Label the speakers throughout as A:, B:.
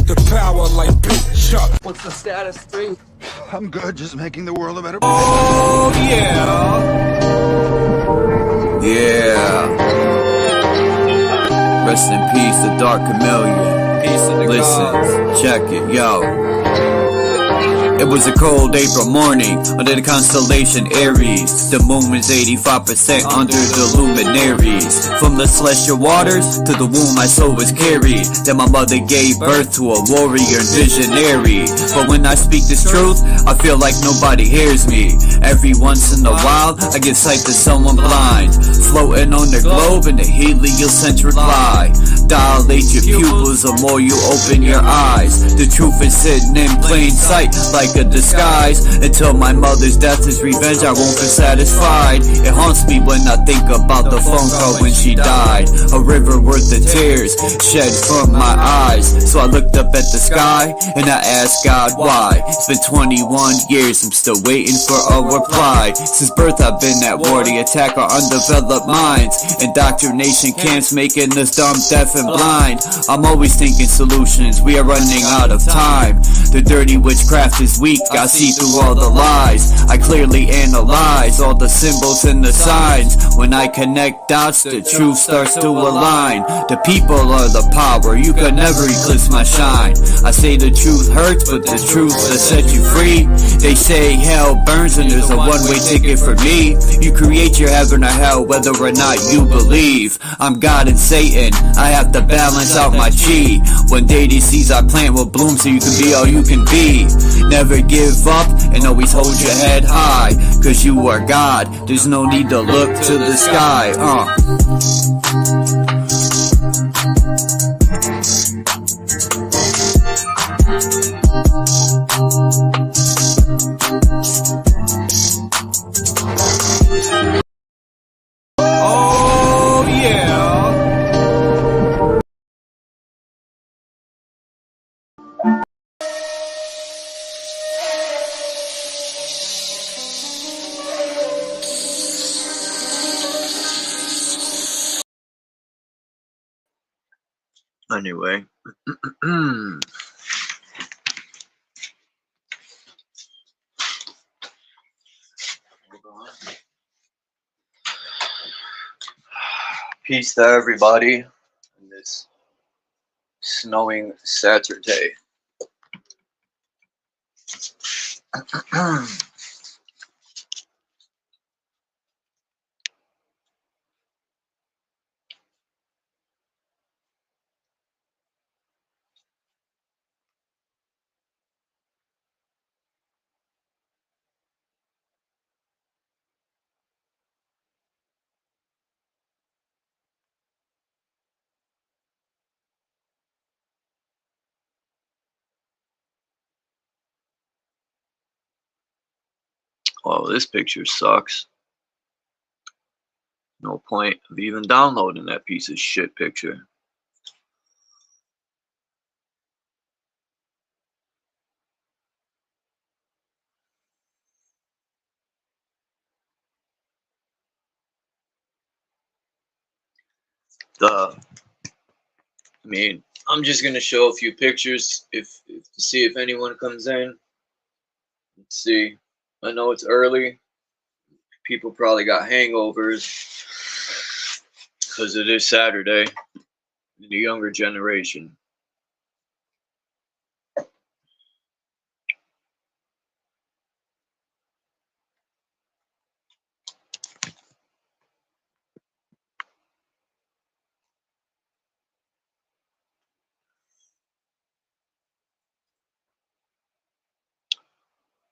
A: the power like BITCHUTE.
B: What's the status, String?
C: I'm good, just making the world a better place.
A: Oh yeah.
D: Yeah. Rest in peace, the Dark Chameleon.
A: Peace of the
D: Listen, check it, yo. It was a cold April morning under the constellation Aries. The moon was 85% under the luminaries. From the celestial waters to the womb my soul was carried. Then my mother gave birth to a warrior visionary. But when I speak this truth, I feel like nobody hears me. Every once in a while, I get sight to someone blind, floating on the globe in the heliocentric lie. Dilate your pupils the more you open your eyes. The truth is hidden in plain sight like a disguise. Until my mother's death is revenge, I won't be satisfied. It haunts me when I think about the phone call when she died. A river worth of tears shed from my eyes. So I looked up at the sky and I asked God why. It's been 21 years, I'm still waiting for a reply. Since birth I've been at war to attack our undeveloped minds. Indoctrination camps making us dumb, deaf and blind. I'm always thinking solutions, we are running out of time. The dirty witchcraft is weak, I see through all the lies. I clearly analyze all the symbols and the signs. When I connect dots, the truth starts to align. The people are the power, you can never eclipse my shine. I say the truth hurts, but the truth will set you free. They say hell burns and there's a one-way ticket for me. You create your heaven or hell whether or not you believe. I'm God and Satan, I have to balance out my chi. One day these seeds I plant will bloom so you can be all you can be. Never give up and always hold your head high, cause you are God, there's no need to look to the sky.
A: Oh yeah.
D: Anyway. Peace to everybody on this snowing Saturday. Oh, this picture sucks. No point of even downloading that piece of shit picture. I mean, I'm just gonna show a few pictures if to see if anyone comes in. Let's see. I know it's early. People probably got hangovers because it is Saturday. The younger generation.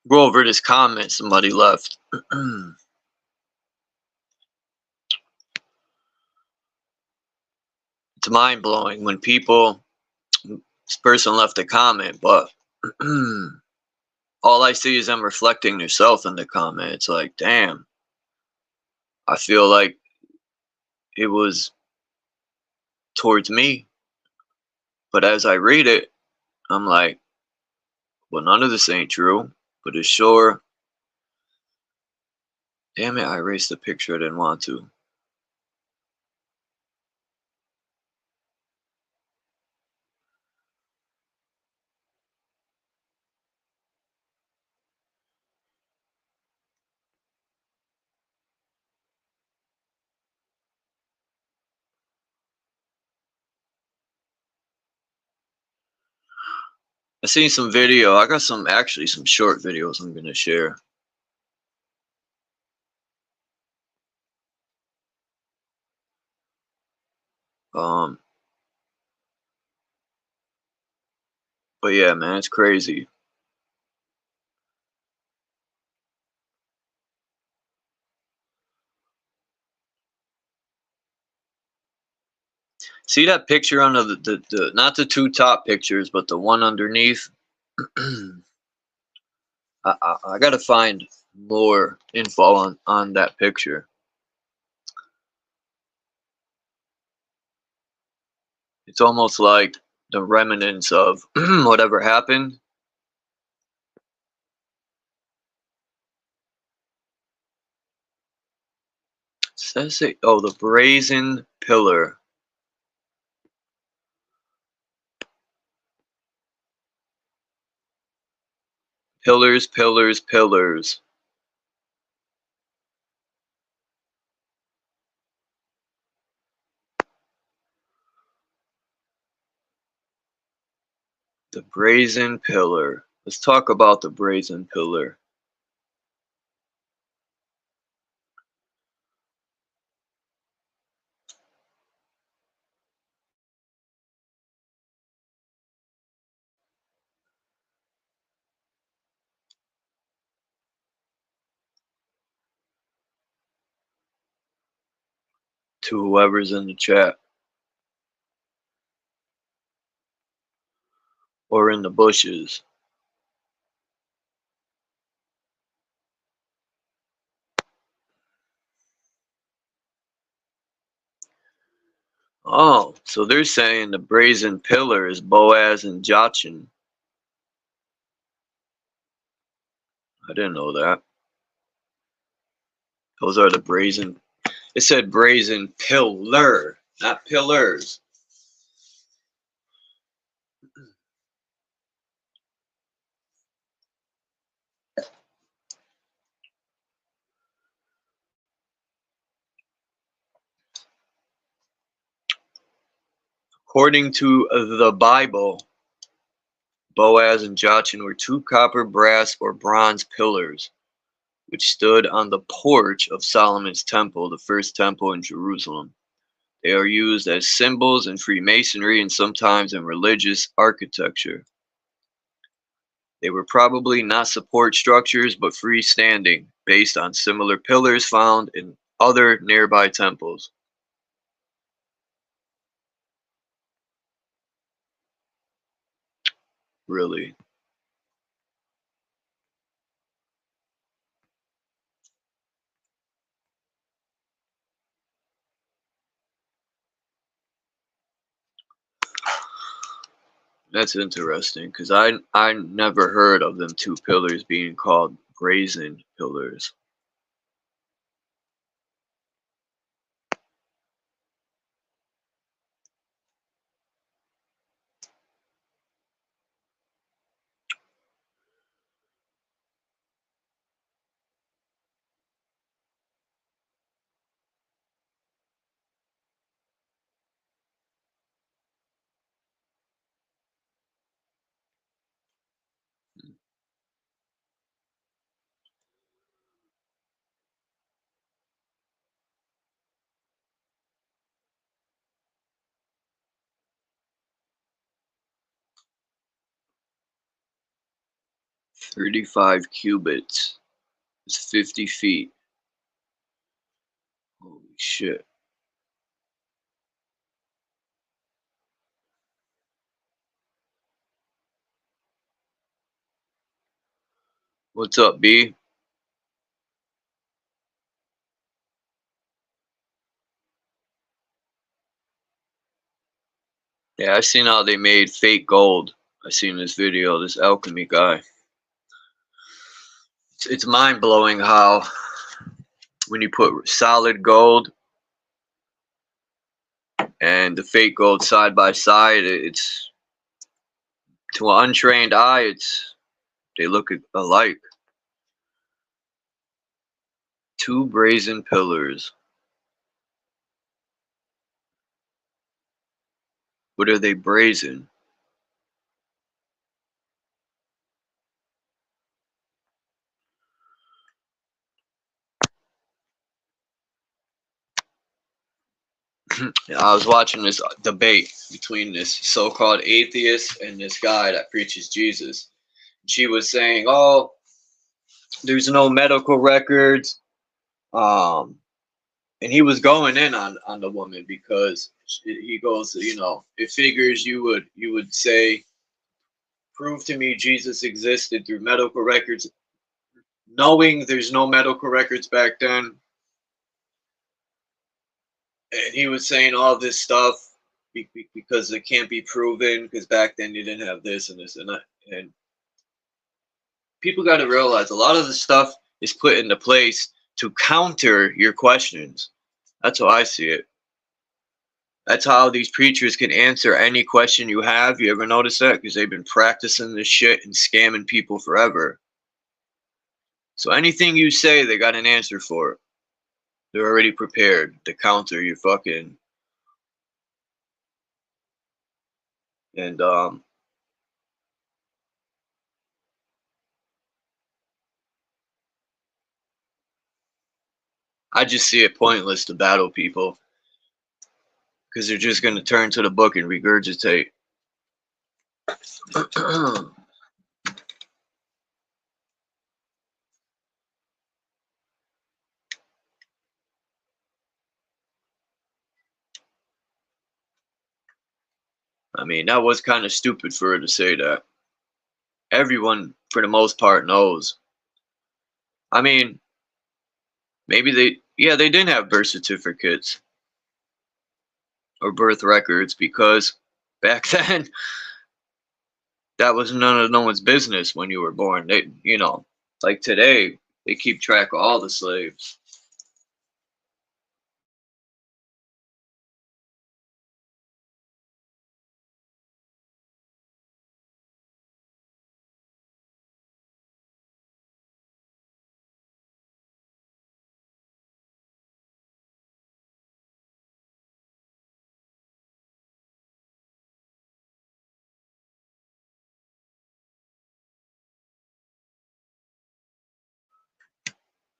D: Go over this comment somebody left. It's mind-blowing when people, this person left a comment, but all I see is them reflecting themselves in the comment. It's like, damn, I feel like it was towards me, but as I read it, I'm like, well, none of this ain't true, but it's sure. Damn it, I erased the picture I didn't want to. I seen some video. I got some short videos I'm gonna share. But yeah, man, it's crazy. See that picture under the not the two top pictures, but the one underneath? I gotta find more info on that picture. It's almost like the remnants of whatever happened. Says it. Oh, the brazen pillar. Pillars, pillars, pillars. The brazen pillar. Let's talk about the brazen pillar. To whoever's in the chat or in the bushes. Oh, so they're saying the brazen pillar is Boaz and Jachin. I didn't know that. Those are the brazen. It said brazen pillar, not pillars. According to the Bible, Boaz and Jachin were two copper, brass, or bronze pillars which stood on the porch of Solomon's temple, the first temple in Jerusalem. They are used as symbols in Freemasonry and sometimes in religious architecture. They were probably not support structures but freestanding, based on similar pillars found in other nearby temples. Really? That's interesting because I never heard of them two pillars being called brazen pillars. "35 cubits is 50 feet. Holy shit. What's up, B? Yeah, I seen how they made fake gold. I seen this video, this alchemy guy. It's mind blowing how when you put solid gold and the fake gold side by side, it's to an untrained eye, they look alike. Two brazen pillars. What are they brazen? I was watching this debate between this so-called atheist and this guy that preaches Jesus. She was saying, "Oh, there's no medical records," um, and he was going in on the woman because he goes, it figures you would say, prove to me Jesus existed through medical records, knowing there's no medical records back then. And he was saying all this stuff because it can't be proven because back then you didn't have this and this and that. And people got to realize a lot of the stuff is put into place to counter your questions. That's how I see it. That's how these preachers can answer any question you have. You ever notice that? Because they've been practicing this shit and scamming people forever. So anything you say, they got an answer for it. They're already prepared to counter your fucking. And I just see it pointless to battle people because they're just going to turn to the book and regurgitate. I mean, that was kind of stupid for her to say that. Everyone, for the most part, knows. I mean, maybe they didn't have birth certificates or birth records because back then that was none of no one's business when you were born. They, like today, they keep track of all the slaves.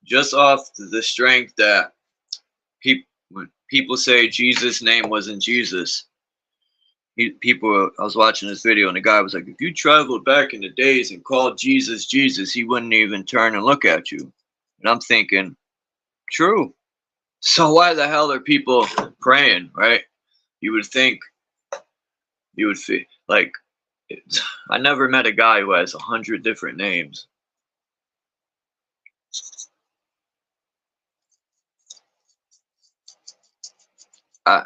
D: Just off the strength that when people say Jesus' name wasn't Jesus, I was watching this video and the guy was like, if you traveled back in the days and called Jesus Jesus, he wouldn't even turn and look at you. And I'm thinking, true. So why the hell are people praying, right? You would think you would feel like I never met a guy who has 100 different names. I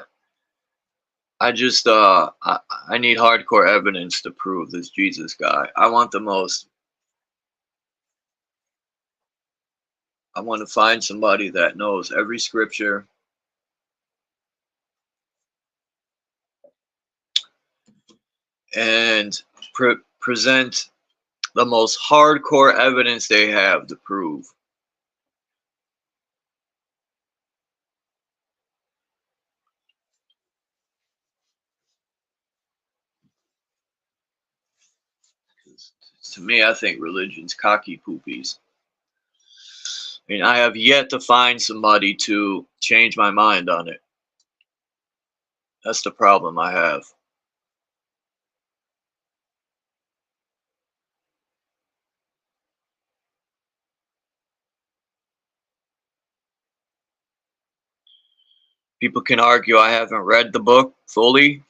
D: I just I need hardcore evidence to prove this Jesus guy. I want to find somebody that knows every scripture and present the most hardcore evidence they have to prove. To me, I think religion's cocky poopies. I mean, I have yet to find somebody to change my mind on it. That's the problem I have. People can argue I haven't read the book fully.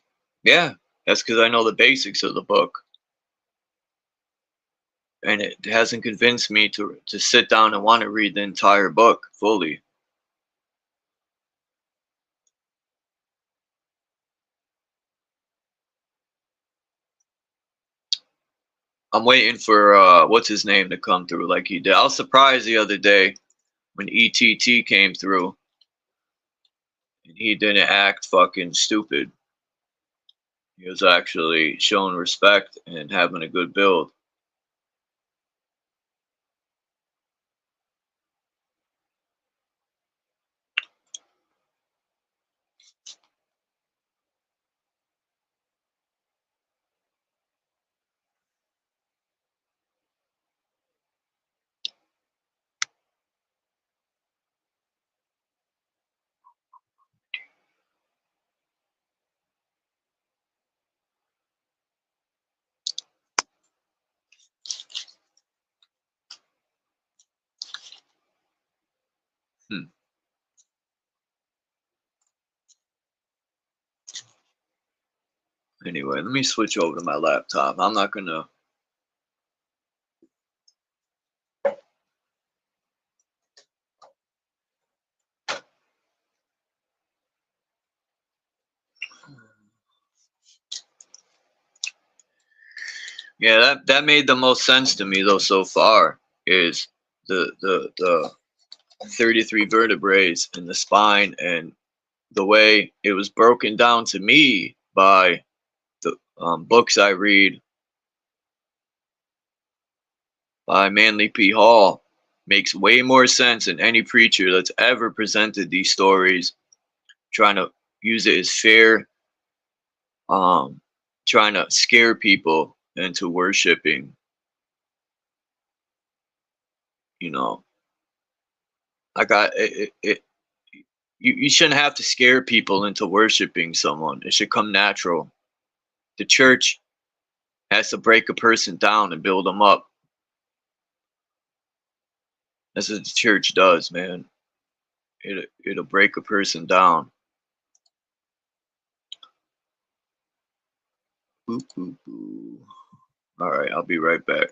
D: Yeah, that's because I know the basics of the book. And it hasn't convinced me to sit down and want to read the entire book fully. I'm waiting for what's his name to come through like he did. I was surprised the other day when ETT came through and he didn't act fucking stupid. He was actually showing respect and having a good build. Anyway, let me switch over to my laptop. I'm not gonna. Yeah, that made the most sense to me though so far. Is the 33 vertebrae in the spine, and the way it was broken down to me by the books I read by Manly P. Hall makes way more sense than any preacher that's ever presented these stories, trying to use it as fair, trying to scare people into worshiping. You know, I got it. You shouldn't have to scare people into worshiping someone. It should come natural. The church has to break a person down and build them up. That's what the church does, man. It'll break a person down. Boop, boop, boop. All right, I'll be right back.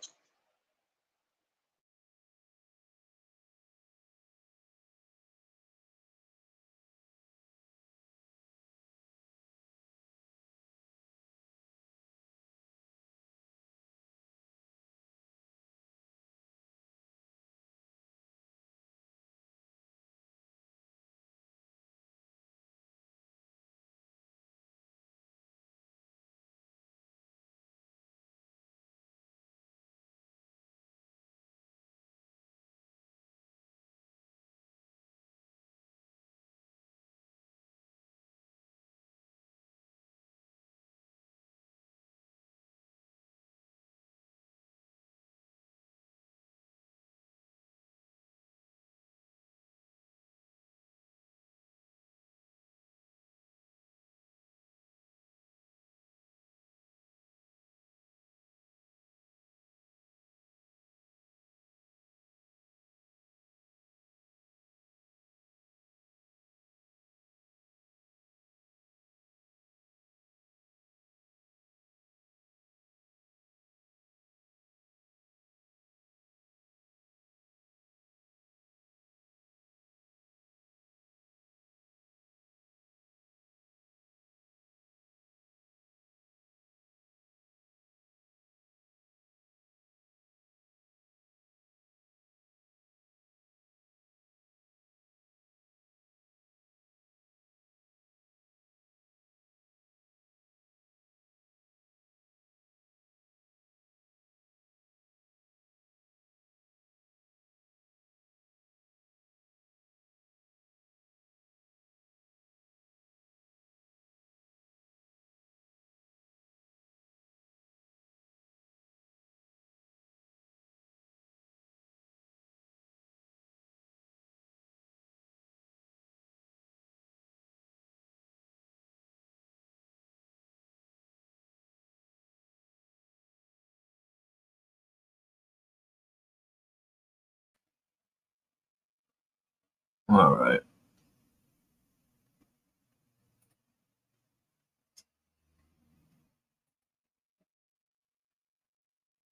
D: All right.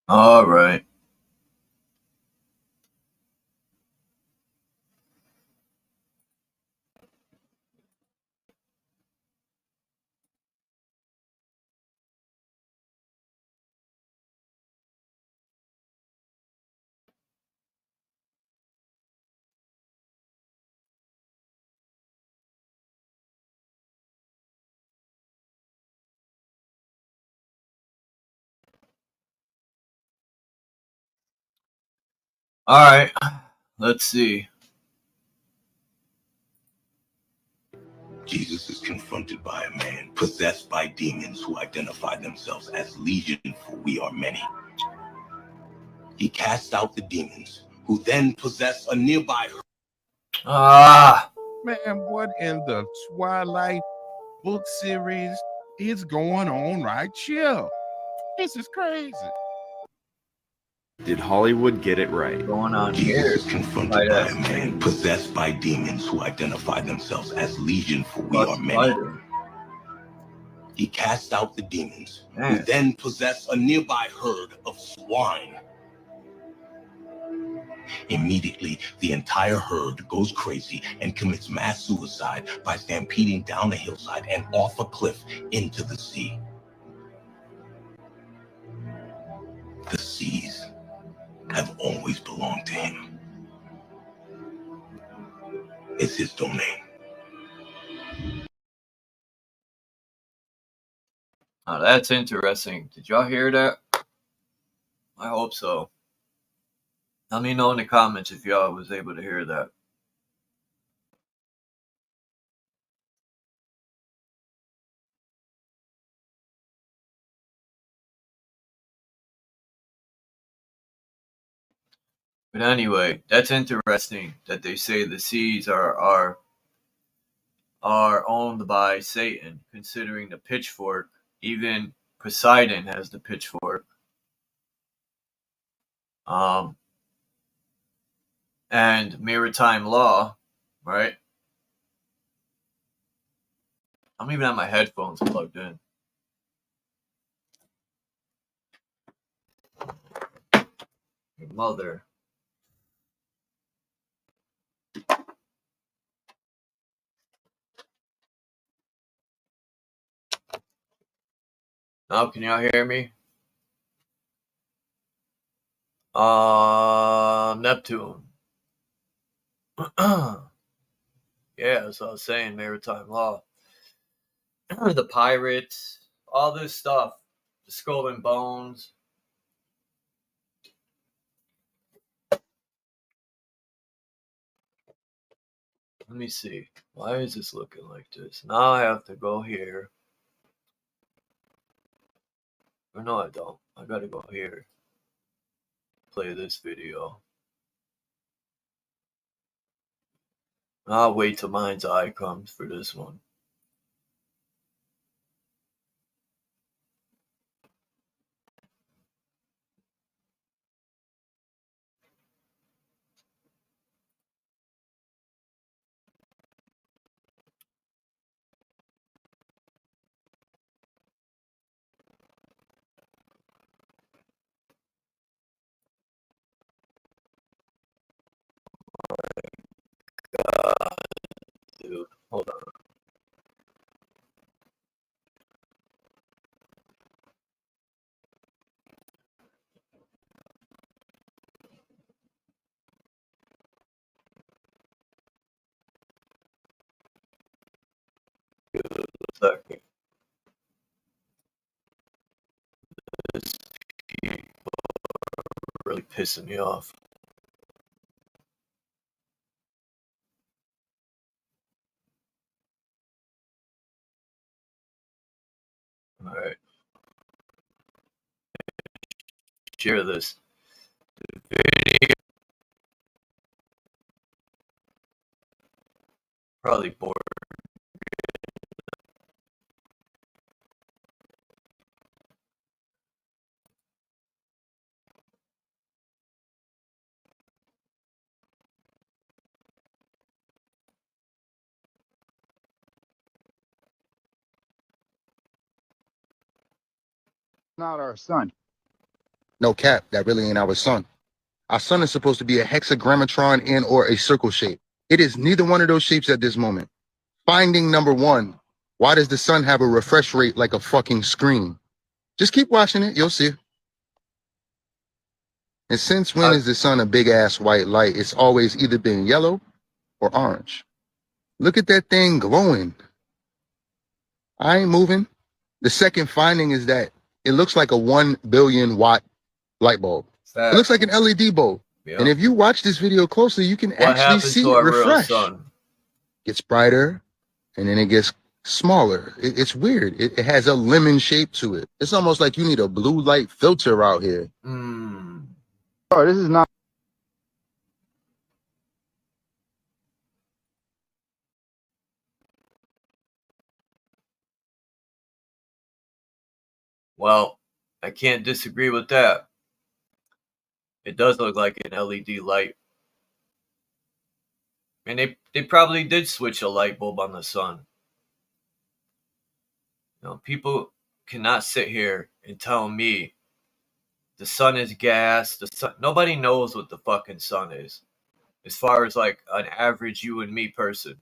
D: All right. All right. Let's see.
B: Jesus is confronted by a man possessed by demons who identify themselves as legion, for we are many. He casts out the demons, who then possess a nearby.
E: Man, what in the Twilight book series is going on right here? This is crazy.
F: Did Hollywood get it right?
D: Going on
B: Jesus
D: here.
B: is confronted by a man possessed by demons who identify themselves as Legion, for we are many. He casts out the demons, who then possess a nearby herd of swine. Immediately, the entire herd goes crazy and commits mass suicide by stampeding down a hillside and off a cliff into the sea. The seas have always belonged to him. It's his domain.
D: Oh, that's interesting. Did y'all hear that? I hope so. Let me know in the comments if y'all was able to hear that. But anyway, that's interesting that they say the seas are owned by Satan, considering the pitchfork. Even Poseidon has the pitchfork. And maritime law, right? I don't even have my headphones plugged in. Your mother. Now, can y'all hear me? Neptune. Yeah, so I was saying maritime law. The pirates, all this stuff. The skull and bones. Let me see. Why is this looking like this? Now I have to go here. Or no, I don't. I gotta go here. Play this video. I'll wait till Mind's Eye comes for this one. Dude, hold on. Second. This people are really pissing me off. Alright. Share this video. Probably bored.
C: Not our sun. No cap, that really ain't our sun. Our sun is supposed to be a hexagrammatron and or a circle shape. It is neither one of those shapes at this moment. Finding number one, why does the sun have a refresh rate like a fucking screen? Just keep watching it, you'll see. And since when is the sun a big ass white light? It's always either been yellow or orange. Look at that thing glowing. I ain't moving. The second finding is that it looks like a 1 billion watt light bulb. It looks like an LED bulb. Yep. And if you watch this video closely, you can actually see it refresh. Gets brighter, and then it gets smaller. It's weird. It has a lemon shape to it. It's almost like you need a blue light filter out here. Oh, this is not.
D: Well, I can't disagree with that. It does look like an LED light. And they probably did switch a light bulb on the sun. You know, people cannot sit here and tell me the sun is gas. The sun, nobody knows what the fucking sun is. As far as like an average you and me person.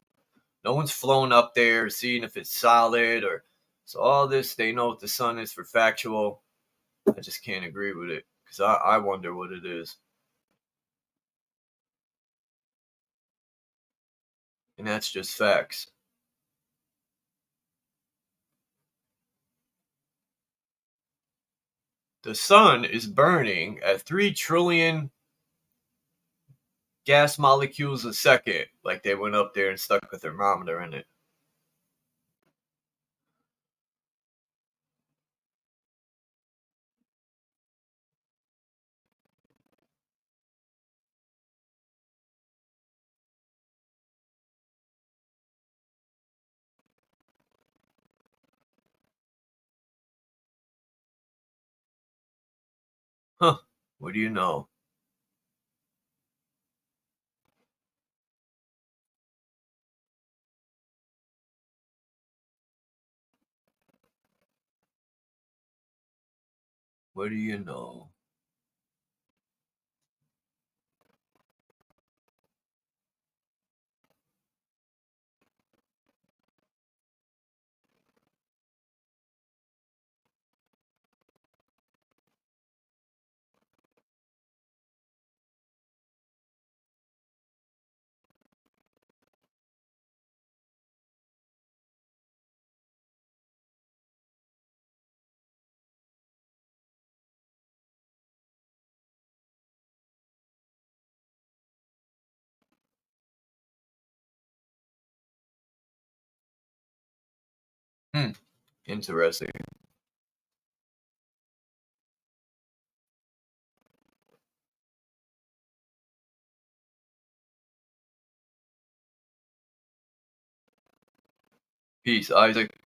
D: No one's flown up there seeing if it's solid or so all this. They know what the sun is for factual. I just can't agree with it because I wonder what it is. And that's just facts. The sun is burning at 3 trillion gas molecules a second, like they went up there and stuck a thermometer in it. Huh, what do you know? What do you know? Interesting. Peace, Isaac.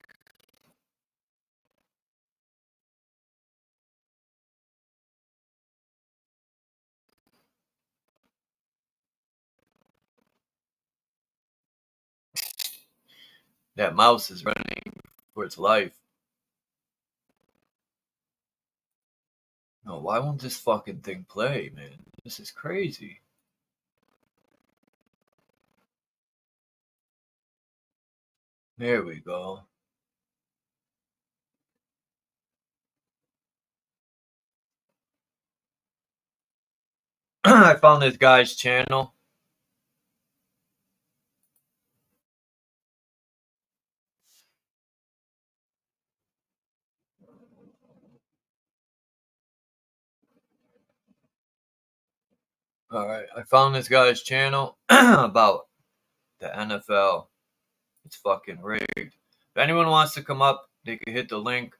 D: That mouse is running for its life. No, why won't this fucking thing play, man? This is crazy. There we go. I found this guy's channel. All right, I found this guy's channel about the NFL. It's fucking rigged. If anyone wants to come up, they can hit the link.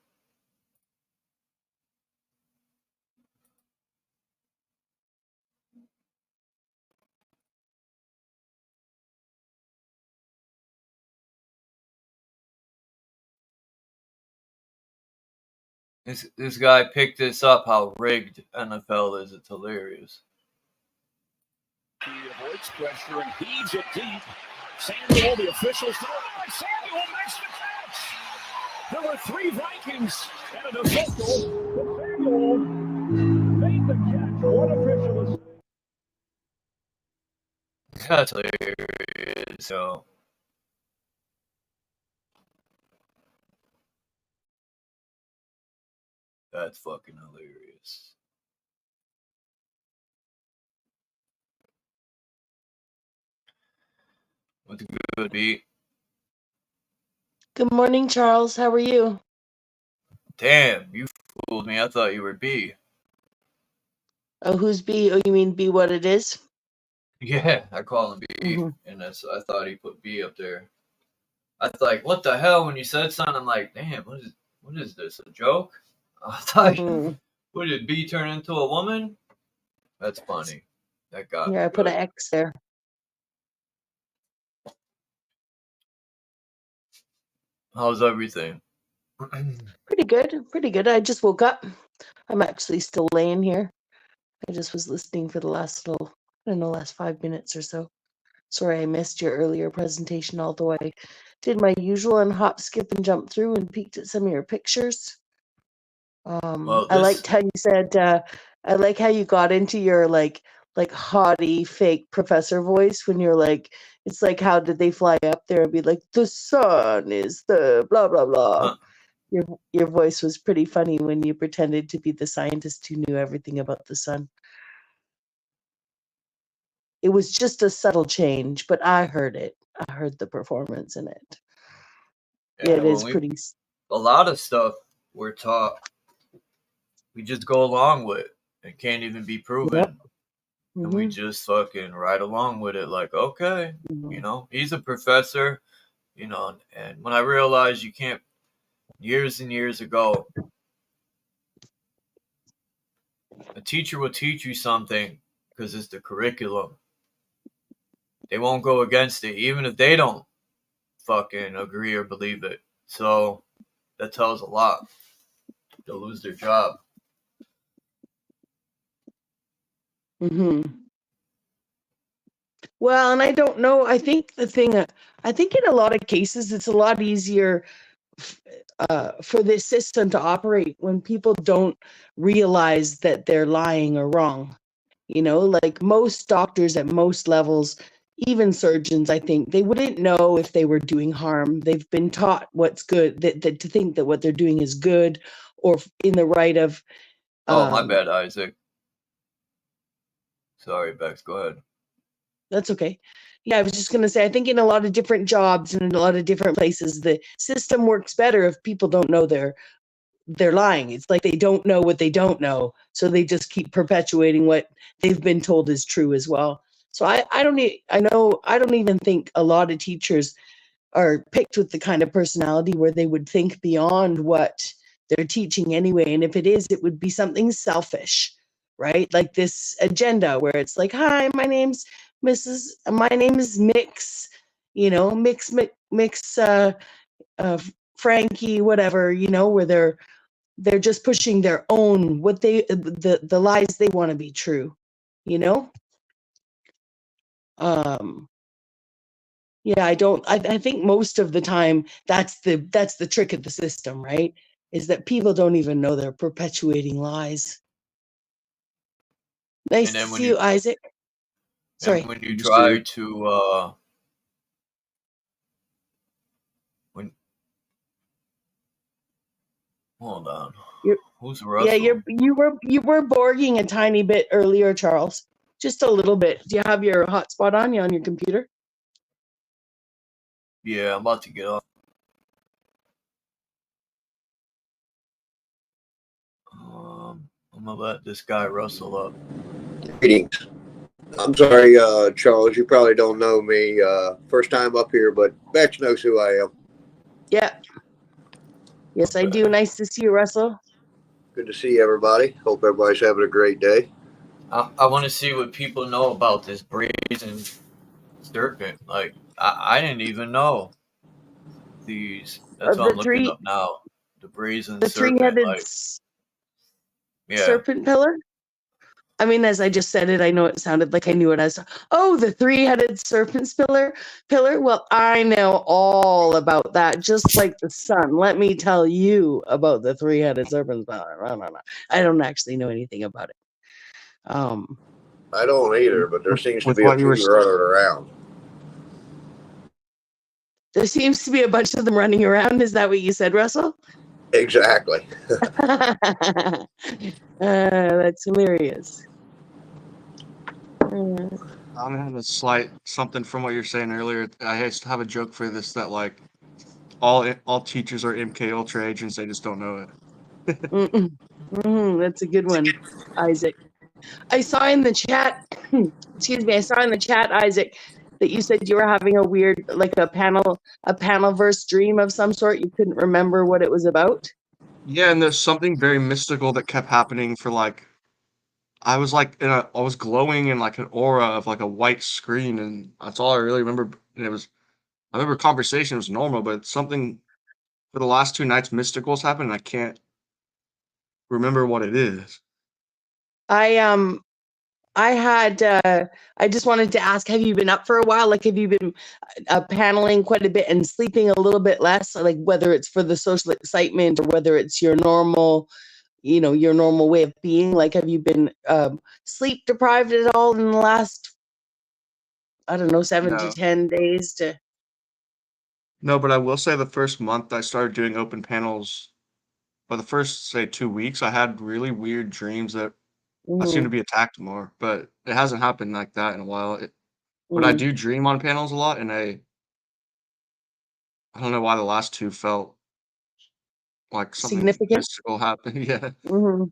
D: This guy picked this up, how rigged NFL is. It's hilarious.
G: He avoids pressure and heaves it deep. Samuel, the officials do it. Samuel makes the catch. There were 3 Vikings and an official. But Samuel made the catch. One official is.
D: That's hilarious. So. That's fucking hilarious. What's good, B?
H: Good morning, Charles. How are you?
D: Damn, you fooled me. I thought you were B.
H: Oh, who's B? Oh, you mean B what it is?
D: Yeah, I call him B, and I thought he put B up there. I was like, what the hell? When you said something, I'm like, damn, what is this, a joke? I thought, what did B turn into a woman? That's funny. That got
H: Yeah, I put an X there.
D: How's everything?
H: Pretty good. Pretty good. I just woke up. I'm actually still laying here. I just was listening for the last little, I don't know, last 5 minutes or so. Sorry I missed your earlier presentation, although I did my usual and hop, skip, and jump through and peeked at some of your pictures.
D: Well,
H: I liked how you said, I like how you got into your like haughty fake professor voice when you're like, it's like, how did they fly up there and be like, the sun is the blah, blah, blah.
D: Huh.
H: Your voice was pretty funny when you pretended to be the scientist who knew everything about the sun. It was just a subtle change, but I heard it. I heard the performance in it.
D: Yeah,
H: It is pretty.
D: a lot of stuff we're taught, we just go along with. It can't even be proven.
H: Yep.
D: And we just fucking ride along with it like, okay, you know, he's a professor, you know, and when I realized you can't, years and years ago, a teacher will teach you something because it's the curriculum. They won't go against it, even if they don't fucking agree or believe it. So that tells a lot. They'll lose their job.
H: Well, and I don't know. I think the thing, I think in a lot of cases, it's a lot easier for this system to operate when people don't realize that they're lying or wrong. You know, like most doctors at most levels, even surgeons, I think they wouldn't know if they were doing harm. They've been taught what's good, that to think that what they're doing is good or in the right of.
D: Oh, my bad, Isaac. Sorry, Bex, go ahead.
H: That's okay. Yeah, I was just going to say, I think in a lot of different jobs and in a lot of different places, the system works better if people don't know they're lying. It's like they don't know what they don't know, so they just keep perpetuating what they've been told is true as well. So I don't even think a lot of teachers are picked with the kind of personality where they would think beyond what they're teaching anyway. And if it is, it would be something selfish, right? Like this agenda where it's like, hi, my name is Mix, you know, Mix, Frankie, whatever, you know, where they're just pushing their own, what they, the lies they want to be true, you know? Yeah, I think most of the time that's the trick of the system, right? Is that people don't even know they're perpetuating lies. Nice to see you, Isaac. Sorry.
D: And when you try to hold on. Who's Russell?
H: Yeah, you were borging a tiny bit earlier, Charles. Just a little bit. Do you have your hotspot on you on your computer?
D: Yeah, I'm about to get off. I'm gonna let this guy Russell up.
I: Greetings. I'm sorry, Charles, you probably don't know me. First time up here, but Bex knows who I am.
H: Yeah. Yes, I do. Nice to see you, Russell.
I: Good to see everybody. Hope everybody's having a great day.
D: I want to see what people know about this brazen serpent. Like, I didn't even know these. That's what I'm looking up now. The brazen serpent.
H: Three-headed serpent pillar? I mean, as I just said it, I know it sounded like I knew it as, oh, the three-headed serpent's pillar. Well, I know all about that, just like the sun. Let me tell you about the three-headed serpent's pillar. I don't actually know anything about it.
I: I don't either, but there seems to be a few running around.
H: There seems to be a bunch of them running around. Is that what you said, Russell?
I: Exactly.
H: That's hilarious.
J: I'm gonna have a slight something from what you're saying earlier. I used to have a joke for this that like all teachers are MK Ultra agents. They just don't know it.
H: That's a good one, Isaac. I saw in the chat. Excuse me. I saw in the chat, Isaac, that you said you were having a weird, like a panel-verse dream of some sort. You couldn't remember what it was about.
J: Yeah, and there's something very mystical that kept happening for like, I was like I was glowing in like an aura of like a white screen, and that's all I really remember. And I remember conversation was normal, but something for the last 2 nights mystical's happened, and I can't remember what it is.
H: I I just wanted to ask, have you been up for a while? Like, have you been paneling quite a bit and sleeping a little bit less? Like, whether it's for the social excitement or whether it's your normal, your normal way of being? Like, have you been sleep deprived at all in the last, I don't know, 7 to
J: No.
H: 10 days to?
J: No, but I will say the first month I started doing open panels, or the first, say, 2 weeks, I had really weird dreams that I seem to
H: Mhm,
J: be attacked more, but it hasn't happened like that in a while. But I
H: mhm.
J: do dream on panels a lot, and I don't know why the last 2 felt like something
H: Significant?
J: mystical happened. Yeah.
H: Mhm.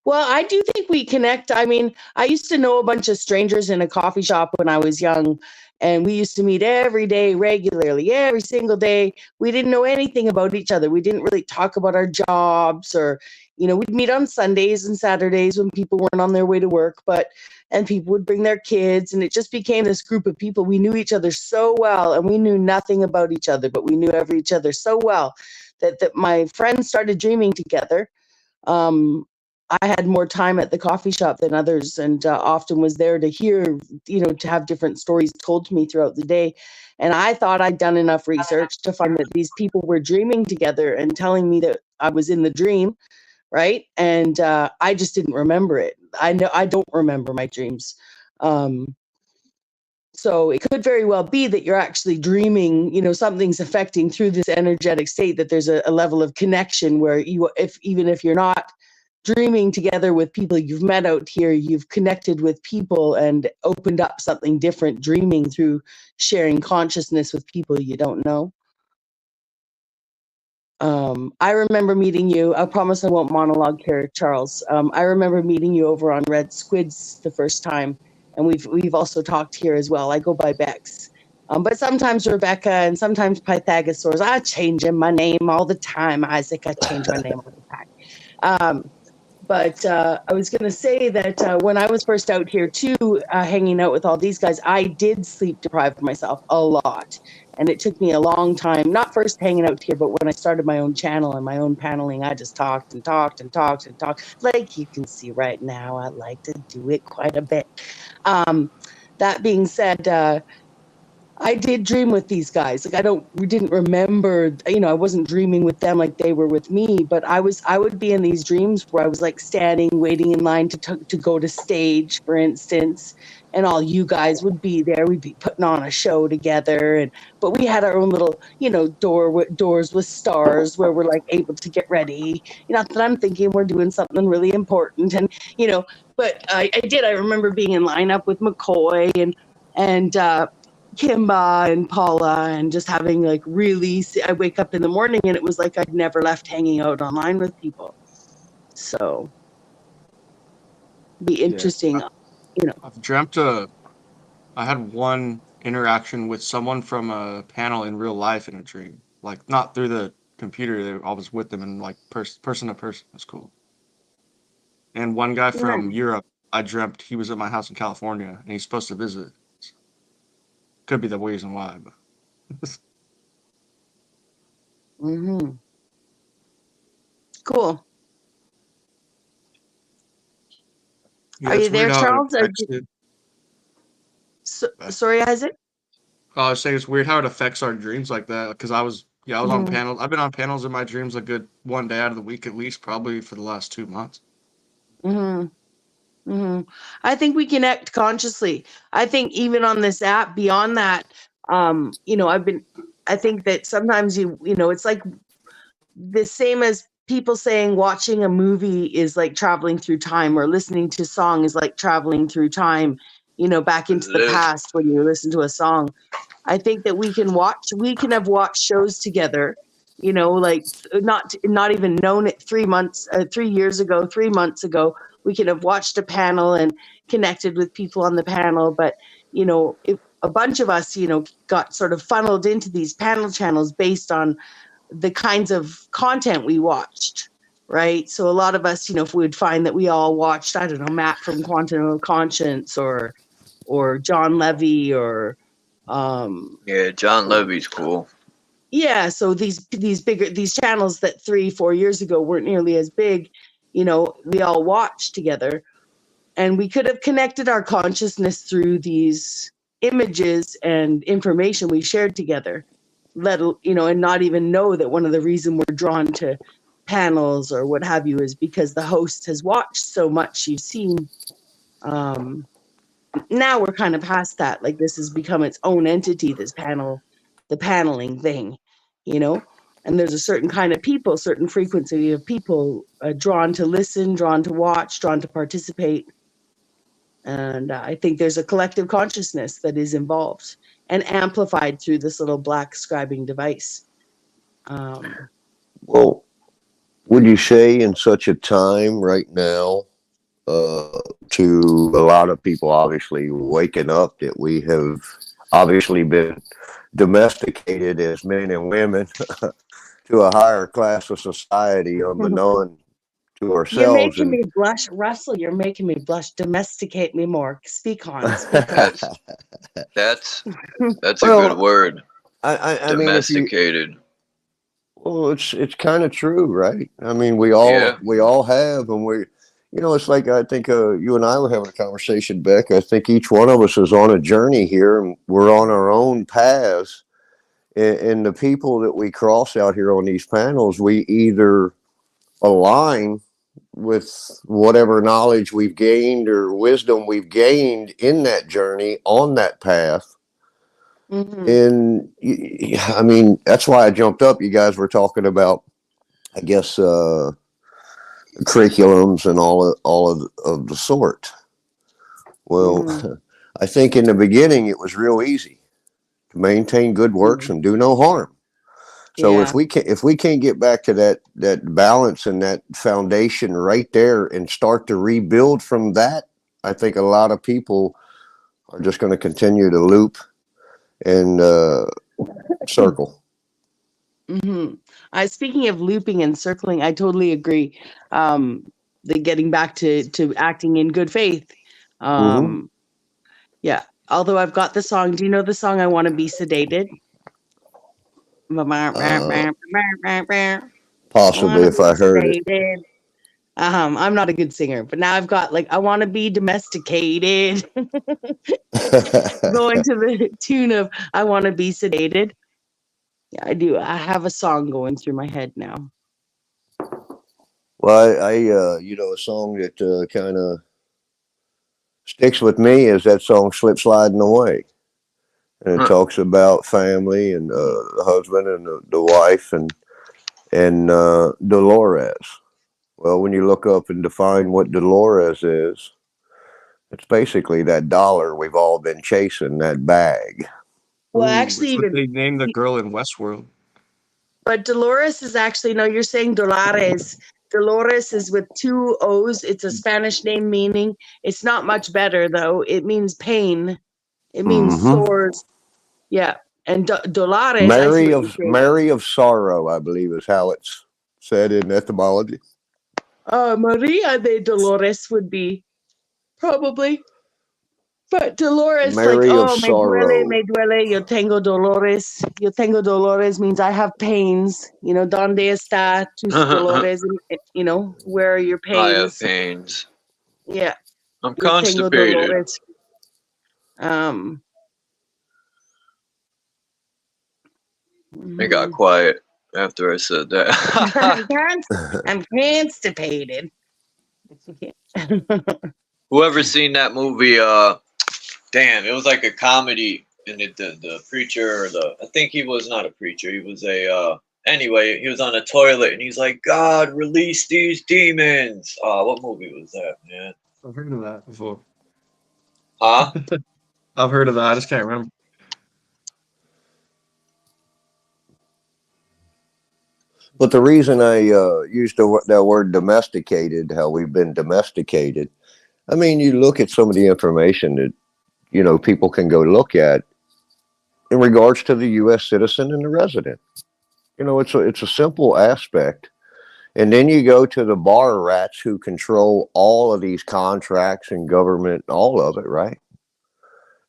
H: Well, I do think we connect. I mean, I used to know a bunch of strangers in a coffee shop when I was young, and we used to meet every day regularly, every single day. We didn't know anything about each other. We didn't really talk about our jobs or, we'd meet on Sundays and Saturdays when people weren't on their way to work, and people would bring their kids, and it just became this group of people. We knew each other so well, and we knew nothing about each other, but we knew each other so well that my friends started dreaming together. um, I had more time at the coffee shop than others, and often was there to hear, to have different stories told to me throughout the day. And I thought I'd done enough research to find that these people were dreaming together and telling me that I was in the dream, right? And I just didn't remember it. I know I don't remember my dreams. Um, so it could very well be that you're actually dreaming, something's affecting through this energetic state, that there's a level of connection where even if you're not dreaming together with people you've met out here, you've connected with people and opened up something different, dreaming through sharing consciousness with people you don't know. I remember meeting you. I promise I won't monologue here, Charles. I remember meeting you over on Red Squids the first time, and we've also talked here as well. I go by Bex, but sometimes Rebecca and sometimes Pythagoras. I change my name all the time. Isaac, I change my name all the time. But I was going to say that when I was first out here too, hanging out with all these guys, I did sleep deprive myself a lot. And it took me a long time, not first hanging out here, but when I started my own channel and my own paneling, I just talked and talked and talked and talked. Like you can see right now, I like to do it quite a bit. That being said, I did dream with these guys. Like we didn't remember, I wasn't dreaming with them like they were with me, but I would be in these dreams where I was like standing, waiting in line to go to stage, for instance, and all you guys would be there. We'd be putting on a show together, but we had our own little, doors with stars where we're like able to get ready. Not that I'm thinking we're doing something really important, but I remember being in lineup with McCoy and Kimba and Paula, and just having like I wake up in the morning and it was like I'd never left hanging out online with people. So be interesting,
J: I've dreamt I had one interaction with someone from a panel in real life in a dream. Like not through the computer, I was with them and like person to person. That's cool. And one guy from Europe, I dreamt he was at my house in California and he's supposed to visit. Could be the reason why, but
H: Mm-hmm. Cool.
J: yeah,
H: Are you
J: it's
H: there,
J: weird how it
H: Charles?
J: affects it.
H: Sorry, Isaac?
J: I was saying it's weird how it affects our dreams like that. Because I was on
H: Mm-hmm.
J: panels. I've been on panels in my dreams a good one day out of the week at least, probably for the last 2 months.
H: Mm-hmm. Mm-hmm. I think we connect consciously. I think even on this app, beyond that, I think that sometimes it's like the same as people saying watching a movie is like traveling through time, or listening to a song is like traveling through time, back into the past when you listen to a song. I think that we can have watched shows together, like not even known it 3 years ago, 3 months ago. We could have watched a panel and connected with people on the panel, but a bunch of us, got sort of funneled into these panel channels based on the kinds of content we watched, right? So a lot of us, if we would find that we all watched, I don't know, Matt from Quantum of Conscience or John Levy or
K: Yeah, John Levy's cool.
H: yeah, so these channels that 3-4 years ago weren't nearly as big, we all watched together. And we could have connected our consciousness through these images and information we shared together, and not even know that one of the reasons we're drawn to panels or what have you is because the host has watched so much. You've seen. Now we're kind of past that. Like, this has become its own entity, the paneling thing, and there's a certain kind of people, certain frequency of people drawn to listen, drawn to watch, drawn to participate. And I think there's a collective consciousness that is involved and amplified through this little black scribing device.
I: Well, would you say in such a time right now, to a lot of people obviously waking up, that we have obviously been domesticated as men and women to a higher class of society, unbeknown to ourselves?
H: You're making me blush, Russell. You're making me blush. Domesticate me more. Speak on.
K: That's a good word.
I: I
K: domesticated.
I: Well, it's kind of true, right? I mean, we all have, and it's like, I think you and I were having a conversation, Beck. I think each one of us is on a journey here, and we're on our own paths. And the people that we cross out here on these panels, we either align with whatever knowledge we've gained or wisdom we've gained in that journey on that path. Mm-hmm. And I mean, that's why I jumped up. You guys were talking about, I guess, curriculums and all of the sort. Well, I think in the beginning it was real easy to maintain good works and do no harm. So if we can't get back to that balance and that foundation right there and start to rebuild from that, I think a lot of people are just going to continue to loop and circle.
H: Mm-hmm. Speaking of looping and circling, I totally agree. The getting back to acting in good faith. Yeah. Although I've got the song. Do you know the song "I Want to Be Sedated"?
I: Possibly, if I heard it.
H: I'm not a good singer, but now I've got I want to be domesticated. Going to the tune of "I Want to Be Sedated." Yeah, I do. I have a song going through my head now.
I: Well, I a song that kind of sticks with me is that song "Slip Sliding Away." And it talks about family and the husband and the wife and Dolores. Well, when you look up and define what Dolores is, it's basically that dollar we've all been chasing, that bag.
H: Well, actually,
J: even they named the girl in Westworld.
H: But Dolores is actually, no, you're saying Dolores. Dolores is with 2 O's. It's a Spanish name meaning. It's not much better, though. It means pain. It means sores. Yeah. And Dolores.
I: Mary of sorrow, I believe, is how it's said in etymology.
H: Maria de Dolores would be probably. But Dolores,
I: Mary of
H: me
I: sorrow.
H: duele, me duele, yo tengo dolores. Yo tengo dolores means I have pains. Donde está tus dolores? Where are your pains?
K: I have pains.
H: Yeah.
K: I'm constipated. It got quiet after I said that.
H: I'm constipated.
K: Whoever seen that movie, damn, it was like a comedy, and the preacher, I think he was not a preacher, he was anyway, he was on a toilet, and he's like, God, release these demons. What movie was that, man?
J: I've heard of that before.
K: Huh?
J: I've heard of that, I just can't remember.
I: But the reason I used that word domesticated, how we've been domesticated, I mean, you look at some of the information that, people can go look at in regards to the U.S. citizen and the resident. It's a simple aspect. And then you go to the bar rats who control all of these contracts and government, all of it, right?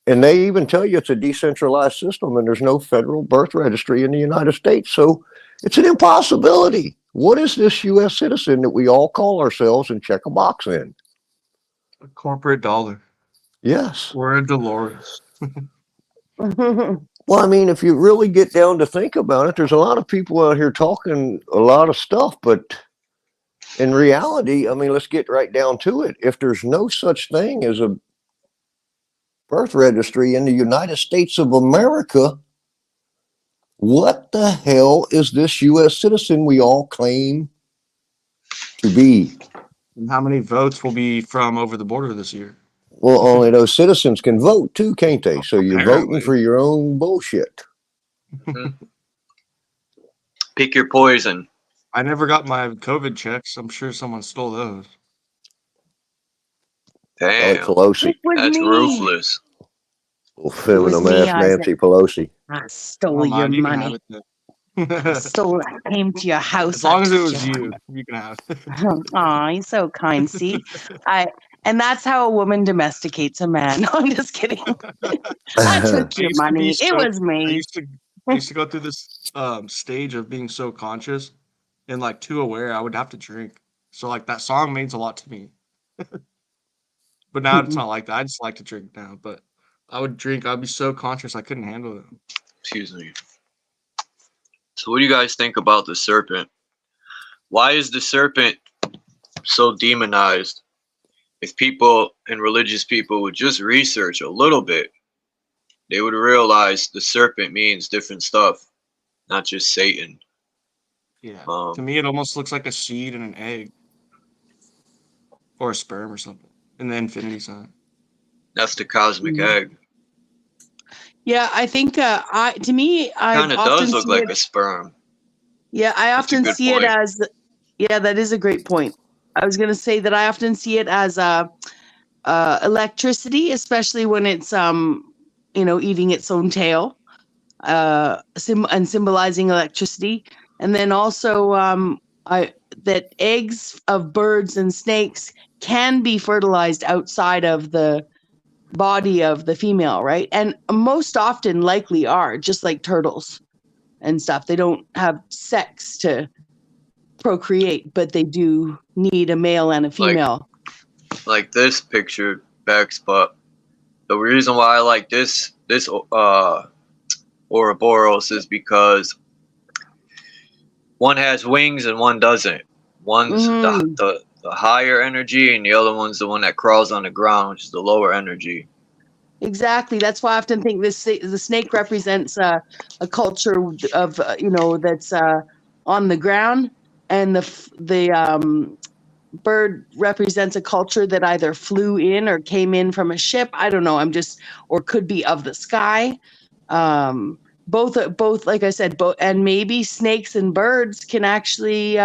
I: And they even tell you it's a decentralized system and there's no federal birth registry in the United States. So it's an impossibility. What is this U.S. citizen that we all call ourselves and check a box in?
J: A corporate dollar.
I: Yes.
J: Or a Dolores.
I: Well, I mean, if you really get down to think about it, there's a lot of people out here talking a lot of stuff, but in reality, I mean, let's get right down to it. If there's no such thing as a birth registry in the United States of America, what the hell is this U.S. citizen we all claim to be?
J: And how many votes will be from over the border this year?
I: Well, only those citizens can vote too, can't they? So you're voting for your own bullshit.
K: Pick your poison.
J: I never got my COVID checks. I'm sure someone stole those.
K: Damn.
I: Pelosi.
K: That's ruthless.
I: Oh, feminine ass Nancy Pelosi.
H: I stole your money. I stole it. I came to your house.
J: As long as it was you can have it.
H: Aw, you're so kind. See, and that's how a woman domesticates a man. No, I'm just kidding. I took your money. It was me.
J: I used to go through this stage of being so conscious and like too aware. I would have to drink. So like that song means a lot to me. But now it's not like that. I just like to drink now. But I would drink. I'd be so conscious I couldn't handle it.
K: Excuse me. So what do you guys think about the serpent? Why is the serpent so demonized? If people and religious people would just research a little bit, they would realize the serpent means different stuff, not just Satan.
J: Yeah. To me, it almost looks like a seed and an egg. Or a sperm or something. And the infinity sign.
K: That's the cosmic egg.
H: Yeah, I think to me, I
K: kind of does look like a sperm.
H: Yeah, I often see it as. Yeah, that is a great point. I was going to say that I often see it as electricity, especially when it's eating its own tail, and symbolizing electricity. And then also that eggs of birds and snakes can be fertilized outside of the body of the female, right? And most often likely are, just like turtles and stuff. They don't have sex to procreate, but they do need a male and a female.
K: Like this picture, Bex, but the reason why I like this Ouroboros is because one has wings and one doesn't. One's the higher energy, and the other one's the one that crawls on the ground, which is the lower energy.
H: Exactly. That's why I often think the snake represents a culture of that's on the ground, and the bird represents a culture that either flew in or came in from a ship. I don't know. Or could be of the sky. Both, like I said, and maybe snakes and birds can actually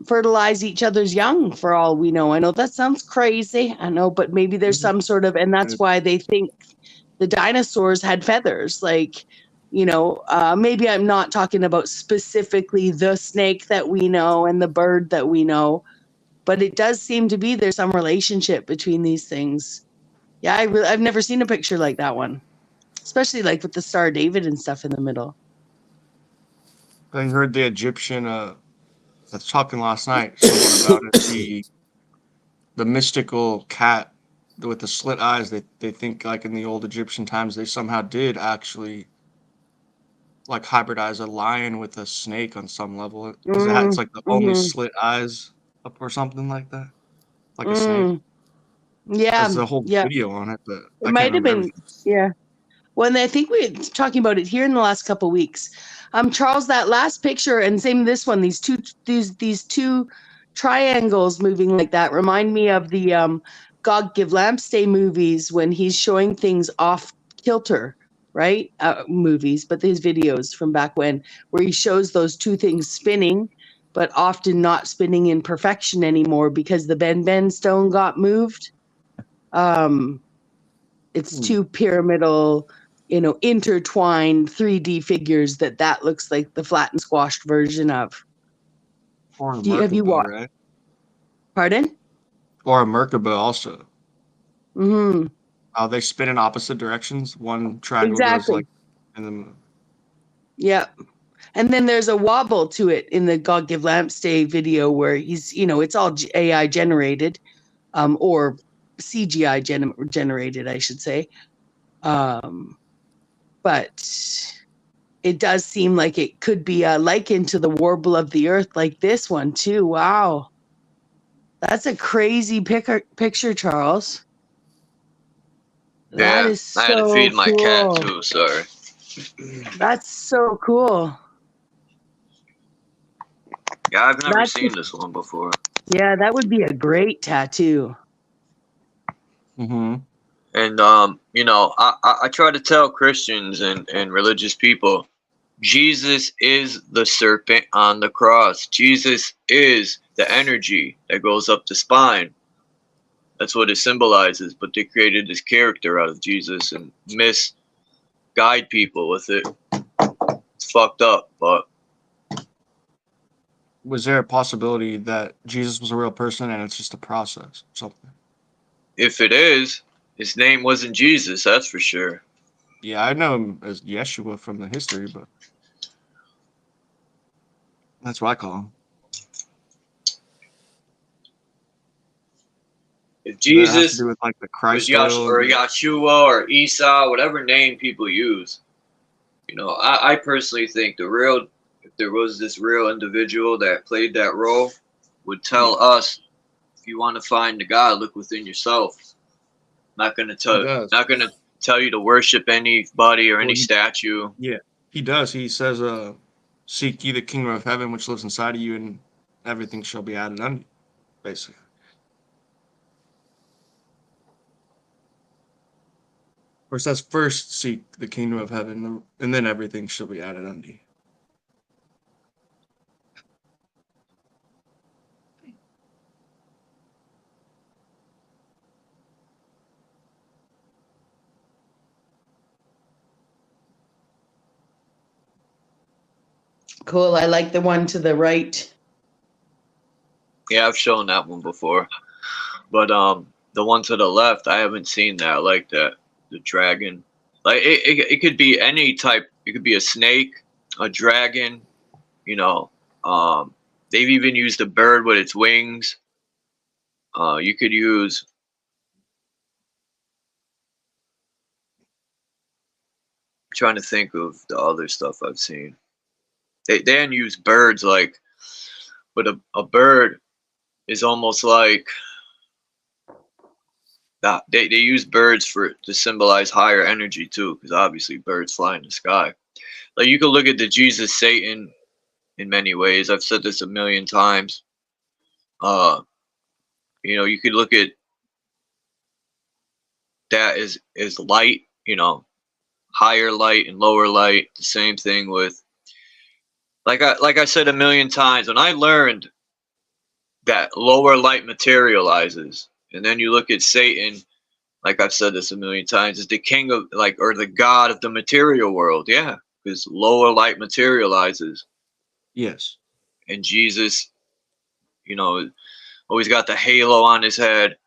H: fertilize each other's young, for all we know. I know that sounds crazy. I know, but maybe there's some sort of, and that's why they think the dinosaurs had feathers. Like, maybe I'm not talking about specifically the snake that we know and the bird that we know, but it does seem to be there's some relationship between these things. Yeah, I've never seen a picture like that one, especially like with the Star of David and stuff in the middle.
J: I heard the Egyptian. I was talking last night someone about it. The mystical cat with the slit eyes. They think like in the old Egyptian times they somehow did actually like hybridize a lion with a snake on some level, because it's like the only slit eyes up or something like that, like a snake.
H: Yeah,
J: there's a whole video on it, but
H: it might have been. Yeah, well, I think we're talking about it here in the last couple of weeks. Charles, that last picture, and same this one, these two triangles moving like that remind me of the God Give Lamps Day movies when he's showing things off kilter. Right? Movies, but these videos from back when, where he shows those two things spinning, but often not spinning in perfection anymore because the Ben stone got moved. It's two pyramidal, intertwined 3D figures that looks like the flat and squashed version of. Have you watched? Right? Pardon?
J: Or a Merkaba also.
H: Mm-hmm.
J: They spin in opposite directions. One triangle goes like, and then.
H: Yeah, and then there's a wobble to it in the God Give Lamps Day video where he's, it's all AI generated, or CGI generated, I should say. But it does seem like it could be likened to the warble of the earth, like this one too. Wow, that's a crazy picture, Charles. That
K: Yeah,
H: is
K: I had to
H: so
K: feed my cat
H: cool.
K: too. Sorry.
H: That's so cool.
K: Yeah, I've never
H: That's
K: seen this one before.
H: Yeah, that would be a great tattoo.
J: Mm-hmm.
K: And you know, I try to tell Christians and religious people, Jesus is the serpent on the cross. Jesus is the energy that goes up the spine. That's what it symbolizes. But they created this character out of Jesus and misguide people with it. It's fucked up, but
J: Was there a possibility that Jesus was a real person and it's just a process or something?
K: if it is, his name wasn't Jesus, that's for sure.
J: Yeah, I know him as Yeshua from the history, but that's what I call him.
K: If
J: That has to
K: Jesus
J: do with like the
K: was
J: Christ oil.
K: Yahshua or Esau, whatever name people use, you know, I personally think if there was this real individual that played that role, would tell us, if you want to find the God, look within yourself. Not gonna tell you to worship anybody or any statue.
J: Yeah, he does. He says, "Seek ye the kingdom of heaven, which lives inside of you, and everything shall be added unto you." Basically. Or it says, "First seek the kingdom of heaven, and then everything shall be added unto you."
H: Cool. I like the one to the right.
K: Yeah, I've shown that one before, but the one to the left, I haven't seen that. I like that, the dragon. Like it could be any type. It could be a snake, a dragon. You know, they've even used a bird with its wings. You could use. I'm trying to think of the other stuff I've seen. They didn't use birds like, but a bird is almost like that. They use birds to symbolize higher energy too, because obviously birds fly in the sky. Like you could look at the Jesus Satan in many ways. I've said this a million times. You know, you could look at that as light. You know, higher light and lower light. The same thing with, like I said a million times, when I learned that lower light materializes, and then you look at Satan, like I've said this a million times, is the king of, like, or the god of the material world. Yeah, because lower light materializes.
J: Yes.
K: And Jesus, you know, always got the halo on his head,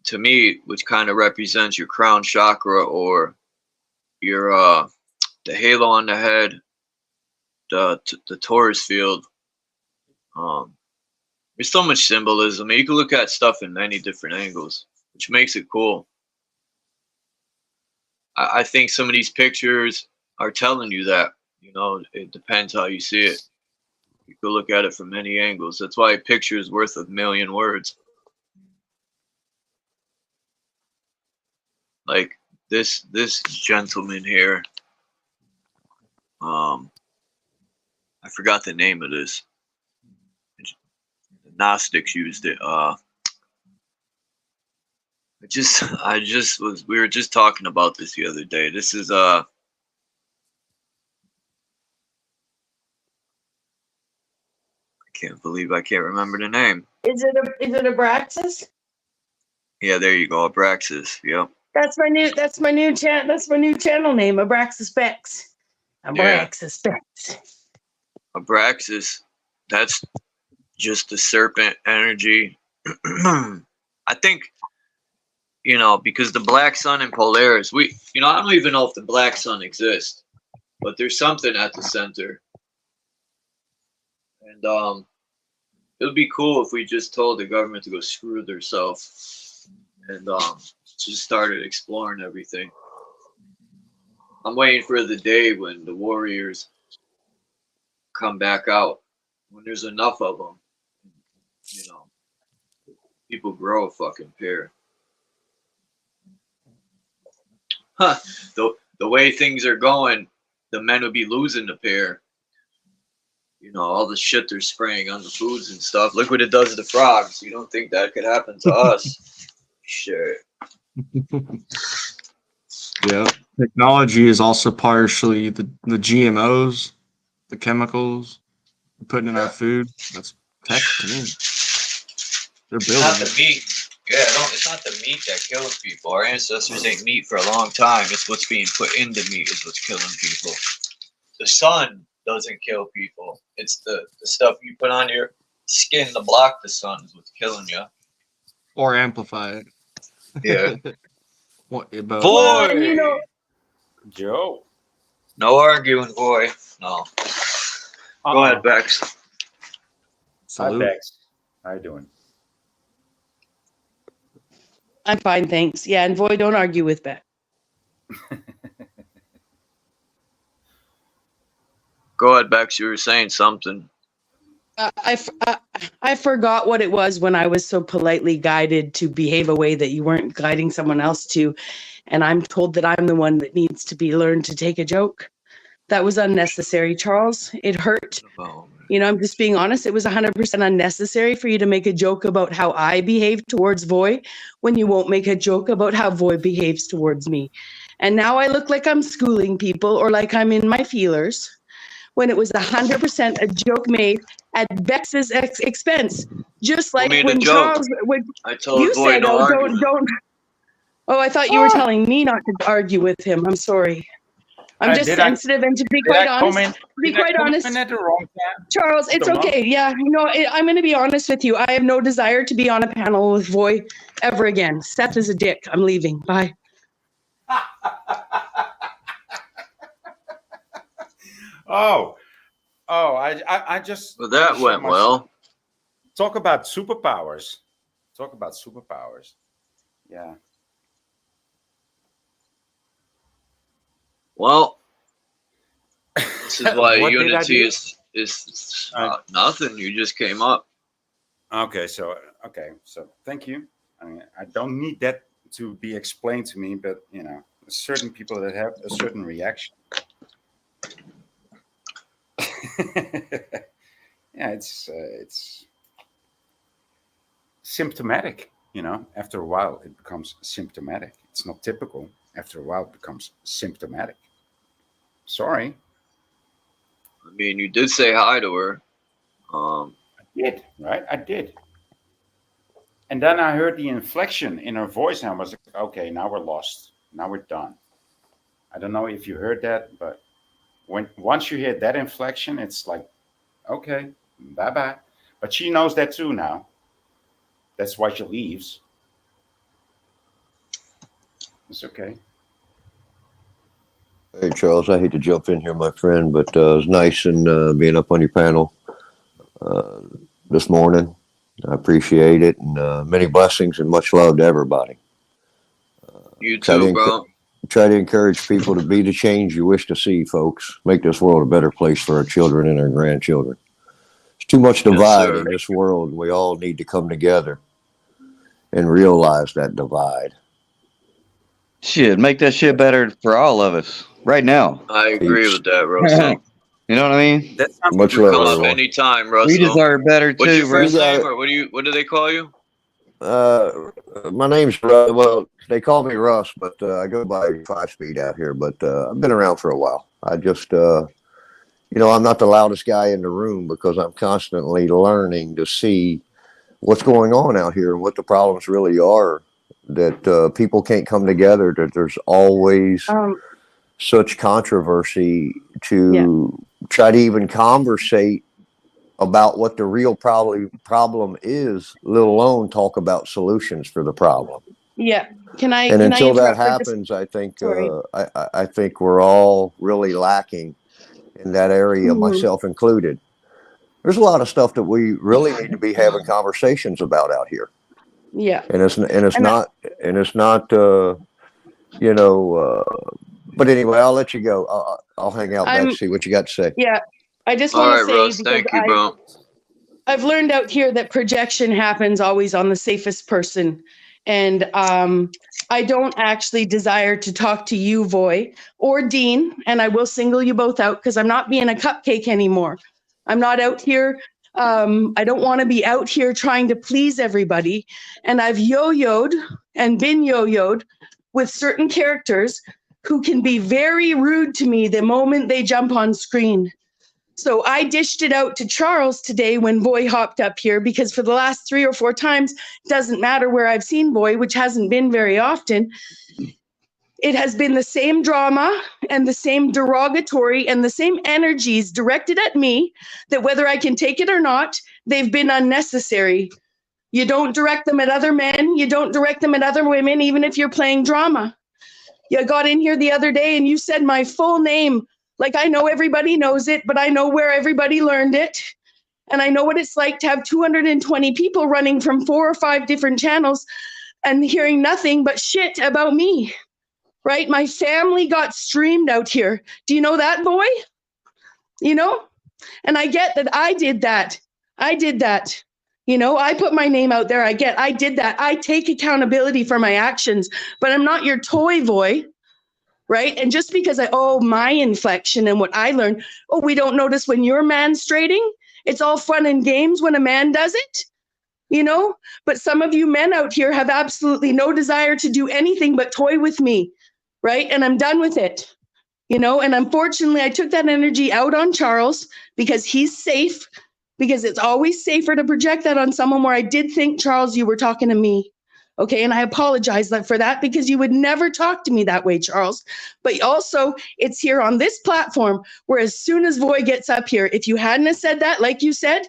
K: to me, which kind of represents your crown chakra, or your the halo on the head, the Taurus field. There's so much symbolism. You can look at stuff in many different angles, which makes it cool. I think some of these pictures are telling you that. You know, it depends how you see it. You can look at it from many angles. That's why a picture is worth a million words. Like this gentleman here. I forgot the name of this. The Gnostics used it. We were just talking about this the other day. This is I can't believe I can't remember the name.
H: Is it Abraxas?
K: Yeah, there you go, Abraxas. Yep.
H: That's my new channel name, Abraxas Bex. Abraxas Bex.
K: Abraxas, that's just the serpent energy. I think, you know, because the black sun in Polaris, I don't even know if the black sun exists, but there's something at the center. And would be cool if we just told the government to go screw themselves and just started exploring everything. I'm waiting for the day when the warriors come back out, when there's enough of them. You know, people grow a fucking pair. Huh. The way things are going, the men would be losing the pair. You know, all the shit they're spraying on the foods and stuff. Look what it does to the frogs. You don't think that could happen to us? Shit.
J: Yeah. Technology is also partially the GMOs, the chemicals we're putting in our food. That's tech to me. They're
K: It's
J: building
K: not
J: it.
K: the meat. Yeah, it's not the meat that kills people. Our ancestors ate meat for a long time. It's what's being put in the meat is what's killing people. The sun doesn't kill people. It's the stuff you put on your skin to block the sun is what's killing you.
J: Or amplify it.
K: Yeah.
J: What about?
K: Boy!
H: Well, you know,
L: Joe.
K: No arguing, boy. No. Go ahead, Bex.
L: Hi,
J: Salute.
L: Bex. How you doing?
H: I'm fine, thanks. Yeah, and Voy, don't argue with Beck.
K: Go ahead, Bex. You were saying something.
H: I forgot what it was when I was so politely guided to behave a way that you weren't guiding someone else to, and I'm told that I'm the one that needs to be learned to take a joke. That was unnecessary, Charles. It hurt. You know, I'm just being honest. It was 100% unnecessary for you to make a joke about how I behave towards Voy when you won't make a joke about how Voy behaves towards me. And now I look like I'm schooling people or like I'm in my feelers when it was 100% a joke made at Bex's expense. Just like
K: made a
H: when
K: joke?
H: Charles, when
K: I told
H: you
K: Voy
H: said,
K: no
H: "Oh,
K: argument.
H: don't." Oh, I thought you were telling me not to argue with him. I'm sorry. I'm just sensitive, and to be quite honest,
L: at the wrong time?
H: Charles, it's okay. Yeah, you know, I'm going to be honest with you. I have no desire to be on a panel with Voy ever again. Seth is a dick. I'm leaving. Bye.
L: I just.
K: Well, that went well.
L: Talk about superpowers. Yeah.
K: Well, this is why
L: What did I
K: unity
L: do?
K: is nothing. You just came up.
L: Okay, so thank you. I mean, I don't need that to be explained to me, but you know, certain people that have a certain reaction. Yeah, it's symptomatic. You know, after a while, it becomes symptomatic. It's not typical. After a while, it becomes symptomatic. Sorry.
K: I mean, you did say hi to her.
L: I did, right? I did. And then I heard the inflection in her voice, and I was like, okay, now we're lost. Now we're done. I don't know if you heard that, but once you hear that inflection, it's like, okay, bye-bye. But she knows that too now. That's why she leaves. It's okay.
I: Hey, Charles, I hate to jump in here, my friend, but it was nice and being up on your panel this morning. I appreciate it, and many blessings and much love to everybody.
K: You too, bro.
I: Try to encourage people to be the change you wish to see, folks. Make this world a better place for our children and our grandchildren. There's too much divide in this world. We all need to come together and realize that divide.
M: Shit, make that shit better for all of us right now.
K: I agree with that, Russell.
M: You know what I mean?
I: Much
K: Come
I: love,
K: up
I: everyone.
K: anytime, Russell.
M: We deserve better
K: What's
M: too,
K: your first
M: bro.
K: name, or what do they call you?
I: My name's Russ. Well, they call me Russ, but I go by 5 Speed out here. But I've been around for a while. I just, you know, I'm not the loudest guy in the room because I'm constantly learning to see what's going on out here and what the problems really are. That people can't come together. That there's always such controversy to try to even conversate about what the real problem is, let alone talk about solutions for the problem.
H: Yeah. Can I?
I: And
H: can
I: until
H: I
I: that
H: interrupt for just-
I: happens, I think
H: Sorry.
I: I think we're all really lacking in that area, myself included. There's a lot of stuff that we really need to be having conversations about out here.
H: Yeah.
I: And it's not but anyway, I'll let you go. I'll hang out back to see what you got to say.
H: Yeah. I just
K: All
H: want
K: right,
H: to say,
K: Russ.
H: because
K: Thank you, bro.
H: I've learned out here that projection happens always on the safest person. And I don't actually desire to talk to you, Voy, or Dean, and I will single you both out because I'm not being a cupcake anymore. I'm not out here. I don't want to be out here trying to please everybody. And I've yo-yoed and been yo-yoed with certain characters who can be very rude to me the moment they jump on screen. So I dished it out to Charles today when Boy hopped up here, because for the last 3 or 4 times, doesn't matter where I've seen Boy, which hasn't been very often, it has been the same drama and the same derogatory and the same energies directed at me that whether I can take it or not, they've been unnecessary. You don't direct them at other men. You don't direct them at other women, even if you're playing drama. You got in here the other day and you said my full name. Like, I know everybody knows it, but I know where everybody learned it. And I know what it's like to have 220 people running from 4 or 5 different channels and hearing nothing but shit about me, right? My family got streamed out here. Do you know that, Boy? You know? And I get that I did that. I did that. You know, I put my name out there. I did that. I take accountability for my actions, but I'm not your toy, Boy. Right? And just because my inflection and what I learned, we don't notice when you're menstruating. It's all fun and games when a man does it, you know? But some of you men out here have absolutely no desire to do anything but toy with me, right? And I'm done with it, you know? And unfortunately, I took that energy out on Charles because he's safe, because it's always safer to project that on someone where I did think, Charles, you were talking to me. Okay, and I apologize for that because you would never talk to me that way, Charles. But also, it's here on this platform where as soon as Voy gets up here, if you hadn't have said that, like you said,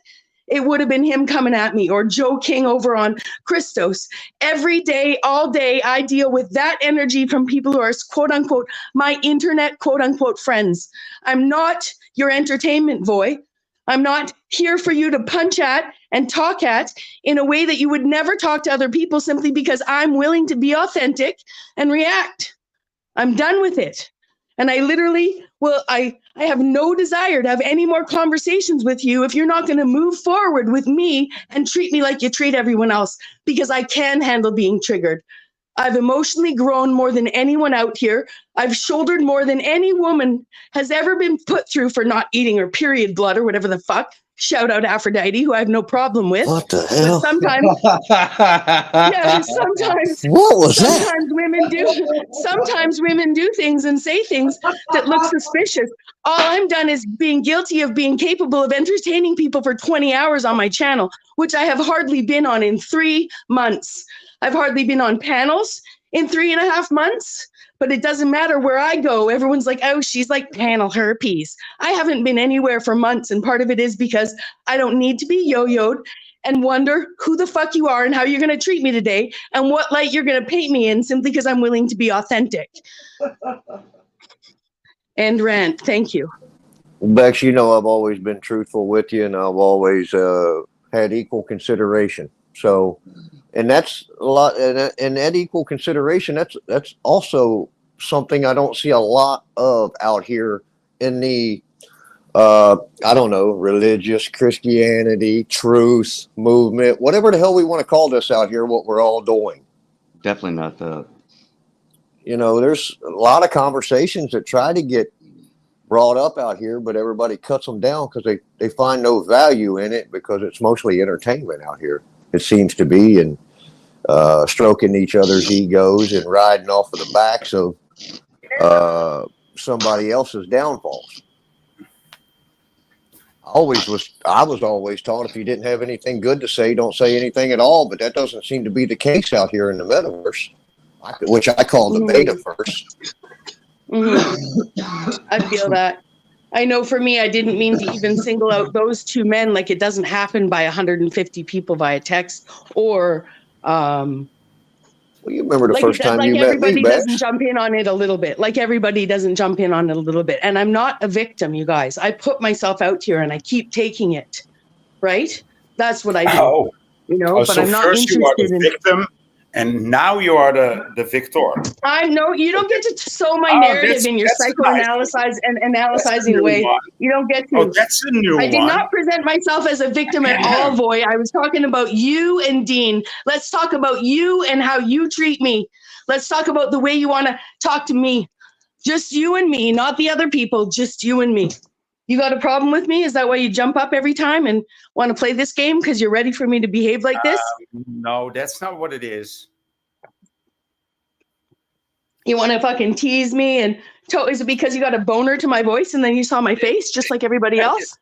H: it would have been him coming at me, or Joe King over on Christos. Every day, all day, I deal with that energy from people who are, quote unquote, my internet, quote unquote, friends. I'm not your entertainment, Voy. I'm not here for you to punch at and talk at in a way that you would never talk to other people, simply because I'm willing to be authentic and react. I'm done with it. And I literally I have no desire to have any more conversations with you if you're not going to move forward with me and treat me like you treat everyone else, because I can handle being triggered. I've emotionally grown more than anyone out here. I've shouldered more than any woman has ever been put through for not eating her period blood or whatever the fuck. Shout out Aphrodite, who I have no problem with.
I: What the hell?
H: But sometimes, yeah, sometimes,
I: what was
H: sometimes
I: that?
H: Sometimes women do things and say things that look suspicious. All I'm done is being guilty of being capable of entertaining people for 20 hours on my channel, which I have hardly been on in 3 months. I've hardly been on panels in 3.5 months, but it doesn't matter where I go. Everyone's like, oh, she's like panel herpes. I haven't been anywhere for months. And part of it is because I don't need to be yo-yoed and wonder who the fuck you are and how you're going to treat me today and what light you're going to paint me in, simply because I'm willing to be authentic. And rant. Thank you.
I: Bex, you know I've always been truthful with you, and I've always had equal consideration. So, and that's a lot, and that equal consideration, that's also something I don't see a lot of out here in the I don't know, religious Christianity, truth movement, whatever the hell we want to call this out here, what we're all doing.
M: Definitely not that.
I: You know, there's a lot of conversations that try to get brought up out here, but everybody cuts them down because they find no value in it, because it's mostly entertainment out here, it seems to be, and stroking each other's egos and riding off of the backs of somebody else's downfalls. I was always taught if you didn't have anything good to say, don't say anything at all, but that doesn't seem to be the case out here in the metaverse, which I call the betaverse.
H: I feel that. I know for me, I didn't mean to even single out those 2 men. Like, it doesn't happen by 150 people via text or
I: well, you remember the first time you met me,
H: everybody
I: Bex?
H: doesn't jump in on it a little bit. Like, everybody doesn't jump in on it a little bit. And I'm not a victim, you guys. I put myself out here and I keep taking it. right? That's what I do.
L: Oh,
H: But
L: so
H: I'm not
L: first you are
H: interested
L: the
H: in.
L: victim, and now you are the victor.
H: I know you don't get to sow my
L: Oh,
H: narrative in your
L: that's a nice
H: psychoanalysis and
L: That's a
H: analyzing
L: new
H: way.
L: one.
H: You don't get
L: Oh,
H: to.
L: that's a new
H: I did
L: one.
H: not present myself as a victim at all, Voy. I was talking about you and Dean. Let's talk about you and how you treat me. Let's talk about the way you want to talk to me. Just you and me, not the other people, just you and me. You got a problem with me? Is that why you jump up every time and want to play this game because you're ready for me to behave like this?
L: No, that's not what it is.
H: You want to fucking tease me and is it because you got a boner to my voice and then you saw my face just like everybody else?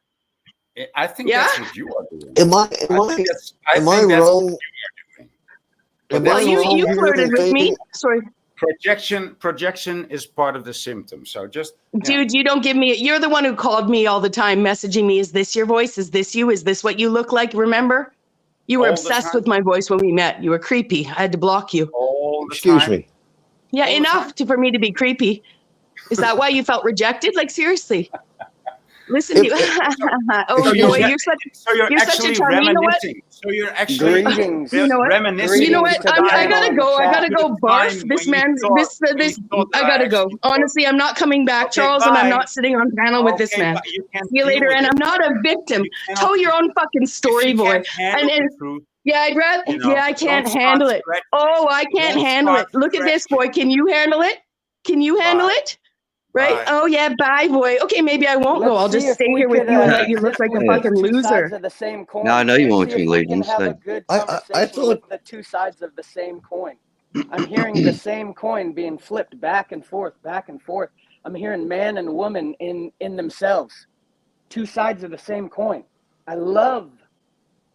L: I think that's what you are doing.
I: Am I wrong?
H: Well, you flirted with me. Sorry.
L: Projection is part of the symptom. So just
H: dude, you don't give me it. You're the one who called me all the time, messaging me. Is this your voice? Is this you? Is this what you look like? Remember? You were obsessed with my voice when we met. You were creepy. I had to block you.
I: Excuse me.
H: Yeah, enough for me to be creepy. Is that why you felt rejected? Like seriously. Listen to you.
L: So you're
H: you're such
L: actually
H: a charmer. You know what?
L: reminiscing. So you're actually
H: You know what?
L: reminiscing.
H: You know what? I gotta go. I gotta go barf. This man, this. I gotta go. Honestly, I'm not coming back, Charles, and I'm not sitting on panel with this man. See you later. And I'm not a victim. Tell your own fucking story, boy. And yeah, I'd rather. Yeah, I can't handle it. Oh, I can't handle it. Look at this, boy. Can you handle it? Can you handle it? Right?
L: Bye.
H: Oh yeah, bye, boy. Okay, maybe I won't go. I'll just stay here with you and let you look like a fucking loser.
M: No, I know you want to, Legends.
N: Have a good conversation with the two sides of the same coin. I'm hearing the same coin being flipped back and forth, back and forth. I'm hearing man and woman in themselves. Two sides of the same coin. I love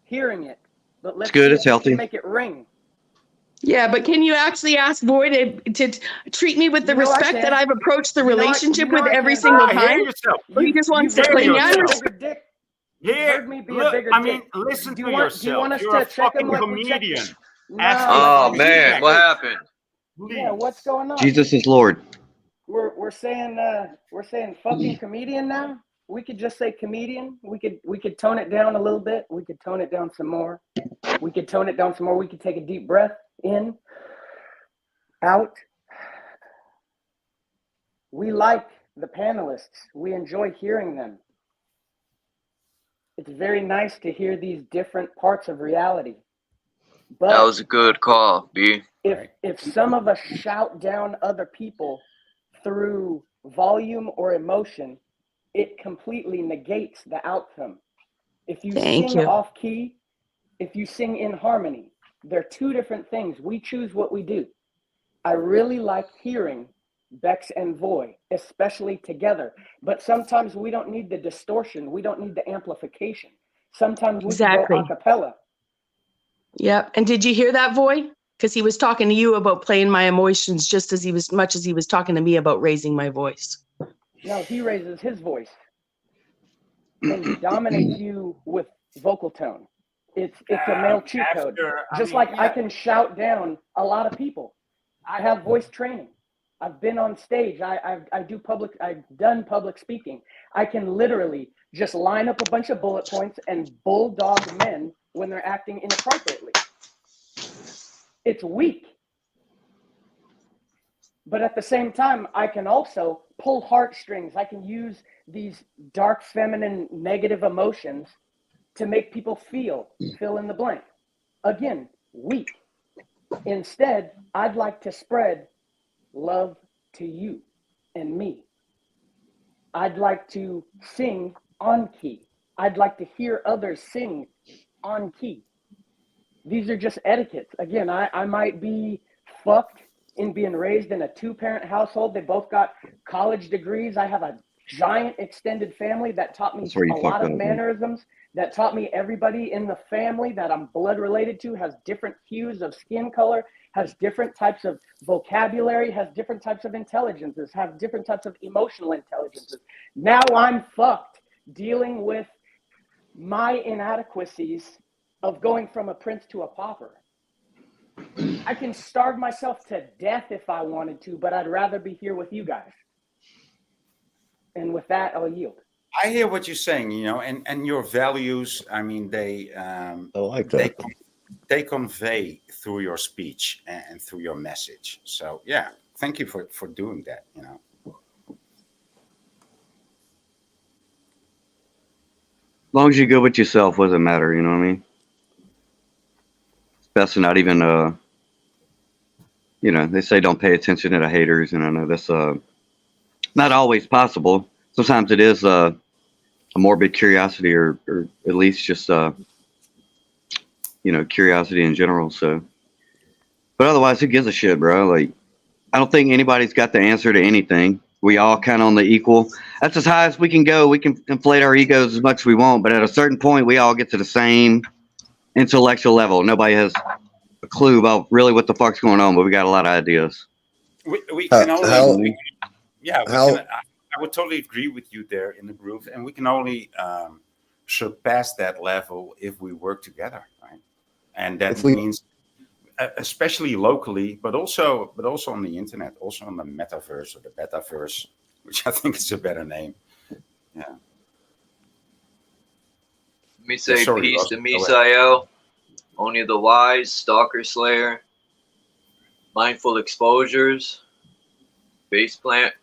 N: hearing it, but let's
M: It's good.
N: see
M: It's
N: if we
M: healthy.
N: can make it ring.
H: Yeah, but can you actually ask Voy to treat me with the respect that I've approached the relationship with every single time? Or he just wants to play me? I understand.
L: Listen to yourself. You're a fucking comedian.
K: Oh man, what happened?
N: Yeah, what's going on?
M: Jesus is Lord.
N: We're saying fucking comedian now. We could just say comedian. We could tone it down a little bit. We could tone it down some more. We could tone it down some more. We could take a deep breath in, out. We like the panelists. We enjoy hearing them. It's very nice to hear these different parts of reality. But
K: That was a good call, B.
N: if some of us shout down other people through volume or emotion, it completely negates the outcome. If you sing off key, if you sing in harmony, they're two different things. We choose what we do. I really like hearing Bex and Voy, especially together. But sometimes we don't need the distortion. We don't need the amplification. Sometimes we can go a cappella.
H: Yep. And did you hear that, Voy? Because he was talking to you about playing my emotions just as much as he was talking to me about raising my voice.
N: No, he raises his voice and dominates you with vocal tone. It's a male cheat code. I can shout down a lot of people. I have voice training. I've been on stage. I've done public speaking. I can literally just line up a bunch of bullet points and bulldog men when they're acting inappropriately. It's weak. But at the same time, I can also pull heartstrings. I can use these dark, feminine, negative emotions to make people fill in the blank. Again, weak. Instead, I'd like to spread love to you and me. I'd like to sing on key. I'd like to hear others sing on key. These are just etiquettes. Again, I might be fucked in being raised in a 2-parent household. They both got college degrees. I have a giant extended family that taught me a lot of mannerisms, that taught me everybody in the family that I'm blood related to has different hues of skin color, has different types of vocabulary, has different types of intelligences, has different types of emotional intelligences. Now I'm fucked dealing with my inadequacies of going from a prince to a pauper. I can starve myself to death if I wanted to, but I'd rather be here with you guys. And with that, I'll yield.
L: I hear what you're saying, you know, and your values. I mean, they
I: I like that.
L: they convey through your speech and through your message. So yeah, thank you for doing that. You know.
M: As long as you go with yourself, what does it matter? You know what I mean? It's best to not even, you know, they say don't pay attention to the haters, and I know that's not always possible. Sometimes it is a morbid curiosity, or at least just you know, curiosity in general. So, but otherwise, who gives a shit, bro? Like, I don't think anybody's got the answer to anything. We all kind of on the equal. That's as high as we can go. We can inflate our egos as much as we want, but at a certain point, we all get to the same intellectual level. Nobody has a clue about really what the fuck's going on, but we got a lot of ideas.
L: We can only,
I: how
L: I would totally agree with you there in the groove, and we can only surpass that level if we work together, right? And that means, especially locally, but also on the internet, also on the metaverse or the betaverse, which I think is a better name. Yeah.
K: Let me say peace to Misael, Only the Wise, Stalker Slayer, Mindful Exposures, Base Plant,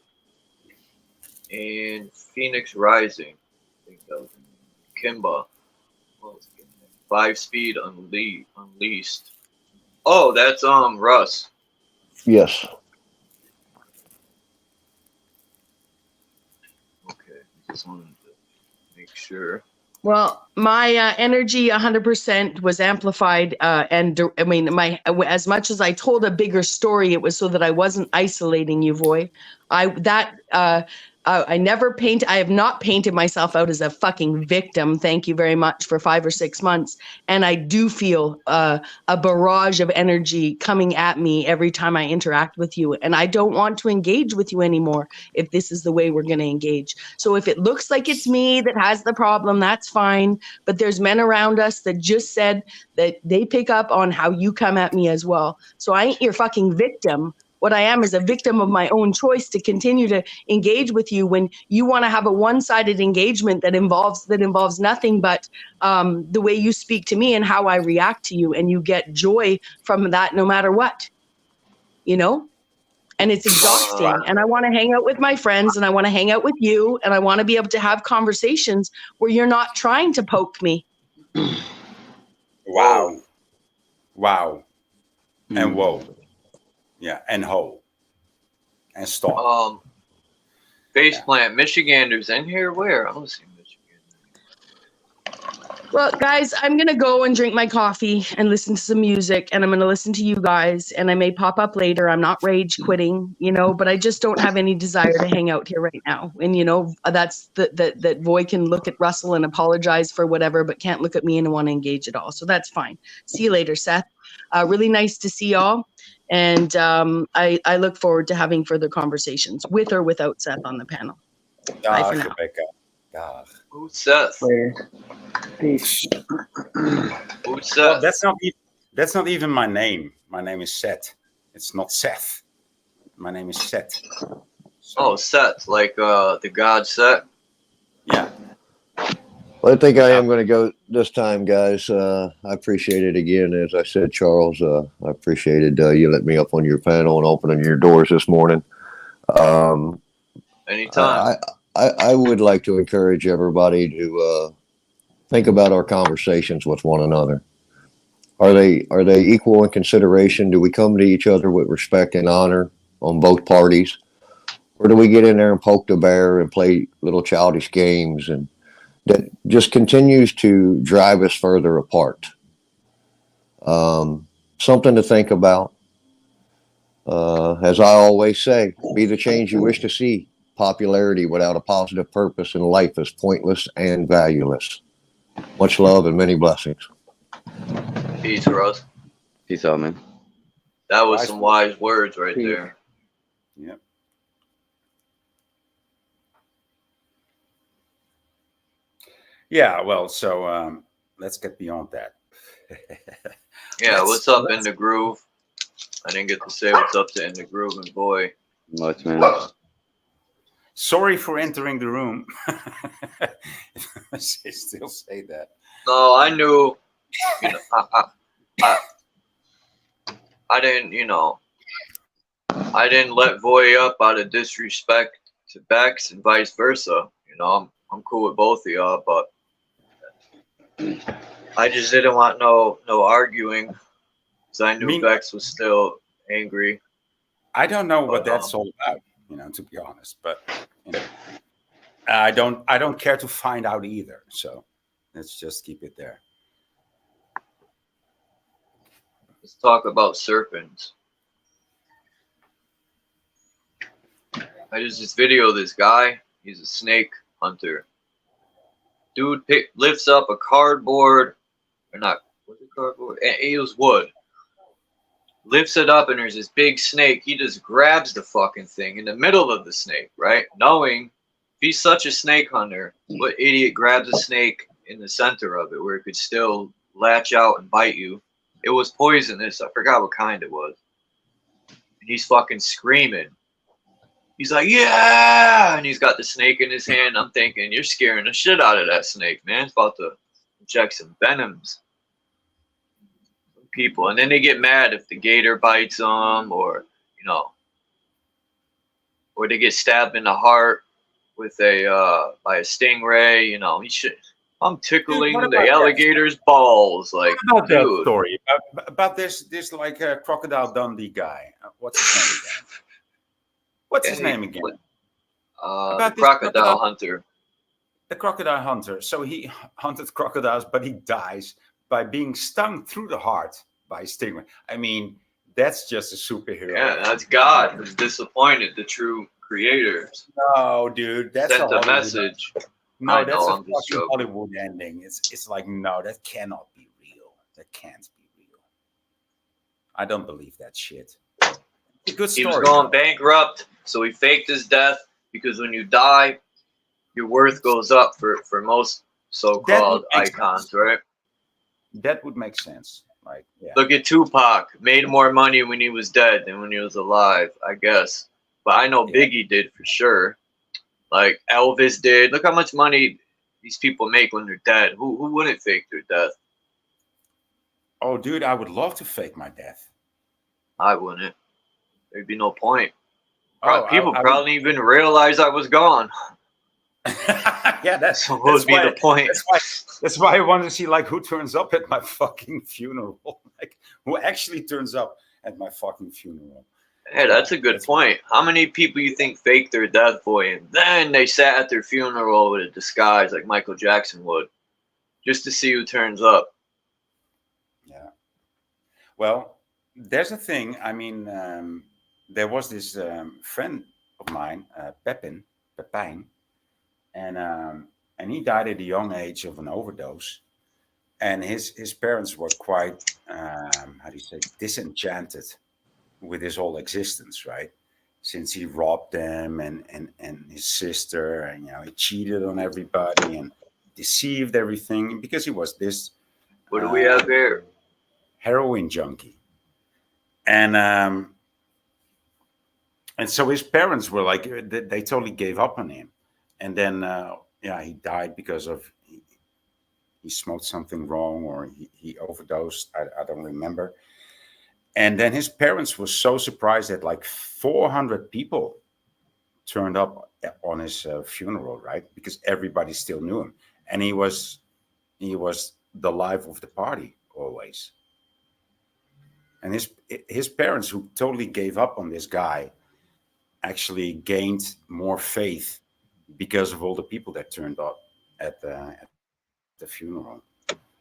K: and Phoenix Rising. I think that was Kimba. 5-Speed Unleashed. Oh, that's Russ.
I: Yes.
K: Okay, just wanted to make sure.
H: Well, my energy 100% was amplified, and I mean, as much as I told a bigger story, it was so that I wasn't isolating you, Voy. I never paint. I have not painted myself out as a fucking victim. Thank you very much for 5 or 6 months, and I do feel a barrage of energy coming at me every time I interact with you, and I don't want to engage with you anymore if this is the way we're going to engage. So if it looks like it's me that has the problem, that's fine. But there's men around us that just said that they pick up on how you come at me as well. So I ain't your fucking victim. What I am is a victim of my own choice to continue to engage with you when you want to have a one-sided engagement that involves nothing but the way you speak to me and how I react to you, and you get joy from that no matter what, you know? And it's exhausting. And I want to hang out with my friends, and I want to hang out with you, and I want to be able to have conversations where you're not trying to poke me.
L: Wow. And whoa. Yeah, and ho. And stop.
K: Faceplant, Michiganders in here? Where? I don't see
H: Well, guys, I'm going to go and drink my coffee and listen to some music, and I'm going to listen to you guys, and I may pop up later. I'm not rage quitting, you know, but I just don't have any desire to hang out here right now. And, you know, that's that Voy can look at Russell and apologize for whatever, but can't look at me and want to engage at all. So that's fine. See you later, Seth. Really nice to see y'all. And I look forward to having further conversations with or without Seth on the panel. Bye for now.
L: Rebecca.
K: Who's Seth?
N: Peace.
K: Who's Seth?
L: Well, that's not even my name. My name is Seth. It's not Seth. My name is Seth. So.
K: Oh, Seth, like the god Seth.
L: Yeah.
I: Well, I think I am going to go this time, guys. I appreciate it again. As I said, Charles, I appreciated you letting me up on your panel and opening your doors this morning.
K: Anytime.
I: I would like to encourage everybody to think about our conversations with one another. Are they equal in consideration? Do we come to each other with respect and honor on both parties? Or do we get in there and poke the bear and play little childish games and that just continues to drive us further apart? Something to think about. As I always say, be the change you wish to see. Popularity without a positive purpose in life is pointless and valueless. Much love and many blessings.
K: Peace, Russ.
M: Peace out, man.
K: That was some wise words right there.
L: Yep. Yeah, well, so let's get beyond that.
K: Yeah, what's up in the groove? I didn't get to say what's up to in the groove and Voy.
M: Much, man.
L: Sorry for entering the room. I still say that.
K: No, I knew. You know, I didn't. I didn't let Voy up out of disrespect to Bex and vice versa. I'm cool with both of y'all, but I just didn't want no arguing because I knew Bex was still angry.
L: I don't know what that's all about, to be honest, but I don't care to find out either. So let's just keep it there.
K: Let's talk about serpents. I just this video of this guy. He's a snake hunter. Dude lifts up a cardboard, or not, was it cardboard? It was wood. Lifts it up, and there's this big snake. He just grabs the fucking thing in the middle of the snake, right? Knowing if he's such a snake hunter, what idiot grabs a snake in the center of it where it could still latch out and bite you? It was poisonous. I forgot what kind it was. And he's fucking screaming. He's like, yeah! And he's got the snake in his hand. I'm thinking, you're scaring the shit out of that snake, man. It's about to inject some venoms. People. And then they get mad if the gator bites them or, or they get stabbed in the heart with by a stingray. I'm tickling the alligator's balls. Like,
L: what about that
K: dude.
L: story? About this like Crocodile Dundee guy. What's his name again? What's his name again?
K: The crocodile hunter.
L: The crocodile hunter. So he hunted crocodiles, but he dies by being stung through the heart by a stingray. I mean, that's just a superhero.
K: Yeah, that's God who's disappointed the true creators.
L: No, dude, that's
K: sent a message.
L: No, that's a fucking Hollywood ending. It's like, no, that cannot be real. That can't be real. I don't believe that shit. It's a good story.
K: He was going bankrupt, so he faked his death because when you die, your worth goes up for most so-called icons, right?
L: That would make sense. Like, yeah.
K: Look at Tupac. Made more money when he was dead than when he was alive, I guess. But I know Biggie did for sure. Like Elvis did. Look how much money these people make when they're dead. Who wouldn't fake their death?
L: Oh, dude, I would love to fake my death.
K: I wouldn't. There'd be no point.
L: People
K: probably even realize I was gone.
L: Yeah, that's
K: supposed to be the point.
L: That's why I want to see like who turns up at my fucking funeral. Like who actually turns up at my fucking funeral.
K: Hey, that's a good point. How many people you think faked their death, boy, and then they sat at their funeral with a disguise like Michael Jackson would, just to see who turns up?
L: Yeah. Well, there's a thing. I mean, there was this friend of mine, Pepijn, and he died at a young age of an overdose. And his parents were quite, disenchanted with his whole existence, right? Since he robbed them and his sister, and he cheated on everybody and deceived everything because he was this.
K: What do we have here?
L: Heroin junkie, and so his parents were like they totally gave up on him, and then he died because of he smoked something wrong or he overdosed. I don't remember. And then his parents were so surprised that like 400 people turned up on his funeral, right? Because everybody still knew him. And he was the life of the party always. And his parents, who totally gave up on this guy, actually gained more faith because of all the people that turned up at the funeral.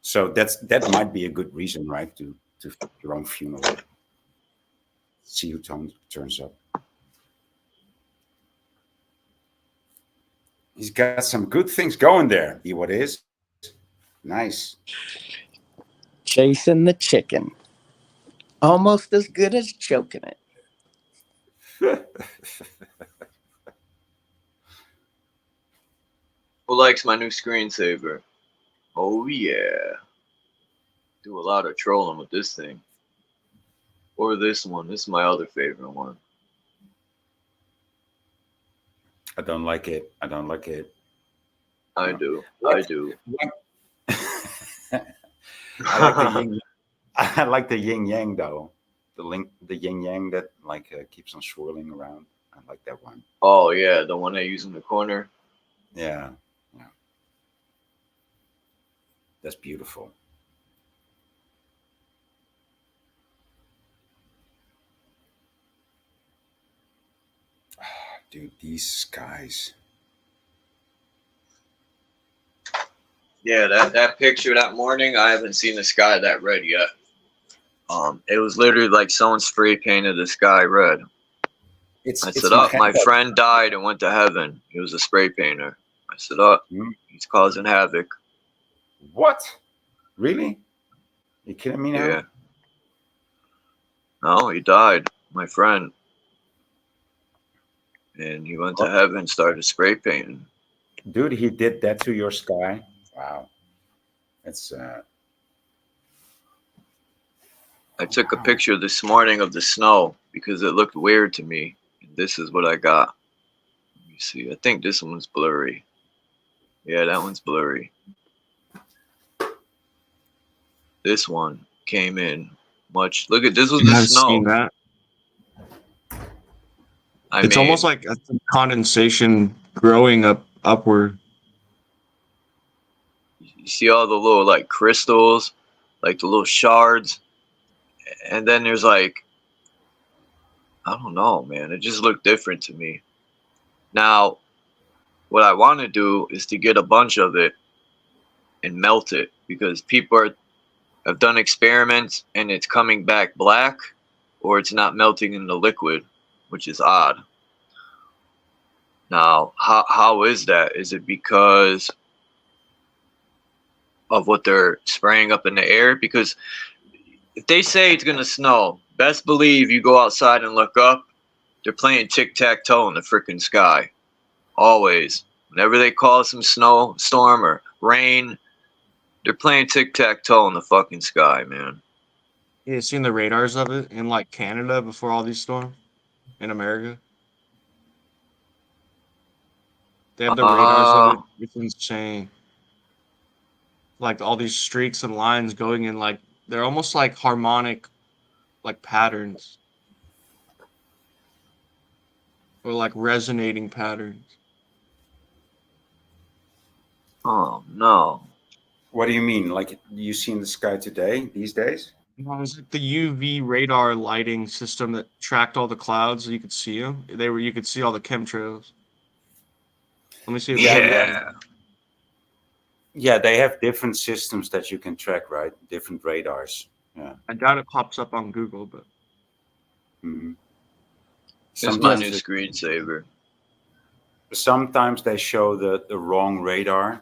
L: So that might be a good reason, right? To your own funeral. See who turns up. He's got some good things going there. Be what is. Nice.
O: Chasing the chicken. Almost as good as choking it.
K: Who likes my new screensaver? Oh yeah. Do a lot of trolling with this thing. Or this one. This is my other favorite one.
L: I don't like it. I don't like it.
K: I do. I do.
L: I like the yin. I like the yin yang though. The yin yang that like keeps on swirling around. I like that one.
K: Oh yeah, the one I use in the corner.
L: Yeah, yeah. That's beautiful. Dude, these skies.
K: Yeah, that picture that morning, I haven't seen the sky that red yet. It was literally like someone spray painted the sky red. I said, "Oh, my friend died and went to heaven. He was a spray painter." I said, "Oh, he's causing havoc."
L: What? Really? You kidding me now?
K: Yeah. No, he died, my friend, and he went to heaven, started spray painting.
L: Dude, he did that to your sky. Wow, it's.
K: I took a picture this morning of the snow because it looked weird to me. And this is what I got. Let me see. I think this one's blurry. Yeah, that one's blurry. This one came in much. Look at this was the
J: I've
K: snow.
J: seen that. It's almost like a condensation growing upward.
K: You see all the little like crystals, like the little shards, and then there's like, I don't know, man. It just looked different to me. Now, what I want to do is to get a bunch of it and melt it because people have done experiments and it's coming back black or it's not melting in the liquid, which is odd. Now, how is that? Is it because of what they're spraying up in the air? Because if they say it's going to snow, best believe you go outside and look up, they're playing tic-tac-toe in the freaking sky. Always. Whenever they call some snow, storm, or rain, they're playing tic-tac-toe in the fucking sky, man.
J: You seen the radars of it in like Canada before all these storms in America? They have the radars of it. It's insane. Like all these streaks and lines going in like they're almost like harmonic like patterns. Or like resonating patterns.
K: Oh no.
L: What do you mean? Like you see in the sky today, these days?
J: No, it was like the UV radar lighting system that tracked all the clouds so you could see them. You could see all the chemtrails. Let me see if
L: Yeah, they have different systems that you can track, right? Different radars. Yeah.
J: I doubt it pops up on Google, but
K: It's my new screensaver.
L: Sometimes they show the wrong radar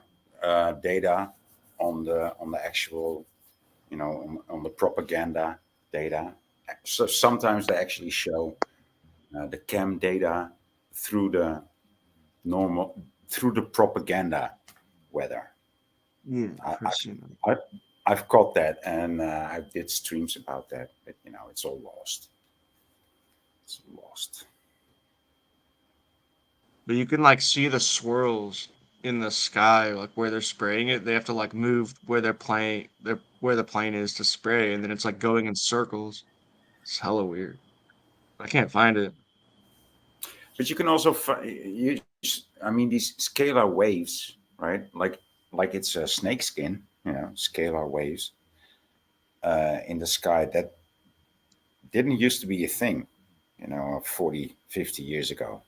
L: data on the actual, on the propaganda data. So sometimes they actually show the chem data through the propaganda weather.
J: Yeah,
L: I've caught that, and I did streams about that, but it's all lost. It's lost.
J: But you can like see the swirls in the sky, like where they're spraying it. They have to like move where they're playing, where the plane is to spray, and then it's like going in circles. It's hella weird. I can't find it.
L: But you can also these scalar waves, right? Like it's a snake skin, scalar waves in the sky that didn't used to be a thing, 40, 50 years ago.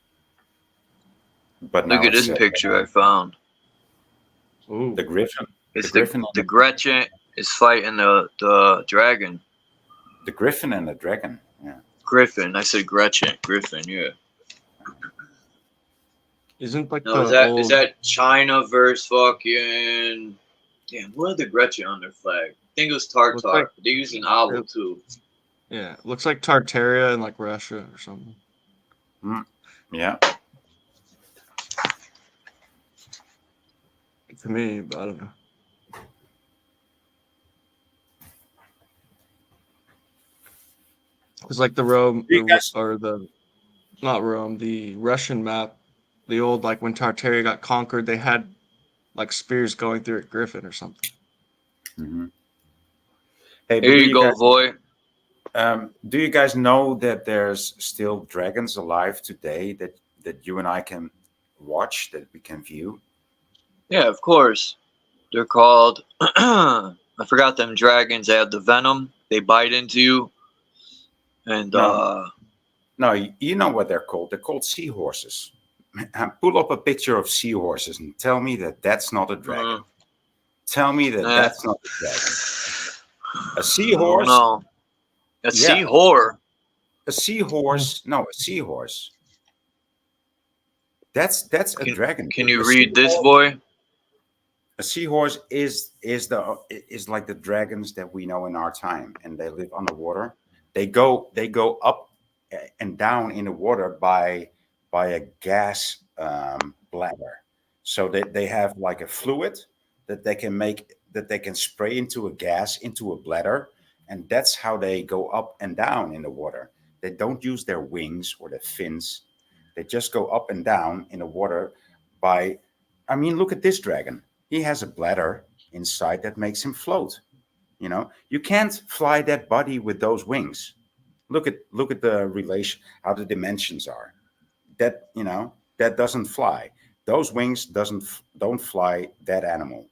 L: But
K: look at this picture I found.
J: Ooh.
L: The griffin.
K: It's the Gretchen is fighting the dragon.
L: The griffin and the dragon. Yeah.
K: Griffin. I said Gretchen. Griffin. Yeah.
J: Isn't like
K: no, is that China versus fucking? Damn, what are the Gretchen on their flag? I think it was Tartar.
J: Like,
K: they use an owl too.
J: Yeah, looks like Tartaria in like Russia or something.
L: Yeah.
J: To me, but I don't know. It's like the Rome, or the not Rome, the Russian map the old, like when Tartaria got conquered, they had like spears going through at Griffin or something.
L: Mm-hmm. Hey,
K: Here you go, boy.
L: Do you guys know that there's still dragons alive today that you and I can watch, that we can view?
K: Yeah, of course. They're called, I forgot them dragons. They have the venom. They bite into you. And,
L: No, you know what they're called. They're called seahorses. Pull up a picture of seahorses and tell me that that's not a dragon. Tell me that that's not a dragon. A seahorse.
K: No. A seahorse.
L: A seahorse. No, a seahorse. That's a dragon.
K: Can you read this, boy?
L: A seahorse is like the dragons that we know in our time, and they live underwater. They go up and down in the water by a gas bladder. So they have like a fluid that they can spray into a gas into a bladder, and that's how they go up and down in the water. They don't use their wings or their fins. They just go up and down in the water by, I mean, look at this dragon. He has a bladder inside that makes him float. You know, you can't fly that body with those wings. Look at the relation, how the dimensions are. That, you know, that doesn't fly. Those wings don't fly that animal.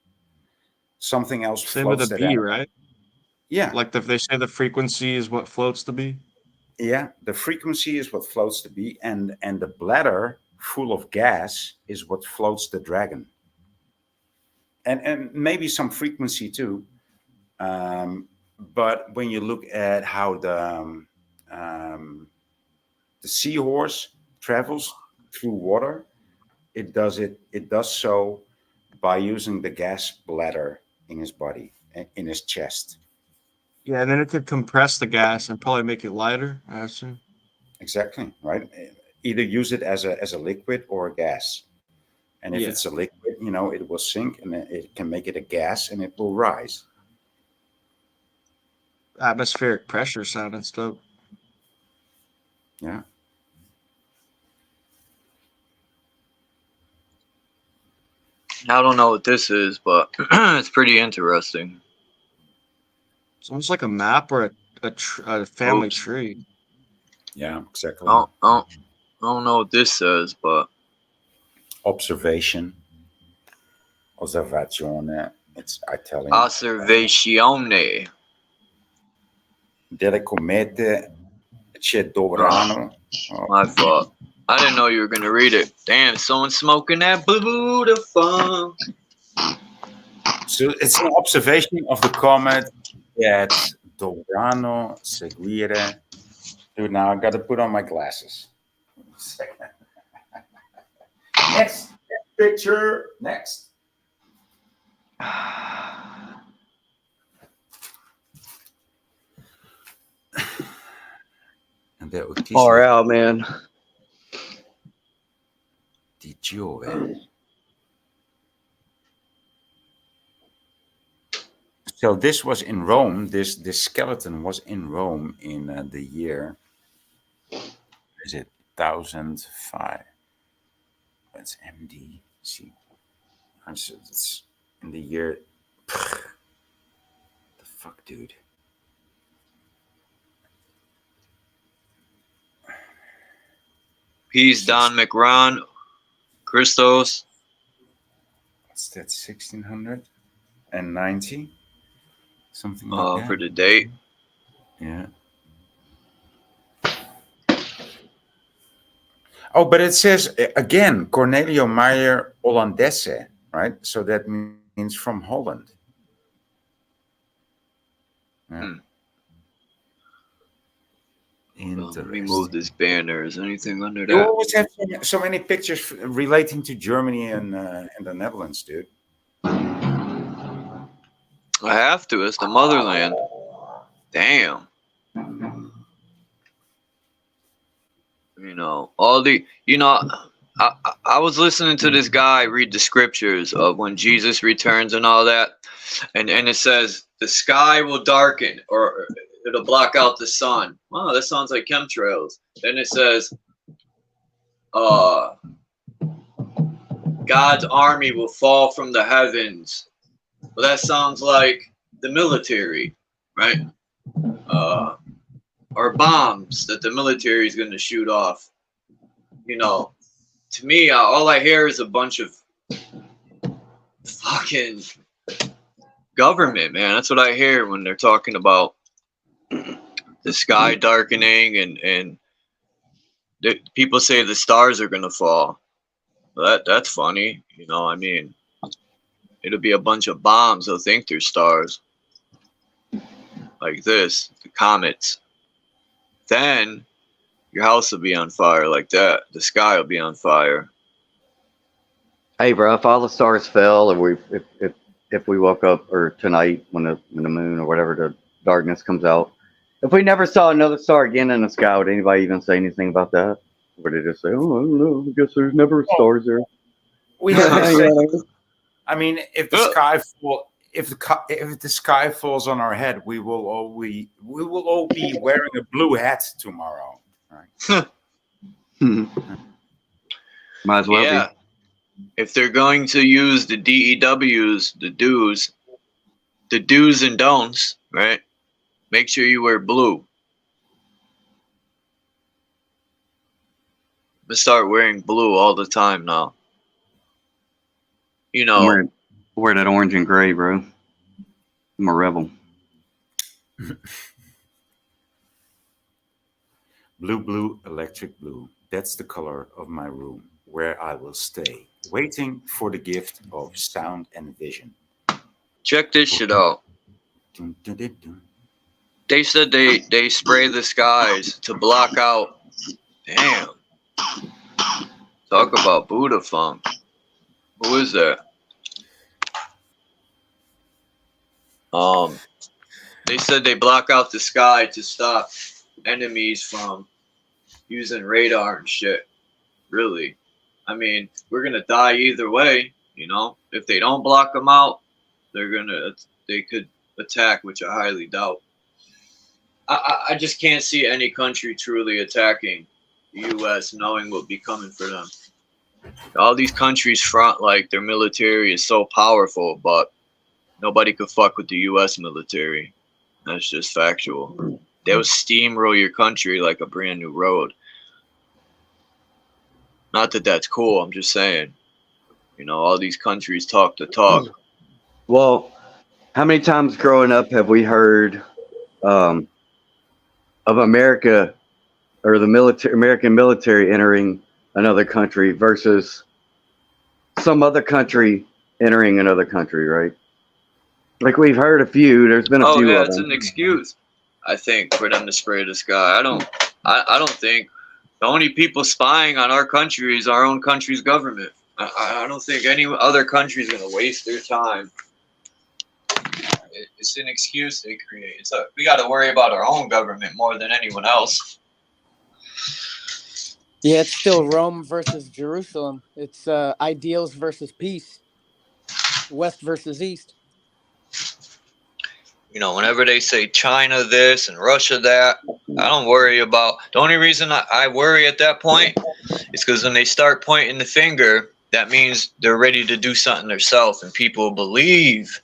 L: Something else
J: Same
L: floats
J: with a
L: that
J: bee,
L: animal.
J: right?
L: Yeah.
J: Like they say the frequency is what floats the bee.
L: Yeah, the frequency is what floats the bee, and the bladder full of gas is what floats the dragon. And maybe some frequency too. But when you look at how the seahorse travels through water, it does so by using the gas bladder in his body, in his chest.
J: Yeah, and then it could compress the gas and probably make it lighter, I assume.
L: Exactly, right? Either use it as a liquid or a gas. And if it's a liquid, you know, it will sink, and it can make it a gas, and it will rise.
J: Atmospheric pressure sounding dope.
L: Yeah.
K: I don't know what this is, but it's pretty interesting.
J: It's almost like a map or a family tree.
L: Yeah, exactly.
K: I don't know what this says, but
L: Observation. Osservazione. It's Italian.
K: Osservazione.
L: Delle comete c'è dovrano.
K: My fault. I didn't know you were gonna read it. Damn, someone's smoking that Buddha funk.
L: So it's an observation of the comet that dovrano seguire. Dude, now I got to put on my glasses. Next picture. Next. And the autisme
K: Far out, man.
L: Di Giove. So this was in Rome. This skeleton was in Rome in the year. Is it 1005? That's MD. See, it's in the year. The fuck, dude.
K: Peace, Don McRon, Christos.
L: What's that? 1690, something like that.
K: For the date.
L: Yeah. Oh, but it says again, Cornelio Meyer Hollandese, right? So that means from Holland. Yeah.
K: Let me move this banner. Is anything under that?
L: You always have so many pictures relating to Germany and the Netherlands, dude.
K: I have to. It's the motherland. Damn. You know, I was listening to this guy read the scriptures of when Jesus returns and all that. And it says the sky will darken or it'll block out the sun. Wow, that sounds like chemtrails. Then it says God's army will fall from the heavens. Well, that sounds like the military, right? Or bombs that the military is going to shoot off. You know, to me, all I hear is a bunch of fucking government, man. That's what I hear when they're talking about the sky darkening and people say the stars are going to fall. Well, that's funny. You know, I mean, it'll be a bunch of bombs. They'll think they're stars. Like this, the comets. Then your house will be on fire like that. The sky will be on fire.
M: Hey, bro, if all the stars fell, or if we woke up, or tonight when the moon or whatever the darkness comes out, if we never saw another star again in the sky, would anybody even say anything about that? Or would they just say, "Oh, I don't know. I guess there's never stars there"?
L: We have to say, I mean, if the sky if the sky falls on our head, we will all be wearing a blue hat tomorrow, right?
M: Might as well
K: Yeah. If they're going to use the DEWs, the do's and don'ts, right? Make sure you wear blue. I'm gonna start wearing blue all the time now. You know,
M: I'm wearing that orange and gray, bro. I'm a rebel.
L: Blue, blue, electric blue. That's the color of my room, where I will stay, waiting for the gift of sound and vision.
K: check this shit out. They said they spray the skies to block out. Damn. Talk about Buddha funk. Who is that? They said they block out the sky to stop enemies from using radar and shit. Really? I mean, we're gonna die either way, you know? If they don't block them out, they could attack, which I highly doubt. I just can't see any country truly attacking the U.S. knowing what be coming for them. All these countries front like their military is so powerful, but nobody could fuck with the U.S. military. That's just factual. They will steamroll your country like a brand new road. Not that that's cool. I'm just saying, you know, all these countries talk the talk.
M: Well, how many times growing up have we heard of America or the American military entering another country versus some other country entering another country, right? Like we've heard a few. There's been a few of them.
K: It's an excuse, I think, for them to spray the sky. I don't think the only people spying on our country is our own country's government. I don't think any other country is going to waste their time. It's an excuse they create. We got to worry about our own government more than anyone else.
O: Yeah, it's still Rome versus Jerusalem. It's ideals versus peace. West versus East.
K: You know, whenever they say China this and Russia that, I don't worry about. The only reason I worry at that point is because when they start pointing the finger, that means they're ready to do something themselves, and people believe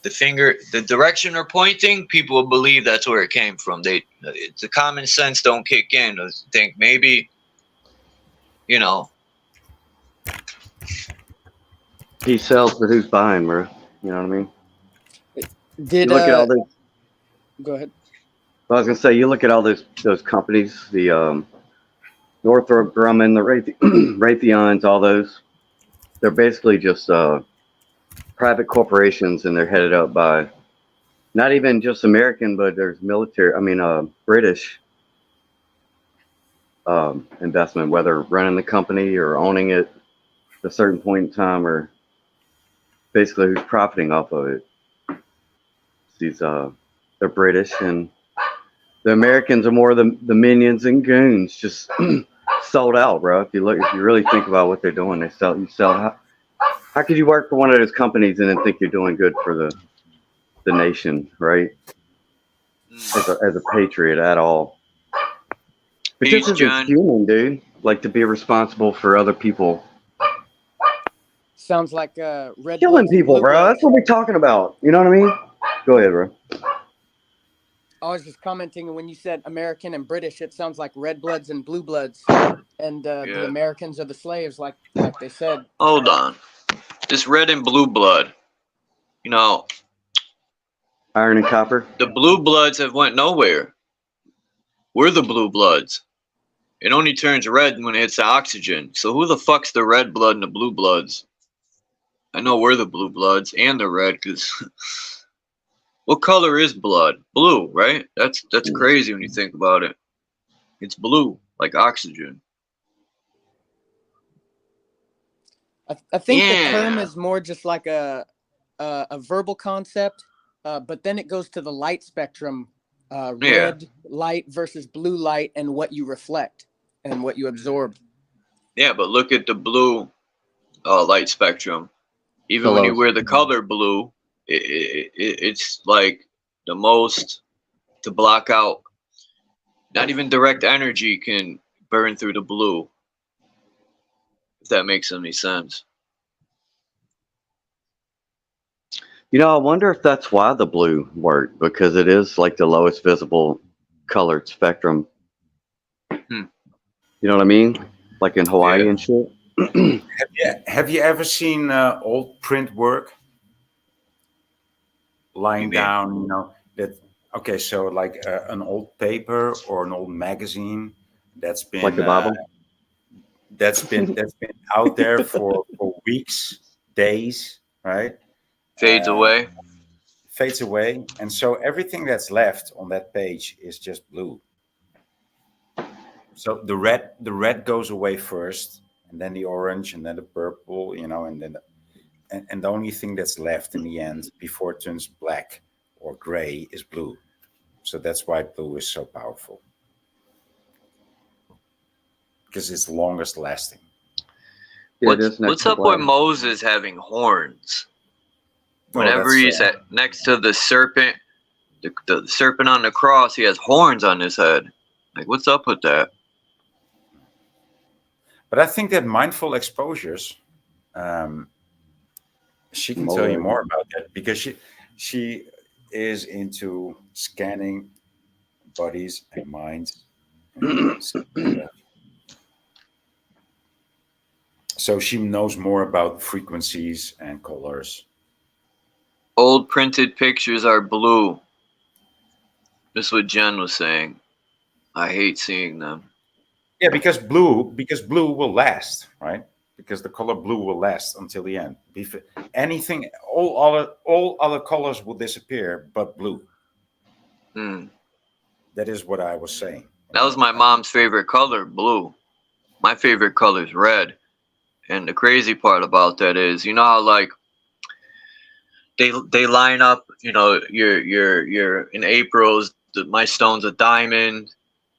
K: the direction they're pointing. People will believe that's where it came from. The common sense don't kick in. To think maybe, you know.
M: He sells, but who's buying, bro? You know what I mean?
O: Did
M: you look at all those.
O: Go ahead.
M: I was gonna say, you look at all those companies, the Northrop Grumman, the Raytheons, all those. They're basically just private corporations, and they're headed up by not even just American, but there's military. I mean, British investment, whether running the company or owning it at a certain point in time, or basically who's profiting off of it. These they're British, and the Americans are more the minions and goons, just sold out, bro. If you really think about what they're doing, you sell. How could you work for one of those companies and then think you're doing good for the nation, right? As a patriot at all. But
K: Peace,
M: this is human, dude. Like, to be responsible for other people
O: sounds like red
M: Killing
O: bloods and
M: people,
O: blue
M: bro.
O: bloods.
M: That's what we're talking about. You know what I mean? Go ahead, bro.
O: I was just commenting when you said American and British, it sounds like red bloods and blue bloods, and the
K: Yeah.
O: Americans are the slaves, like they said.
K: Hold on. This red and blue blood. You know,
M: Iron and copper.
K: the blue bloods have went nowhere. We're the blue bloods. It only turns red when it hits the oxygen. So who the fuck's the red blood and the blue bloods? I know we're the blue bloods and the red, because what color is blood? Blue, right? That's crazy when you think about it. It's blue, like oxygen.
O: I think the
K: Yeah.
O: term is more just like a verbal concept, but then it goes to the light spectrum, red light versus blue light, and what you reflect and what you absorb.
K: Yeah, but look at the blue light spectrum. Even when you wear the color blue, it's like the most to block out. Not even direct energy can burn through the blue. If that makes any sense.
M: You know, I wonder if that's why the blue worked, because it is like the lowest visible colored spectrum. You know what I mean? Like in Hawaii and shit.
L: Have you ever seen old print work? Lying down, you know, that, okay, so like an old paper or an old magazine that's been
M: Like the Bible?
L: that's been out there for weeks, days, right?
K: Fades away.
L: Fades away, and so everything that's left on that page is just blue. So the red goes away first, and then the orange, and then the purple, you know, and then and the only thing that's left in the end before it turns black or gray is blue. So that's why blue is so powerful, because it's longest lasting.
K: What's up with Moses having horns? Whenever he's next to the serpent, the serpent on the cross, he has horns on his head. Like, what's up with that?
L: But I think that mindful exposures, she can tell you more about that, because she is into scanning bodies and minds. So she knows more about frequencies and colors.
K: Old printed pictures are blue. That's what Jen was saying. I hate seeing them.
L: Yeah, because blue will last, right? Because the color blue will last until the end. Anything, all other colors will disappear, but blue. That is what I was saying.
K: That was my mom's favorite color, blue. My favorite color is red. And the crazy part about that is, you know how like they line up, you know, you're in April's my stone's a diamond,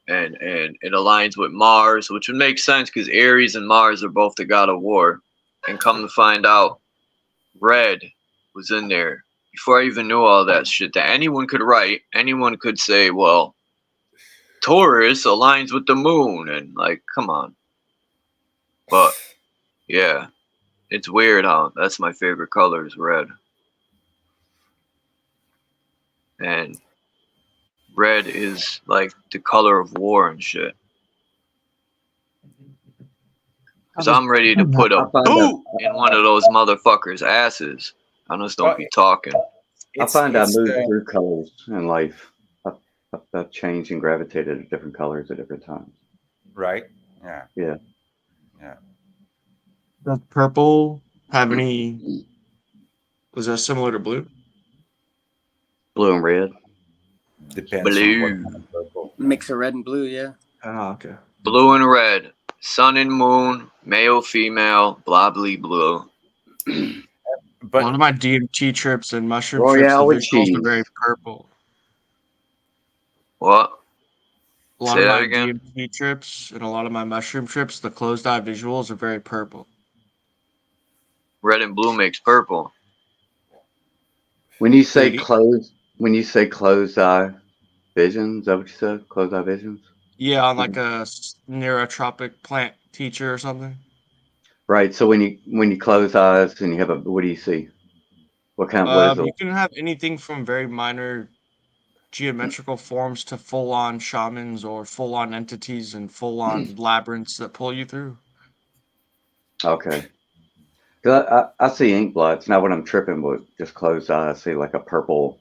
K: and it aligns with Mars, which would make sense because Aries and Mars are both the god of war. And come to find out, red was in there before I even knew all that shit that anyone could write. Anyone could say, well, Taurus aligns with the moon, and like, come on. But yeah, it's weird how that's my favorite color is red. And red is like the color of war and shit. Because I'm ready to put a boot in one of those motherfuckers' asses. I just don't be talking.
M: I find I move through colors in life. I've changed and gravitated to different colors at different times.
L: Right? Yeah.
M: Yeah.
L: Yeah.
J: Does purple have any? Was that similar to blue?
M: Blue and red.
L: Depends
K: blue.
L: on what kind of purple.
O: Mix of red and blue, yeah.
J: Oh, okay.
K: Blue and red. Sun and moon. Male, female. Blah, blah, blue.
J: But a lot of my DMT trips and mushroom
M: Royale with
J: trips, the visuals
M: cheese.
J: are very purple.
K: What?
J: A lot
K: Say
J: of
K: that
J: my
K: again?
J: DMT trips and a lot of my mushroom trips, the closed eye visuals are very purple.
K: Red and blue makes purple.
M: When you say closed eye visions, is that what you said? Closed eye visions?
J: Yeah, on like a neurotropic plant teacher or something.
M: Right. So when you close eyes and you have what do you see? What is
J: You
M: it?
J: can have anything from very minor geometrical forms to full-on shamans or full-on entities and full-on labyrinths that pull you through.
M: Okay. 'Cause I see ink blots. Not when I'm tripping, but just closed eyes, I see like a purple.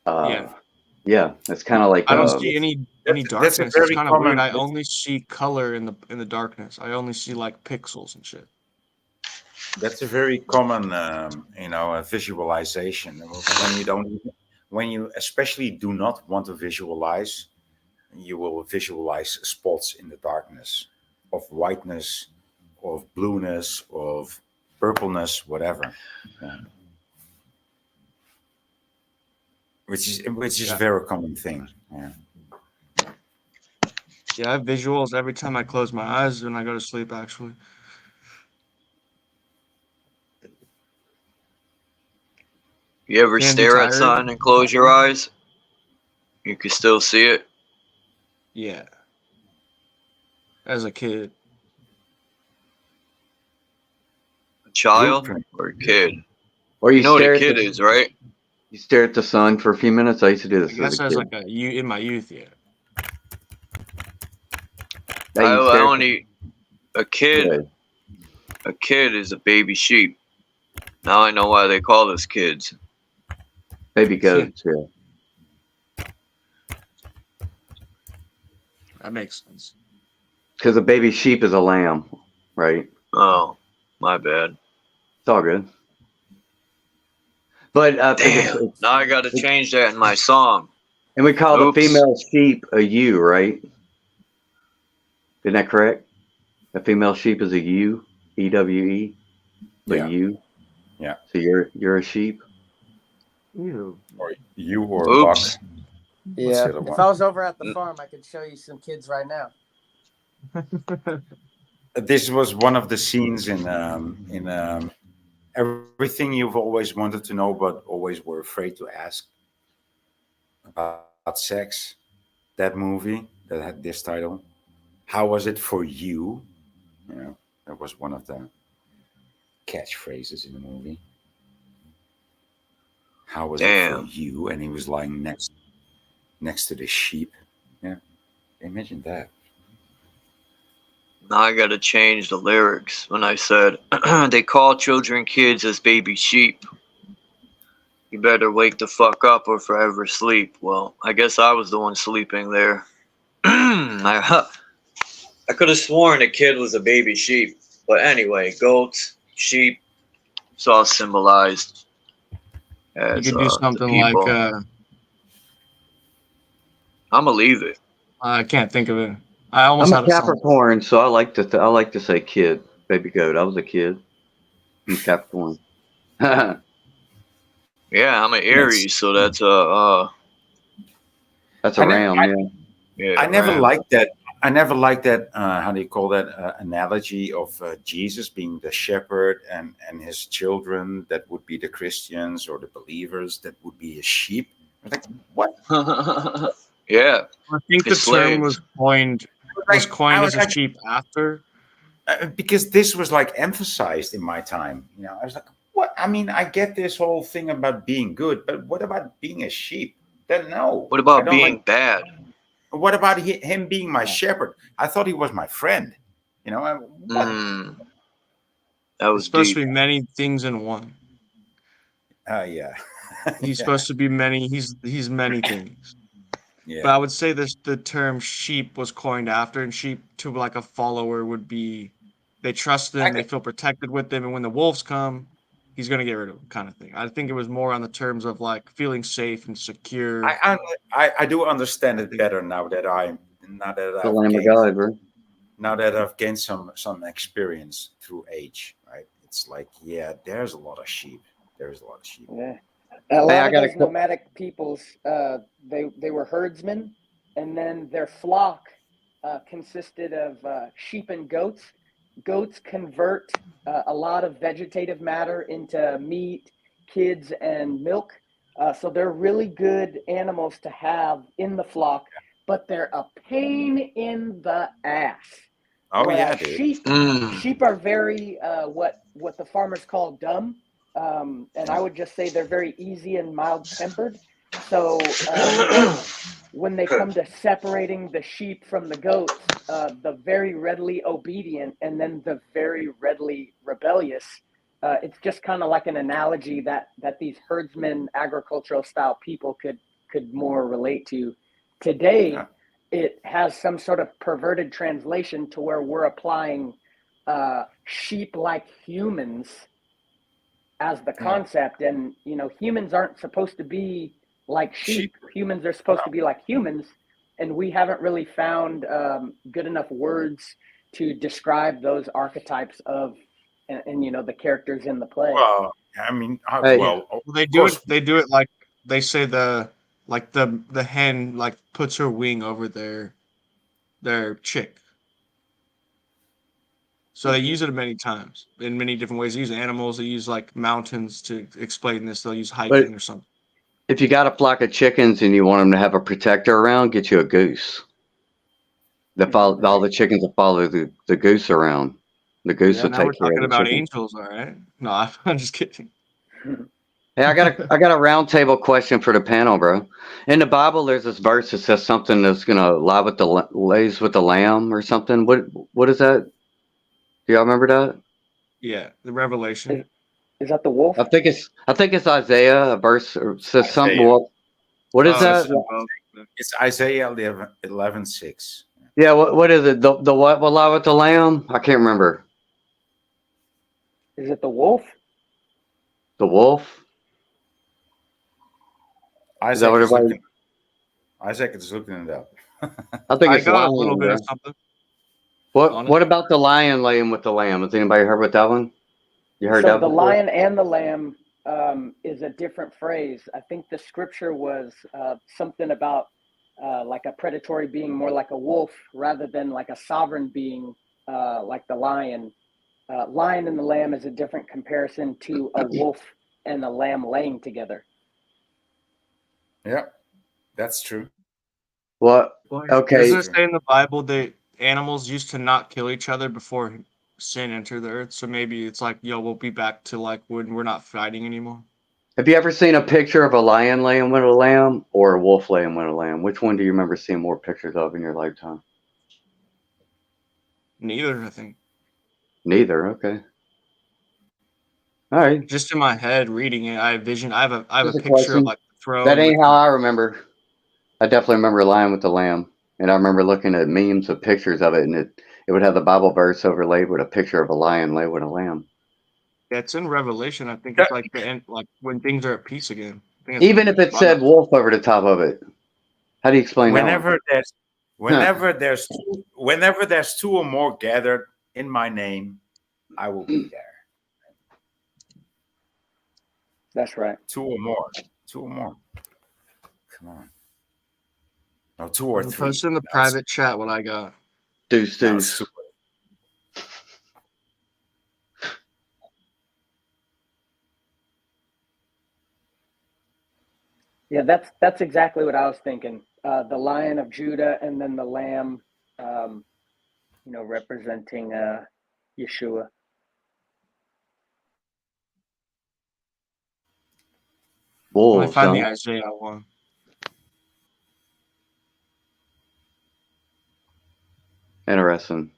J: Yeah.
M: Yeah, it's kind of like
J: I don't see any
L: That's a
J: darkness. It's
L: very
J: kind of weird.
L: common.
J: I only see color in the darkness. I only see like pixels and shit.
L: That's a very common, visualization. When you especially do not want to visualize, you will visualize spots in the darkness of whiteness, of blueness, of purpleness, whatever. Yeah. Which is a very common thing. Yeah.
J: Yeah, I have visuals every time I close my eyes when I go to sleep, actually.
K: You ever
J: Can't be
K: stare at
J: tired?
K: something and close your eyes? You can still see it.
J: Yeah. As a kid.
K: A child
M: Blueprint.
K: or a kid?
M: Or
K: You know what a kid is, right?
M: You stare at the sun for a few minutes. I used to do
J: I
M: this as a
J: guess as
M: kid.
J: like in my youth, yeah.
M: Hey, you
K: I
M: stare at
K: only a kid.
M: Yeah.
K: A kid is a baby sheep. Now I know why they call us kids.
M: baby goats. Yeah.
J: That makes sense.
M: Because a baby sheep is a lamb, right?
K: Oh, my bad.
M: It's all good. But
K: Damn. Now I got to change that in my song.
M: and we call the
K: Oops.
M: female sheep a ewe, right? Isn't that correct? A female sheep is a ewe, EWE, a
L: Yeah.
M: ewe.
L: Yeah.
M: So you're a sheep.
J: Ew.
L: Or you or a buck.
K: Oops.
O: Yeah.
L: the other
O: If
L: one?
O: I was over at the farm, I could show you some kids right now.
L: This was one of the scenes in everything you've always wanted to know but always were afraid to ask about sex. That movie that had this title. How was it for you? That was one of the catchphrases in the movie. How was it for
K: Damn.
L: you? And he was lying next to the sheep. Yeah, imagine that.
K: Now I got to change the lyrics when I said they call children kids as baby sheep. You better wake the fuck up or forever sleep. Well, I guess I was the one sleeping there. I could have sworn a kid was a baby sheep. But anyway, goats, sheep, it's all symbolized
J: You
K: as
J: could do
K: the
J: something like
K: people. I'm gonna leave it.
J: I can't think of it. I almost
M: I'm
J: had
M: a
J: a song.
M: Capricorn, so I like to say kid, baby goat. I was a kid. I'm Capricorn.
K: Yeah, I'm an Aries, so that's
M: That's a ram, yeah.
K: yeah.
L: I never
K: ram.
L: liked that. I never liked that. How do you call that analogy of Jesus being the shepherd and his children that would be the Christians or the believers that would be his sheep. I was like, what?
K: Yeah.
J: I think the
K: It's
J: term
K: slaves.
J: was coined
L: I was
J: as a sheep after.
L: Because this was like emphasized in my time. I was like, what? I mean, I get this whole thing about being good, but what about being a sheep? Then no.
K: What
L: I
K: about
L: don't
K: being
L: like.
K: bad?
L: What about him being my shepherd? I thought he was my friend. What?
K: That
J: It's
K: was
J: supposed
K: deep.
J: to be many things in one.
L: Yeah.
J: He's
L: Yeah.
J: supposed to be many. He's many things.
L: Yeah.
J: But I would say the term sheep was coined after, and sheep to like a follower would be they trust them, they feel protected with them, and when the wolves come, he's gonna get rid of them, kind of thing. I think it was more on the terms of like feeling safe and secure.
L: I do understand it better now that
M: The Lamb of God, bro.
L: now that I've gained some experience through age, right? It's like, yeah, there's a lot of sheep. There's a lot of sheep.
N: Yeah. A lot of those nomadic peoples, they were herdsmen, and then their flock consisted of sheep and goats. Goats convert a lot of vegetative matter into meat, kids, and milk. So they're really good animals to have in the flock, but they're a pain in the ass.
L: Oh yeah,
N: Whereas
L: dude.
N: sheep are very what the farmers call dumb, and I would just say they're very easy and mild tempered. So when they come to separating the sheep from the goats, the very readily obedient and then the very readily rebellious. It's just kind of like an analogy that these herdsmen, agricultural style people could more relate to. Today, it has some sort of perverted translation to where we're applying sheep like humans as the concept, and humans aren't supposed to be like sheep. Humans are supposed to be like humans, and we haven't really found good enough words to describe those archetypes of and the characters in the play.
L: Well, I mean,
J: they do it. They do it like they say the hen like puts her wing over their chick. So they use it many times in many different ways. They use animals. They use like mountains to explain this. They'll use hiking or something.
M: If you got a flock of chickens and you want them to have a protector around, get you a goose. All the chickens will follow the goose around. The goose will
J: Now
M: take
J: we're
M: care
J: talking
M: of the
J: about
M: chicken.
J: angels, all right? No, I'm just kidding.
M: Hey, I got a round table question for the panel, bro. In the Bible, there's this verse that says something that's gonna lays with the lamb or something. What is that? Do y'all remember that?
J: Yeah, the Revelation.
N: Is that the wolf?
M: I think it's Isaiah. A verse says something. What is that?
L: It's Isaiah 11:6.
M: Yeah. What is it? The what will lie with the lamb? I can't remember.
N: Is it the wolf?
M: The wolf. Is that what everybody?
L: Isaac is looking it up.
M: I think it's
J: got
M: lion,
J: a little bit
M: bro.
J: of something.
M: What about the lion laying with the lamb? Has anybody heard about that one? You heard
N: So
M: that
N: the
M: before?
N: lion and the lamb is a different phrase. I think the scripture was something about like a predatory being more like a wolf rather than like a sovereign being like the lion. Lion and the lamb is a different comparison to a wolf and a lamb laying together.
L: Yeah, that's true.
M: What? Okay.
J: Doesn't it say in the Bible that animals used to not kill each other before sin entered the earth? So maybe it's like, we'll be back to like when we're not fighting anymore.
M: Have you ever seen a picture of a lion laying with a lamb or a wolf laying with a lamb? Which one do you remember seeing more pictures of in your lifetime?
J: Neither, I think.
M: Neither. Okay. All right.
J: Just in my head, reading it, I have vision. I have a
M: Just a
J: picture of
M: question.
J: like the throne.
M: That ain't
J: with
M: how I remember. I definitely remember a lion with a lamb, and I remember looking at memes of pictures of it, and it would have the Bible verse overlaid with a picture of a lion laid with a lamb.
J: Yeah, it's in Revelation. I think it's like the end, like when things are at peace again. I think it's
M: Even if it said wolf over the top of it, how do you explain that?
L: Whenever there's two or more gathered in my name, I will be there.
N: That's right.
L: Two or more. Come on. No, two or three.
J: Post in the private chat what I got.
M: Deuce.
N: Yeah, that's exactly what I was thinking. The Lion of Judah and then the Lamb, representing Yeshua.
J: Let me find the Isaiah one.
M: Interesting.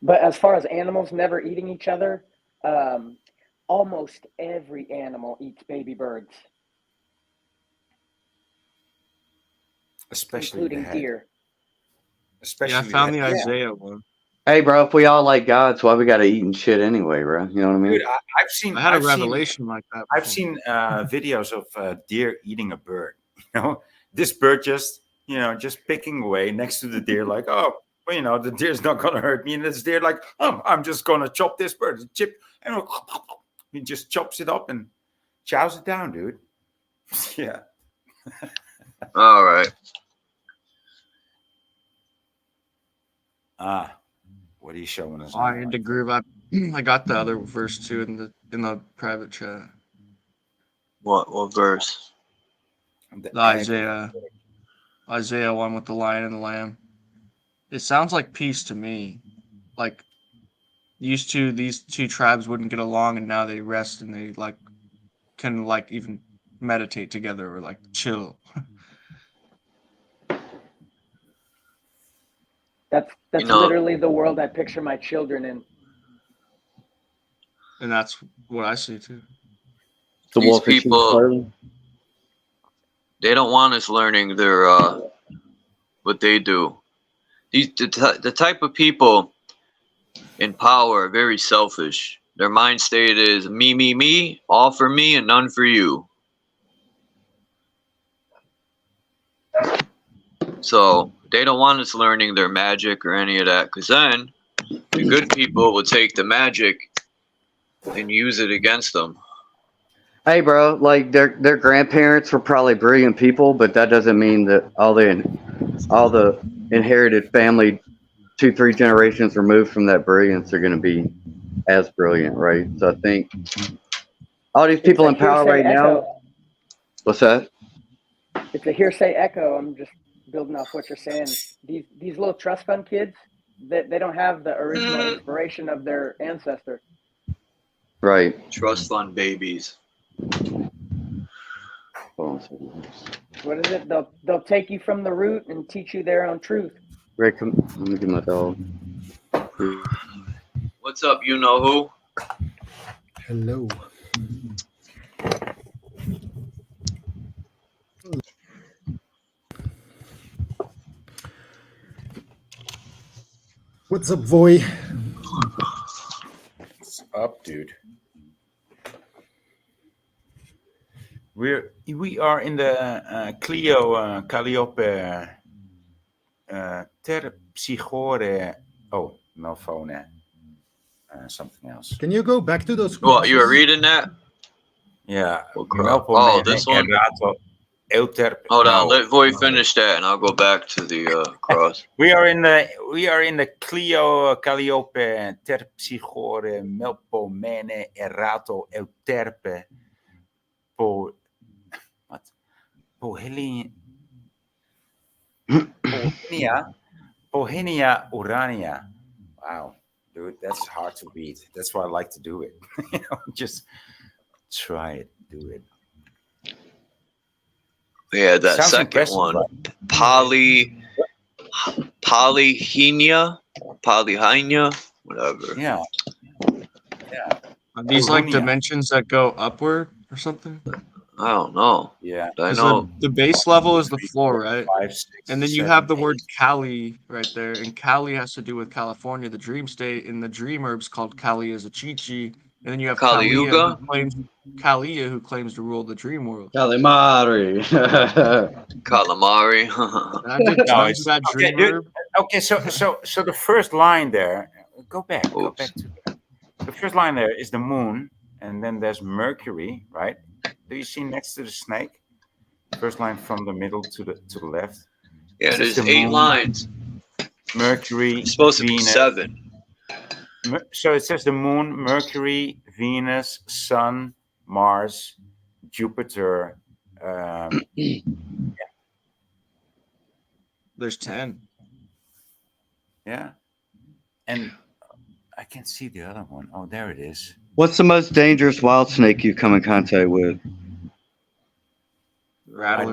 N: But as far as animals never eating each other, almost every animal eats baby birds,
L: especially
N: including deer.
J: Yeah, I found the Isaiah one.
M: Hey, bro, if we all like gods, why we gotta eat and shit anyway, bro? You know what I mean?
L: Dude,
J: I had a revelation like that.
L: I've seen videos of deer eating a bird. This bird just picking away next to the deer, like, oh, well, the deer's not gonna hurt me, and this deer like, oh, I'm just gonna chop this bird. And he just chops it up and chows it down, dude. Yeah.
K: All right.
L: What are you showing us?
J: I had to groove. I got the other verse too in the private chat.
K: What verse?
J: The Isaiah one with the lion and the lamb. It sounds like peace to me. Like these two tribes wouldn't get along, and now they rest and they like can like even meditate together or like chill.
N: That's literally the world I picture my children in.
J: And that's what I see too.
K: These people, they don't want us learning their what they do. The type of people in power are very selfish. Their mind state is me, all for me and none for you. So they don't want us learning their magic or any of that, because then the good people will take the magic and use it against them.
M: Hey, bro, like their grandparents were probably brilliant people, but that doesn't mean that all the inherited family 2-3 generations removed from that brilliance are going to be as brilliant, right? So I think all these people in power right now. What's that?
N: It's a hearsay echo. I'm just building off what you're saying. These little trust fund kids, they don't have the original inspiration of their ancestor.
M: Right.
K: Trust fund babies.
N: What is it? They'll take you from the root and teach you their own truth.
M: Ray, come. Let me get my dog.
K: What's up, you know who?
P: Hello. What's up, boy?
L: What's up, dude? We are in the Calliope Terpsichore. Oh, no phone. Something else.
P: Can you go back to those?
K: What, you were reading that?
L: Yeah.
K: Oh, this one? Hold on, let Voy finish that, and I'll go back to the cross.
L: We are in the Clio Calliope Terpsichore Melpomene Erato Euterpe Pohenia Urania. Wow, dude, that's hard to read. That's why I like to do it. Just try it, do it.
K: Yeah, that second one, polyhenia, whatever.
L: Yeah.
J: Are these like dimensions that go upward or something?
K: I don't know.
L: Yeah,
K: I know
J: the base level is the floor, right?
L: 5, 6,
J: and then you
L: 7,
J: have the word Cali right there, and Cali has to do with California, the dream state, and the dream herb's called Kali as a Chi-Chi, and then you have Kalia who claims to rule the dream world.
M: Calamari.
K: Calamari.
J: I did tons of that dream herb.
L: Okay, so the first line there. Go back to the first line there is the moon, and then there's Mercury, right? Do you see next to the snake? First line from the middle to the left.
K: Yeah, there's 8 lines.
L: Mercury.
K: It's supposed
L: Venus.
K: to be 7.
L: So it says the moon, Mercury, Venus, Sun, Mars, Jupiter.
J: There's 10.
L: Yeah, and I can't see the other one. Oh, there it is.
M: What's the most dangerous wild snake you come in contact with?
L: I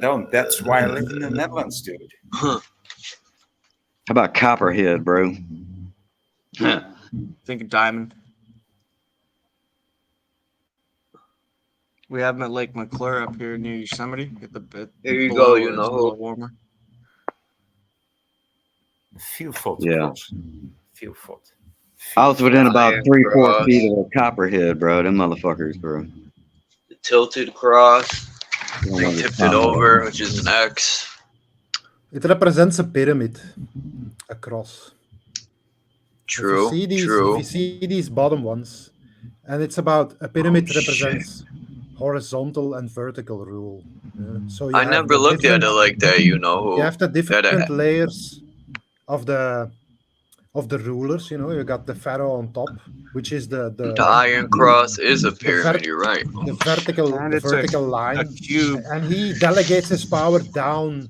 L: don't. That's why I live in the Netherlands, dude.
M: How about copperhead, bro?
J: Think of diamond. We have them at Lake McClure up here near Yosemite.
K: There you go. You know
J: a little warmer.
L: Feel foot.
M: Yeah.
L: Feel foot.
M: I was within about 3-4 feet of a copperhead, bro. Them motherfuckers, bro.
K: The tilted cross. They tipped it over, which is an X.
P: It represents a pyramid, a cross.
K: True.
P: If
K: True.
P: you see these bottom ones, and it's about a pyramid represents horizontal and vertical rule. So
K: I never looked at it like that. You know who?
P: You have the different layers of the of the rulers. You know, you got the pharaoh on top, which is
K: The Iron Cross is a pyramid. You're right.
J: And
P: the
J: it's
P: vertical
J: a
P: line,
J: cube.
P: and he delegates his power down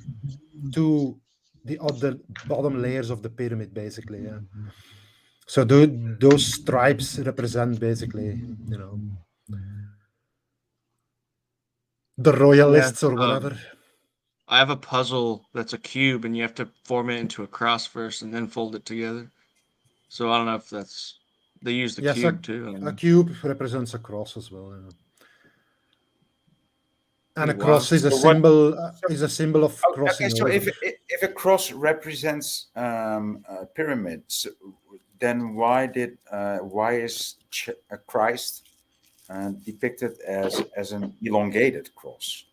P: to the other bottom layers of the pyramid, basically. Yeah. So those stripes represent basically, you know, the royalists or whatever.
J: I have a puzzle that's a cube, and you have to form it into a cross first, and then fold it together. So I don't know if that's they use the
P: Yes,
J: cube too. I don't
P: a
J: know.
P: cube represents a cross as well. You know. And a
J: Pretty
P: cross
J: wild.
P: is a symbol of crossing
L: Okay, so
P: over.
L: if a cross represents pyramids, then why is Christ depicted as an elongated cross?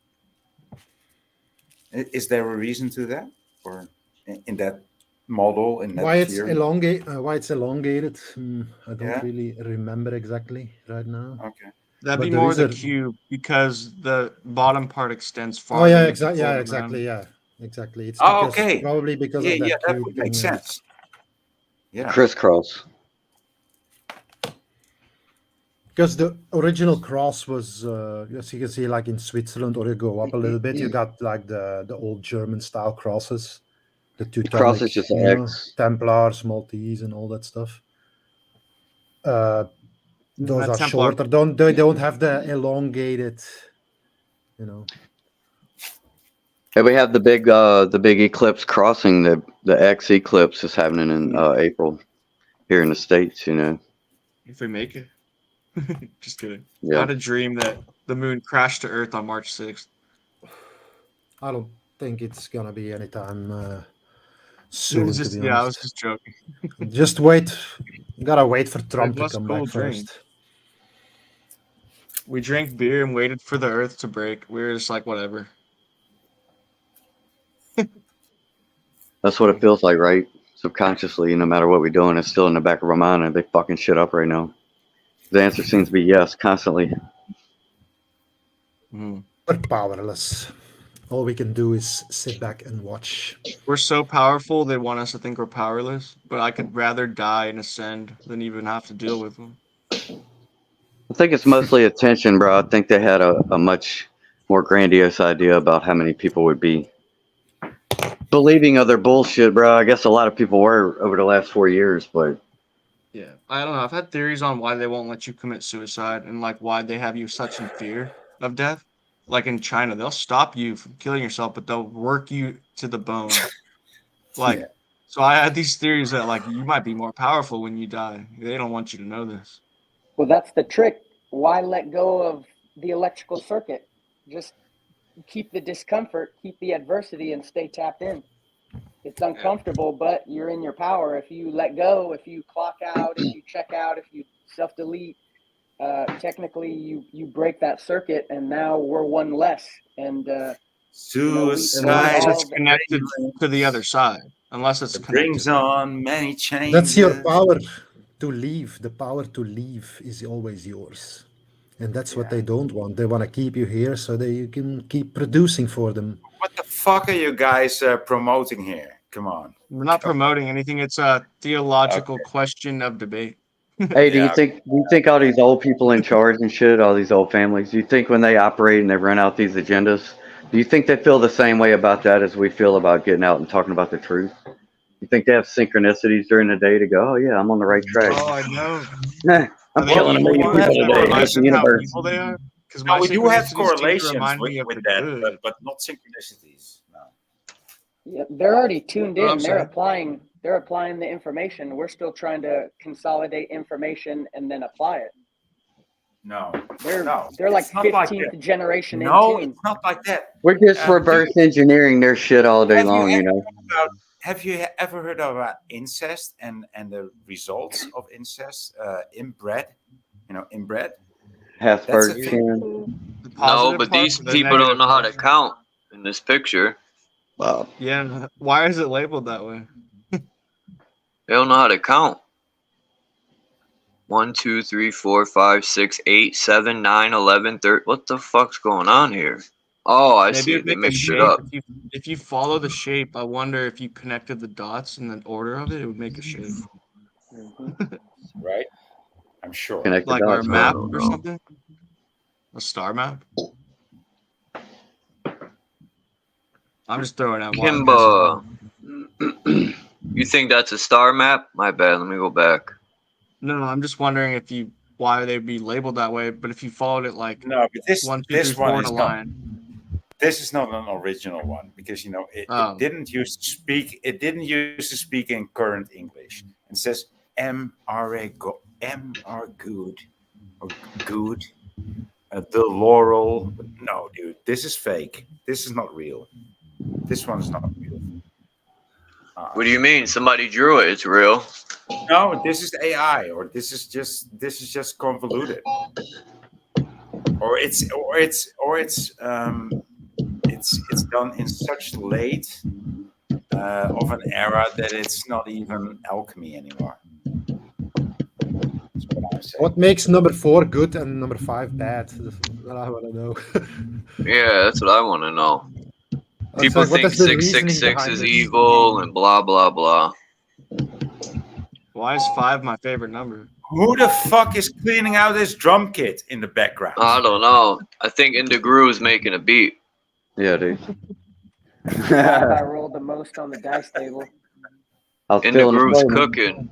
L: Is there a reason to that, or in that model, in that
P: Why it's
L: theory?
P: why it's elongated? I don't
L: Yeah.
P: really remember exactly right now.
L: Okay.
J: That'd
P: But
J: be
P: there
J: more
P: is
J: the
P: a-
J: cube because the bottom part extends
P: Oh
J: farther.
P: yeah,
J: you have to
P: exactly.
J: fold
P: Yeah,
J: it
P: exactly.
J: around.
P: Yeah, exactly. It's
L: Oh,
P: because
L: okay.
P: probably because
L: Yeah,
P: of that
L: yeah, that
P: cube
L: would
P: thing.
L: make
P: Yeah.
L: sense. Yeah.
M: Crisscross.
P: Because the original cross was, as you can see, like in Switzerland, or you go up a little bit, you got like the old German style crosses, the
M: Cross
P: Teutonic,
M: is just
P: you
M: an
P: know,
M: X.
P: Templars, Maltese, and all that stuff. Those
J: That
P: are
J: Templar.
P: shorter. They don't have the elongated, you know.
M: And we have the big eclipse crossing. The X eclipse is happening in April here in the States. You know.
J: If we make it. Just kidding.
M: Yeah.
J: I had a dream that the moon crashed to Earth on March 6th.
P: I don't think it's gonna be anytime soon.
J: Just,
P: To be
J: yeah, I was
P: honest,
J: just joking.
P: just wait. Gotta wait for Trump
J: It
P: to
J: was a
P: come
J: cool
P: back
J: dream.
P: first.
J: We drank beer and waited for the Earth to break. We were just like, whatever.
M: That's what it feels like, right? Subconsciously, no matter what we're doing, it's still in the back of our mind, and they fucking shit up right now. The answer seems to be yes, constantly.
P: We're powerless. All we can do is sit back and watch.
J: We're so powerful, they want us to think we're powerless. But I could rather die and ascend than even have to deal with them.
M: I think it's mostly attention, bro. I think they had a much more grandiose idea about how many people would be believing other bullshit, bro. I guess a lot of people were over the last 4 years, but
J: Yeah, I don't know. I've had theories on why they won't let you commit suicide and like why they have you such in fear of death. Like in China, they'll stop you from killing yourself, but they'll work you to the bone. Like,
L: Yeah.
J: so I had these theories that like you might be more powerful when you die. They don't want you to know this.
N: Well, that's the trick. Why let go of the electrical circuit? Just keep the discomfort, keep the adversity, and stay tapped in. It's uncomfortable, but you're in your power. If you let go, if you clock out, if you check out, if you self-delete, technically you break that circuit, and now we're one less. And
L: Suicide.
J: Unless it's connected to the other side. Unless it's connected.
L: Brings on many changes.
P: That's your power to leave. The power to leave is always yours. And that's what they don't want. They want to keep you here so that you can keep producing for them.
L: What the fuck are you guys promoting here? Come on.
J: We're not promoting anything. It's a theological question of debate.
M: hey, do you think all these old people in charge and shit, all these old families, do you think when they operate and they run out these agendas, do you think they feel the same way about that as we feel about getting out and talking about the truth? You think they have synchronicities during the day to go, oh yeah, I'm on the right track.
J: Oh, I know.
M: I'm killing a million people today. That's the universe.
J: Evil they are? Because
L: No, we do have
J: synchronicities seem to
L: correlations
J: remind me of
L: with
J: the
L: that,
J: good.
L: but not synchronicities. No.
N: Yeah, they're already tuned
J: Oh, I'm
N: in. They're
J: sorry.
N: applying the information. We're still trying to consolidate information and then apply it.
L: No.
N: They're
L: No.
N: like
L: It's not like
N: 15th
L: that.
N: generation
L: No,
N: in tune.
L: it's not like that.
M: We're just reverse engineering their shit all day long, you know.
L: Have you ever heard about incest and the results of incest inbred? You know, inbred. That's a
M: Hasberg
L: thing.
K: No, but these people don't know how to count in this picture.
M: Wow.
J: Yeah, why is it labeled that way?
K: They don't know how to count. 1, 2, 3, 4, 5, 6, 8, 7, 9, 11, 13. What the fuck's going on here? Oh, I see.
J: it'd
K: They
J: make a
K: mixed it
J: shape.
K: up.
J: If you follow the shape, I wonder if you connected the dots in the order of it, it would make a shape.
L: Right? I'm sure.
M: Connect the
J: Like our
M: dots.
J: map
K: don't
J: or
K: know.
J: something? A star map? I'm just throwing out wild guesses.
K: Kimba, you think that's a star map? My bad. Let me go back.
J: No, I'm just wondering if you why they'd be labeled that way. But if you followed it like
L: No, but
J: 1, 2, 3,
L: this
J: 4
L: one
J: in a
L: is not.
J: line.
L: This is not an original one because it didn't used to speak. It didn't used to speak in current English. It says M R good or good. The laurel. No, dude, this is fake. This is not real. This one is not real.
K: What do you mean? Somebody drew it. It's real.
L: No, this is AI, or this is just convoluted, or it's done in such late of an era that it's not even alchemy anymore. That's what I'm saying.
P: What makes number 4 good and number 5 bad? That's what I want to know.
K: Yeah, that's what I want to know. People
P: like, what
K: think
P: is the reasoning
K: 666
P: behind
K: is
P: this?
K: evil and blah blah blah.
J: Why is 5 my favorite number?
L: Who the fuck is cleaning out this drum kit in the background?
K: I don't know. I think Indigru is making a beat.
M: Yeah, dude.
N: I rolled the most on the dice table.
M: I was feeling the
K: Indigru's
M: flavor.
K: cooking.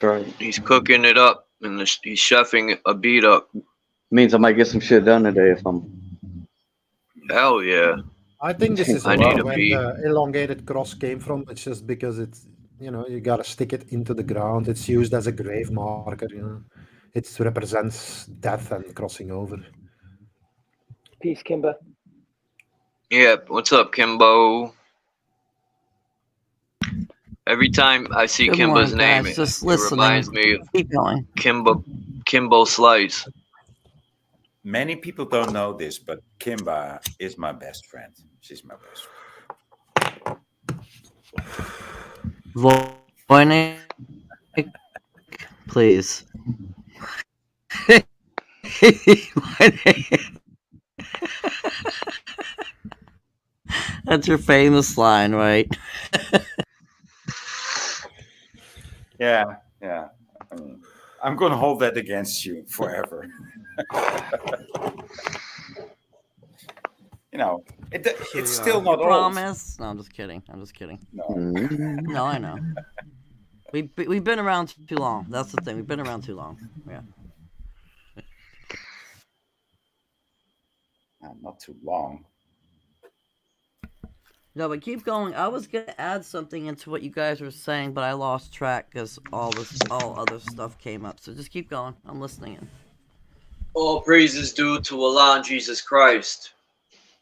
M: That's right.
K: He's cooking it up and he's chefing a beat up.
M: Means I might get some shit done today if I'm.
K: Hell yeah.
P: I think this is
K: I need a
P: where
K: beat.
P: the elongated cross came from. It's just because it's, you got to stick it into the ground. It's used as a grave marker, It represents death and crossing over.
N: Peace, Kimba.
K: Yeah, what's up, Kimbo? Every time I see
Q: Good
K: Kimba's
Q: morning,
K: name,
Q: guys.
K: it
Q: Just listening.
K: reminds me of
Q: Keep going.
K: Kimbo Slice.
L: Many people don't know this, but Kimba is my best friend. She's my best friend.
Q: Voynich, please. That's your famous line, right?
L: Yeah. I'm going to hold that against you forever. It's still not old.
Q: Promise? No, I'm just kidding.
L: No.
Q: No, I know. We've been around too long. That's the thing. We've been around too long. Yeah.
L: Not too long.
Q: No, but keep going. I was gonna add something into what you guys were saying, but I lost track because all other stuff came up. So just keep going. I'm listening in.
K: All praises due to Allah and Jesus Christ.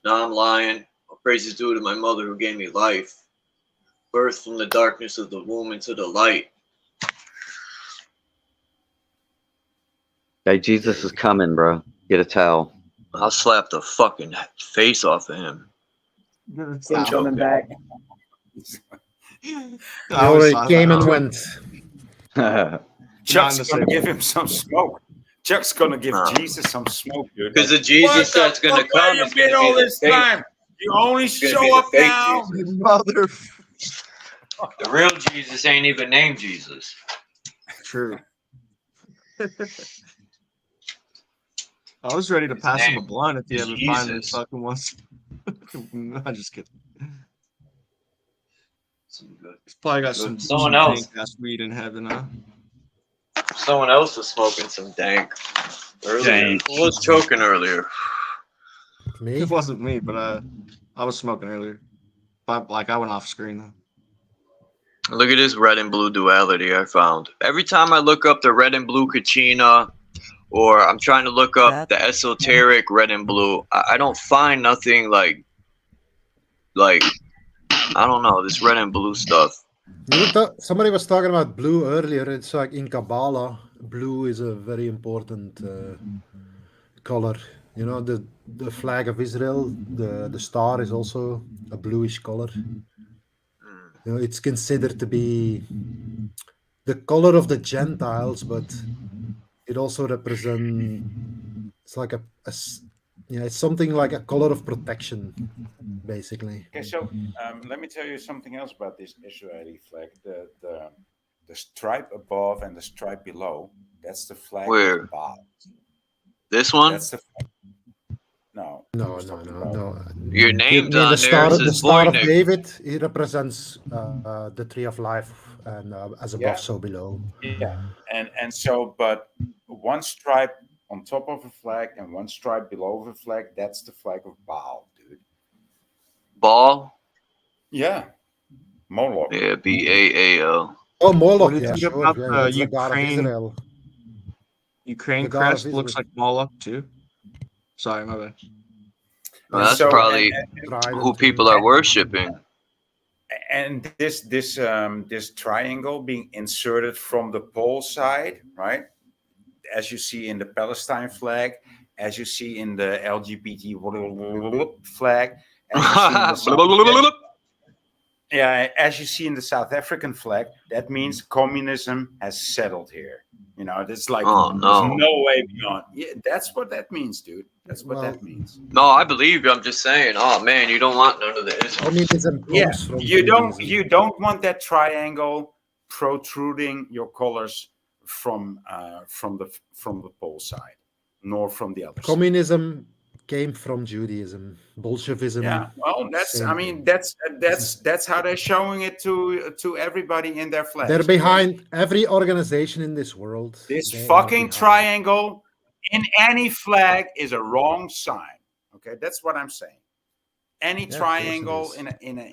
K: No, I'm lying. All praises due to my mother who gave me life. Birth from the darkness of the womb into the light.
M: Hey, Jesus is coming, bro. Get a towel.
K: I'll slap the fucking face off of him.
N: Kim's coming back.
P: It came and went.
L: Chuck's going to give him some smoke. Chuck's going to give Jesus some smoke, dude.
K: Because the Jesus that's going to come is going to
L: all
K: be the
L: this
K: fake.
L: time. You only
K: It's gonna
L: show
K: be the
L: up
K: fake
L: now.
K: Jesus.
L: Mother.
K: The real Jesus ain't even named Jesus.
J: True. I was ready to pass him a blunt if he ever finally fucking wants. I'm just kidding. He's probably got some
K: Someone else.
J: dank-ass weed in heaven, huh?
K: Someone else was smoking some dank earlier.
J: Dank.
K: Who was choking earlier?
P: Me?
J: It wasn't me, but I was smoking earlier. But I went off screen though.
K: Look at this red and blue duality I found. Every time I look up the red and blue Kachina, or I'm trying to look up the esoteric red and blue, I don't find nothing like I don't know, this red and blue stuff.
P: Somebody was talking about blue earlier. It's like in Kabbalah, blue is a very important color. You know, the flag of Israel, the star is also a bluish color. You know, it's considered to be the color of the Gentiles, but it also represents, it's like it's something like a color of protection, basically.
L: Okay, so let me tell you something else about this Israeli flag. the stripe above and the stripe below, that's the flag
K: Where?
L: of Baal.
K: This one?
L: That's the flag. No.
P: No.
K: Your
P: You
K: name's
P: mean
K: on there. It
P: the
K: says
P: Star of
K: Voynich.
P: David? It represents the tree of life, and as above,
L: Yeah.
P: so below.
L: Yeah, and so, but one stripe on top of a flag and one stripe below the flag, that's the flag of Baal, dude.
K: Baal?
L: Yeah. Moloch.
K: Yeah, Baal.
P: Oh, Moloch,
J: What do you
P: yeah,
J: think
P: sure.
J: about
P: Yeah,
J: the
P: that's the god of
J: Ukraine
P: Israel.
J: Ukraine
P: The god of
J: crest? Looks
P: Israel.
J: like Moloch too. Sorry, my bad.
K: Well,
L: And
K: that's
L: so,
K: probably
P: Trident,
K: who people are worshiping.
L: and this triangle being inserted from the pole side, right? As you see in the Palestine flag, as you see in the LGBT flag, as you see in the as you see in the South African flag, that means communism has settled here. You know, it's like
K: Oh,
L: there's
K: no.
L: no way beyond. Yeah, that's what that means, dude. That's what that means.
K: No, I believe you. I'm just saying. Oh man, you don't want none of this.
P: Communism
L: Yeah,
P: comes from
L: you
P: Judaism.
L: don't want that triangle protruding your colors from the pole side, nor from the other side.
P: Communism came from Judaism. Bolshevism.
L: Yeah, well, that's
P: same
L: I mean that's how they're showing it to everybody in their flags.
P: They're
L: okay?
P: behind every organization in this world.
L: This
P: They are
L: fucking
P: behind.
L: triangle in any flag is a wrong sign. Okay, that's what I'm saying. Any
P: Yeah, of course it
L: triangle
P: is.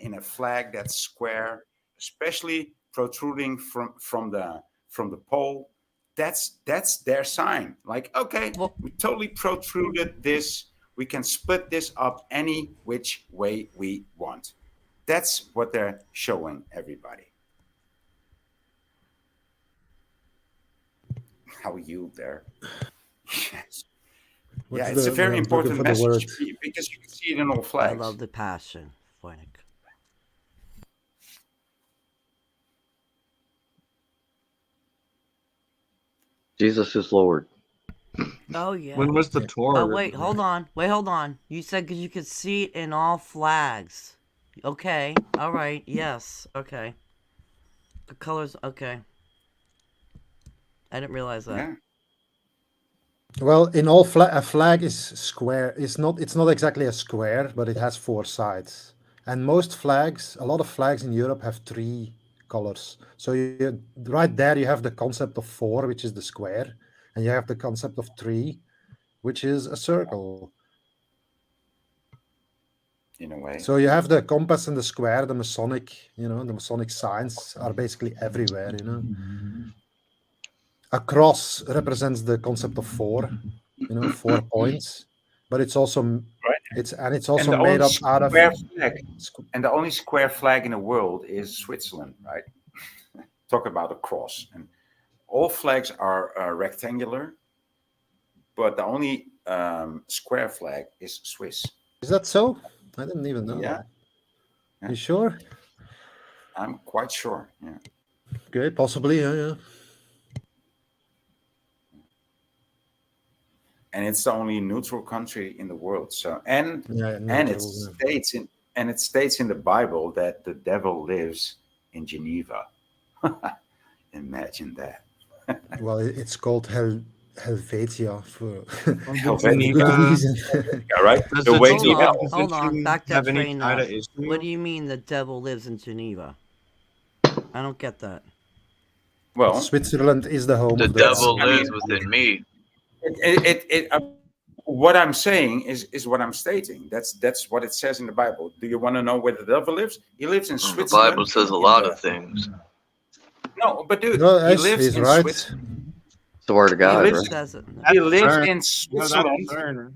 L: in a flag that's square, especially protruding from the pole, that's their sign. Like, okay, we totally protruded this. We can split this up any which way we want. That's what they're showing everybody. How you there? Yes.
P: What's
L: Yeah, it's a very
P: I'm looking
L: important
P: for the word.
L: message because you can see it in all
Q: I
L: flags.
Q: love the passion, Voynich.
M: Jesus is Lord.
Q: Oh yeah.
J: When was the Torah?
Q: Oh wait, hold on. Hold on. You said because you could see it in all flags. Okay. All right. Yes. Okay. The colors. Okay. I didn't realize that.
L: Yeah.
P: Well, in all a flag is square. It's not exactly a square, but it has four sides. And most flags, a lot of flags in Europe have three colors. So right there you have the concept of four, which is the square, and you have the concept of three, which is a circle.
L: In a way.
P: So you have the compass and the square, the Masonic signs are basically everywhere, you know. A cross represents the concept of four, 4 points, but it's also made up out of
L: flag, and the only square flag in the world is Switzerland, right? Talk about a cross, and all flags are rectangular, but the only square flag is Swiss.
P: Is that so? I didn't even know.
L: Yeah.
P: You sure?
L: I'm quite sure. Yeah.
P: Okay, possibly. Yeah.
L: And it's the only neutral country in the world. So it states in the Bible that the devil lives in Geneva. Imagine that.
P: Well, it's called Helvetia for
L: Helvetia.
P: good reason.
L: All right. The way to hell.
Q: Hold on. Back that
J: have any
Q: train
J: tie
Q: up.
J: to Israel?
Q: What do you mean the devil lives in Geneva? I don't get that.
L: Well,
P: Switzerland is the home
K: The
P: of the
K: devil lives within me.
L: What I'm saying is what I'm stating. That's what it says in the Bible. Do you want to know where the devil lives? He lives in
K: The
L: Switzerland.
K: Bible says a lot of things.
L: No, but dude,
P: No,
L: he lives
P: he's
L: in
P: right.
L: Switzerland.
M: It's the word of God,
L: He lives,
M: right?
L: he lives in
J: No,
L: Switzerland.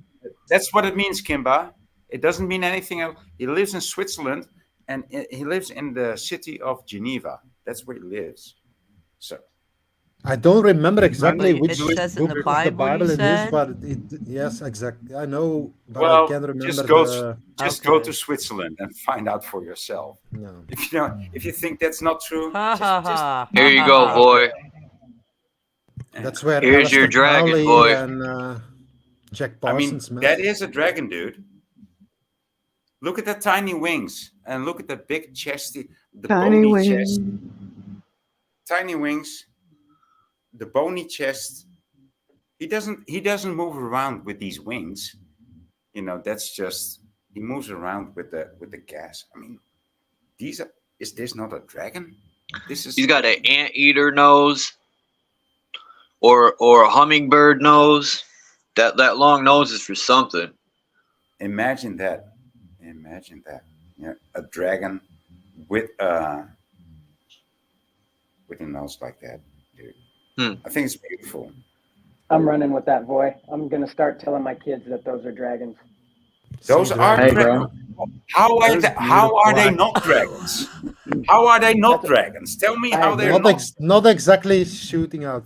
L: That's what it means, Kimba. It doesn't mean anything else. He lives in Switzerland, and he lives in the city of Geneva. That's where he lives. So
P: I don't remember exactly which
Q: It says in
P: book
Q: the
P: of
Q: Bible,
P: the Bible
Q: you
P: it is,
Q: said?
P: but yes, exactly. I know, but
L: well,
P: I can't remember
L: just go
Q: Okay.
L: to Switzerland and find out for yourself.
P: No.
L: If you think that's not true,
Q: Ha ha ha.
K: Here you go, boy.
P: That's where
K: Here's your
P: Alistair
K: dragon,
P: Crowley
K: boy.
P: and Jack
L: I mean,
P: Parsons met.
L: that is a dragon, dude. Look at the tiny wings and look at the big chesty, the
R: Tiny
L: bony
R: wings.
L: chest. tiny wings, the bony chest. He doesn't move around with these wings. You know, that's just he moves around with the gas. I mean, is this not a dragon?
K: He's got an anteater nose, or a hummingbird nose. That long nose is for something.
L: Imagine that. Yeah, a dragon with a nose like that, dude. I think it's beautiful.
N: I'm running with that, boy. I'm gonna start telling my kids that those are dragons.
L: Those are dragons. How are they not dragons? How are they not dragons? Tell me how they're not.
P: Not exactly shooting out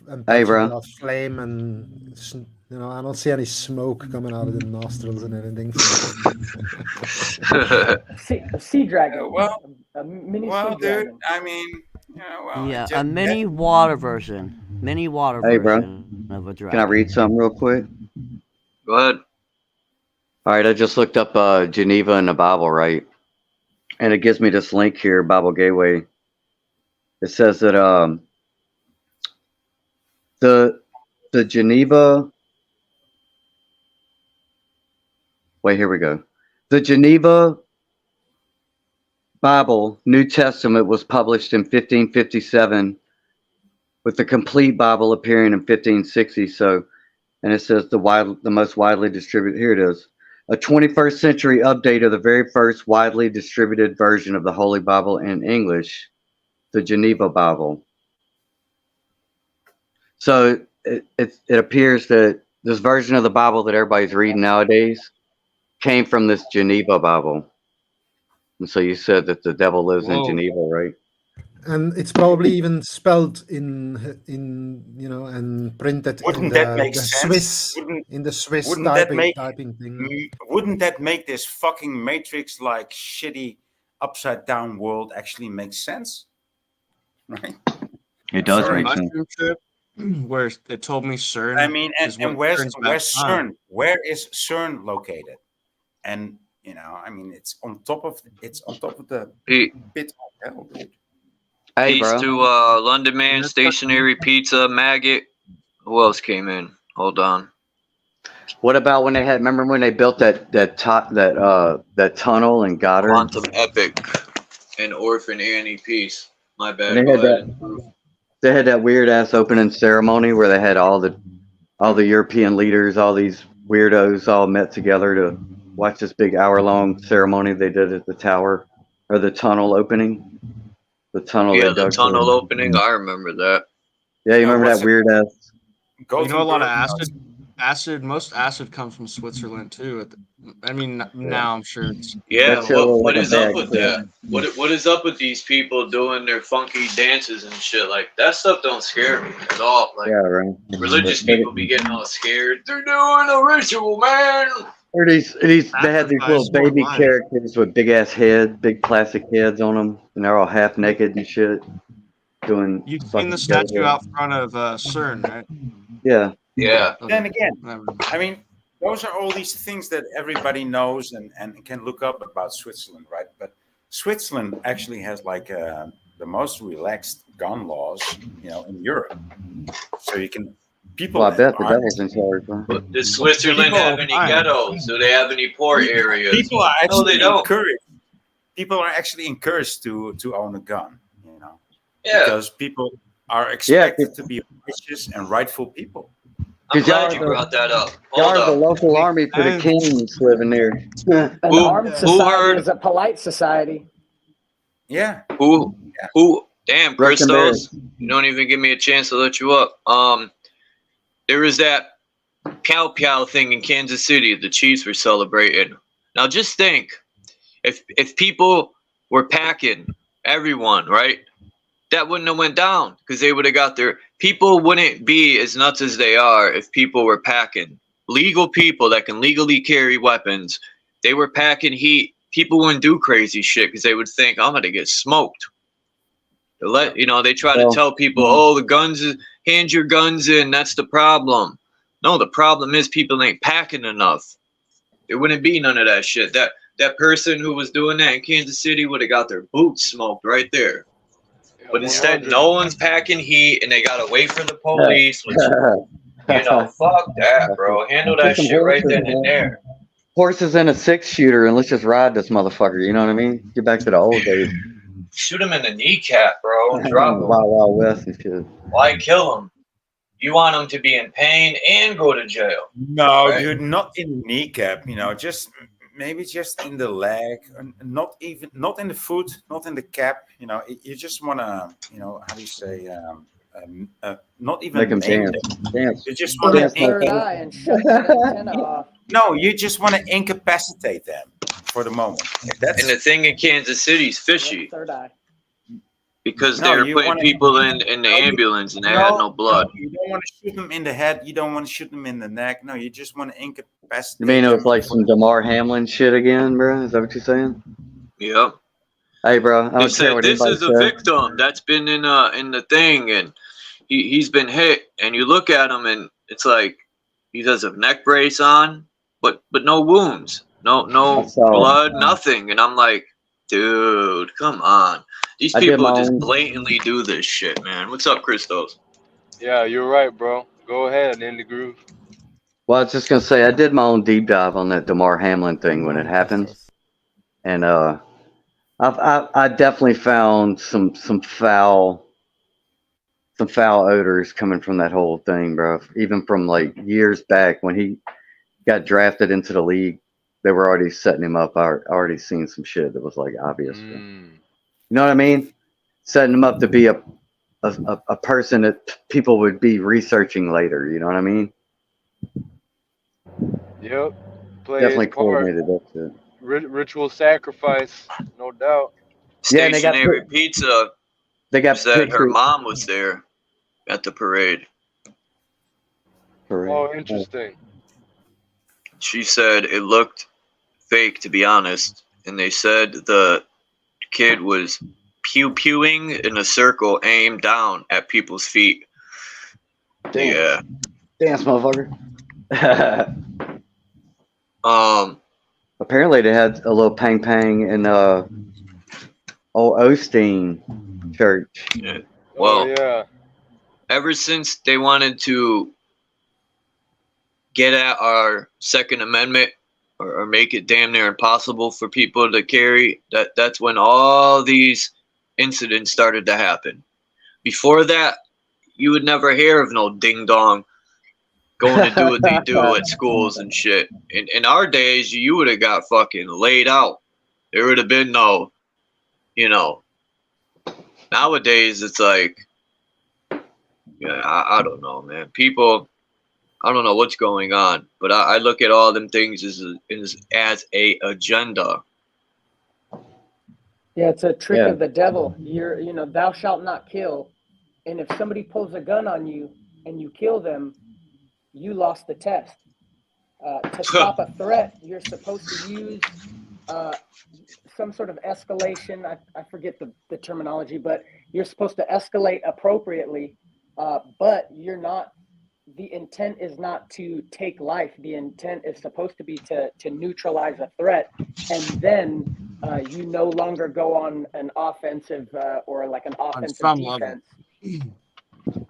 P: and
M: Hey,
P: belching
M: bro.
P: out flame and you know, I don't see any smoke coming out of the nostrils and anything.
N: A sea dragon.
L: A
N: mini
L: well,
N: sea
L: dude.
N: dragon.
L: I mean,
Q: Yeah, a mini water version. Mini water
M: Hey, bro.
Q: version of a dragon.
M: Can I read something real quick?
K: Go ahead.
M: All right, I just looked up Geneva in the Bible, right? And it gives me this link here, Bible Gateway. It says that the Geneva. Wait, here we go. The Geneva Bible, New Testament, was published in 1557, with the complete Bible appearing in 1560. So, and it says the most widely distributed. Here it is. A 21st century update of the very first widely distributed version of the Holy Bible in English, the Geneva Bible. So it appears that this version of the Bible that everybody's reading nowadays came from this Geneva Bible. And so you said that the devil lives in Geneva, right?
P: And it's probably even spelled in you know, and printed
L: Wouldn't
P: in
L: that make
P: the
L: sense?
P: Swiss
L: Wouldn't that
P: typing thing.
L: Wouldn't that make this fucking Matrix like shitty upside down world actually make sense? Right?
M: It does
L: Sorry.
M: make sense.
J: Where it told me CERN.
L: I mean,
J: is
L: and
J: what
L: where's
J: turns back time.
L: CERN? Where is CERN located? And you know, I mean, it's on top of the bit of hell, dude.
M: Hey,
K: Peace
M: bro.
K: to London Man, Stationary Pizza, Maggot. Who else came in? Hold on.
M: What about when they had? Remember when they built that tunnel in Goddard?
K: Quantum Epic and Orphan Annie. Peace. My bad.
M: And
K: Go ahead.
M: they had that weird ass opening ceremony where they had all the European leaders, all these weirdos all met together to watch this big hour-long ceremony they did at the tower or the tunnel opening. The tunnel.
K: Yeah,
M: they
K: the
M: dug
K: tunnel
M: through.
K: opening. I remember that.
M: Yeah, you remember that weird ass?
J: You know, a lot of acid. Most acid comes from Switzerland too. I mean, now I'm sure it's
K: Yeah, what is up with that? What is up with these people doing their funky dances and shit? Like that stuff don't scare me at all. Like
M: Yeah, right.
K: religious people be getting all scared. They're doing a ritual, man.
M: Or they had these little baby characters with big ass heads, big plastic heads on them, and they're all half naked and shit. Doing.
J: You've seen the statue out front of CERN, right?
M: Yeah.
K: Yeah.
L: Then again, I mean, those are all these things that everybody knows and can look up about Switzerland, right? But Switzerland actually has like the most relaxed gun laws, you know, in Europe. So you can people.
M: Well, I bet the devil's in charge. Huh?
K: But does Switzerland have any ghettos? Do they have any poor areas?
L: People are
K: No,
L: actually
K: they don't.
L: encouraged. People are actually encouraged to own a gun, you know,
K: Yeah.
L: because people are expected to be righteous and rightful people.
K: I'm glad you brought that up.
M: Y'all
K: Hold
M: are the
K: up.
M: local army for the kings living there.
N: An armed society is a polite society.
L: Yeah.
K: Who? Damn,
M: Rush and
K: Christos. You don't even give me a chance to let you up. There was that Pow Pow thing in Kansas City the Chiefs were celebrating. Now just think, if people were packing everyone, right? That wouldn't have went down because they would have got their people wouldn't be as nuts as they are if people were packing. Legal people that can legally carry weapons, they were packing heat. People wouldn't do crazy shit because they would think I'm gonna get smoked. They try to tell people, oh, the guns, hand your guns in. That's the problem. No, the problem is people ain't packing enough. There wouldn't be none of that shit. That person who was doing that in Kansas City would have got their boots smoked right there. But instead, no one's packing heat, and they gotta wait for the police. Which, you know, fuck that, bro. Handle
M: Put
K: that
M: some
K: shit right
M: horses,
K: then and there.
M: horses in a 6-shooter and let's just ride this motherfucker. You know what I mean? Get back to the old days.
K: Shoot him in the kneecap, bro. Drop him.
M: Wild Wild West and shit.
K: Why kill him? You want him to be in pain and go to jail.
L: No,
K: right?
L: dude, not in the kneecap. You know, just maybe just in the leg, not in the foot, not in the cap. You know, you just want to, you know, how do you say, not even
M: Make him
L: name
M: dance.
L: them.
M: Dance.
L: You just want
M: Dance,
L: to
N: Third eye and shut the antenna off.
L: no, you just want to incapacitate them for the moment. That's
K: And the thing in Kansas City is fishy.
N: Third eye.
K: Because
L: No,
K: they were
L: you
K: putting
L: wanna-
K: people in the ambulance and they had no blood.
L: You don't want to shoot them in the head. You don't want to shoot them in the neck. No, you just want to incapacitate
M: You mean it
L: them.
M: was like some DeMar Hamlin shit again, bro? Is that what you're saying?
K: Yep.
M: Hey, bro. I
K: They
M: don't care
K: said
M: what
K: this
M: anybody
K: is a
M: says.
K: victim that's been in the thing and he's been hit, and you look at him and it's like he has a neck brace on, but no wounds, no blood, nothing. And I'm like, dude, come on. These
M: I did
K: people
M: my
K: just
M: own-
K: blatantly do this shit, man. What's up, Christos?
R: Yeah, you're right, bro. Go ahead, in the groove.
M: Well, I was just gonna say I did my own deep dive on that DeMar Hamlin thing when it happened, and I definitely found some foul odors coming from that whole thing, bro. Even from like years back when he got drafted into the league, they were already setting him up. I already seen some shit that was like obvious. You know what I mean? Setting him up to be a person that people would be researching later. You know what I mean?
R: Yep. Play
M: Definitely
R: his part.
M: coordinated that shit.
R: Ritual sacrifice, no doubt.
M: Yeah, and they got
K: Stationary Pizza
M: They got
K: said her
M: pictures.
K: mom was there at the parade.
R: Oh, interesting.
K: She said it looked fake, to be honest, and they said the kid was pew-pewing in a circle aimed down at people's feet.
M: Damn.
K: Yeah.
M: Dance, motherfucker.
K: Apparently
M: they had a little pang in old Osteen church.
K: Yeah. Well,
R: yeah.
K: Ever since they wanted to get at our Second Amendment or make it damn near impossible for people to carry, that's when all these incidents started to happen. Before that, you would never hear of no ding dong going to do what they do at schools and shit. In our days, you would have got fucking laid out. There would have been no, you know. Nowadays, it's like, yeah, I don't know, man. People, I don't know what's going on, but I look at all them things as a agenda.
N: Yeah, it's a trick
K: Yeah.
N: of the devil. Thou shalt not kill. And if somebody pulls a gun on you and you kill them, you lost the test. To stop a threat, you're supposed to use some sort of escalation. I forget the terminology, but you're supposed to escalate appropriately. But you're not. The intent is not to take life. The intent is supposed to be to neutralize a threat, and then you no longer go on an offensive or like an offensive
J: some level.
N: defense.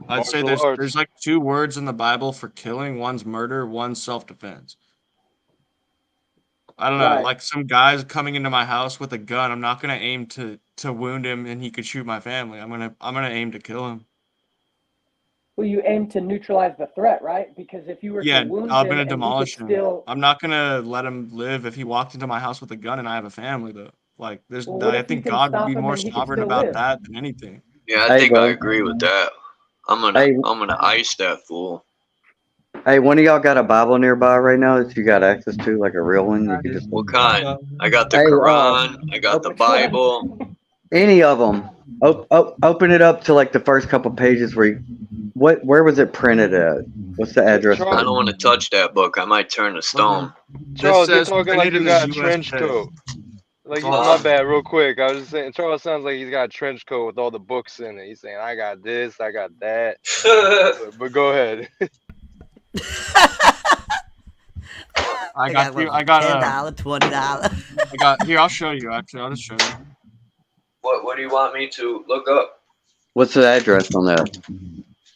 J: I'd say there's like 2 words in the Bible for killing. One's murder, one's self-defense. I don't know,
N: Right.
J: like some guy's coming into my house with a gun. I'm not gonna aim to wound him and he could shoot my family. I'm gonna aim to kill him.
N: Well, you aim to neutralize the threat, right? Because if you were
J: Yeah,
N: to wound
J: I'm
N: him
J: gonna
N: and he
J: demolish
N: could
J: him.
N: still,
J: I'm not gonna let him live if he walked into my house with a gun and I have a family though. Like
N: well, what
J: I
N: if you
J: think
N: can
J: God would
N: stop
J: be
N: him
J: more
N: and he could
J: sovereign
N: still
J: about
N: live?
J: that than anything.
K: Yeah, I
M: Hey,
K: think
M: bro.
K: I agree with that. I'm gonna ice that fool.
M: Hey, one of y'all got a Bible nearby right now that you got access to, like a real one? You could just
K: What kind? I got the
M: Hey,
K: Quran. I got the Bible.
M: any of them. Open it up to like the first couple pages where where was it printed at? What's the address?
K: I don't want to touch that book. I might turn to stone.
R: Charles, you're
J: says
R: talking like
J: printed
R: you
J: in
R: got a
J: the
R: trench
J: USA.
R: coat. Like,
J: That's all
R: my
J: I said.
R: bad, real quick. I was just saying, Charles sounds like he's got a trench coat with all the books in it. He's saying, I got this, I got that. but go ahead.
J: I got
Q: $10, $20.
J: here, I'll show you actually. I'll just show you.
K: What do you want me to look up?
M: What's the address on that?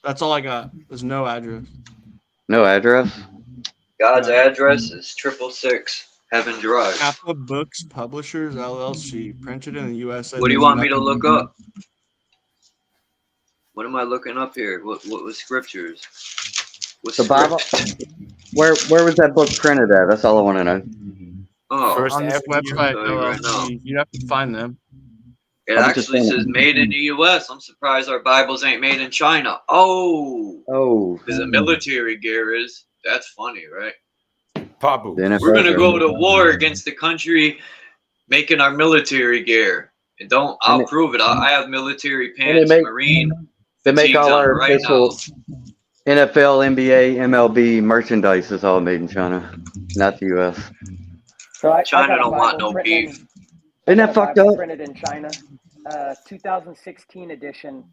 J: That's all I got. There's no address.
M: No address?
K: God's address is 666 Heaven Drive.
J: Kappa Books Publishers LLC, printed in the USA.
K: What do you want me to look up? What am I looking up here? What was scriptures? What's
M: The Bible? Where was that book printed at? That's all I want to know.
K: Oh,
J: on this website,
K: right now.
J: you have to find them.
K: It actually says made in the U.S. I'm surprised our Bibles ain't made in China. Oh, because the military gear is. That's funny, right?
L: Pabu.
K: We're gonna go to war against the country making our military gear. And I'll prove it. I have military pants, Marine.
M: They make all
K: tees on
M: our
K: right
M: official NFL, NBA, MLB merchandise is all made in China, not the U.S.
N: So
K: China
N: got a
K: don't want
N: Bible
K: no
N: printed
K: beef.
M: Isn't that fucked
N: Bible
M: up?
N: Printed in China, 2016 edition.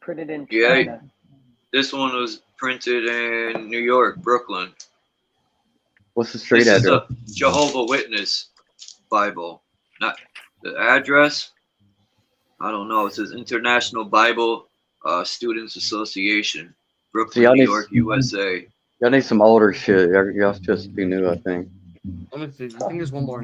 N: Printed in
K: Yeah,
N: China.
K: this one was printed in New York, Brooklyn.
M: What's the street
K: This is
M: address?
K: a Jehovah Witness Bible. Not the address. I don't know. It says International Bible Students Association, Brooklyn,
M: y'all
K: New
M: need-
K: York, USA.
M: Y'all need some older shit. Y'all supposed to be new, I think.
J: Let me see. I think there's one more.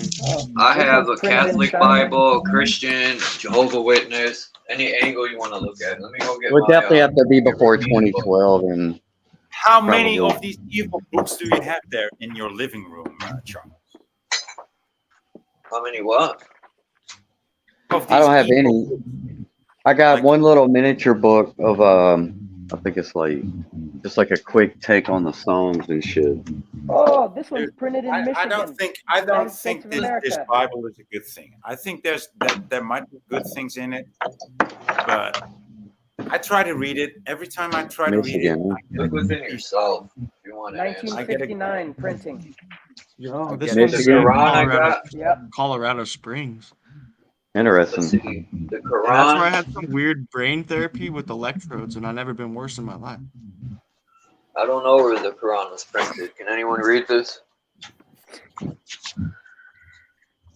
K: I have a Catholic Bible, Christian, Jehovah Witness, any angle you want to look at. Let me go get
M: It would
K: my.
M: definitely have to be before 2012 and
L: How many
M: Probably.
L: of these evil books do you have there in your living room, Charles?
K: How many what?
M: I don't have any. I got one little miniature book of I think it's like just like a quick take on the songs and shit.
N: Oh, this one's printed in Michigan.
L: I don't think
N: United States of
L: this
N: America.
L: Bible is a good thing. I think there might be good things in it, but I try to read it. Every time I try to read it,
M: Michigan.
K: Look within yourself. If you want to answer.
N: 1959 printing.
J: Yo, this
L: get
J: one's
M: Michigan.
J: in
K: Quran I
J: Colorado,
K: got.
N: Yep.
J: Colorado Springs.
K: Let's
M: Interesting.
K: see. The
J: And that's where I
K: Quran.
J: had some weird brain therapy with electrodes, and I've never been worse in my life.
K: I don't know where the Quran was printed. Can anyone read this?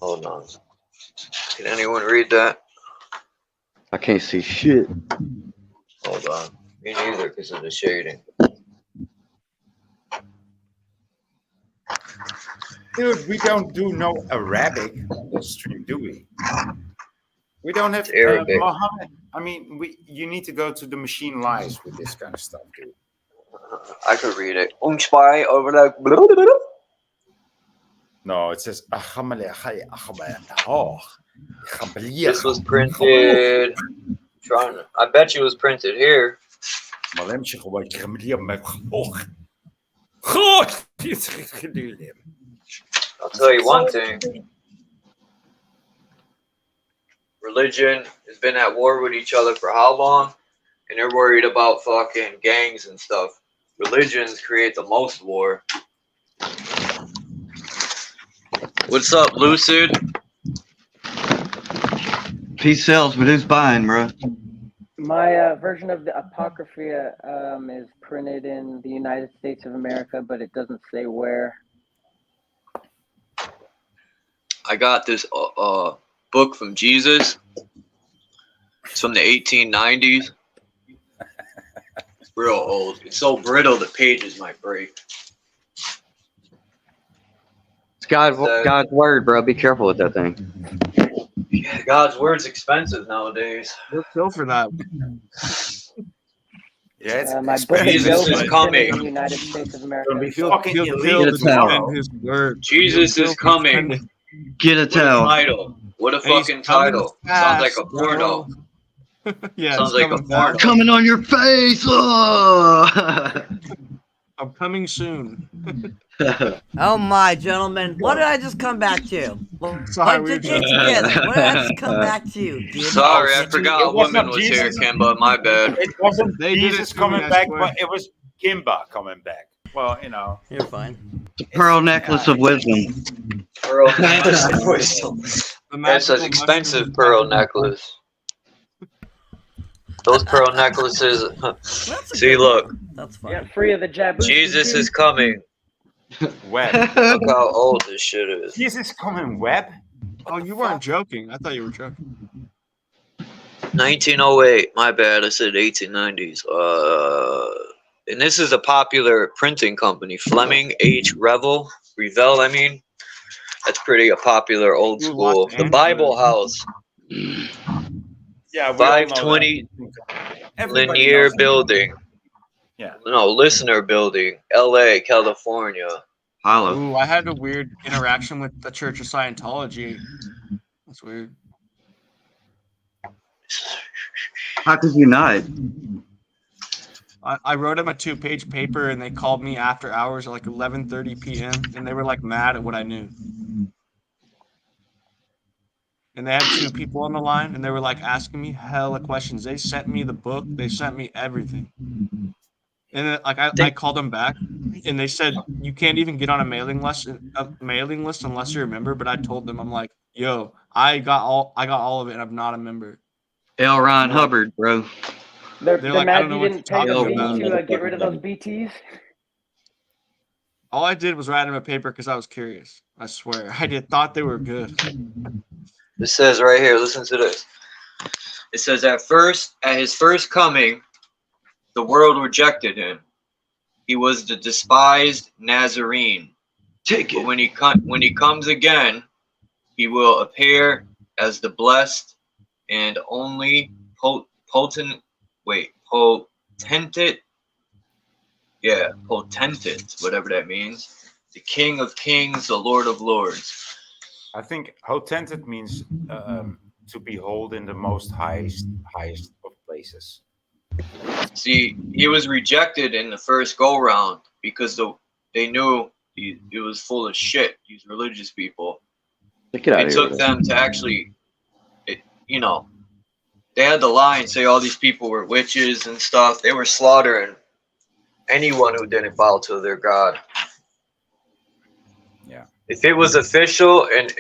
K: Hold on. Can anyone read that?
M: I can't see shit.
K: Hold on. Me neither because of the shading.
L: dude, we don't do no Arabic on this stream, do we? We don't have
K: Arabic.
L: Muhammad. I mean, you need to go to the Machine Lies with this kind of stuff, dude.
K: I could read it. Spy over the.
L: No, it says.
K: This was printed. I bet you it was printed here. I'll tell you one thing. Religion has been at war with each other for how long? And they're worried about fucking gangs and stuff. Religions create the most war. What's up, Lucid?
M: He sells, but who's buying, bro?
N: My version of the Apocrypha is printed in the United States of America, but it doesn't say where.
K: I got this book from Jesus. It's from the 1890s. It's real old. It's so brittle the pages might break.
M: It's God's word, bro. Be careful with that thing.
K: Yeah, God's word's expensive nowadays.
J: We'll kill for that.
L: Yeah, it's
N: My book of
K: Jesus
N: Job
K: is
N: is
K: coming.
N: printed in the United States of America.
L: Gonna be
J: He'll
L: fucking
J: kill
L: illegal
J: to
L: tomorrow.
J: defend his word.
K: Jesus
J: He'll
K: is
J: kill for
K: coming.
J: defending-
M: Get a
K: What a
M: towel.
K: title. What a
J: And he's
K: fucking
J: coming
K: title.
J: fast,
K: Sounds like a
J: bro.
K: porno.
J: Yeah,
K: Sounds
J: it's
K: like a
J: coming
K: porno.
J: fast.
M: Coming on your face. Oh!
J: I'm coming soon.
Q: Oh my, gentlemen, what did I just come back to?
J: Sorry,
Q: What
J: we were
Q: did you
J: just-
Q: together? What did I just come back to? Dude?
K: Sorry, I forgot a
L: It was
K: woman
L: not
K: was here,
L: Jesus.
K: Kimba. My bad.
L: It wasn't
J: They did
L: Jesus
J: it to me,
L: coming
J: I
L: back,
J: swear.
L: but it was Kimba coming back. Well, you know.
Q: You're fine.
M: The pearl necklace of wisdom.
K: Pearl necklace of wisdom.
J: The
K: That's an
J: magical
K: expensive
J: mushroom
K: pearl
J: is magical.
K: necklace. Those pearl necklaces.
Q: That's a
K: See,
Q: good
K: look.
Q: one. That's
N: Yeah,
Q: fine.
N: free of the jabu.
K: Jesus is coming.
L: Web.
K: Look how old this shit is.
L: Jesus coming web?
J: Oh, you weren't joking. I thought you were joking.
K: 1908. My bad. I said 1890s. And this is a popular printing company, Fleming H. Revell. I mean, that's pretty a popular old school. The Bible House.
L: Yeah, we all know
K: 520
L: that. Everybody
K: Linear
L: knows that.
K: Building.
L: Yeah.
K: No, Listener Building, L.A., California.
J: Ooh, I had a weird interaction with the Church of Scientology. That's weird.
M: How could you not?
J: I wrote them a 2-page paper, and they called me after hours at like 11:30 p.m. and they were like mad at what I knew. And they had 2 people on the line, and they were like asking me hella questions. They sent me the book. They sent me everything. And then, like I called them back, and they said you can't even get on a mailing list unless you're a member. But I told them, I'm like, yo, I got all of it, and I'm not a member.
M: L. Ron Hubbard, bro.
N: They're
J: like, I don't
N: mad
J: know
N: you
J: what
N: didn't
J: you're
N: pay the
J: talking
N: fee
J: about.
N: to get rid of those BTs.
J: All I did was write them a paper because I was curious. I swear, I thought they were good.
K: It says right here, listen to this. It says, at his first coming, the world rejected him. He was the despised Nazarene. But when he comes again, he will appear as the blessed and only potentate, whatever that means. The King of Kings, the Lord of Lords.
L: I think potentate means to behold in the most highest of places.
K: See, he was rejected in the first go-round because they knew it was full of shit, these religious people. It took them to actually, they had to lie and say all these people were witches and stuff. They were slaughtering anyone who didn't bow to their God.
L: Yeah.
K: If it was official and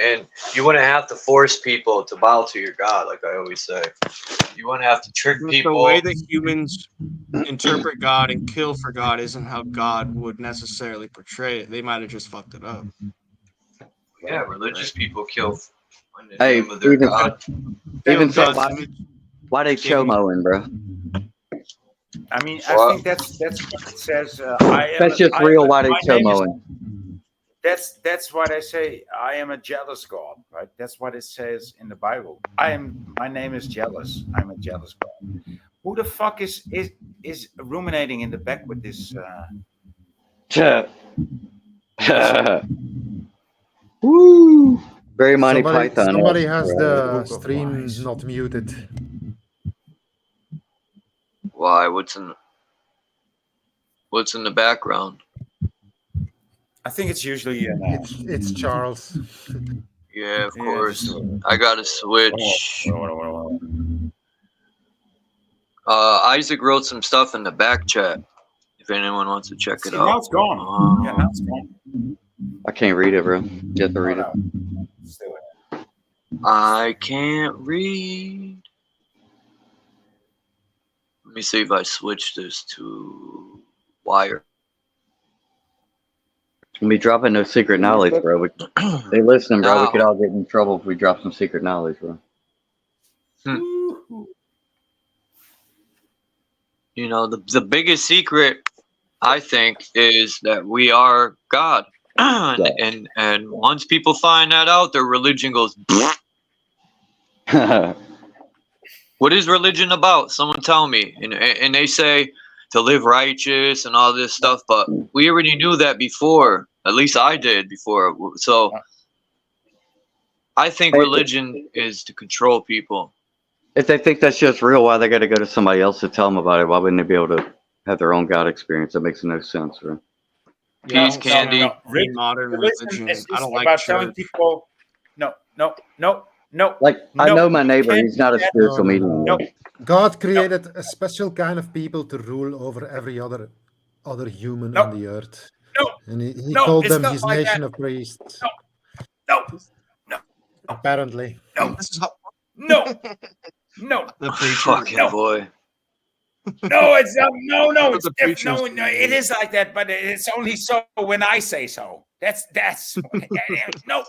K: you wouldn't have to force people to bow to your God, like I always say. You wouldn't have to trick people.
J: The way that humans interpret God and kill for God isn't how God would necessarily portray it. They might have just fucked it up.
K: Yeah, religious people kill in the
M: Hey,
K: name of their God.
M: even so,
J: God's image.
M: why they chomoing, bro?
L: I mean, I think that's what it says.
M: That's just real. Why they chomoing?
L: That's what I say. I am a jealous God, right? That's what it says in the Bible. My name is jealous. I'm a jealous God. Who the fuck is ruminating in the back with this?
M: Woo! Very Monty Python.
P: Somebody has the stream not muted.
K: Why? What's in the background?
L: I think it's usually
P: it's Charles.
K: Yeah, of course. I gotta switch. Isaac wrote some stuff in the back chat. If anyone wants to check it out.
L: Now it's gone. Yeah, now it's gone.
M: I can't read it, bro. You have to read it.
K: I can't read. Let me see if I switch this to wire.
M: We dropping no secret knowledge, bro. They listen, bro. We could all get in trouble if we drop some secret knowledge, bro.
K: You know, the biggest secret, I think, is that we are God. and once people find that out, their religion goes. What is religion about? Someone tell me. And they say to live righteous and all this stuff, but we already knew that before. At least I did before. So I think religion is to control people.
M: If they think that's just real, why they got to go to somebody else to tell them about it? Why wouldn't they be able to have their own God experience? That makes no sense, bro.
K: Peace, Candy.
J: Modern religion. I don't like
L: about
J: church.
L: telling people, no.
M: Like, I know my neighbor.
L: can't
M: He's not a
L: do that.
M: spiritual medium.
L: No.
P: God created a special kind of people to rule over every other human on the earth.
L: No.
P: And he
L: No,
P: called
L: it's
P: them
L: not
P: his
L: like
P: nation
L: that.
P: of priests.
L: No.
P: Apparently.
L: No.
J: The preacher.
K: Fucking boy.
L: No, it's no. It's
J: The
L: no,
J: preacher's
L: it is like that, but it's only so when I say so. That's no.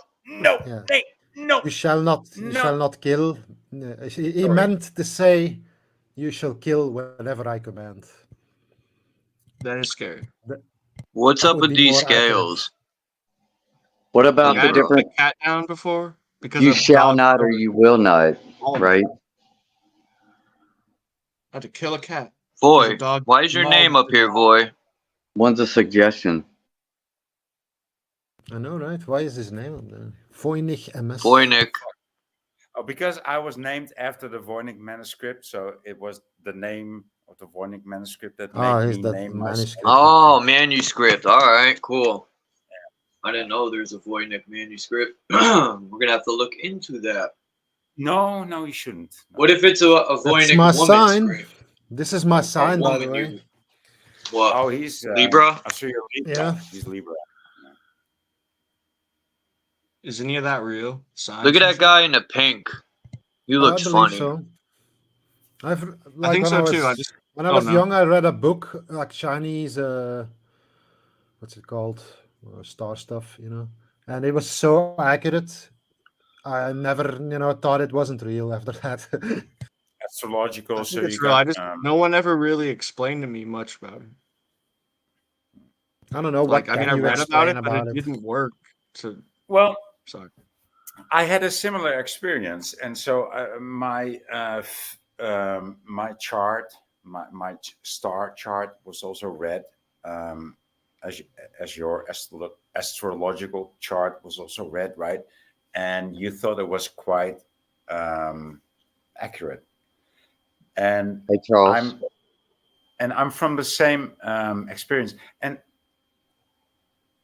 L: No.
P: You shall not. You
L: No.
P: shall not kill. He
L: Sorry.
P: meant to say, "You shall kill whenever I command."
J: That is scary.
K: What's
P: That
K: up
P: would
K: with
P: be
K: these
P: more accurate.
K: scales?
M: What
J: Like,
M: about
J: I
M: the
J: had to put a
M: different?
J: cat down before because
M: You
J: a
M: shall
J: dog
M: not or
J: started
M: you will not,
J: calling me.
M: right?
J: I had to kill a cat because a
K: Voy,
J: dog
K: why is your
J: mauled
K: name up
J: the
K: here,
J: dog.
K: Voy?
M: One's a suggestion.
P: I know, right? Why is his name up there? Voynich MS.
K: Voynich.
L: Oh, because I was named after the Voynich manuscript, so it was the name of the Voynich manuscript that
P: Ah,
L: made
P: is
L: me
P: that
L: name myself.
P: manuscript?
K: Oh, manuscript. All right, cool. I didn't know there's a Voynich manuscript. We're gonna have to look into that.
L: No, you shouldn't. No.
K: What if it's a
P: That's
K: Voynich
P: my
K: woman
P: sign.
K: script?
P: This is my
K: Or
P: sign, by the
K: woman
P: way.
K: user? What?
L: Oh, he's
K: Libra?
L: I see you're Libra.
P: Yeah.
L: He's Libra.
J: Is any of that real? Signs
K: Look at
J: and
K: that
J: shit?
K: guy in the pink. He
P: I
K: looks
P: believe
K: funny.
P: so. I've
J: I
P: like
J: think
P: when
J: so
P: I
J: too. I
P: was
J: just
P: when I
J: don't
P: was
J: know.
P: young, I read a book like Chinese. What's it called? Star stuff, you know. And it was so accurate. I never, thought it wasn't real after that.
L: Astrological,
J: I
L: so
J: think it's
L: you
J: real. I
L: got
J: just no one ever really explained to me much about it.
P: I don't know
J: Like,
P: what
J: I mean,
P: can
J: I
P: you
J: read about
P: explain
J: it, but it
P: about it.
J: didn't work. To
L: well,
J: sorry.
L: I had a similar experience, and so my chart, my star chart was also read, as your astrological chart was also read, right? And you thought it was quite accurate. And
M: Hey, Charles.
L: I'm from the same experience. And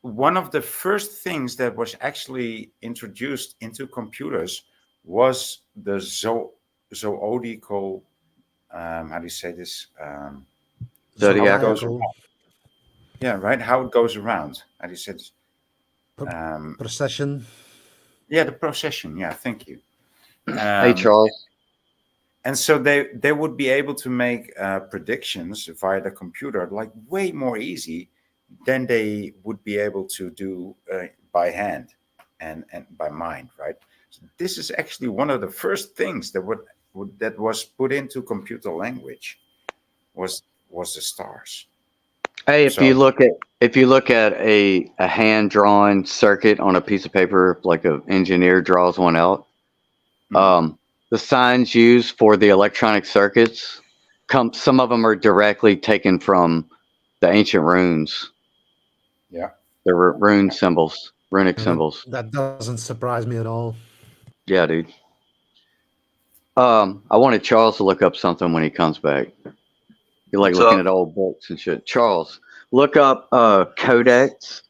L: one of the first things that was actually introduced into computers was the zoodiacal, how do you say this?
M: Zodiac.
L: How it goes around. Yeah, right. How it goes around. How do you say this?
P: Procession.
L: Yeah, the procession. Yeah, thank you.
M: Hey, Charles.
L: And so they would be able to make predictions via the computer like way more easy than they would be able to do by hand and by mind, right? So this is actually one of the first things that that was put into computer language was the stars.
M: Hey, if you look at a hand drawn circuit on a piece of paper, like an engineer draws one out, the signs used for the electronic circuits, some of them are directly taken from the ancient runes.
L: Yeah.
M: They're rune symbols, runic symbols.
P: That doesn't surprise me at all.
M: Yeah, dude. I wanted Charles to look up something when he comes back. You like
K: What's
M: looking
K: up?
M: at old books and shit. Charles, look up Codex,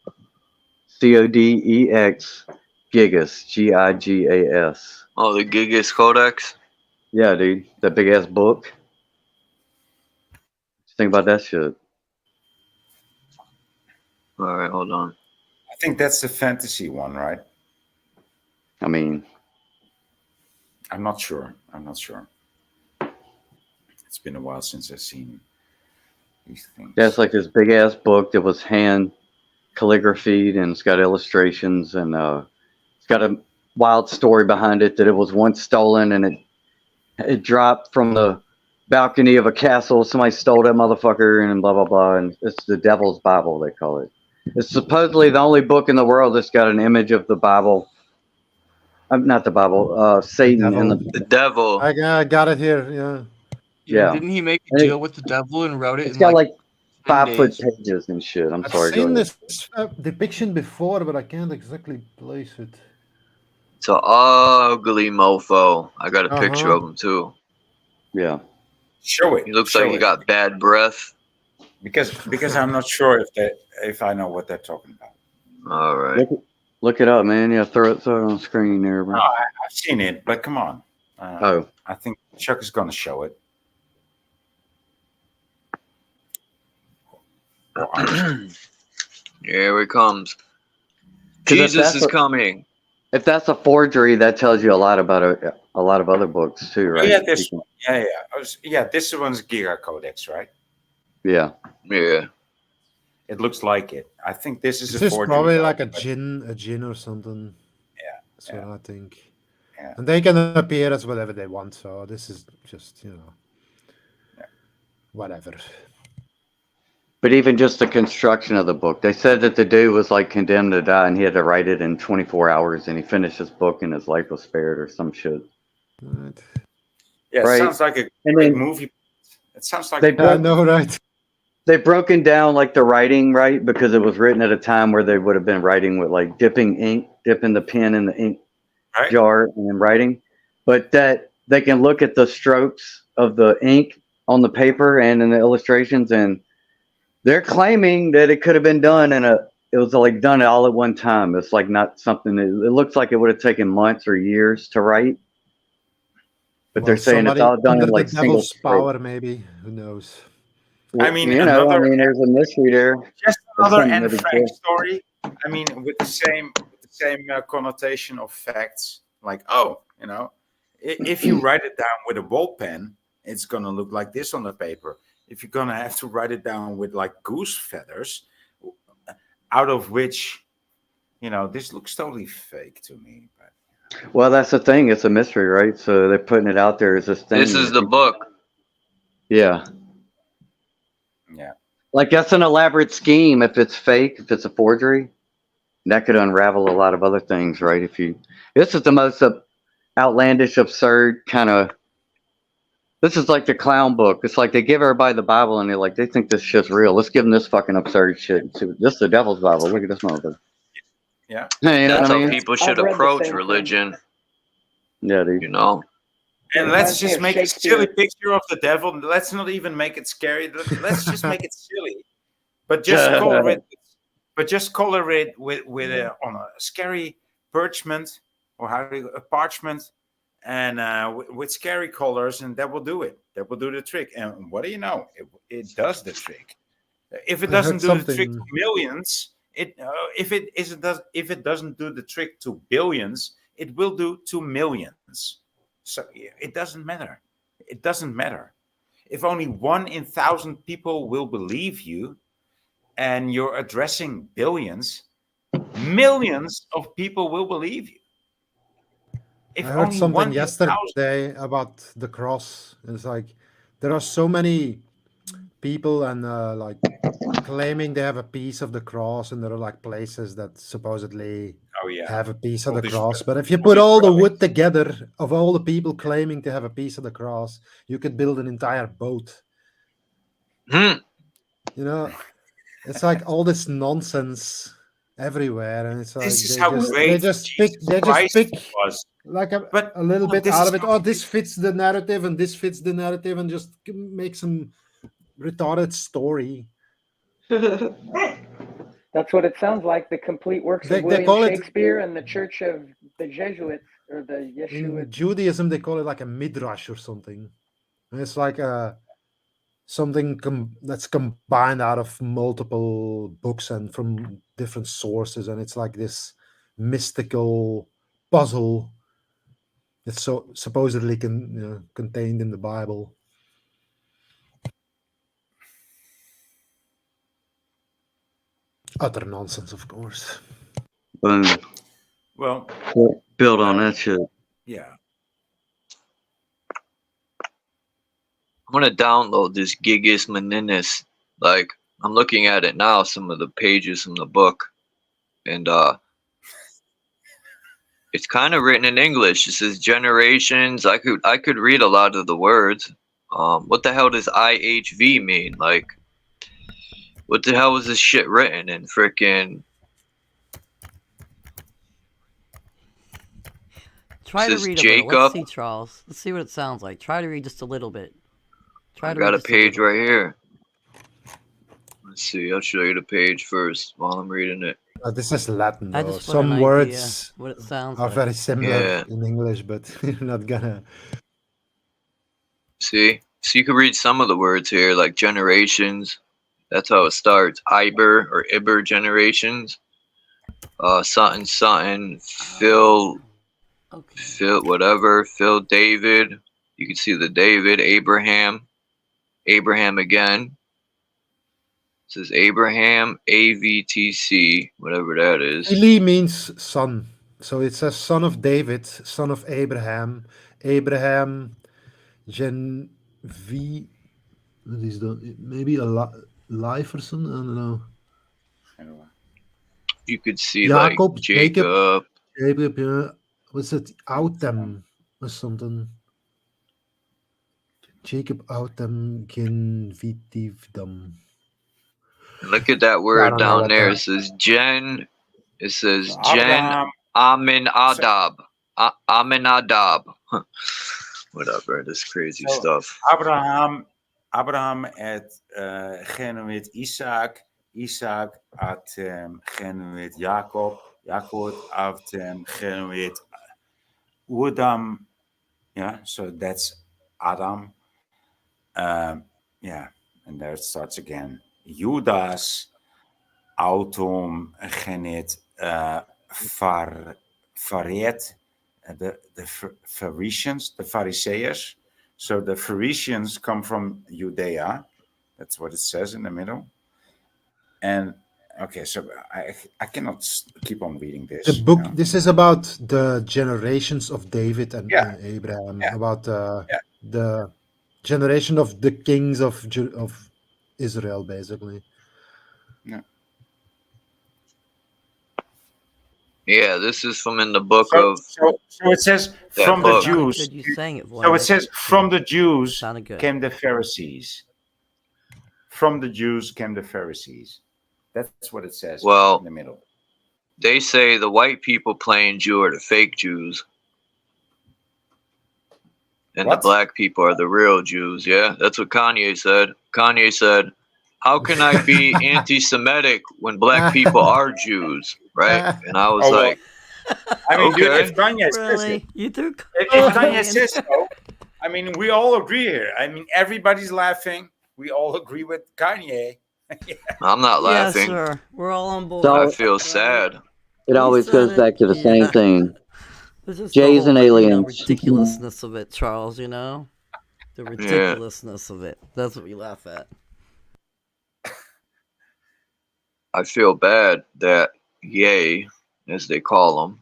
M: Codex, Gigas, Gigas.
K: Oh, the Gigas Codex?
M: Yeah, dude. That big ass book. Think about that shit.
K: All right, hold on.
L: I think that's the fantasy one, right?
M: I mean,
L: I'm not sure. It's been a while since I've seen these things.
M: yeah, it's like this big ass book that was hand calligraphied and it's got illustrations and it's got a wild story behind it that it was once stolen and it dropped from the balcony of a castle. Somebody stole that motherfucker and blah blah blah. And it's the Devil's Bible, they call it. It's supposedly the only book in the world that's got an image of the Bible. Not the Bible, Satan and
K: the devil.
P: I got it here. Yeah.
J: Yeah,
M: Yeah.
J: didn't he make a
M: And
J: deal with the devil and wrote it
M: it's
J: in
M: got
J: like
M: like
J: 10
M: 5-foot
J: days?
M: pages and shit. I'm
P: I've
M: sorry. Go
P: seen
M: ahead.
P: this depiction before, but I can't exactly place it.
K: It's an ugly mofo. I got a picture of him too.
M: Yeah.
L: Show it.
K: He looks like he got bad breath.
L: Because I'm not sure if I know what they're talking about.
K: All right.
M: Look it up, man. Yeah, throw it on the screen there, bro.
L: No, I've seen it, but come on.
M: Oh.
L: I think Chuck is going to show it.
K: Here it comes.
M: 'Cause if
K: Jesus
M: that's
K: is coming.
M: If that's a forgery, that tells you a lot about a lot of other books too, right?
L: Yeah, this one. Yeah, this one's Giga Codex, right?
M: Yeah.
K: Yeah.
L: It looks like it. I think this is
P: This
L: a
P: is
L: forgery.
P: probably like a
L: but-
P: gin or something.
L: Yeah.
P: That's what I think.
L: Yeah.
P: And they can appear as whatever they want. So this is just, whatever.
M: But even just the construction of the book, they said that the dude was like condemned to die, and he had to write it in 24 hours, and he finished his book, and his life was spared, or some shit.
P: Right.
L: Yeah, it
M: Right.
L: sounds like a
M: And
L: great
M: then
L: movie. It sounds like
M: they
L: a
M: broke,
P: right.
M: they've broken down like the writing, right, because it was written at a time where they would have been writing with like dipping the pen in the ink
L: right.
M: jar and then writing, but that they can look at the strokes of the ink on the paper and in the illustrations, and they're claiming that it could have been done it was like done it all at one time. It's like not something it looks like it would have taken months or years to write, but they're
P: Well,
M: saying it's
P: somebody
M: all done
P: under
M: in
P: the
M: like single
P: devil's
M: stroke.
P: power, maybe. Who knows?
L: I mean,
M: You know, I
L: another
M: mean, there's a mystery there.
L: just
M: There's
L: another
M: something
L: Anne
M: that
L: Frank
M: exists.
L: story. I mean, with the same connotation of facts. Like, oh, if you write it down with a ball pen, it's gonna look like this on the paper. If you're gonna have to write it down with like goose feathers, out of which, this looks totally fake to me. But
M: Well, that's the thing. It's a mystery, right? So they're putting it out there as this thing.
K: This is the book.
M: Yeah.
L: Yeah.
M: Like that's an elaborate scheme. If it's fake, if it's a forgery, that could unravel a lot of other things, right? This is the most outlandish, absurd kind of. This is like the clown book. It's like they give everybody the Bible and they think this shit's real. Let's give them this fucking absurd shit. This is the devil's Bible. Look at this motherfucker.
L: Yeah.
M: You know
K: That's
M: what I
K: how
M: mean?
K: people should approach religion.
M: Yeah, dude.
L: And
N: It
L: let's
N: reminds me
L: just
N: of
L: make a
N: Shakespeare.
L: silly picture of the devil. Let's not even make it scary. Let's just make it silly. But just color it. But just color it with on a scary parchment, or a parchment, and with scary colors, and that will do it. That will do the trick. And what do you know? It does the trick. If it
P: I heard
L: doesn't do the trick to
P: something.
L: millions, if it doesn't do the trick to billions, it will do to millions. So it doesn't matter. It doesn't matter. If only 1 in 1,000 people will believe you, and you're addressing billions, millions of people will believe you. If
P: I heard
L: only
P: something
L: 1 in 1,000.
P: yesterday about the cross. It's like there are so many people and like claiming they have a piece of the cross, and there are like places that supposedly
L: Oh yeah.
P: have a piece of
L: All
P: the
L: these
P: cross. But if you
L: all
P: put
L: these
P: all the
L: relics.
P: wood together of all the people claiming to have a piece of the cross, you could build an entire boat. It's like all this nonsense everywhere, and it's like
L: This is how great
P: they just
L: Christ
P: pick
L: was.
P: like
L: But
P: a little bit
L: this
P: out
L: is
P: of it. Oh, this fits the narrative, and this fits the narrative, and just make some retarded story.
N: That's what it sounds like. The complete works
P: They
N: of William
P: call it
N: Shakespeare and the Church of the Jesuits or the
P: in
N: Yeshuits.
P: Judaism they call it like a midrash or something. And it's like something that's combined out of multiple books and from different sources, and it's like this mystical puzzle that's so supposedly contained in the Bible. Utter nonsense, of course.
M: Boom.
L: Well,
M: Build on that shit.
L: yeah.
K: I'm gonna download this Gigas Meninis. Like, I'm looking at it now, some of the pages from the book, and it's kind of written in English. It says generations. I could read a lot of the words. What the hell does IHV mean? Like, what the hell was this shit written in frickin'?
Q: Try to
K: Says
Q: read a little.
K: Jacob.
Q: Let's see, Charles. Let's see what it sounds like. Try to read just a little bit.
K: I got a page right here. Let's see. I'll show you the page first while I'm reading it.
P: This is Latin,
Q: I
P: though.
Q: just want an
P: Some
Q: idea
P: words
Q: what it sounds
P: are
Q: like.
P: very similar
K: Yeah.
P: in English, but you're not gonna.
K: See? So you can read some of the words here, like generations. That's how it starts. Iber or Iber generations. Something, something. Phil whatever. Phil David. You can see the David. Abraham. Abraham again. It says Abraham. AVTC. Whatever that is.
P: Phili means son. So it says son of David, son of Abraham. Abraham, Gen V. What is that? Maybe a live person? I don't know.
K: You could see like
P: Jacob,
K: Jacob.
P: Jacob, yeah. What's it? Outem or something. Jacob Outem Genvitivdam.
K: And look at that
P: I
K: word
P: don't know
K: down
P: what
K: there.
P: that.
K: It says Jen. It says
L: So
K: Jen
L: Abraham.
K: Aminadab. Aminadab. Whatever. This crazy
L: So
K: stuff.
L: Abraham had genuïd Isaac. Isaac had genuïd Jacob. Jacob had genuïd Udam. Yeah, so that's Adam. Yeah, and there it starts again. Judas, Autum, Genit, Variet, the Pharisians, the Pharisees. So the Pharisians come from Judea. That's what it says in the middle. And okay, so I cannot keep on reading this.
P: The book. This is about the generations of David and
L: Yeah,
P: Abraham.
L: yeah,
P: About
L: yeah.
P: the generation of the kings of Israel, basically.
L: Yeah.
K: Yeah, this is from in the book
L: So
K: of
L: it says
K: that
L: from the
K: book.
L: Jews.
Q: Good, you sang it,
L: So it
Q: Voynich.
L: says from the Jews
Q: Sounded good.
L: came the Pharisees. From the Jews came the Pharisees. That's what it says
K: Well,
L: in the middle.
K: they say the white people playing Jew are the fake Jews. And
L: What?
K: the black people are the real Jews. Yeah, that's what Kanye said. Kanye said, how can I be anti-Semitic when black people are Jews, right? And I was
L: Oh, well,
K: like,
L: I mean, dude,
K: okay.
L: if Kanye says it,
Q: Really? You threw
L: if
Q: Kanye
L: Kanye
Q: in.
L: says so, I mean, we all agree here. I mean, everybody's laughing. We all agree with Kanye. Yeah.
K: I'm not
Q: Yes,
K: laughing.
Q: sir. We're all on board.
M: So
K: I feel sad.
M: it
Q: He
M: always
Q: said
M: goes
Q: it.
M: back to the same
Q: Yeah.
M: thing.
Q: It's just
M: Jays
Q: the
M: and
Q: whole,
M: aliens.
Q: ridiculousness of it, Charles, you know? The ridiculousness of it. That's what we laugh at.
K: I feel bad that Ye, as they call him,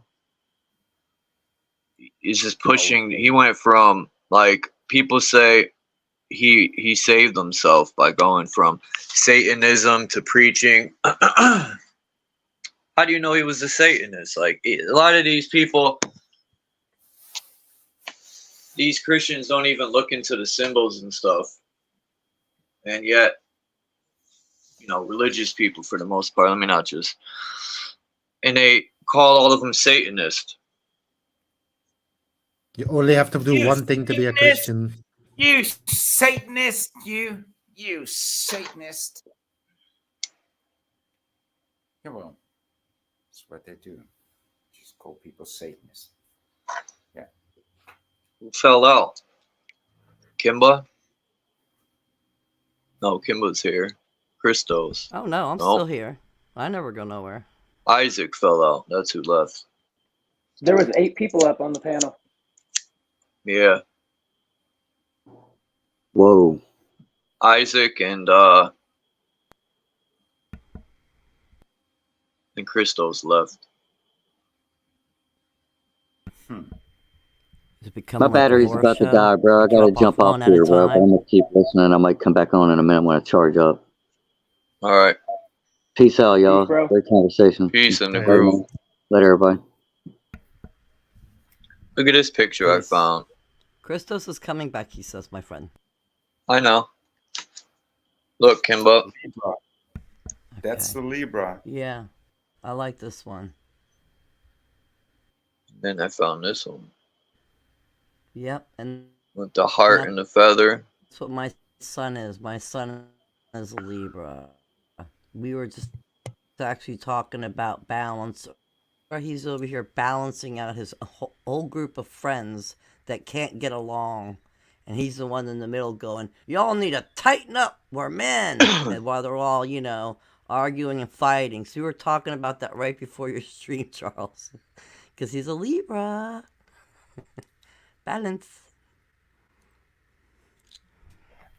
K: is just pushing. He went from, like, people say he saved himself by going from Satanism to preaching. How do you know he was a Satanist? Like, a lot of these people, these Christians don't even look into the symbols and stuff. And yet, you know, religious people for the most part, let me not just, and they call all of them Satanists.
P: You only have to do one thing to be a Christian.
L: You Satanist, you Satanist. Yeah, well, that's what they do. Just call people Satanists. Yeah.
K: Who fell out? Kimba? No, Kimba's here. Christos.
Q: Oh, no, I'm
K: Nope.
Q: still here. I never go nowhere.
K: Isaac fell out. That's who left.
N: There was 8 people up on the panel.
K: Yeah.
M: Whoa.
K: Isaac and Christos left.
M: My battery's about to die, bro. I gotta jump off here, bro. But I'm gonna keep listening. I might come back on in a minute when I charge up.
K: All right.
M: Peace out, y'all.
N: Peace, bro.
M: Great conversation.
K: Peace in the
M: Later,
K: group.
M: man. Later, everybody.
K: Look at this picture I found.
Q: Christos is coming back, he says, my friend.
K: I know. Look, Kimba.
L: Libra. That's the Libra.
Q: Yeah, I like this one.
K: Then I found this one.
Q: Yep, and
K: with the heart and the feather.
Q: That's what my son is. My son is a Libra. We were just actually talking about balance. He's over here balancing out his whole group of friends that can't get along. And he's the one in the middle going, y'all need to tighten up. We're men. And while they're all, you know, arguing and fighting. So we were talking about that right before your stream, Charles. Because he's a Libra. Balance.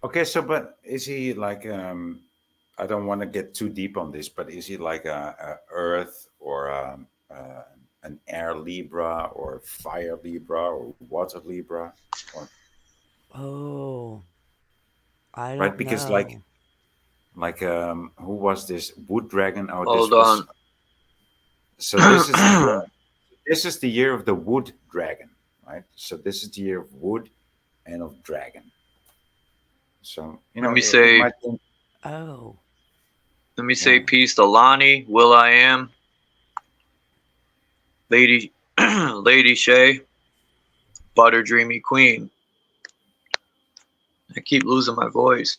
L: Okay, so but is he like I don't want to get too deep on this, but is he like a Earth or an air Libra or fire Libra or water Libra, or
Q: Oh, I
L: right?
Q: don't
L: Because
Q: know.
L: who was this wood dragon? Oh, this
K: Hold
L: was
K: on.
L: so this is the year of the wood dragon, right? So this is the year of wood and of dragon. So
K: Let me
L: it
K: say,
L: might be,
Q: Oh.
K: let me say peace to Lonnie, Will I Am, Lady, Lady Shay, Butter Dreamy Queen. I keep losing my voice.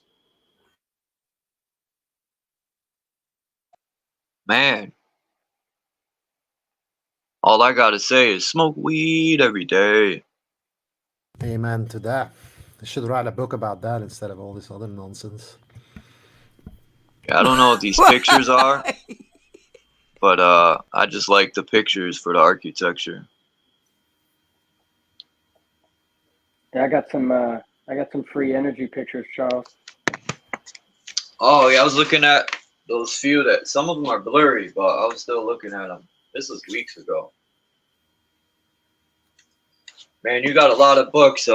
K: Man, all I gotta say is smoke weed every day.
P: Amen to that. I should write a book about that instead of all this other nonsense.
K: I don't know what these pictures are, but I just like the pictures for the architecture.
N: Yeah, I got some free energy pictures, Charles.
K: Oh yeah, I was looking at those few that some of them are blurry, but I was still looking at them. This was weeks ago. Man, you got a lot of books,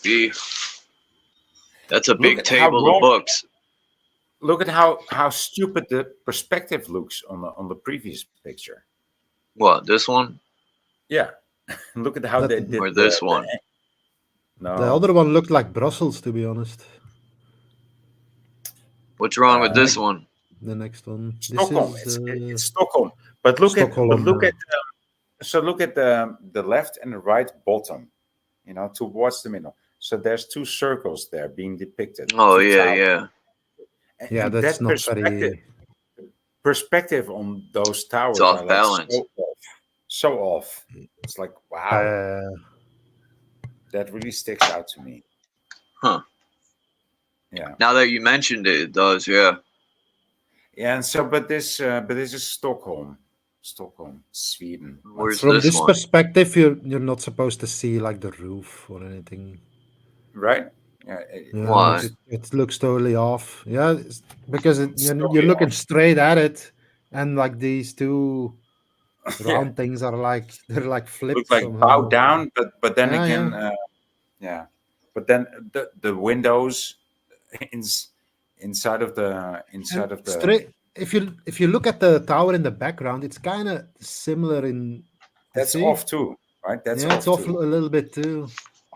K: B. That's a big
L: look at how
K: table of
L: wrong.
K: books.
L: Look at how stupid the perspective looks on the previous picture.
K: What, this one?
L: Yeah, look at how they did
K: Or this one?
L: No,
P: The other one looked like Brussels, to be honest.
K: What's wrong with this one?
P: The next one.
L: Stockholm.
P: This is
L: It's Stockholm. But look
P: Stockholm.
L: at look at the left and the right bottom. Towards the middle. So there's two circles there being depicted.
K: Oh
L: two
K: yeah,
L: towers.
K: yeah.
P: Yeah,
L: And
P: that's
L: that
P: not very.
L: perspective on those towers
K: It's off
L: are like
K: balance.
L: so off. It's like wow. That really sticks out to me.
K: Huh.
L: Yeah.
K: Now that you mentioned it, it does, yeah.
L: Yeah, and so but this is Stockholm, Sweden.
K: Where's
P: From
K: this
P: this
K: one?
P: perspective, you're not supposed to see like the roof or anything.
L: Right?
P: Yeah,
K: Why?
P: like it looks totally off. Yeah, because you're
L: totally
P: looking
L: off.
P: straight at it, and like these two round things are like they're like flipped
L: Look like
P: somehow.
L: bow down, but then
P: Yeah,
L: again,
P: yeah.
L: But then the windows inside of the
P: Straight. If you look at the tower in the background, it's kind of similar in.
L: That's
P: see?
L: off too, right? That's
P: yeah, it's
L: off
P: off
L: too.
P: a little bit too.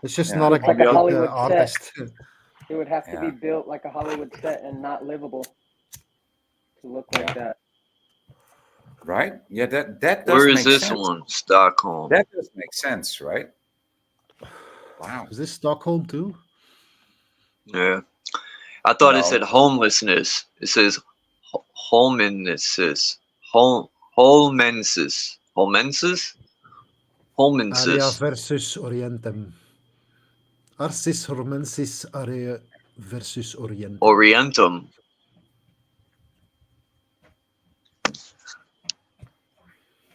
P: It's just
L: Yeah.
P: not a
N: It's like
P: good
N: a Hollywood
P: artist.
N: set. It would have to be
L: Yeah.
N: built like a Hollywood set and not livable to look like that.
L: Right? Yeah, that does
K: Where is
L: make
K: this
L: sense.
K: one? Stockholm.
L: That does make sense, right? Wow.
P: Is this Stockholm too?
K: Yeah. I thought
L: No.
K: it said homelessness. It says homensis. Holmensis. Holmensis?
P: Aria
K: Holmensis.
P: versus Orientem. Arsis Hormensis area versus Orientem.
K: Orientum.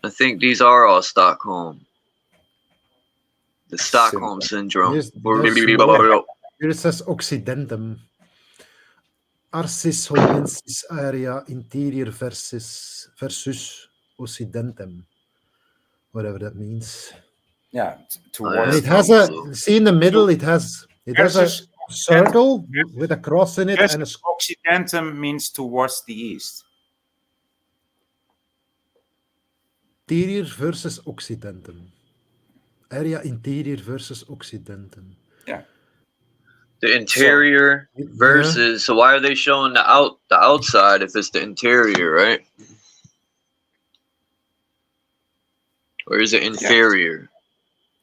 K: I think these are all Stockholm. The Stockholm syndrome.
P: Here it says Occidentum. Arsis Holmensis area interior versus Occidentum. Whatever that means.
L: Yeah,
P: And
L: towards
P: it has see in the middle it has a circle with a cross in it and a
L: Occidentum means towards the east.
P: interior versus Occidentum. Area interior versus Occidentum.
L: Yeah.
K: The interior versus. So why are they showing the outside if it's the interior, right? Or is it inferior?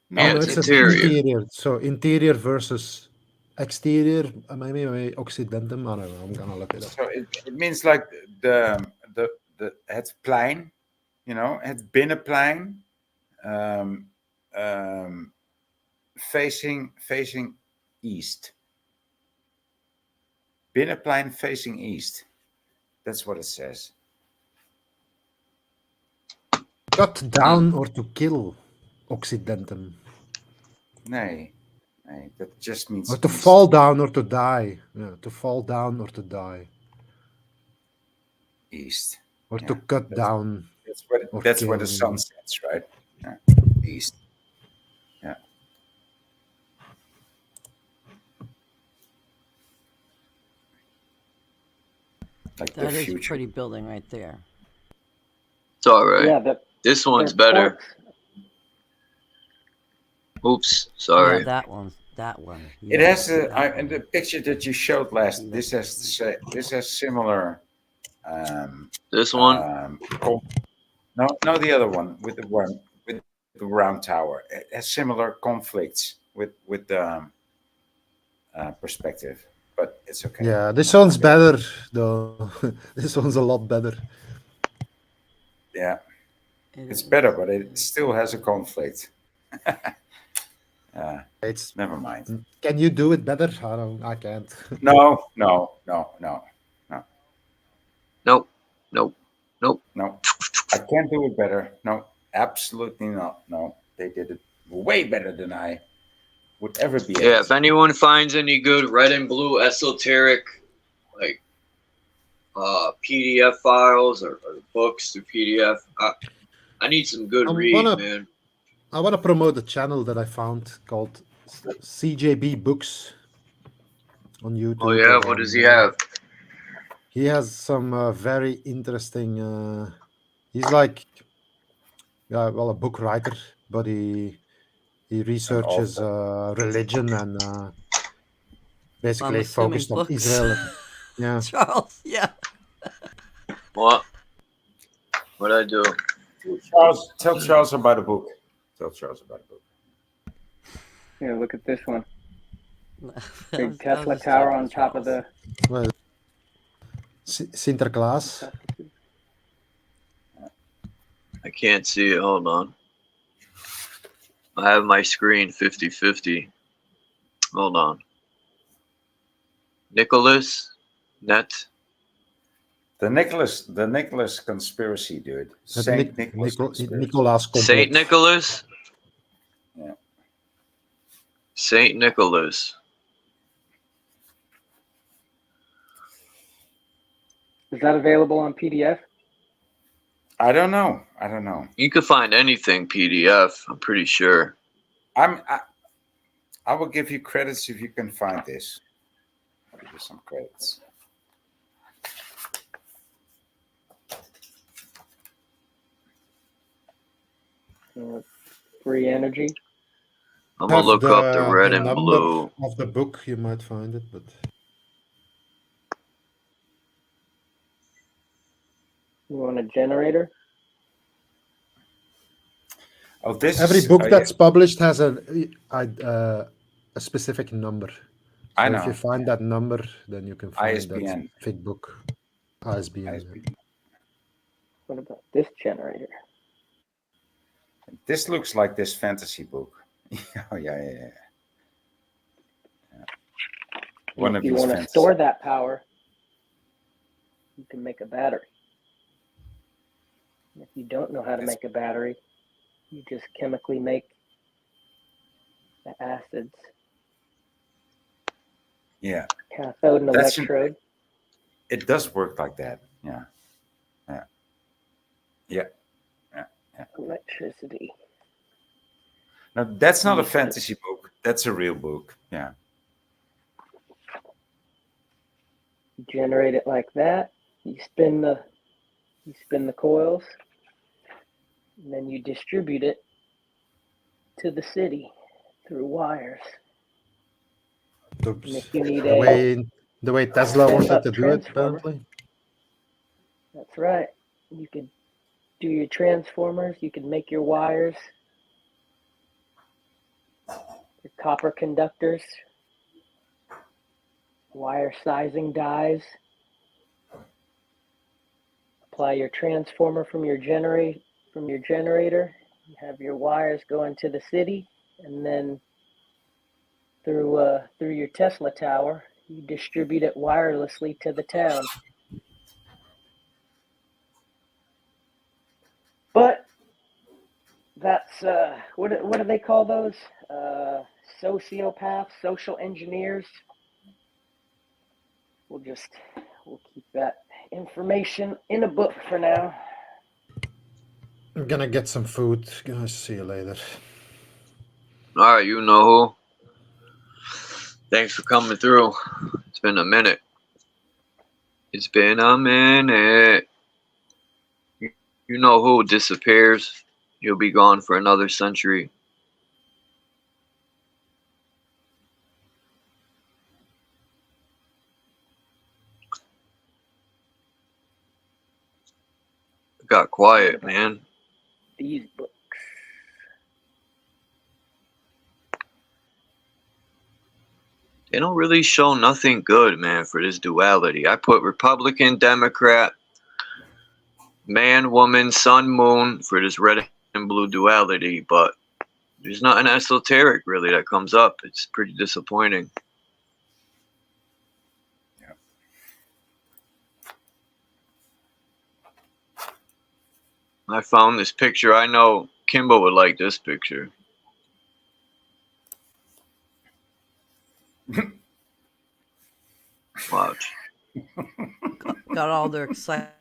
P: No,
K: Yeah,
P: it's interior. So interior versus exterior. Maybe Occidentum. I don't know. I'm gonna look it up.
L: So it means like het plein, het binnenplein, facing east. Binnenplein facing east. That's what it says.
P: Cut down or to kill Occidentum.
L: Nee, that just means
P: Or to
L: east.
P: fall down or to die. Yeah, to fall down or to die.
L: East.
P: Or to cut down.
L: That's where the
P: kill,
L: sun sets, right? East. Yeah. Like the
Q: That is a
L: future.
Q: pretty building right there.
K: It's all right.
N: Yeah, but
K: This one's
N: they're
K: better.
N: ports.
K: Oops,
Q: Yeah,
K: sorry.
Q: that one. That one.
L: It
Q: Yeah,
L: has
Q: that
L: in
Q: one.
L: the picture that you showed last. This has similar.
K: This one.
L: No, the other one with the round tower. It has similar conflicts with perspective, but it's okay.
P: Yeah, this one's better though. This one's a lot better.
L: Yeah, it's better, but it still has a conflict.
P: It's
L: Never mind.
P: Can you do it better? I can't.
L: No.
K: Nope. Nope. Nope.
L: No, I can't do it better. No, absolutely not. No, they did it way better than I would ever be able
K: Yeah,
L: to.
K: if anyone finds any good red and blue esoteric, like PDF files or books through PDF, I need some good read, man.
P: I want to promote a channel that I found called CJB Books on YouTube.
K: Oh yeah, what does he have?
P: He has some very interesting. He's like, a book writer, but he researches religion and basically
Q: assuming
P: focused on
Q: books.
P: Israel. Yeah,
Q: Charles. Yeah.
K: What? What'd I do?
L: Tell Charles about a book. Tell Charles about a book.
N: Here, look at this one. Big
Q: was
N: Tesla
Q: just
N: tower
Q: joking,
N: on top of the.
P: well, Sinterklaas.
K: I can't see it. Hold on. I have my screen 50-50. Hold on. Nicholas Net.
L: The Nicholas conspiracy, dude. Saint Nicholas conspiracy.
P: Nicolaas
K: Saint Nicholas.
L: Yeah.
K: Saint Nicholas.
N: Is that available on PDF?
L: I don't know.
K: You could find anything PDF. I'm pretty sure.
L: I will give you credits if you can find this. I'll give you some credits.
N: Free energy.
K: I'm gonna look up the red and
P: number
K: blue.
P: of the book. You might find it, but
N: You want a generator?
L: Oh, this
P: every
L: is,
P: book
L: yeah.
P: that's published has a specific number. So
L: I
P: if
L: know.
P: you find that number, then you can find that
L: ISBN.
P: specific book. ISBN.
N: What about this generator?
L: This looks like this fantasy book. Oh yeah. One
N: If
L: of
N: you
L: these
N: want to
L: fantasy.
N: store that power, you can make a battery. If you don't know how to make a battery, you just chemically make the acids.
L: Yeah.
N: Cathode and
L: That's-
N: electrode.
L: It does work like that. Yeah.
N: Electricity.
L: Now that's not a fantasy book. That's a real book. Yeah.
N: You generate it like that. You spin the coils, and then you distribute it to the city through wires. And if you need
P: The way Tesla wanted
N: backup
P: to do it,
N: transformer.
P: apparently.
N: That's right. You could do your transformers. You can make your wires, your copper conductors, wire sizing dies. Apply your transformer from your generator. You have your wires going to the city, and then through your Tesla tower, you distribute it wirelessly to the town. But that's what do they call those? Sociopaths, social engineers. We'll keep that information in a book for now.
P: I'm gonna get some food. Guys, see you later.
K: All right, you know who. Thanks for coming through. It's been a minute. It's been a minute. You know who disappears. You'll be gone for another century. It got quiet, man.
N: These books.
K: They don't really show nothing good, man, for this duality. I put Republican, Democrat, man, woman, sun, moon for this red and blue duality, but there's nothing esoteric really that comes up. It's pretty disappointing. I found this picture. I know Kimbo would like this picture. Watch.
Q: Got all their excitement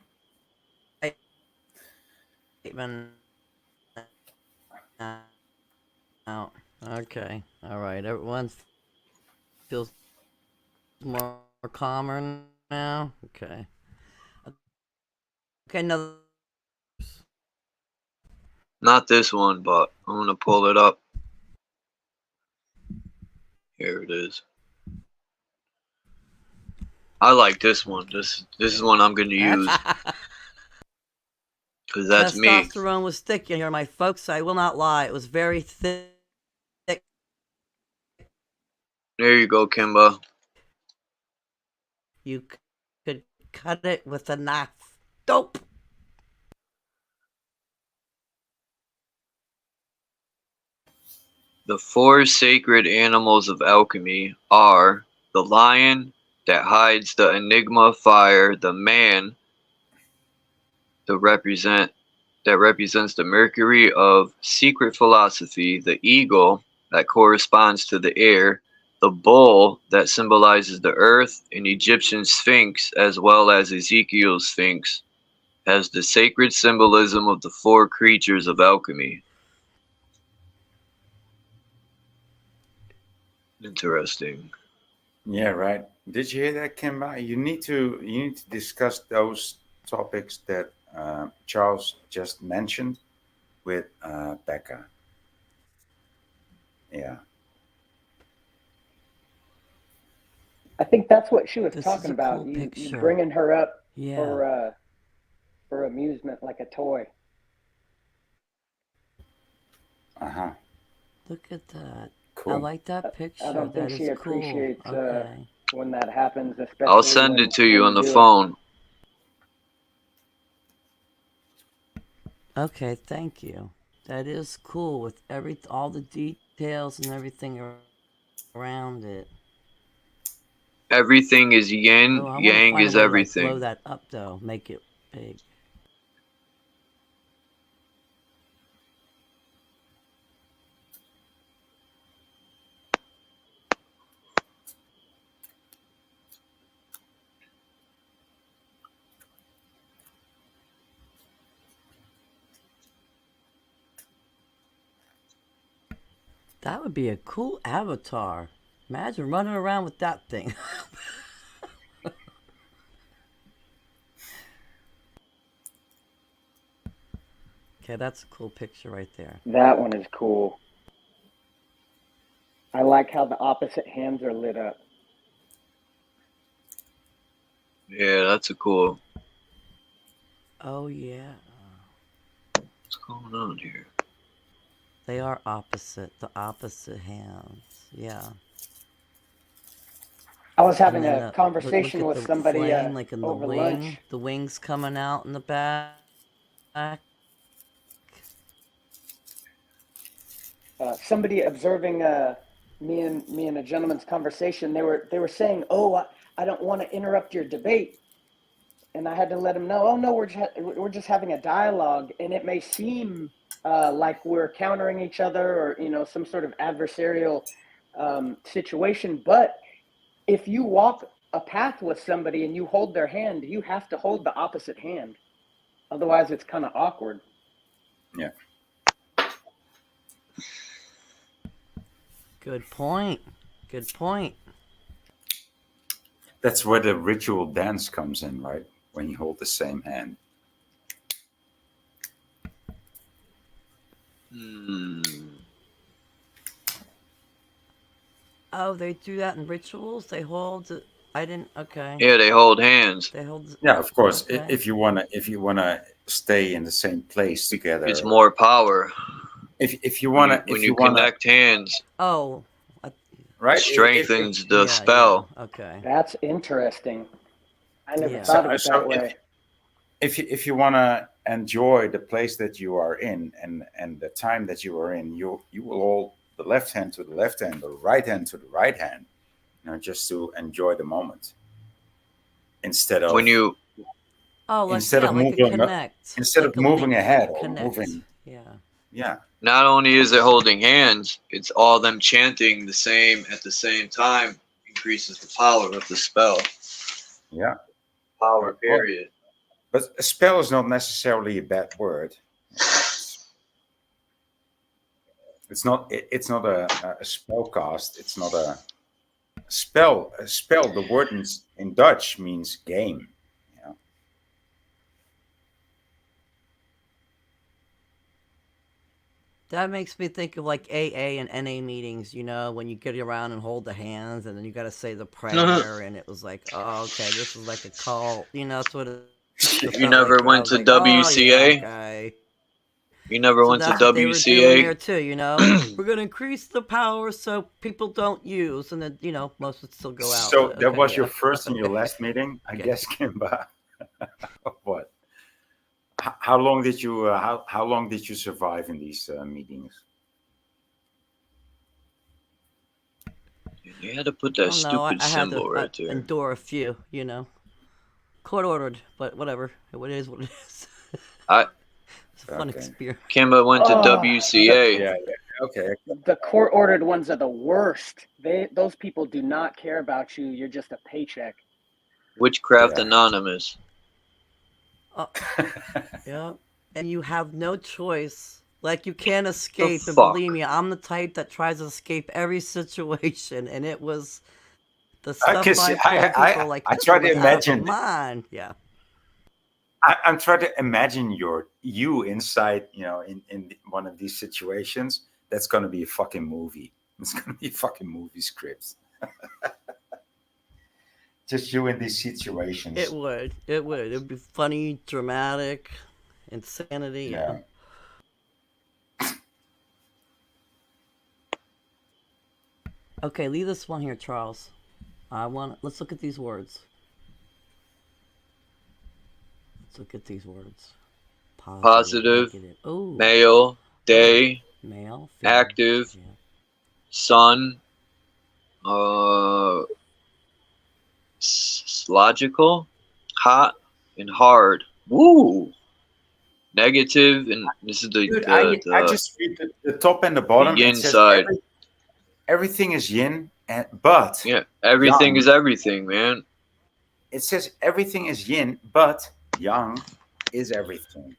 Q: out. Okay. All right. Everyone feels more calmer now. Okay. Okay. Now.
K: Not this one, but I'm gonna pull it up. Here it is. I like this one. This is one I'm gonna use. Because that's me.
Q: Testosterone was thick in here, my folks. I will not lie. It was very thick.
K: There you go, Kimba.
Q: You could cut it with a knife. Dope.
K: The four sacred animals of alchemy are the lion that hides the enigma fire, the man that represents the mercury of secret philosophy, the eagle that corresponds to the air, the bull that symbolizes the earth, and Egyptian sphinx as well as Ezekiel's sphinx as the sacred symbolism of the four creatures of alchemy. Interesting.
L: Yeah, right. Did you hear that, Kimba? You need to discuss those topics that Charles just mentioned with Becca. Yeah.
N: I think that's what she was
Q: This
N: talking
Q: is a
N: about.
Q: cool
N: You
Q: picture.
N: bringing her up
Q: Yeah.
N: for amusement, like a toy.
L: Uh-huh.
Q: Look at that.
L: Cool.
Q: I like that picture.
N: I don't think
Q: That
N: she
Q: is cool.
N: appreciates
Q: Okay.
N: when that happens, especially
K: I'll send it to you
N: when
K: on the
N: do it.
K: phone.
Q: Okay, thank you. That is cool with all the details and everything around it.
K: Everything is yin,
Q: Oh, I want to
K: yang
Q: find
K: is
Q: a way to like blow
K: everything.
Q: that up though, make it big. That would be a cool avatar. Imagine running around with that thing. Okay, that's a cool picture right there.
N: That one is cool. I like how the opposite hands are lit up.
K: Yeah, that's a cool.
Q: Oh yeah.
K: What's going on here?
Q: They are opposite, the opposite hands. Yeah.
N: I was having
Q: And then
N: a conversation
Q: look
N: with
Q: at the
N: somebody
Q: flame, like in the
N: over
Q: wing.
N: lunch.
Q: The wings coming out in the back.
N: Somebody observing me and a gentleman's conversation. They were saying, "Oh, I don't want to interrupt your debate," and I had to let them know, "Oh no, we're just having a dialogue, and it may seem like we're countering each other or some sort of adversarial situation, but if you walk a path with somebody and you hold their hand, you have to hold the opposite hand. Otherwise, it's kind of awkward."
L: Yeah.
Q: Good point. Good point.
L: That's where the ritual dance comes in, right? When you hold the same hand.
Q: Oh, they do that in rituals? They hold it. I didn't. Okay.
K: Yeah, they hold hands.
Q: They hold.
L: Yeah, of course.
Q: Okay.
L: If you wanna stay in the same place together,
K: It's more power.
L: If you wanna
K: when you connect hands.
Q: Oh.
L: Right.
K: Strengthens the spell.
Q: Okay.
N: That's interesting. I never
Q: Yeah.
N: thought of it
L: So
N: that way.
L: if you wanna enjoy the place that you are in and the time that you are in, you will hold the left hand to the left hand, the right hand to the right hand, just to enjoy the moment. Instead of
K: when you
L: instead of
Q: like a
L: moving
Q: connect.
L: instead
Q: Like
L: of moving
Q: link,
L: ahead or
Q: connect.
L: moving.
Q: Yeah.
K: Not only is it holding hands, it's all them chanting the same at the same time increases the power of the spell.
L: Yeah.
K: Power, period.
L: But a spell is not necessarily a bad word. It's not a spell cast. It's not a spell. A spell, the word in Dutch means game.
Q: That makes me think of like AA and NA meetings, when you get around and hold the hands and then you got to say the prayer and it was like, oh, okay, this is like a cult. That's what it
K: You never went to WCA?
Q: Oh, yeah, okay.
K: You never went to
Q: That's what they were doing there
K: WCA?
Q: too, We're going to increase the power so people don't use. And then, most would still go out.
L: So
Q: but,
L: that
Q: okay,
L: was
Q: yeah.
L: your first and your last meeting, I guess, Kimba. What? How long did you how long did you survive in these meetings?
K: You had to put that stupid
Q: I had
K: symbol
Q: to
K: right there.
Q: endure a few, Court ordered, but whatever. It is what it is. It's a fun experience.
K: Kimba went to WCA.
L: Yeah. Okay.
N: The court ordered ones are the worst. Those people do not care about you. You're just a paycheck.
K: Witchcraft Anonymous.
Q: Yeah, and you have no choice. Like, you can't escape. And
K: fuck?
Q: believe me, I'm the type that tries to escape every situation. And it was the stuff people are like,
L: I
Q: this
L: try
Q: was
L: to
Q: out of
L: imagine.
Q: mind. Yeah.
L: I'm trying to imagine you inside, in one of these situations. That's going to be a fucking movie. It's going to be a fucking movie script. Just you in these situations.
Q: It would. It would be funny, dramatic, insanity. Yeah. Okay, leave this one here, Charles. Let's look at these words. Let's look at these words.
K: Positive,
Q: Ooh.
K: male, day,
Q: male,
K: active, sun, logical, hot, and hard. Woo! Negative, and this is the
L: Dude, I just read the top and the bottom.
K: The yin
L: it says
K: side.
L: Everything is yin, but
K: yeah, everything
L: yang.
K: is everything, man.
L: It says everything is yin, but yang is everything.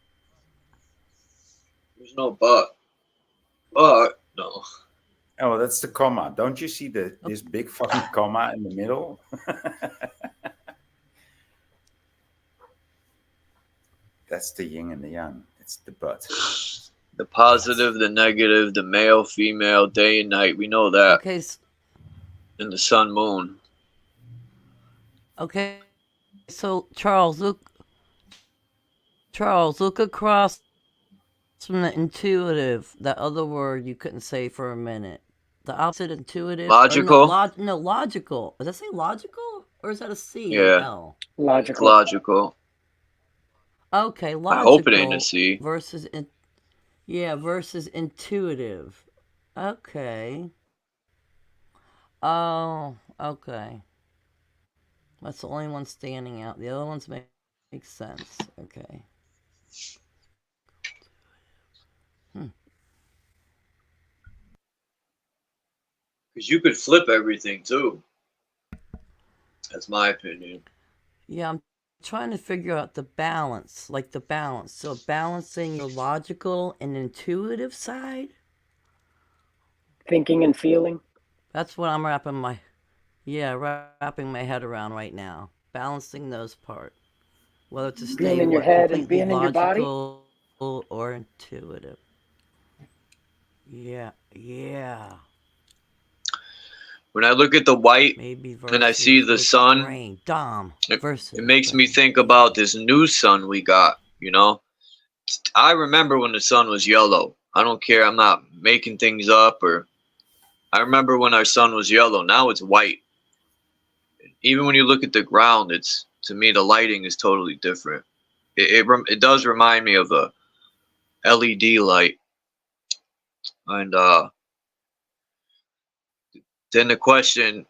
K: There's no but. But no.
L: Oh, that's the comma. Don't you see this big fucking comma in the middle? That's the yin and the yang. It's the but.
K: The positive, the negative, the male, female, day and night. We know that.
Q: Okay.
K: And the sun, moon.
Q: Okay. So, Charles, look across from the intuitive, that other word you couldn't say for a minute. The opposite, intuitive.
K: Logical?
Q: No, logical. Does that say logical? Or is that a C?
K: Yeah.
Q: L?
N: Logical.
K: Logical.
Q: Okay, logical.
K: I hope it ain't a C.
Q: Versus intuitive. Okay. Oh, okay. That's the only one standing out. The other ones make sense. Okay.
K: Because you could flip everything too. That's my opinion.
Q: Yeah, I'm trying to figure out the balance, like the balance. So balancing your logical and intuitive side.
N: Thinking and feeling.
Q: That's what I'm wrapping my head around right now. Balancing those parts, whether to stay
N: Being in your head and
Q: completely
N: being in your body.
Q: logical or intuitive. Yeah.
K: When I look at the white and I see the sun,
Q: brain. Dom
K: it makes me think about this new sun we got, you know? I remember when the sun was yellow. I don't care. I'm not making things up, or I remember when our sun was yellow. Now it's white. Even when you look at the ground, it's, to me, the lighting is totally different. It does remind me of a LED light. And then the question,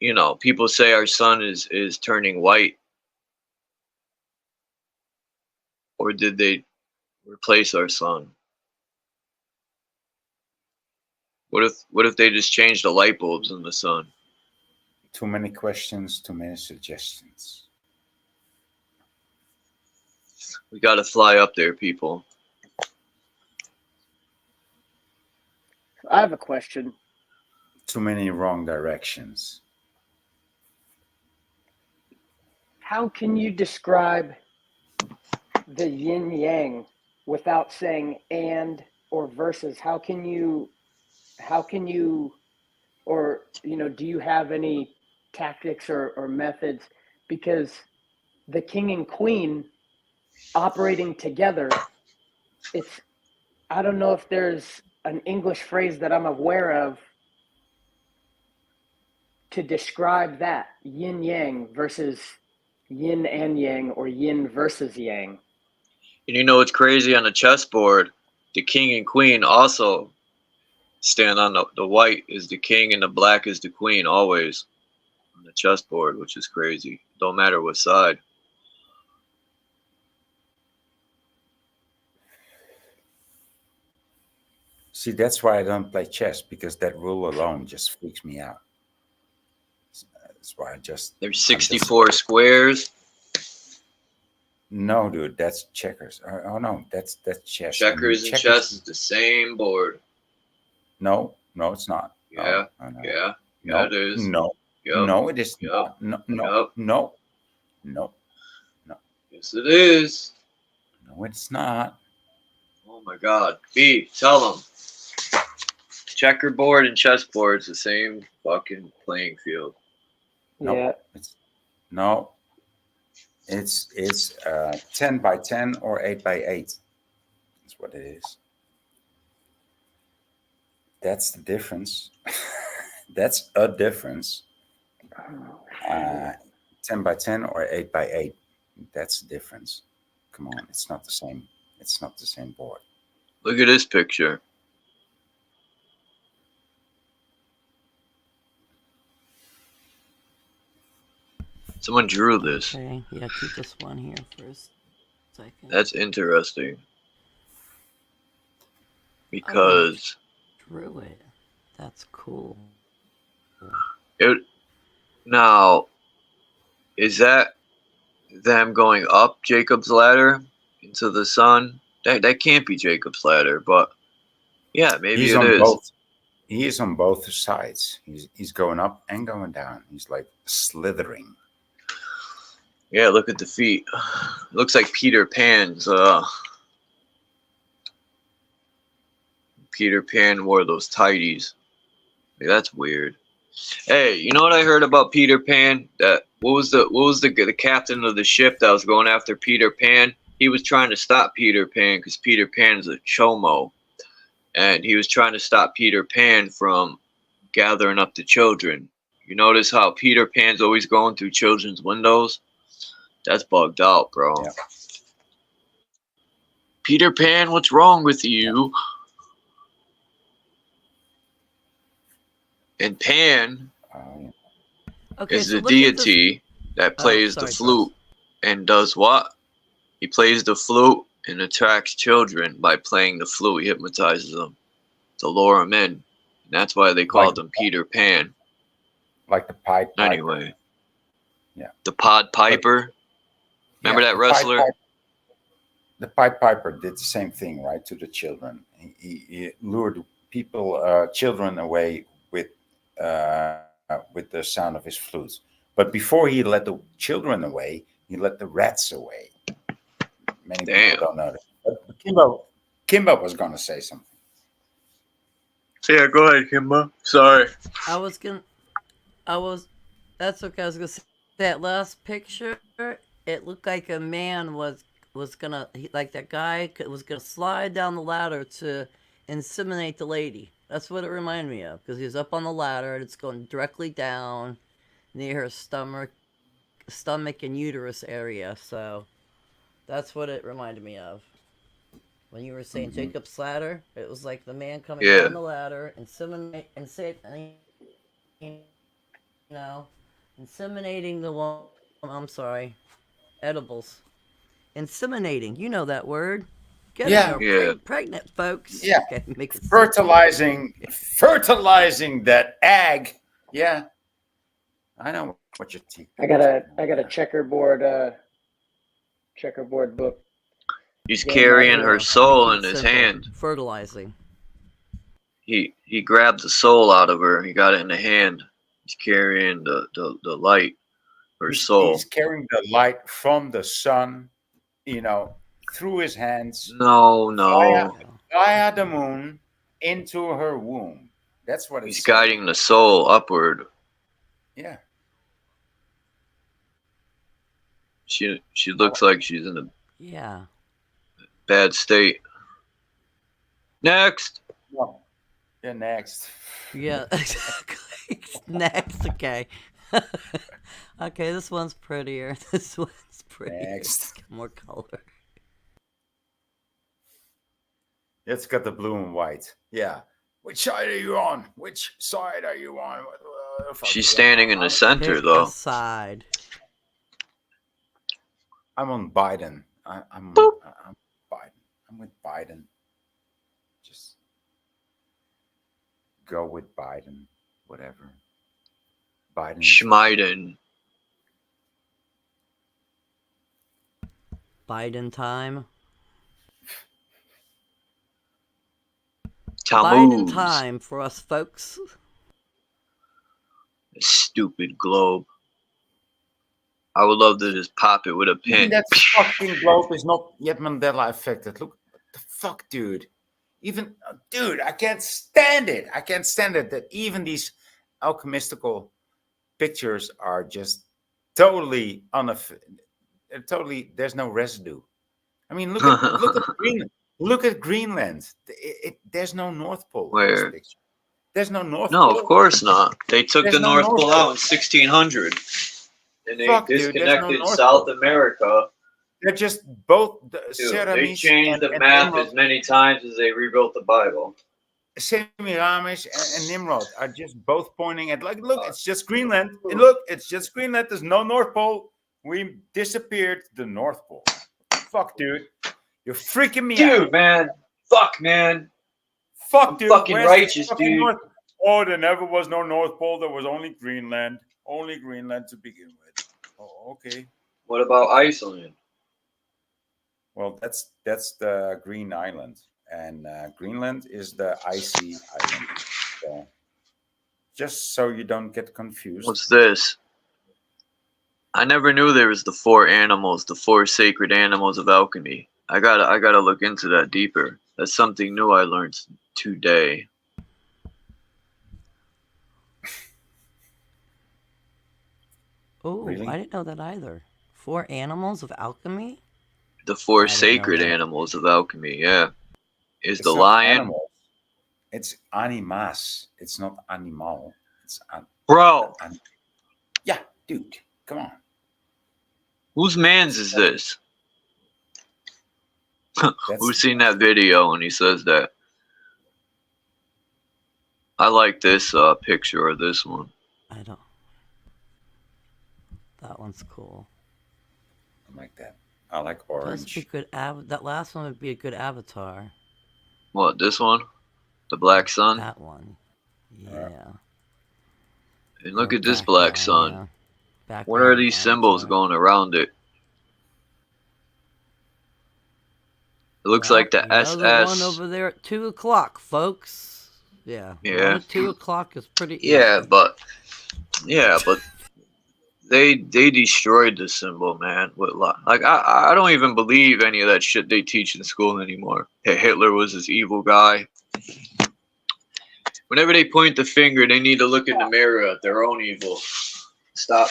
K: you know, people say our sun is turning white. Or did they replace our sun? What if they just changed the light bulbs in the sun?
L: Too many questions, too many suggestions.
K: We got to fly up there, people.
N: I have a question.
L: Too many wrong directions.
N: How can you describe the yin yang without saying and or versus? How can you, or, you know, do you have any tactics or methods? Because the king and queen operating together, I don't know if there's an English phrase that I'm aware of to describe that yin yang versus yin and yang, or yin versus yang.
K: And you know what's crazy on the chessboard? The king and queen also stand on the white is the king and the black is the queen always on the chessboard, which is crazy. Don't matter what side.
L: See, that's why I don't play chess, because that rule alone just freaks me out. That's why
K: There's 64 squares.
L: No, dude, that's checkers. Oh no, that's chess.
K: Checkers and chess is the same board.
L: No, it's not.
K: Yeah,
L: no.
K: Yeah, it is.
L: No,
K: Yep.
L: no, it is not. No.
K: Yes, it is.
L: No, it's not.
K: Oh my God, B, tell them. Checkerboard and chessboard's the same fucking playing field.
L: No, it's 10 by 10 or 8 by 8. That's what it is. That's the difference. That's a difference. 10 by 10 or 8 by 8. That's the difference. Come on, it's not the same. It's not the same board.
K: Look at this picture. Someone drew this.
Q: Okay, yeah, keep this one here for a second.
K: That's interesting. Because
Q: Drew it. That's cool.
K: Now, is that them going up Jacob's ladder into the sun? That can't be Jacob's ladder, but yeah, maybe
L: He's
K: it
L: on
K: is.
L: both. He is on both sides. He's going up and going down. He's like slithering.
K: Yeah, look at the feet. Looks like Peter Pan's. Peter Pan wore those tighties. Like, that's weird. Hey, you know what I heard about Peter Pan? That what was the captain of the ship that was going after Peter Pan? He was trying to stop Peter Pan because Peter Pan's a chomo, and he was trying to stop Peter Pan from gathering up the children. You notice how Peter Pan's always going through children's windows? That's bugged out, bro. Yeah. Peter Pan, what's wrong with you? And Pan is the deity that plays the flute and does what? He plays the flute and attracts children by playing the flute. He hypnotizes them to lure them in. And that's why they called him Peter Pan.
L: Like the Pied Piper.
K: Anyway.
L: Yeah.
K: The Pod Piper. Remember that wrestler?
L: The Pied Piper did the same thing, right, to the children. He lured people, children away with the sound of his flutes. But before he let the children away, he let the rats away. Many people don't know that. But Kimbo was going to say something.
K: Yeah, go ahead, Kimbo. Sorry.
Q: That's okay. I was gonna say that last picture. It looked like a man was gonna like that guy was gonna slide down the ladder to inseminate the lady. That's what it reminded me of because he was up on the ladder and it's going directly down near her stomach and uterus area. So that's what it reminded me of. When you were saying Jacob's ladder, it was like the man coming down the ladder, inseminating the woman. I'm sorry, edibles. Inseminating, you know that word. Pregnant, folks.
L: Yeah,
Q: okay, make it
L: fertilizing that egg. Yeah, I know what you're teaching.
N: I got a checkerboard book.
K: He's carrying her soul in his hand.
Q: Fertilizing.
K: He grabbed the soul out of her. He got it in the hand. He's carrying the light, her soul.
L: He's carrying the light from the sun, through his hands.
K: No.
L: Via the moon into her womb. That's what
K: he's guiding the soul upward.
L: Yeah.
K: She looks like she's in a bad state. Next.
L: Yeah, next.
Q: Yeah, next. Okay. Okay, this one's prettier. This one's prettier.
L: Next.
Q: Get more color.
L: It's got the blue and white. Yeah. Which side are you on? Which side are you on?
K: She's standing in the center,
Q: Pick
K: though.
Q: a side.
L: I'm on Biden. I'm Biden. I'm with Biden. Just go with Biden. Whatever. Biden.
K: Schmeiden.
Q: Biden time.
K: Tammuz.
Q: Biden time for us, folks.
K: Stupid globe. I would love to just pop it with a pin.
L: That fucking globe is not yet Mandela affected. Look, what the fuck, dude. Even, dude, I can't stand it. I can't stand it that even these alchemistical pictures are just totally totally. There's no residue. I mean, look at Greenland. Look at Greenland. There's no North Pole.
K: Where?
L: In this picture. There's no North
K: No,
L: Pole.
K: of course not. They took
L: There's
K: the
L: no
K: North
L: North
K: Pole
L: Pole.
K: out in 1600. And they
L: Fuck, dude, there's no
K: disconnected
L: North
K: South
L: Pole.
K: America.
L: They're just both
K: Dude, they changed the map as many times as they rebuilt the Bible.
L: Semiramis and Nimrod are just both pointing at, like, look, it's just Greenland. And look, it's just Greenland. There's no North Pole. We disappeared to the North Pole. Fuck, dude. You're freaking me out.
K: Dude, man. Fuck, man.
L: Fuck, dude.
K: Fucking
L: Where's the
K: righteous,
L: fucking
K: dude.
L: North? Oh, there never was no North Pole. There was only Greenland. Only Greenland to begin with. Oh, okay.
K: What about Iceland?
L: Well, that's the Green Island. And Greenland is the icy island. So, just so you don't get confused.
K: What's this? I never knew there was the four sacred animals of alchemy. I gotta look into that deeper. That's something new I learned today.
Q: Oh,
K: Really?
Q: I didn't know that either. 4 animals of alchemy?
K: The four
Q: I didn't know
K: sacred
Q: that.
K: animals of alchemy, yeah. Is
L: It's
K: the
L: not
K: lion.
L: animals. It's animas. It's not animal. It's
K: Bro,
L: yeah, dude. Come on.
K: whose man's is this? Who's seen that video when he says that? I like this picture or this one.
Q: I don't. That one's cool.
L: I like that. I like
Q: Those
L: orange.
Q: would be good. That last one would be a good avatar.
K: What, this one? The black sun?
Q: That one. Yeah.
K: And look at this black sun.
Q: Background
K: What are these symbols going around it? It looks
Q: Well,
K: like the
Q: another one
K: SS.
Q: over there at 2 o'clock, folks. Yeah, one
K: Yeah.
Q: at 2 o'clock is pretty
K: Yeah,
Q: easy.
K: but they destroyed the symbol, man. With like I don't even believe any of that shit they teach in school anymore. That Hitler was this evil guy. Whenever they point the finger, they need to look in the mirror at their own evil. Stop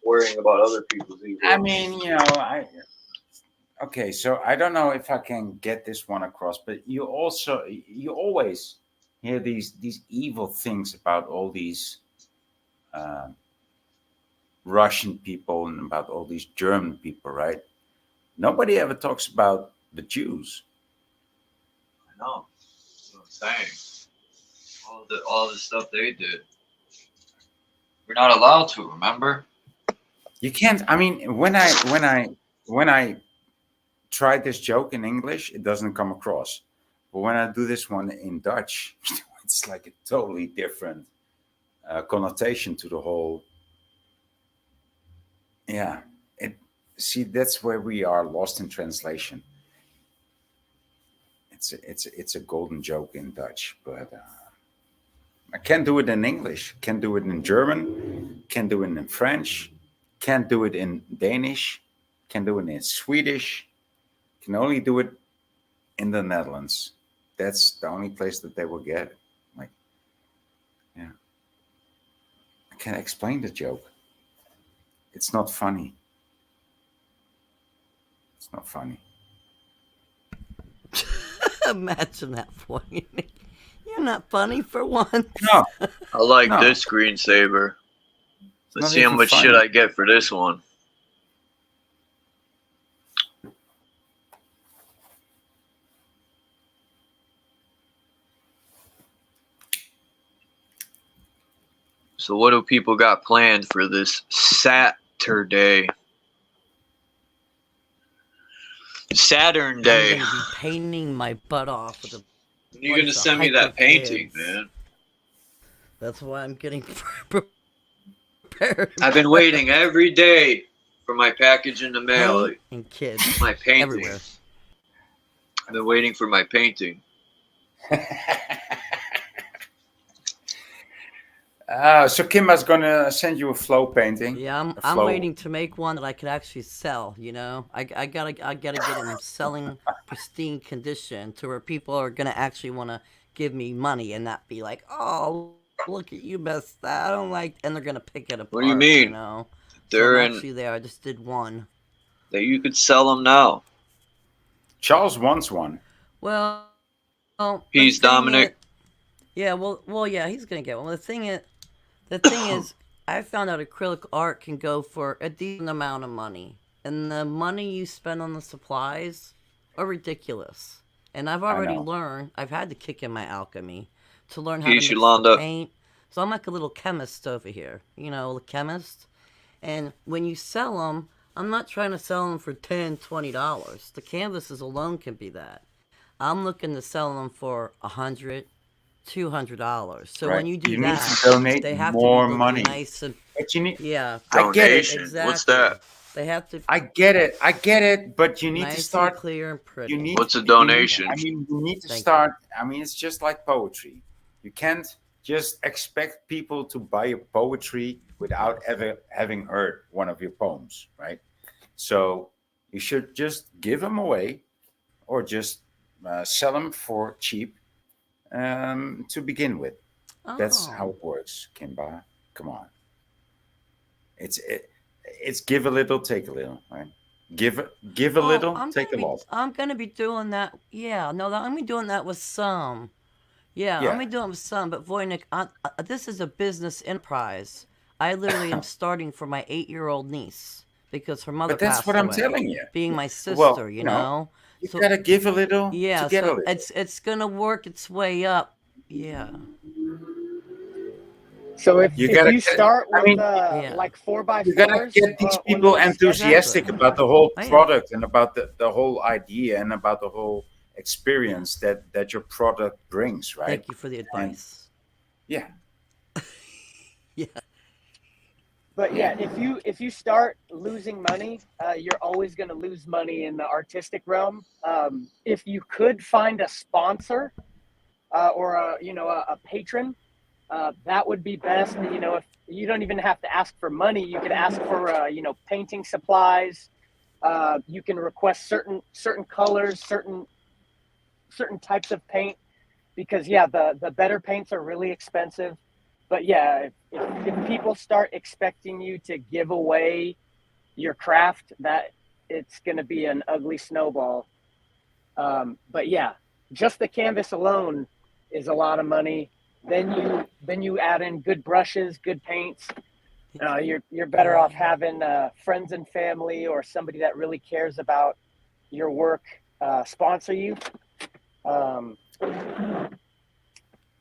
K: worrying about other people's evil.
L: I mean, you know, okay, so I don't know if I can get this one across, but you always hear these evil things about all these Russian people and about all these German people, right? Nobody ever talks about the Jews.
K: I know. That's what I'm saying. All the stuff they did. We're not allowed to, remember?
L: You can't. I mean, when I try this joke in English, it doesn't come across. But when I do this one in Dutch, it's like a totally different connotation to the whole. Yeah, see, that's where we are lost in translation. It's a golden joke in Dutch, but I can't do it in English. Can't do it in German. Can't do it in French. Can't do it in Danish. Can't do it in Swedish. Can only do it in the Netherlands. That's the only place that they will get it. Like, yeah, I can't explain the joke. It's not funny. It's not funny.
Q: Imagine that for you. You're not funny for once.
L: No.
K: I like this screensaver. Let's see how much shit I get for this one. So what do people got planned for this Saturday? Saturn Day.
Q: I'm gonna be painting my butt off with a.
K: You're gonna send me that painting, man.
Q: That's why I'm getting prepared.
K: I've been waiting every day for my package in the mail.
Q: Paint and kids.
K: My painting.
Q: Everywhere.
K: I've been waiting for my painting.
L: So Kimba's gonna send you a flow painting.
Q: Yeah, I'm waiting to make one that I could actually sell. You know, I gotta get it in selling pristine condition to where people are gonna actually want to give me money and not be like, oh, look at you messed that. I don't like, and they're gonna pick it apart.
K: What do you mean?
Q: You know,
K: They're
Q: so I'm actually there. I just did one.
K: That you could sell them now.
L: Charles wants one.
Q: Well,
K: He's Dominic.
Q: Yeah, well, yeah, he's gonna get one. The thing is, I found out acrylic art can go for a decent amount of money, and the money you spend on the supplies are ridiculous. And I've already learned. I've had to kick in my alchemy to learn how to mix the paint. So I'm like a little chemist over here, you know, a chemist. And when you sell them, I'm not trying to sell them for $10, $20. The canvases alone can be that. I'm looking to sell them for $100, $200. So when you do that,
L: need to donate
Q: they have
L: more
Q: to be
L: money.
Q: nice and
L: But you need,
Q: yeah.
L: I get it.
Q: Exactly.
K: What's that?
Q: They have to.
L: I get it. But you need
Q: nice
L: to start
Q: and clear and pretty.
L: You need,
K: What's a donation?
L: you need to start. I mean, it's just like poetry. You can't just expect people to buy your poetry without ever having heard one of your poems, right? So you should just give them away, or just sell them for cheap to begin with. That's how it works, Kimba. Come on. It's give a little, take a little, right? Give a little, take a lot.
Q: I'm gonna be doing that. Yeah, no, I'm gonna be doing that with some. Yeah, I'm gonna be doing it with some. But Voynich, this is a business enterprise. I literally am starting for my 8-year-old niece because her mother.
L: But that's
Q: passed
L: what I'm
Q: away,
L: telling you.
Q: Being my sister,
L: Well,
Q: you know.
L: You gotta give a little.
Q: Yeah,
L: to get a
Q: so
L: little.
Q: it's gonna work its way up. Yeah.
N: So if
L: You
N: you,
L: gotta
N: start with
Q: yeah.
N: like 4x4s,
L: You gotta get these people enthusiastic about the whole product and about the whole idea and about the whole experience that your product brings, right?
Q: Thank you for the advice.
L: Yeah.
Q: Yeah.
N: But yeah, if you start losing money, you're always going to lose money in the artistic realm. If you could find a sponsor or a patron, that would be best. If you don't even have to ask for money, you could ask for painting supplies. You can request certain colors, certain types of paint, because the better paints are really expensive. But yeah, if people start expecting you to give away your craft, that it's going to be an ugly snowball. But yeah, just the canvas alone is a lot of money. Then you add in good brushes, good paints. You're better off having friends and family or somebody that really cares about your work sponsor you.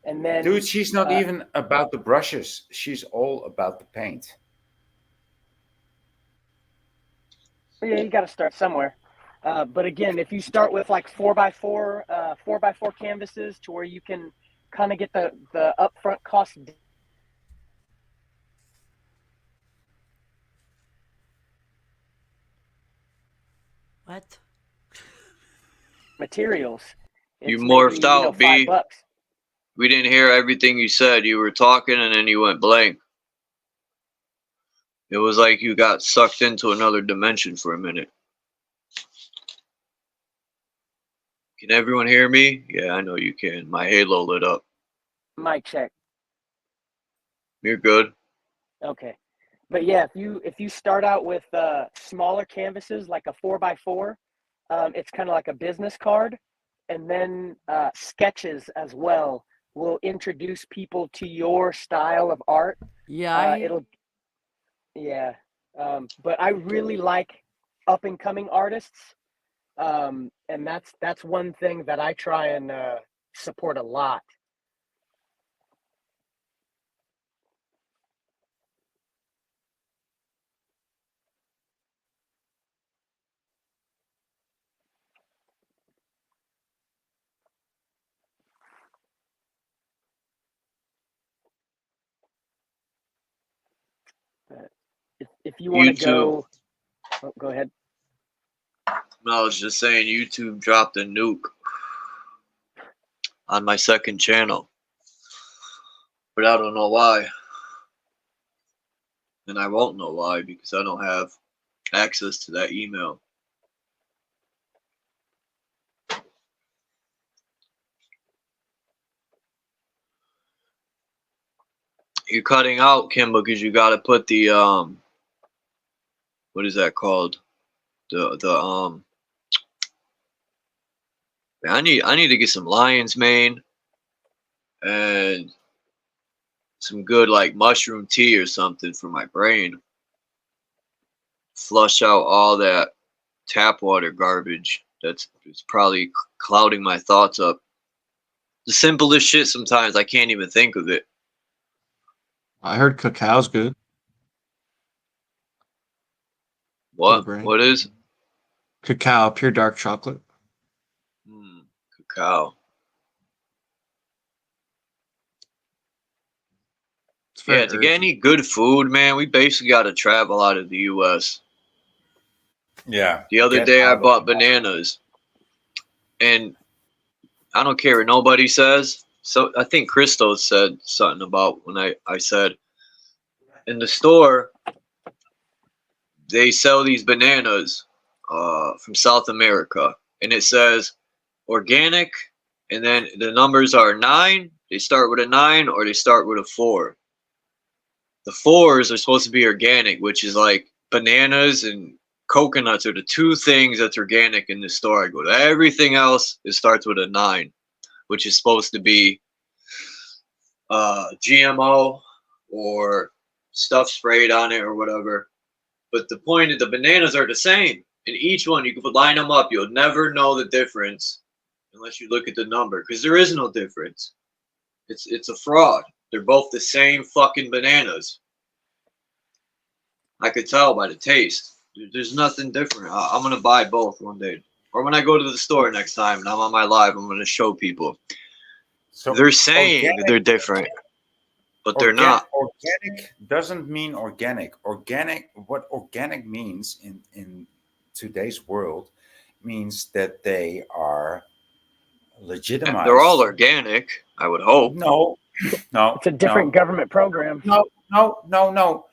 N: And then,
L: dude, she's not even about the brushes. She's all about the paint.
N: Yeah, you got to start somewhere. But again, if you start with like 4x4 canvases to where you can kind of get the upfront cost.
Q: What?
N: Materials.
K: You
N: It's
K: morphed
N: maybe,
K: out, B.
N: $5.
K: We didn't hear everything you said. You were talking and then you went blank. It was like you got sucked into another dimension for a minute. Can everyone hear me? Yeah, I know you can. My halo lit up.
N: Mic check.
K: You're good.
N: Okay. But yeah, if you start out with smaller canvases like a 4x4, it's kind of like a business card, and then sketches as well will introduce people to your style of art.
Q: Yeah.
N: But I really like up and coming artists, and that's one thing that I try and support a lot. If you want to go, go ahead.
K: No, I was just saying YouTube dropped a nuke on my second channel. But I don't know why. And I won't know why because I don't have access to that email. You're cutting out, Kimba, because you got to put the what is that called? I need to get some lion's mane and some good like mushroom tea or something for my brain. Flush out all that tap water garbage that's probably clouding my thoughts up. The simplest shit sometimes I can't even think of it.
J: I heard cacao's good.
K: What? What is?
J: Cacao, pure dark chocolate.
K: Cacao. Yeah, to get any good food, man, we basically got to travel out of the U.S.
L: Yeah.
K: The other day I bought bananas, and I don't care what nobody says. So I think Christo said something about when I said in the store they sell these bananas from South America, and it says organic, and then the numbers are 9. They start with a 9 or they start with a 4. The 4s are supposed to be organic, which is like bananas and coconuts are the 2 things that's organic in the store. I go to everything else, it starts with a 9, which is supposed to be GMO or stuff sprayed on it or whatever. But the point is the bananas are the same. And each one, you can line them up. You'll never know the difference unless you look at the number, because there is no difference. It's a fraud. They're both the same fucking bananas. I could tell by the taste. There's nothing different. I'm going to buy both one day. Or when I go to the store next time and I'm on my live, I'm going to show people. So they're saying they're different. but they're not.
L: Organic doesn't mean organic. What organic means in today's world means that they are legitimized.
K: They're all organic, I would hope.
L: No.
N: It's a different government program.
L: No.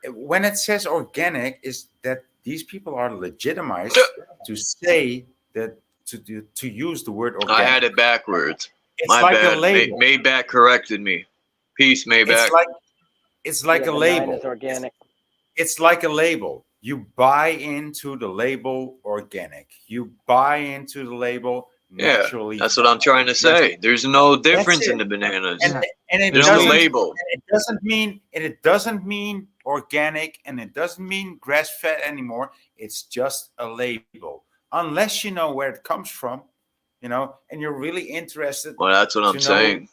L: When it says organic, is that these people are legitimized to say that to use the word organic.
K: I had it backwards.
L: It's
K: My
L: like
K: bad.
L: a label.
K: Maybach corrected me. Peace, Maybach.
L: It's like a
N: the 9
L: label.
N: is organic.
L: It's like a label. You buy into the label organic. You buy into the label naturally.
K: Yeah, that's what I'm trying to say. There's no difference in the bananas.
L: And it
K: There's
L: doesn't,
K: no label.
L: and it doesn't mean organic, and it doesn't mean grass fed anymore. It's just a label. Unless you know where it comes from, and you're really interested.
K: Well, that's what I'm saying.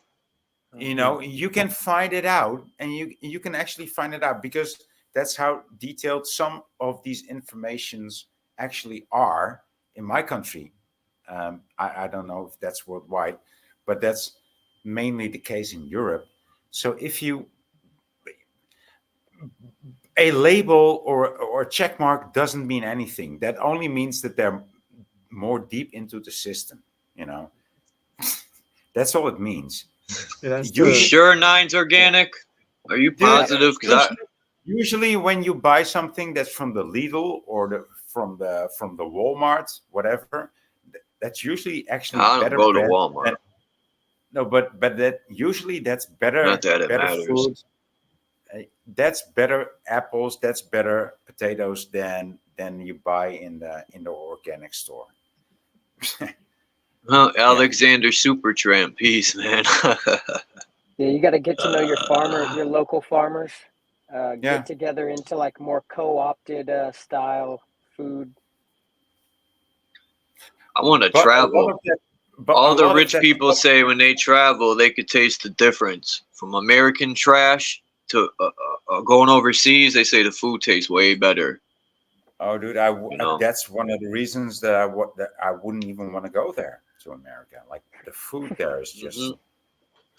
L: You can find it out, and you can actually find it out, because that's how detailed some of these informations actually are in my country. I don't know if that's worldwide, but that's mainly the case in Europe. So if a label or a check mark doesn't mean anything. That only means that they're more deep into the system. That's all it means.
K: You sure 9's organic? Are you positive?
L: Usually when you buy something that's from the Lidl or from the Walmart, whatever, that's usually actually
K: I don't
L: better.
K: go to Walmart.
L: No, but that usually that's better.
K: Not that it
L: better
K: matters.
L: food. That's better apples. That's better potatoes than you buy in the organic store.
K: Well, Alexander Supertramp, peace, man.
N: Yeah, you got to get to know your your local farmers. Get together into like more co-opted style food.
K: I want to travel. All the rich people say when they travel, they could taste the difference from American trash to going overseas. They say the food tastes way better.
L: Oh, dude, that's one of the reasons that I wouldn't even want to go there to America. Like the food there is just.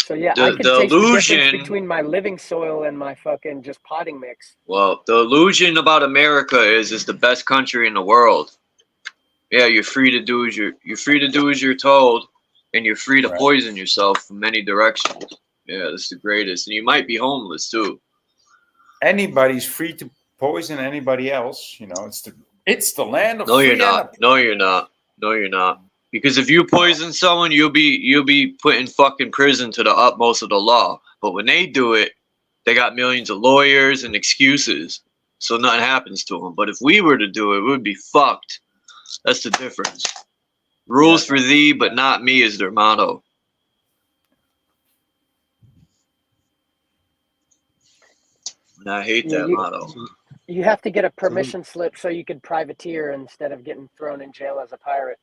N: So yeah, I could taste the difference between my living soil and my fucking just potting mix.
K: Well, the illusion about America is it's the best country in the world. Yeah, you're free to do as you're told, and you're free to poison yourself from many directions. Yeah, that's the greatest, and you might be homeless too.
L: Anybody's free to poison anybody else. It's the land of.
K: No, you're not. No, you're not. No, you're not. Because if you poison someone, you'll be put in fucking prison to the utmost of the law. But when they do it, they got millions of lawyers and excuses, so nothing happens to them. But if we were to do it, we would be fucked. That's the difference. Rules for thee, but not me is their motto. And I hate that motto.
N: You have to get a permission slip so you could privateer instead of getting thrown in jail as a pirate.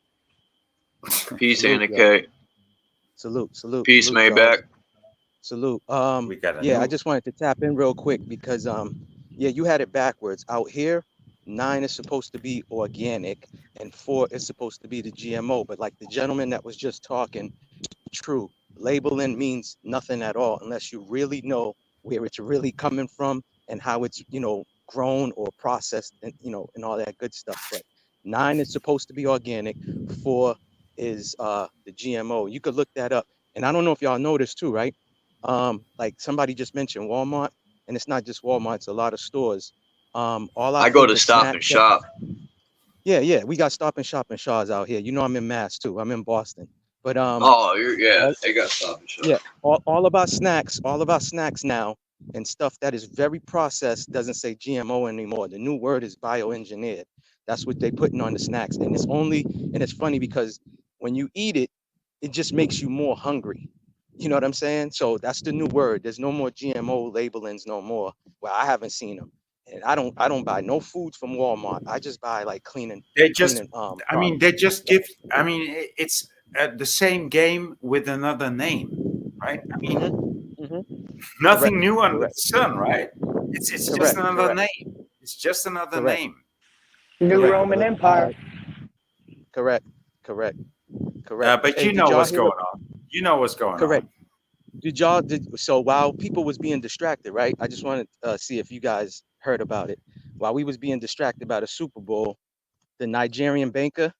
K: Peace, Anna K.
S: Salute.
K: Peace, Maybach.
S: Salute. I just wanted to tap in real quick because you had it backwards. Out here, 9 is supposed to be organic and 4 is supposed to be the GMO. But like the gentleman that was just talking, true. Labeling means nothing at all unless you really know where it's really coming from and how it's, grown or processed and, and all that good stuff. But 9 is supposed to be organic. 4 is the GMO. You could look that up. And I don't know if y'all know this too, right? Like somebody just mentioned Walmart, and it's not just Walmart, it's a lot of stores.
K: I go to Stop and Shop.
S: Yeah, we got Stop and Shop and Shaw's out here. I'm in Mass too. I'm in Boston. But
K: they got Stop and Shop.
S: Yeah, all of our snacks now and stuff that is very processed doesn't say GMO anymore. The new word is bioengineered. That's what they putting on the snacks. And it's funny because when you eat it, it just makes you more hungry. You know what I'm saying? So that's the new word. There's no more GMO labelings no more. Well, I haven't seen them. And I don't buy no foods from Walmart. I just buy like cleaning. It's
L: the same game with another name, right? I mean, nothing new under the sun, right? It's just another name. It's just another name.
N: New Roman Empire.
S: Correct.
L: But you know what's going on. You know what's going on.
S: So while people was being distracted, right? I just wanted to see if you guys heard about it. While we was being distracted by the Super Bowl, the Nigerian banker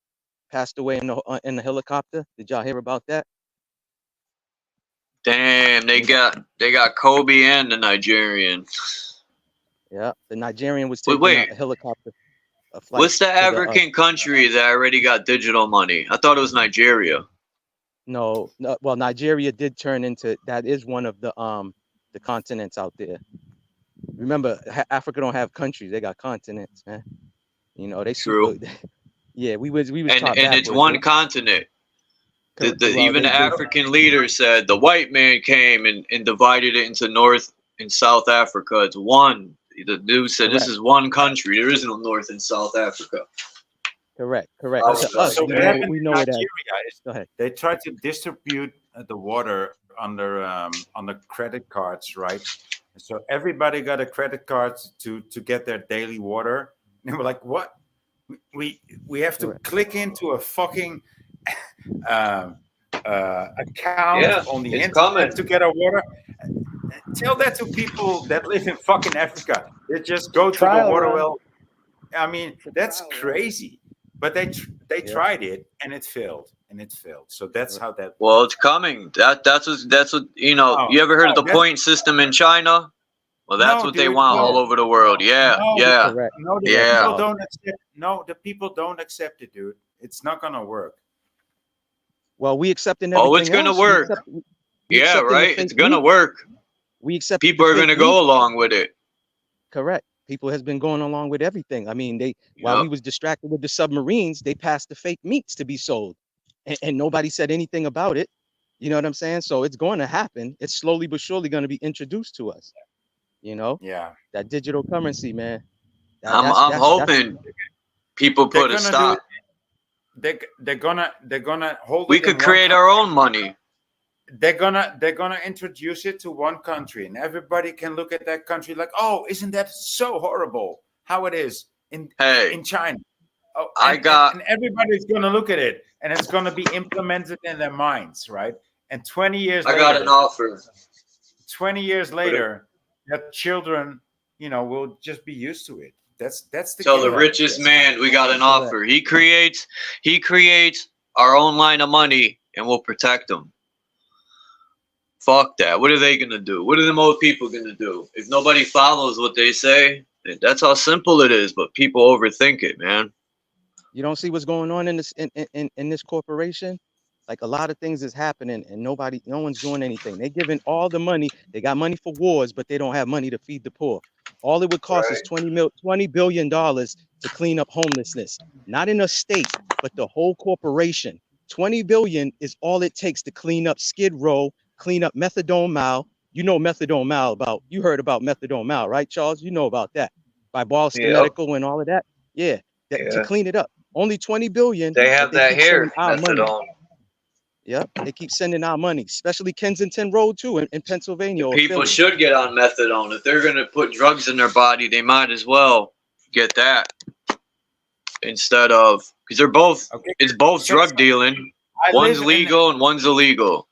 S: passed away in the helicopter. Did y'all hear about that?
K: Damn, they got Kobe and the Nigerian.
S: Yeah, the Nigerian was
K: Wait,
S: taking a helicopter, a flight
K: what's the
S: to
K: African country that already got digital money? I thought it was Nigeria.
S: No, well, Nigeria did turn into, that is one of the continents out there. Remember, Africa don't have countries; they got continents, man. You know, they
K: True.
S: Yeah, we was
K: And
S: taught
K: it's
S: backwards.
K: one continent. Even the African leaders said the white man came and divided it into North and South Africa. It's one. The dude said this is one country. There is no North and South Africa.
S: Correct.
K: So
S: To us,
L: what happened
S: we
L: in
S: know it as.
L: Nigeria is
S: Go ahead.
L: they tried to distribute the water under on the credit cards, right? So everybody got a credit card to get their daily water. And they were like, "What? We have to click into a fucking account on the internet to get our water." Tell that to people that live in fucking Africa. They just go to the water well. I mean, that's crazy. But they tried it and it failed. So that's how that.
K: Well, it's coming. That's what you know. You ever heard of the point system in China? Well, that's what they want all over the world. Yeah, yeah, yeah.
L: People don't accept. No, the people don't accept it, dude. It's not gonna work.
S: Well, we accepting everything.
K: Oh, it's gonna
S: else.
K: work. Yeah, right. It's gonna work.
S: We accept.
K: People are gonna go along with it.
S: Correct. People has been going along with everything. I mean, while we was distracted with the submarines, they passed the fake meats to be sold, and nobody said anything about it. You know what I'm saying? So it's going to happen. It's slowly but surely going to be introduced to us. You know?
L: Yeah.
S: That digital currency, man.
K: I'm hoping people put a stop.
L: They're gonna hold.
K: We could create our own money.
L: They're gonna introduce it to one country, and everybody can look at that country like, oh, isn't that so horrible how it is in China? Oh, and everybody's gonna look at it, and it's gonna be implemented in their minds, right? And 20 years later,
K: I got an offer.
L: 20 years later, that children, will just be used to it. That's the.
K: Tell the richest man we got an offer. He creates our own line of money, and we'll protect them. Fuck that. What are they gonna do? What are the most people gonna do? If nobody follows what they say, that's how simple it is. But people overthink it, man.
S: You don't see what's going on in this corporation? Like a lot of things is happening and no one's doing anything. They're giving all the money. They got money for wars, but they don't have money to feed the poor. All it would cost is $20 billion to clean up homelessness. Not in a state, but the whole corporation. 20 billion is all it takes to clean up Skid Row, clean up Methadone Mile. You know Methadone Mile you heard about Methadone Mile, right, Charles? You know about that. By Boston Medical and all of that. Yeah, to clean it up. Only 20 billion.
K: They have that here,
S: Methadone. Yep, they keep sending our money, especially Kensington Road too in Pennsylvania.
K: People should get on methadone. If they're gonna put drugs in their body, they might as well get that instead of, because they're both. It's both drug dealing. One's legal and one's illegal.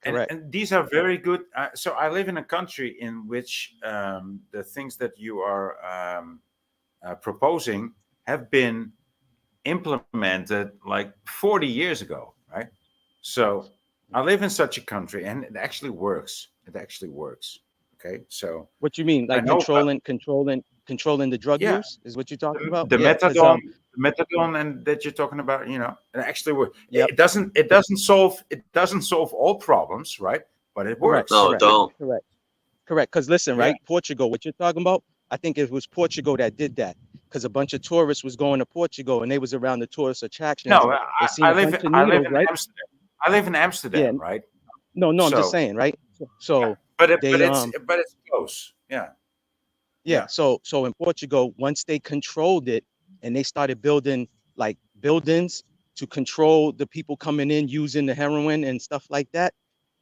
L: And these are very good. So I live in a country in which the things that you are proposing have been implemented like 40 years ago, right? So I live in such a country, and it actually works. Okay, so
S: what you mean, like controlling the drug use is what you're talking about?
L: The methadone, and that you're talking about, it actually works. Yep. It doesn't solve all problems, right? But it works.
K: No, it don't.
S: Correct. Because listen, right? Portugal, what you're talking about, I think it was Portugal that did that. Because a bunch of tourists was going to Portugal, and they was around the tourist attractions.
L: No, I live in Amsterdam, right?
S: No, I'm just saying, right? So,
L: but it's close, yeah. So in Portugal, once they controlled it, and they started building like buildings to control the people coming in using the heroin and stuff like that,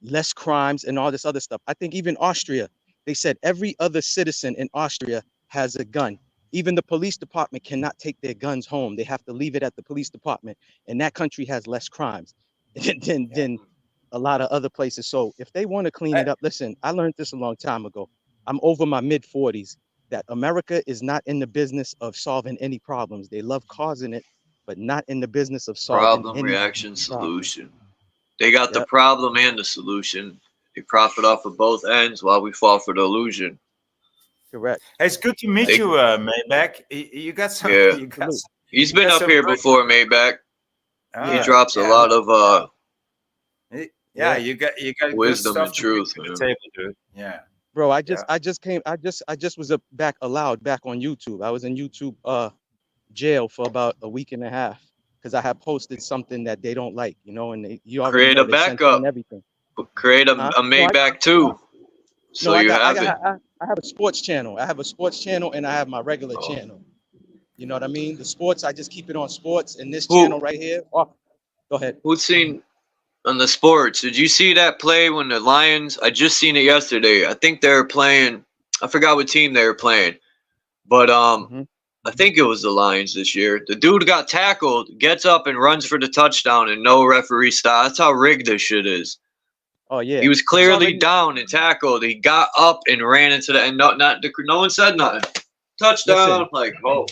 L: less crimes and all this other stuff. I think even Austria, they said every other citizen in Austria has a gun. Even the police department cannot take their guns home. They have to leave it at the police department, and that country has less crimes than
S: a lot of other places. So if they want to clean it up, listen, I learned this a long time ago. I'm over my mid 40s, that America is not in the business of solving any problems. They love causing it, but not in the business of solving
K: Problem,
S: any
K: reaction,
S: problem.
K: solution. They got the
S: Yep.
K: problem and the solution. They profit off of both ends while we fall for the illusion.
S: Correct.
L: It's good to meet
K: They-
L: you, Maybach. You got some.
K: Yeah.
L: You got some,
K: He's
L: you
K: been
L: got
K: up
L: some
K: here
L: good-
K: before, Maybach. He
L: Ah,
K: drops a
L: yeah.
K: lot of
L: Yeah, you got good
K: wisdom
L: stuff
K: and
L: to
K: truth,
L: bring to
K: man.
L: the table, dude. Yeah.
S: Bro, I just was back allowed back on YouTube. I was in YouTube jail for about a week and a half because I had posted something that they don't like, you know, and you already
K: Create
S: know
K: a
S: they censor
K: backup.
S: and everything.
K: Create a
S: Huh?
K: Maybach too. So
S: No,
K: you have it.
S: I have a sports channel. I have a sports channel and I have my regular channel. You know what I mean? The sports, I just keep it on sports, and this channel right here. Oh, go ahead.
K: Who's seen on the sports? Did you see that play when the Lions? I just seen it yesterday. I think they were playing. I forgot what team they were playing, but I think it was the Lions this year. The dude got tackled, gets up and runs for the touchdown, and no referee stop. That's how rigged this shit is.
S: Oh yeah.
K: He was clearly down and tackled. He got up and ran into the and no one said nothing. Touchdown!
S: Listen,
K: oh my god!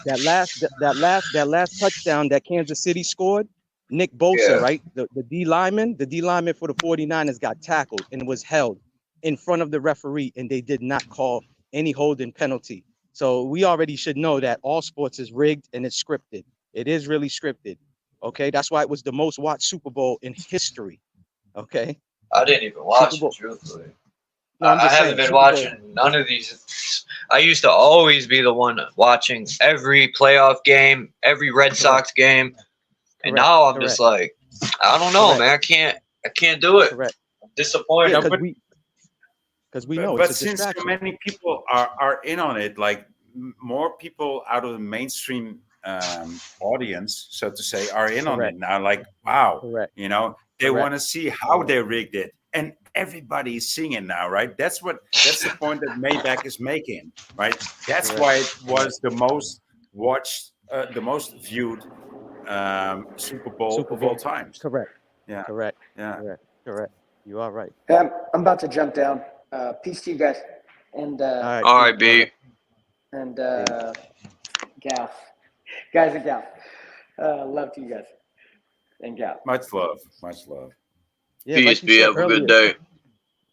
S: that last touchdown that Kansas City scored, Nick Bosa,
K: Yeah.
S: right? The D lineman for the 49ers got tackled and was held in front of the referee, and they did not call any holding penalty. So we already should know that all sports is rigged and it's scripted. It is really scripted. Okay, that's why it was the most watched Super Bowl in history. Okay.
K: I didn't even watch it, truthfully.
S: No, I'm
K: I
S: just
K: haven't
S: saying,
K: been
S: Super Bowl.
K: watching none of these. I used to always be the one watching every playoff game, every Red Sox game, and now I'm just like, I don't know, man. I can't do it. I'm disappointed.
S: Yeah, because we know
L: But
S: it's a
L: since so
S: distraction.
L: many people are in on it, like more people out of the mainstream audience, so to say, are in on it now. Like, wow, you know, they want to see how they rigged it, and everybody is seeing it now, right? That's the point that Maybach is making, right? That's why it was the most watched, the most viewed Super Bowl of all times.
S: Correct.
L: Yeah.
S: Correct.
L: Yeah.
S: Correct. You are right.
N: I'm about to jump down. Peace to you guys. And
K: All right, B.
N: And gal. Guys and gal. Love to you guys. And gal.
L: Much love. Much love.
S: Yeah,
K: Peace,
S: like you
K: B.
S: said
K: Have a good
S: earlier,
K: day.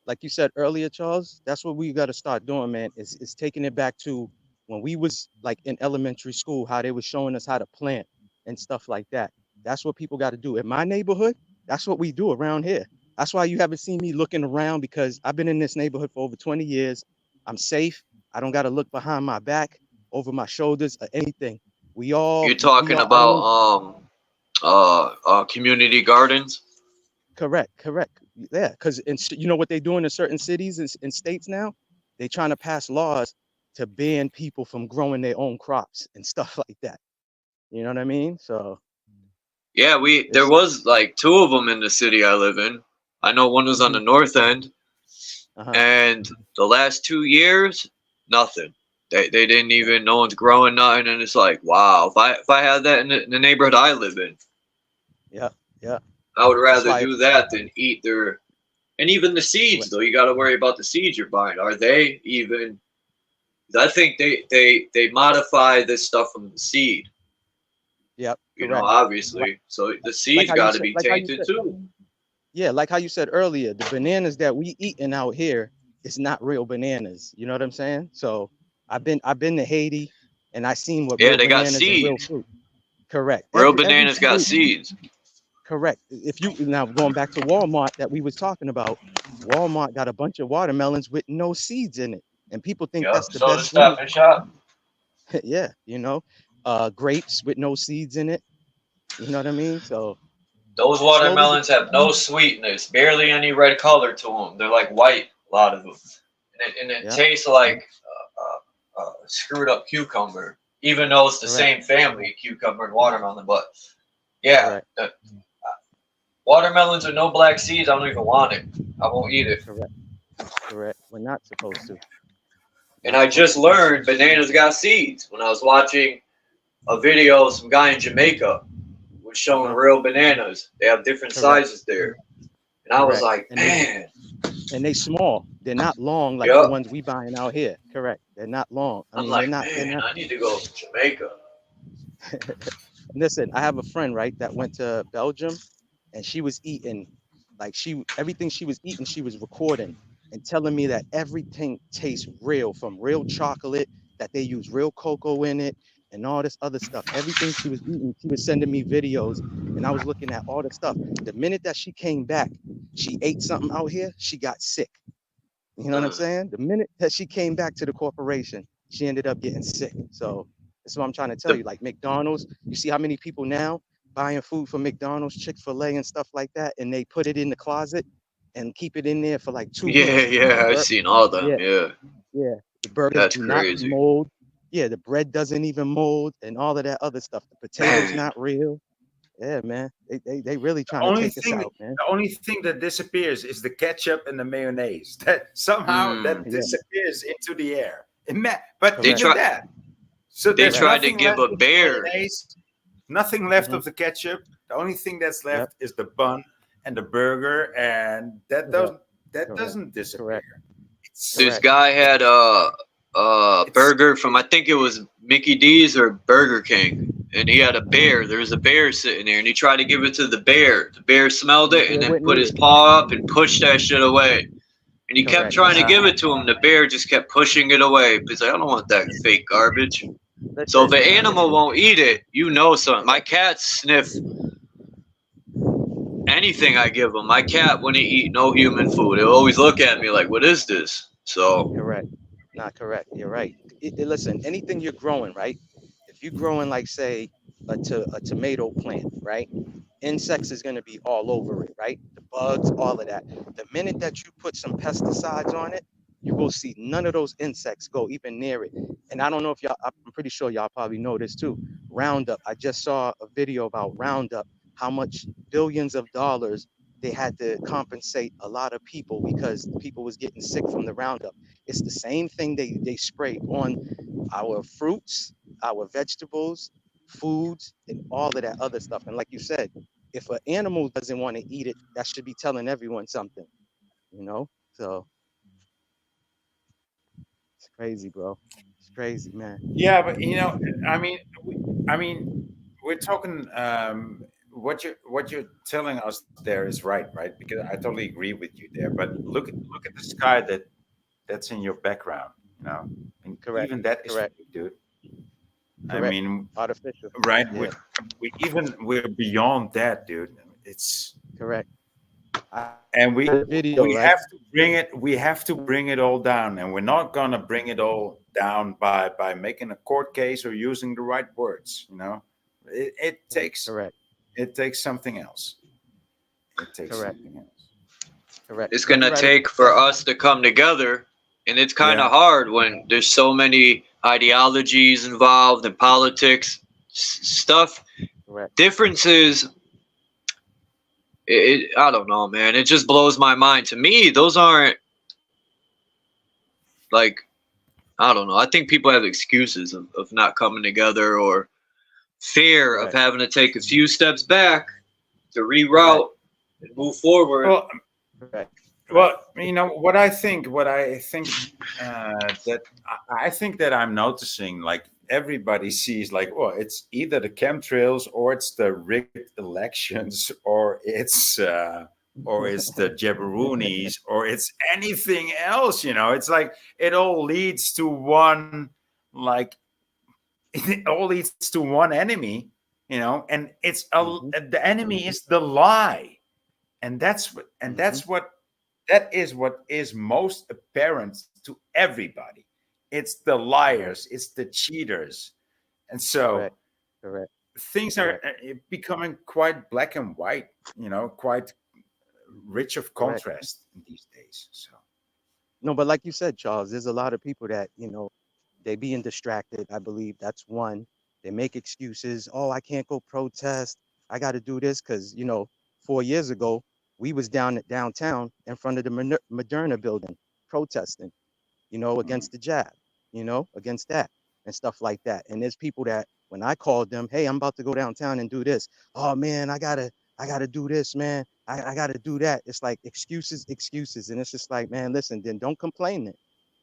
S: like you said earlier, Charles, that's what we got to start doing, man. Is taking it back to when we was like in elementary school, how they was showing us how to plant and stuff like that. That's what people got to do. In my neighborhood, that's what we do around here. That's why you haven't seen me looking around, because I've been in this neighborhood for over 20 years. I'm safe. I don't got to look behind my back, over my shoulders, or anything.
K: You're talking about community gardens.
S: Correct. Yeah, because you know what they do in certain cities and states now? They're trying to pass laws to ban people from growing their own crops and stuff like that. You know what I mean? So
K: Yeah, there was like 2 of them in the city I live in. I know one was on the north end, and the last 2 years, nothing. They didn't even. No one's growing nothing, and it's like, wow. If I had that in the neighborhood I live in,
S: yeah.
K: I would rather do that than eat their. And even the seeds, though, you got to worry about the seeds you're buying. Are they even? I think they modify this stuff from the seed.
S: Yep.
K: You know, obviously. So the seeds got to be tainted too.
S: Yeah, like how you said earlier, the bananas that we eating out here is not real bananas. You know what I'm saying? So I've been to Haiti, and I seen what real
K: they got
S: bananas and real
K: seeds.
S: fruit. Correct.
K: Real
S: Every
K: bananas got
S: fruit-
K: seeds.
S: Correct. If you now going back to Walmart that we was talking about, Walmart got a bunch of watermelons with no seeds in it, and people think that's the
K: So the
S: best
K: Stop
S: food.
K: and Shop.
S: Yeah, you know, grapes with no seeds in it. You know what I mean? So
K: Those watermelons have no sweetness, barely any red color to them. They're like white, a lot of them, and it tastes like screwed up cucumber, even though it's the same family, cucumber and watermelon. But yeah, watermelons with no black seeds, I don't even want it. I won't eat it.
S: Correct. We're not supposed to.
K: And I just learned bananas got seeds when I was watching a video of some guy in Jamaica was showing real bananas. They have different sizes there. And I was
S: Correct.
K: like,
S: And they
K: man.
S: and they small. They're not long like the
K: Yup.
S: ones we buying out here. Correct. They're not long. I
K: I'm
S: mean, they're
K: like,
S: not. They're
K: man,
S: not.
K: I need to go to Jamaica.
S: Listen, I have a friend, right, that went to Belgium, and she was eating, like everything she was eating, she was recording and telling me that everything tastes real, from real chocolate, that they use real cocoa in it, and all this other stuff. Everything she was eating, she was sending me videos, and I was looking at all the stuff. The minute that she came back, she ate something out here, she got sick. You know what I'm saying? The minute that she came back to the corporation, she ended up getting sick. So that's what I'm trying to tell you. Like McDonald's, you see how many people now buying food from McDonald's, Chick-fil-A and stuff like that, and they put it in the closet and keep it in there for like 2
K: Yeah,
S: weeks.
K: yeah, I've seen all them.
S: Yeah,
K: Yeah,
S: yeah. The burgers
K: that's
S: do not
K: crazy.
S: mold. Yeah, the bread doesn't even mold and all of that other stuff. The potatoes
K: Man.
S: not real. Yeah, man. They really
L: The
S: trying to
L: only
S: take us
L: thing,
S: out, man.
L: the only thing that disappears is the ketchup and the mayonnaise. That somehow that
S: Yeah,
L: disappears into the air. But
K: They
S: correct.
L: even
K: try.
L: that. So
K: They
L: there's
S: Correct.
K: tried to
L: nothing
K: give
L: left
K: a
L: of the
K: bear.
L: mayonnaise, nothing left
S: Hmm.
L: of the ketchup. The only thing that's
S: Yep.
L: left is the bun and the burger, and that
S: Correct.
L: doesn't
S: Correct.
L: disappear.
S: Correct.
L: It's
K: This
S: Correct.
K: guy had a
L: it's
K: burger from, I think it was Mickey D's or Burger King, and he had a bear. There was a bear sitting there, and he tried to give it to the bear. The bear smelled
S: And the
K: it and
S: bear
K: then
S: wouldn't
K: put
S: eat
K: his
S: it.
K: paw up and pushed that shit away. And he kept
S: Correct.
K: trying to give it to him. The bear just kept pushing it away. He's like, I don't want that fake garbage. So if
S: Listen,
K: an animal
S: listen.
K: won't eat it, you know something. My cats sniff anything I give them. My cat wouldn't eat no human food. He'll always look at me like, what is this? So,
S: Correct. Not correct. You're right. Listen, anything you're growing, right? If you're growing, like, say, a tomato plant, right? Insects is going to be all over it, right? The bugs, all of that. The minute that you put some pesticides on it, you will see none of those insects go even near it. And I don't know if y'all, I'm pretty sure y'all probably know this too. Roundup. I just saw a video about Roundup, how much billions of dollars they had to compensate a lot of people because people was getting sick from the Roundup. It's the same thing they spray on our fruits, our vegetables, foods, and all of that other stuff. And like you said, if an animal doesn't want to eat it, that should be telling everyone something, you know? So it's crazy, bro. It's crazy, man.
L: Yeah, but I mean, we're talking. What you're telling us there is right, right? Because I totally agree with you there. But look at the sky that's in your background. And
S: Correct.
L: even that is
S: Correct.
L: fake, dude. I
S: Correct.
L: mean,
S: Artificial.
L: right?
S: Yeah.
L: We're beyond that, dude. It's
S: Correct.
L: and we
S: Video,
L: we
S: right?
L: have to bring it. We have to bring it all down, and we're not gonna bring it all down by making a court case or using the right words. It takes
S: Correct.
L: it takes something else. It takes
S: Correct.
L: something else.
S: Correct.
K: it's
S: Let
K: going
S: me
K: to
S: write
K: take for us to come together. And it's kind
L: Yeah.
K: of hard when there's so many ideologies involved in politics stuff.
S: Correct.
K: Differences, I don't know, man. It just blows my mind. To me, those aren't like, I don't know. I think people have excuses of not coming together or fear of
S: Correct.
K: having to take a few steps back to
S: Correct.
K: reroute and move forward.
L: Well,
S: Correct.
L: Well, what I think that I think that I'm noticing, like everybody sees, like, well, it's either the chemtrails or it's the rigged elections or it's the jabroonies or it's anything else. It's like it all leads to one, like it all leads to one enemy. And it's the enemy is the lie, and that's what that is what is most apparent to everybody. It's the liars, it's the cheaters. And so
S: Correct. Correct.
L: things are becoming quite black and white, quite rich of
S: Correct.
L: contrast these days. So
S: No, but like you said, Charles, there's a lot of people that, they being distracted. I believe that's one. They make excuses. Oh, I can't go protest. I got to do this because, 4 years ago, we was downtown in front of the Moderna building protesting, against the jab, against that and stuff like that. And there's people that when I called them, hey, I'm about to go downtown and do this. Oh man, I gotta do this, man. I got to do that. It's like excuses, excuses. And it's just like, man, listen, then don't complain then.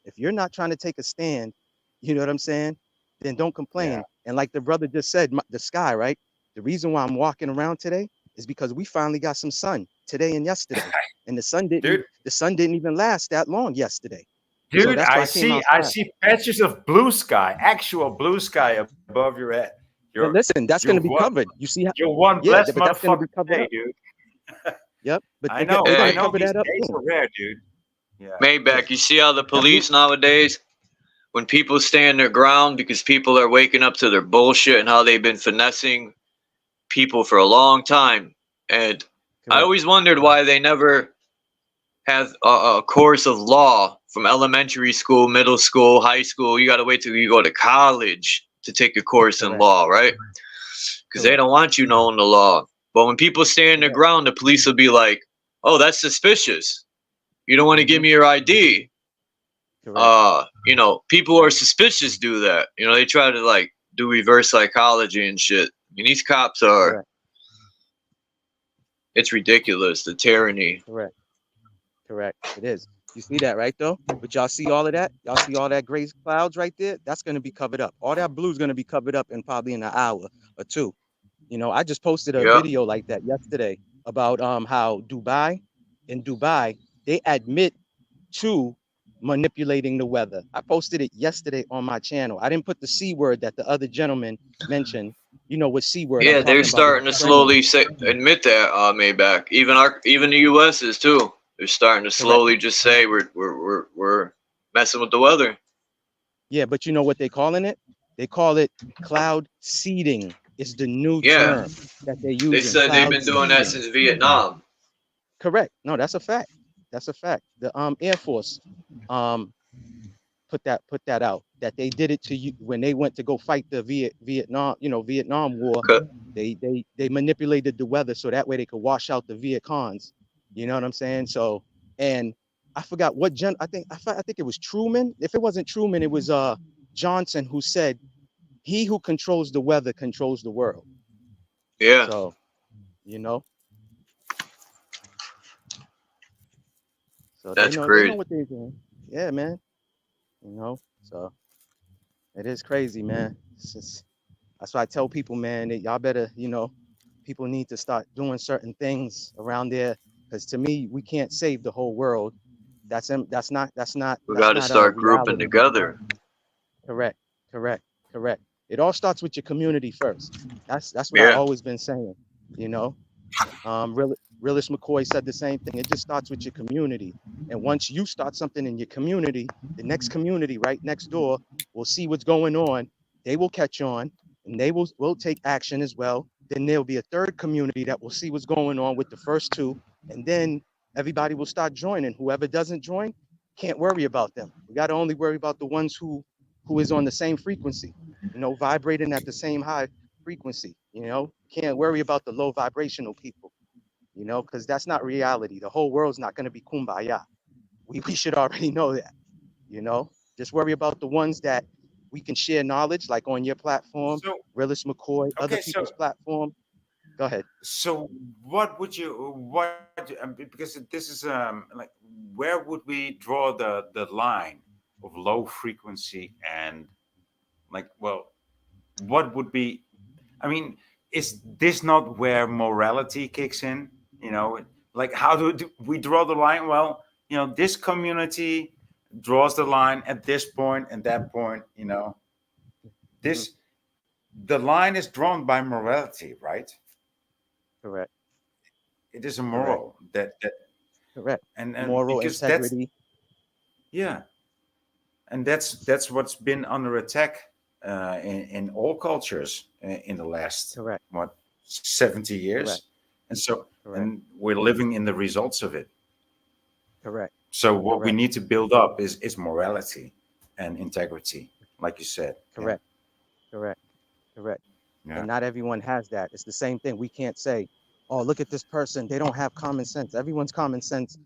S: If you're not trying to take a stand, you know what I'm saying? Then don't complain. And like the brother just said, the sky, right? The reason why I'm walking around today is because we finally got some sun today and yesterday. And the sun didn't even last that long yesterday. So
L: Dude,
S: that's why
L: I
S: I came
L: see
S: outside.
L: patches of blue sky, actual blue sky above your head.
S: But listen, that's going to be covered. You see how?
L: You're one
S: Yeah,
L: blessed
S: but that's going to be
L: motherfucker
S: covered
L: today,
S: up.
L: dude.
S: Yep. But
L: I know.
S: they're going
L: I
S: to
L: know.
S: cover
L: These
S: that up
L: days
S: soon.
L: are rare, dude. Yeah.
K: Maybach, you see how the police nowadays, when people stand their ground because people are waking up to their bullshit and how they've been finessing people for a long time. And I always wondered why they never have a course of law from elementary school, middle school, high school. You got to wait till you go to college to take a course in law, right? Because they don't want you knowing the law. But when people stand their ground, the police will be like, oh, that's suspicious. You don't want to give me your ID. You know, people who are suspicious do that. You know, they try to like do reverse psychology and shit. I mean, these cops are, it's ridiculous, the tyranny.
S: Correct. It is. You see that, right, though? But y'all see all of that? Y'all see all that gray clouds right there? That's going to be covered up. All that blue is going to be covered up in probably in an hour or two. You know, I just posted a video like that yesterday about how in Dubai, they admit to manipulating the weather. I posted it yesterday on my channel. I didn't put the C word that the other gentleman mentioned. You know what C word I'm
K: Yeah, they're
S: talking about?
K: starting to slowly admit that, Maybach. Even the U.S. is too. They're starting to slowly just say we're messing with the weather.
S: Yeah, but you know what they calling it? They call it cloud seeding. It's the new term that they're using.
K: They said they've been doing that since Vietnam.
S: Correct. No, that's a fact. That's a fact. The Air Force put that out, that they did it to you when they went to go fight the Vietnam War. They manipulated the weather so that way they could wash out the Viet Cons. You know what I'm saying? So, and I forgot what I think it was Truman. If it wasn't Truman, it was Johnson who said, "He who controls the weather controls the world."
K: Yeah.
S: So, you know. So
K: That's
S: they know
K: crazy.
S: what they're doing. Yeah, man. You know, so it is crazy, man. That's why I tell people, man, that y'all better, people need to start doing certain things around there. Because to me, we can't save the whole world. That's not
K: We got to start grouping
S: reality.
K: together.
S: Correct. It all starts with your community first. That's what I've always been saying. Realist McCoy said the same thing. It just starts with your community. And once you start something in your community, the next community right next door will see what's going on. They will catch on and they will take action as well. Then there'll be a third community that will see what's going on with the first two. And then everybody will start joining. Whoever doesn't join, can't worry about them. We got to only worry about the ones who is on the same frequency, vibrating at the same high frequency. Can't worry about the low vibrational people. Because that's not reality. The whole world's not going to be kumbaya. We should already know that, Just worry about the ones that we can share knowledge, like on your platform, Realist McCoy, other people's platform. Go ahead.
L: So because this is like, where would we draw the line of low frequency and what would be, I mean, is this not where morality kicks in? Like how do we draw the line? Well, this community draws the line at this point and that point. The line is drawn by morality, right?
S: Correct.
L: It is a moral that
S: correct.
L: And
S: moral
L: because
S: integrity.
L: And that's what's been under attack in all cultures in the last 70 years. And so and we're living in the results of it.
S: Correct.
L: So what we need to build up is morality and integrity, like you said.
S: Correct.
L: Yeah.
S: And not everyone has that. It's the same thing. We can't say, oh, look at this person, they don't have common sense. Everyone's common sense.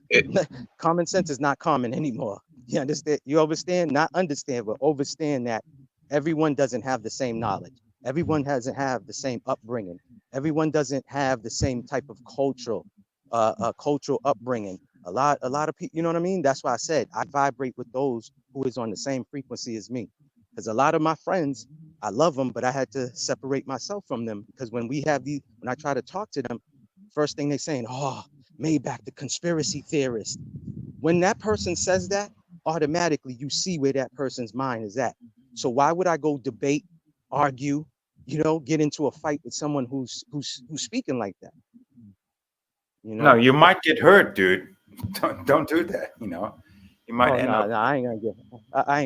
S: Common sense is not common anymore. You understand? You understand? Not understand, but understand that everyone doesn't have the same knowledge. Everyone doesn't have the same upbringing. Everyone doesn't have the same type of cultural cultural upbringing. A lot of people, you know what I mean? That's why I said I vibrate with those who is on the same frequency as me. Because a lot of my friends, I love them, but I had to separate myself from them because when I try to talk to them, first thing they saying, oh, Maybach, the conspiracy theorist. When that person says that, automatically you see where that person's mind is at. So why would I go debate, argue, get into a fight with someone who's speaking like that?
L: No, you might get hurt, dude. Don't do that. You might end up.
S: No, I ain't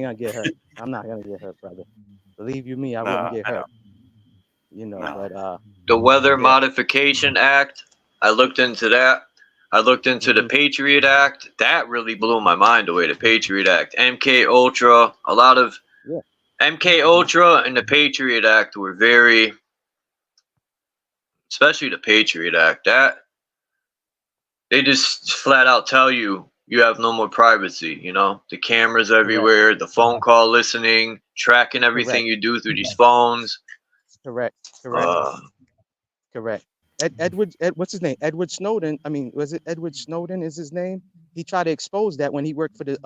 S: gonna get hurt. I'm not gonna get hurt, brother. Believe you me, I wouldn't get hurt. But
K: the Weather Modification Act, I looked into that. I looked into the Patriot Act. That really blew my mind away. The Patriot Act, MK Ultra, a lot of MK Ultra and the Patriot Act were very, especially the Patriot Act. That they just flat out tell you have no more privacy. The cameras everywhere, the phone call listening, tracking everything you do through these phones.
S: Correct. What's his name? Edward Snowden. I mean, was it Edward Snowden is his name? He tried to expose that when he worked for the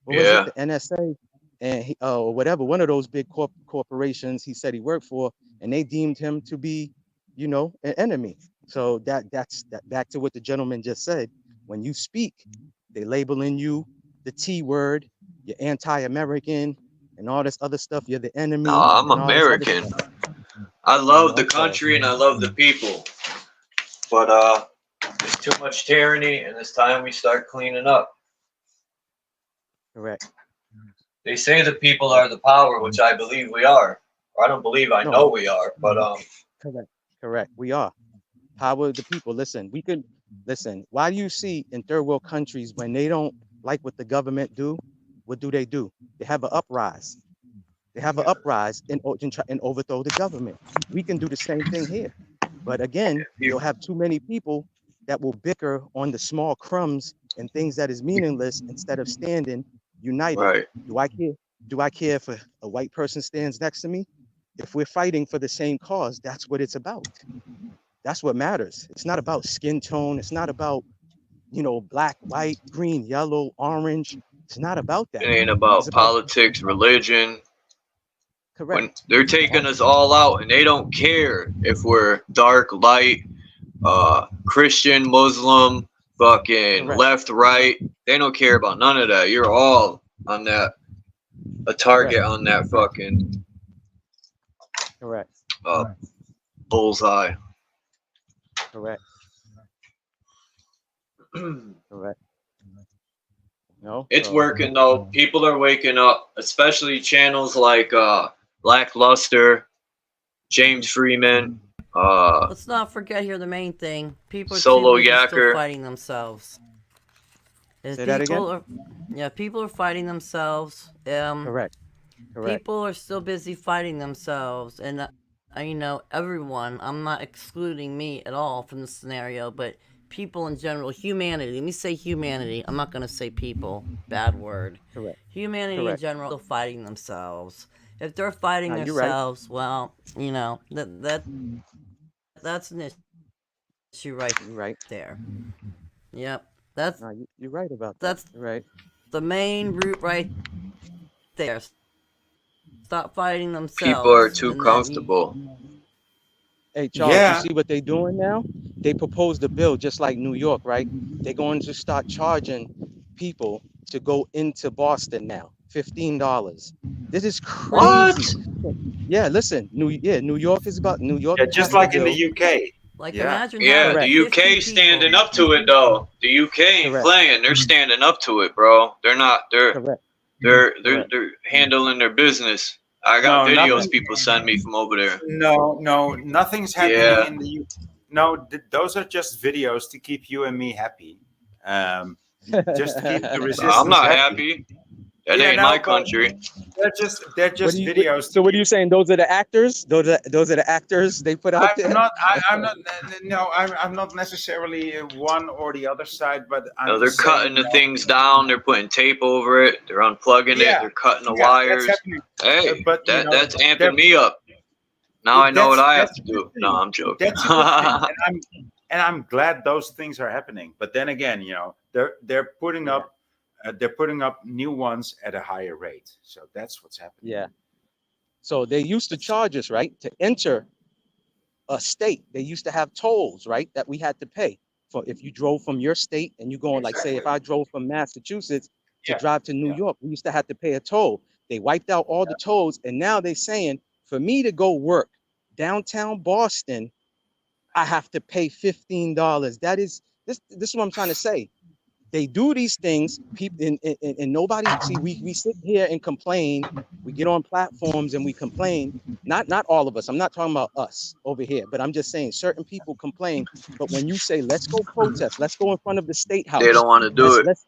S: the NSA and or whatever, one of those big corporations he said he worked for, and they deemed him to be, an enemy. So that's back to what the gentleman just said. When you speak, they labeling you the T word, you're anti-American, and all this other stuff. You're the enemy.
K: No, I'm American. I love the country and I love the people, but there's too much tyranny, and it's time we start cleaning up.
S: Correct.
K: They say the people are the power, which I believe we are. Or I don't believe, I know we are, but
S: Correct. We are. Power of the people. Listen, why do you see in third world countries when they don't like what the government do, what do? They have an uprise. They have an uprise and overthrow the government. We can do the same thing here. But again, you'll have too many people that will bicker on the small crumbs and things that is meaningless instead of standing united.
K: Right.
S: Do I care if a white person stands next to me? If we're fighting for the same cause, that's what it's about. That's what matters. It's not about skin tone. It's not about, black, white, green, yellow, orange. It's not about that.
K: It ain't about politics, religion.
S: Correct.
K: When they're taking us all out, and they don't care if we're dark, light, Christian, Muslim, fucking left, right. They don't care about none of that. You're all on a target on that fucking bullseye.
S: Correct. Correct. No,
K: it's working though. People are waking up, especially channels like Lackluster, James Freeman.
Q: Let's not forget here the main thing. People are
K: Solo
Q: still
K: Yacker.
Q: fighting themselves.
S: Say that again?
Q: People are fighting themselves.
S: Correct.
Q: People are still busy fighting themselves, and everyone. I'm not excluding me at all from the scenario, but people in general, humanity. Let me say humanity. I'm not going to say people. Bad word.
S: Correct.
Q: Humanity in general are still fighting themselves. If they're fighting themselves, well, that's an issue right there. Yep. That's
S: you're right about that.
Q: That's
S: right.
Q: The main root right there. Stop fighting themselves.
K: People are too comfortable.
S: Hey, Charles, you see what they're doing now? They proposed a bill just like New York, right? They're going to start charging people to go into Boston now. $15. This is crazy. What? Yeah, listen. New York is about New York.
L: Yeah, just like in the UK.
Q: Like imagine
K: the UK standing up to it though. The UK ain't playing. They're standing up to it, bro. They're not. They're handling their business. I got videos people send me from over there.
L: No, nothing's happening in the UK. No, those are just videos to keep you and me happy. Just to keep the resistance.
K: I'm not happy. That ain't my country.
L: They're just videos.
S: So what are you saying? Those are the actors? Those are the actors they put out there?
L: I'm not necessarily one or the other side, but
K: no, they're cutting the things down. They're putting tape over it. They're unplugging it. They're cutting the wires. Hey, that's amping me up. Now I know what I have to do. No, I'm joking.
L: That's a good thing. and I'm glad those things are happening. But then again, you know, they're putting up new ones at a higher rate. So that's what's happening.
S: Yeah. So they used to charge us, right, to enter a state. They used to have tolls, right, that we had to pay for if you drove from your state and you going, like, say, if I drove from Massachusetts to drive to New York, we used to have to pay a toll. They wiped out all the tolls, and now they're saying for me to go work downtown Boston, I have to pay $15. That is this is what I'm trying to say. They do these things, people, and nobody see. We sit here and complain. We get on platforms and we complain. Not all of us. I'm not talking about us over here, but I'm just saying certain people complain. But when you say let's go protest, let's go in front of the state house.
K: They don't want to do it.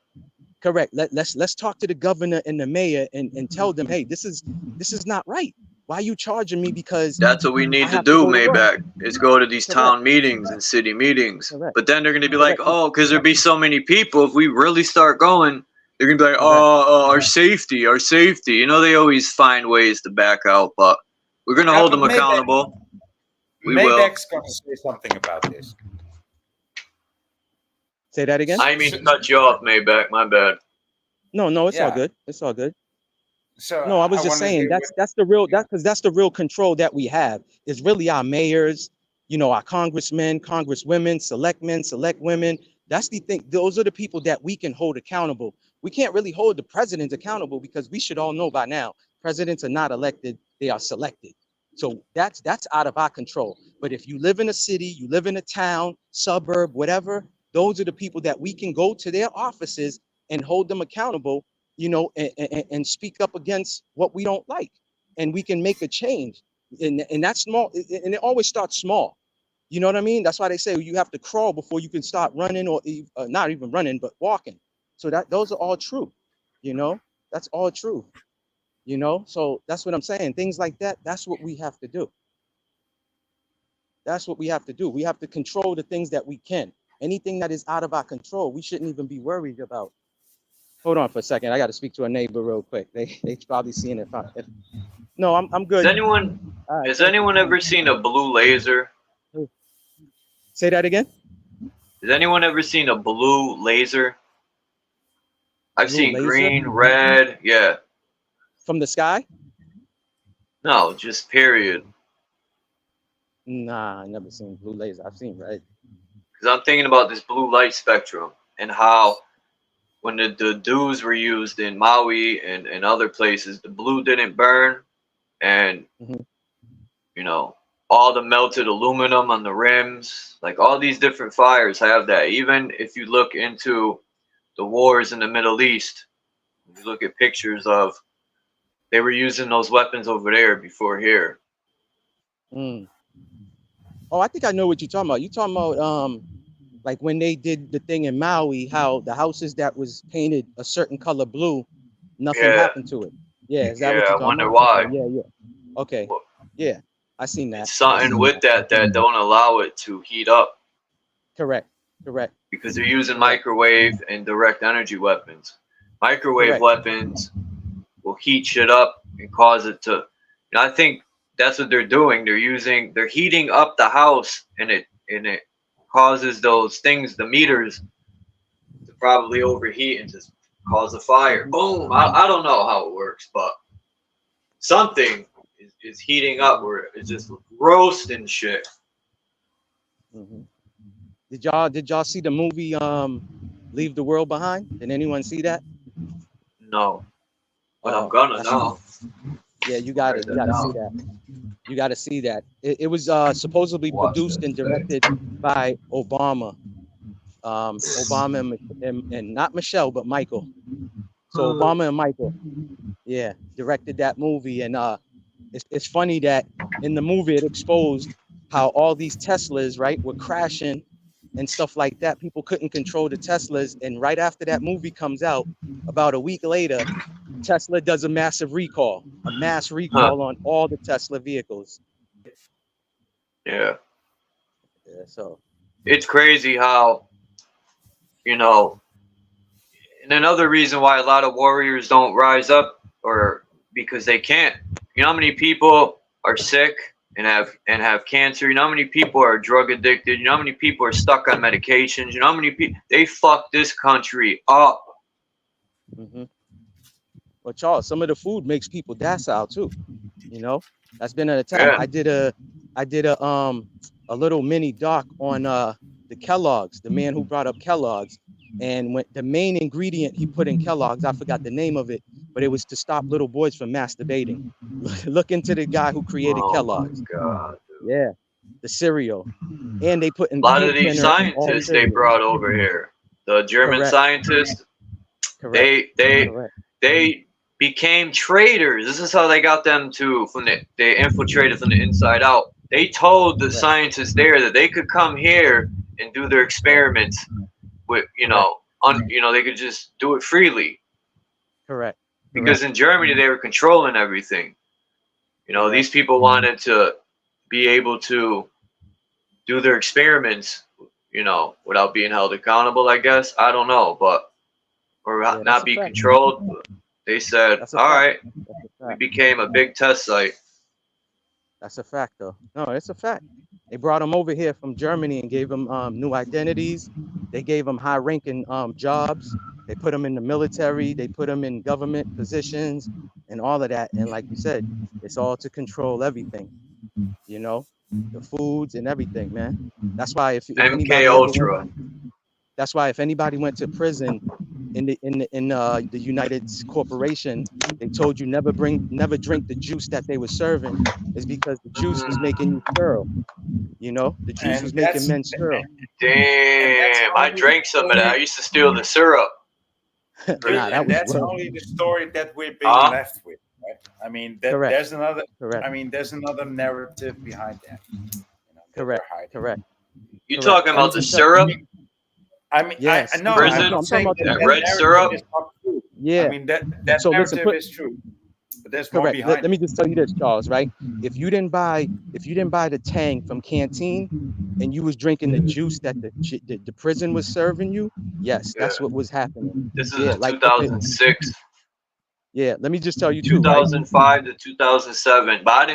S: Correct. Let's talk to the governor and the mayor and tell them, hey, this is not right. Why are you charging me? Because
K: that's what we need to do, Maybach, is go to these town meetings and city meetings. But then they're going to be like, oh, because there'll be so many people. If we really start going, they're going to be like, oh, our safety. You know, they always find ways to back out, but we're going to hold them accountable.
L: Maybach's going to say something about this.
S: Say that again?
K: I didn't mean to cut you off, Maybach. My bad.
S: No, it's all good. It's all good.
L: So
S: no, I was just saying that's the real control that we have is really our mayors, you know, our congressmen, congresswomen, selectmen, select women. That's the thing. Those are the people that we can hold accountable. We can't really hold the president accountable because we should all know by now, presidents are not elected, they are selected. So that's out of our control. But if you live in a city, you live in a town, suburb, whatever, those are the people that we can go to their offices and hold them accountable, you know, and speak up against what we don't like, and we can make a change. And that's small, and it always starts small. You know what I mean? That's why they say you have to crawl before you can start running, or not even running, but walking. So those are all true. You know, that's all true. You know, so that's what I'm saying. Things like that, that's what we have to do. That's what we have to do. We have to control the things that we can. Anything that is out of our control, we shouldn't even be worried about. Hold on for a second. I got to speak to a neighbor real quick. They probably seeing if no, I'm good.
K: Has anyone ever seen a blue laser?
S: Say that again.
K: Has anyone ever seen a blue laser? I've seen green, red, yeah.
S: From the sky?
K: No, just period.
S: Nah, I never seen blue laser. I've seen red.
K: Because I'm thinking about this blue light spectrum and how when the dews were used in Maui and other places, the blue didn't burn, and you know, all the melted aluminum on the rims, like all these different fires have that. Even if you look into the wars in the Middle East, you look at pictures of, they were using those weapons over there before here.
S: Oh, I think I know what you're talking about. You're talking about like when they did the thing in Maui, how the houses that was painted a certain color blue, nothing happened to it. Yeah, is that what you're talking about?
K: I wonder why.
S: Okay, yeah. Okay, yeah, I seen that.
K: It's something with that don't allow it to heat up.
S: Correct.
K: Because they're using microwave and direct energy weapons. Microwave weapons will heat shit up and cause it to. And I think that's what they're doing. They're heating up the house, and it causes those things, the meters, to probably overheat and just cause a fire. Boom! I don't know how it works, but something is heating up where it's just roasting shit.
S: Did y'all see the movie Leave the World Behind? Did anyone see that?
K: No, but I'm gonna now.
S: Yeah, you gotta see that. You gotta see that. It was supposedly produced and directed by Obama. Obama and not Michelle, but Michael. So Obama and Michael, yeah, directed that movie. And it's funny that in the movie it exposed how all these Teslas, right, were crashing and stuff like that. People couldn't control the Teslas. And right after that movie comes out, about a week later, Tesla does a mass recall on all the Tesla vehicles.
K: Yeah.
S: So
K: it's crazy how, you know, and another reason why a lot of warriors don't rise up, or because they can't. You know how many people are sick and have cancer. You know how many people are drug addicted? You know how many people are stuck on medications? You know how many people they fucked this country up.
S: Mm-hmm. But Charles, some of the food makes people docile too. You know, that's been an attack.
K: Yeah.
S: I did a little mini doc on the Kellogg's, the man who brought up Kellogg's, and when the main ingredient he put in Kellogg's, I forgot the name of it, but it was to stop little boys from masturbating. Look into the guy who created Kellogg's.
K: Oh my God.
S: Yeah, the cereal, and they put in
K: A lot
S: peanut
K: of these
S: butter in all
K: scientists they
S: cereal.
K: brought over here, the German
S: Correct.
K: scientists,
S: Correct.
K: they became traitors. This is how they got them to they infiltrated from the inside out. They told the scientists there that they could come here and do their experiments with you know they could just do it freely.
S: Correct.
K: Because in Germany they were controlling everything. You know, these people wanted to be able to do their experiments, you know, without being held accountable, I guess. I don't know, but or not be controlled. They said, all right, we became a big test site.
S: That's a fact, though. No, it's a fact. They brought them over here from Germany and gave them new identities. They gave them high-ranking jobs. They put them in the military. They put them in government positions and all of that. And like you said, it's all to control everything. You know, the foods and everything, man. That's why if anybody
K: Ultra.
S: that's why if anybody went to prison in the United Corporation, they told you never drink the juice that they were serving, is because the juice was making you sterile. You know, the juice was making men sterile.
K: Damn, I drank some of that. I used to steal the syrup.
L: And that's only the story that we're being left with. Right? I mean, there's another. I mean, there's another narrative behind that. You know,
S: Correct.
K: You talking about the syrup?
L: I mean,
S: yes.
L: I know.
K: Prison,
L: I'm saying
K: that red syrup.
S: Yeah.
L: I mean, that narrative is true, but there's more
S: Correct.
L: behind.
S: Let me just tell you this, Charles. Right? If you didn't buy the Tang from Canteen, and you was drinking the juice that the prison was serving you, yes, that's what was happening.
K: This is 2006.
S: Yeah. Let me just tell you too.
K: 2005 to 2007. But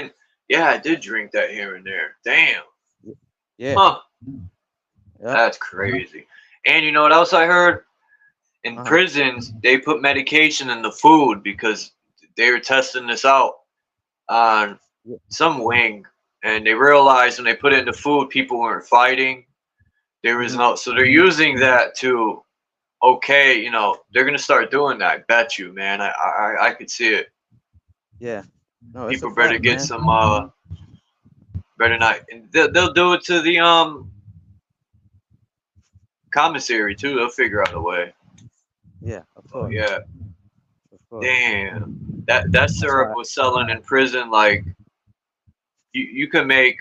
K: I did drink that here and there. Damn.
S: Yeah.
K: Huh. That's crazy. And you know what else I heard? In prisons, they put medication in the food because they were testing this out on some wing. And they realized when they put it in the food, people weren't fighting. There was so they're using that to, you know, they're going to start doing that. I bet you, man. I could see it.
S: Yeah. No,
K: people better get some, better not. They'll do it to the, commissary too. They'll figure out a way.
S: Yeah, of course.
K: Yeah. Damn. That syrup was selling in prison like you can make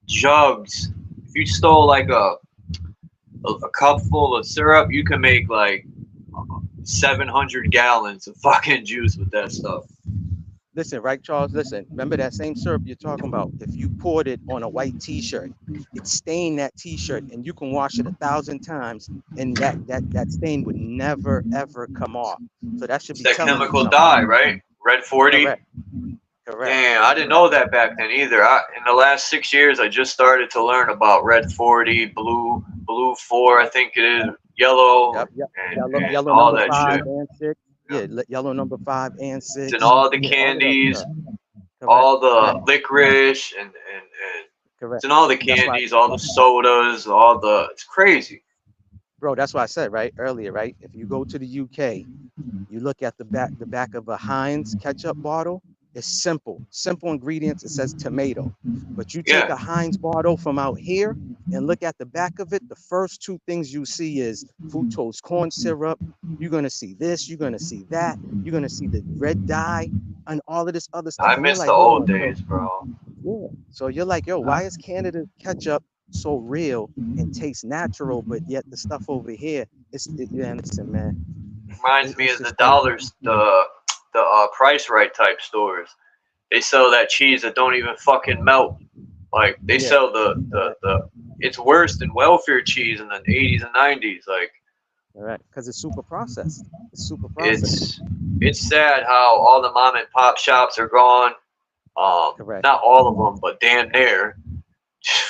K: jugs. If you stole like a cup full of syrup, you can make like 700 gallons of fucking juice with that stuff.
S: Listen, right, Charles? Listen, remember that same syrup you're talking about? If you poured it on a white T-shirt, it stained that T-shirt, and you can wash it 1,000 times, and that stain would never ever come off. So that should be
K: that
S: telling
K: chemical
S: you
K: dye, right? Red 40.
S: Correct.
K: Damn, I didn't know that back then either. In the last 6 years, I just started to learn about red 40, blue 4, I think it is, yellow, and
S: yellow
K: all
S: number
K: that
S: 5
K: shit.
S: and 6. Yeah, yellow number 5 and 6.
K: And all the candies, all the licorice, and it's in all the candies, all the sodas, it's crazy.
S: Bro, that's why I said earlier, right? If you go to the UK, you look at the back of a Heinz ketchup bottle. It's simple ingredients. It says tomato, but you take a Heinz bottle from out here and look at the back of it. The first 2 things you see is fructose corn syrup. You're gonna see this. You're gonna see that. You're gonna see the red dye and all of this other stuff.
K: I miss the old days, bro.
S: Yeah. So you're like, yo, why is Canada ketchup so real and tastes natural, but yet the stuff over here, listen, man.
K: Reminds me of the dollars, the Price Right type stores. They sell that cheese that don't even fucking melt. Like they sell the it's worse than welfare cheese in the 80s and 90s. Like,
S: all right, because it's super processed.
K: It's sad how all the mom and pop shops are gone.
S: Correct.
K: Not all of them, but damn near.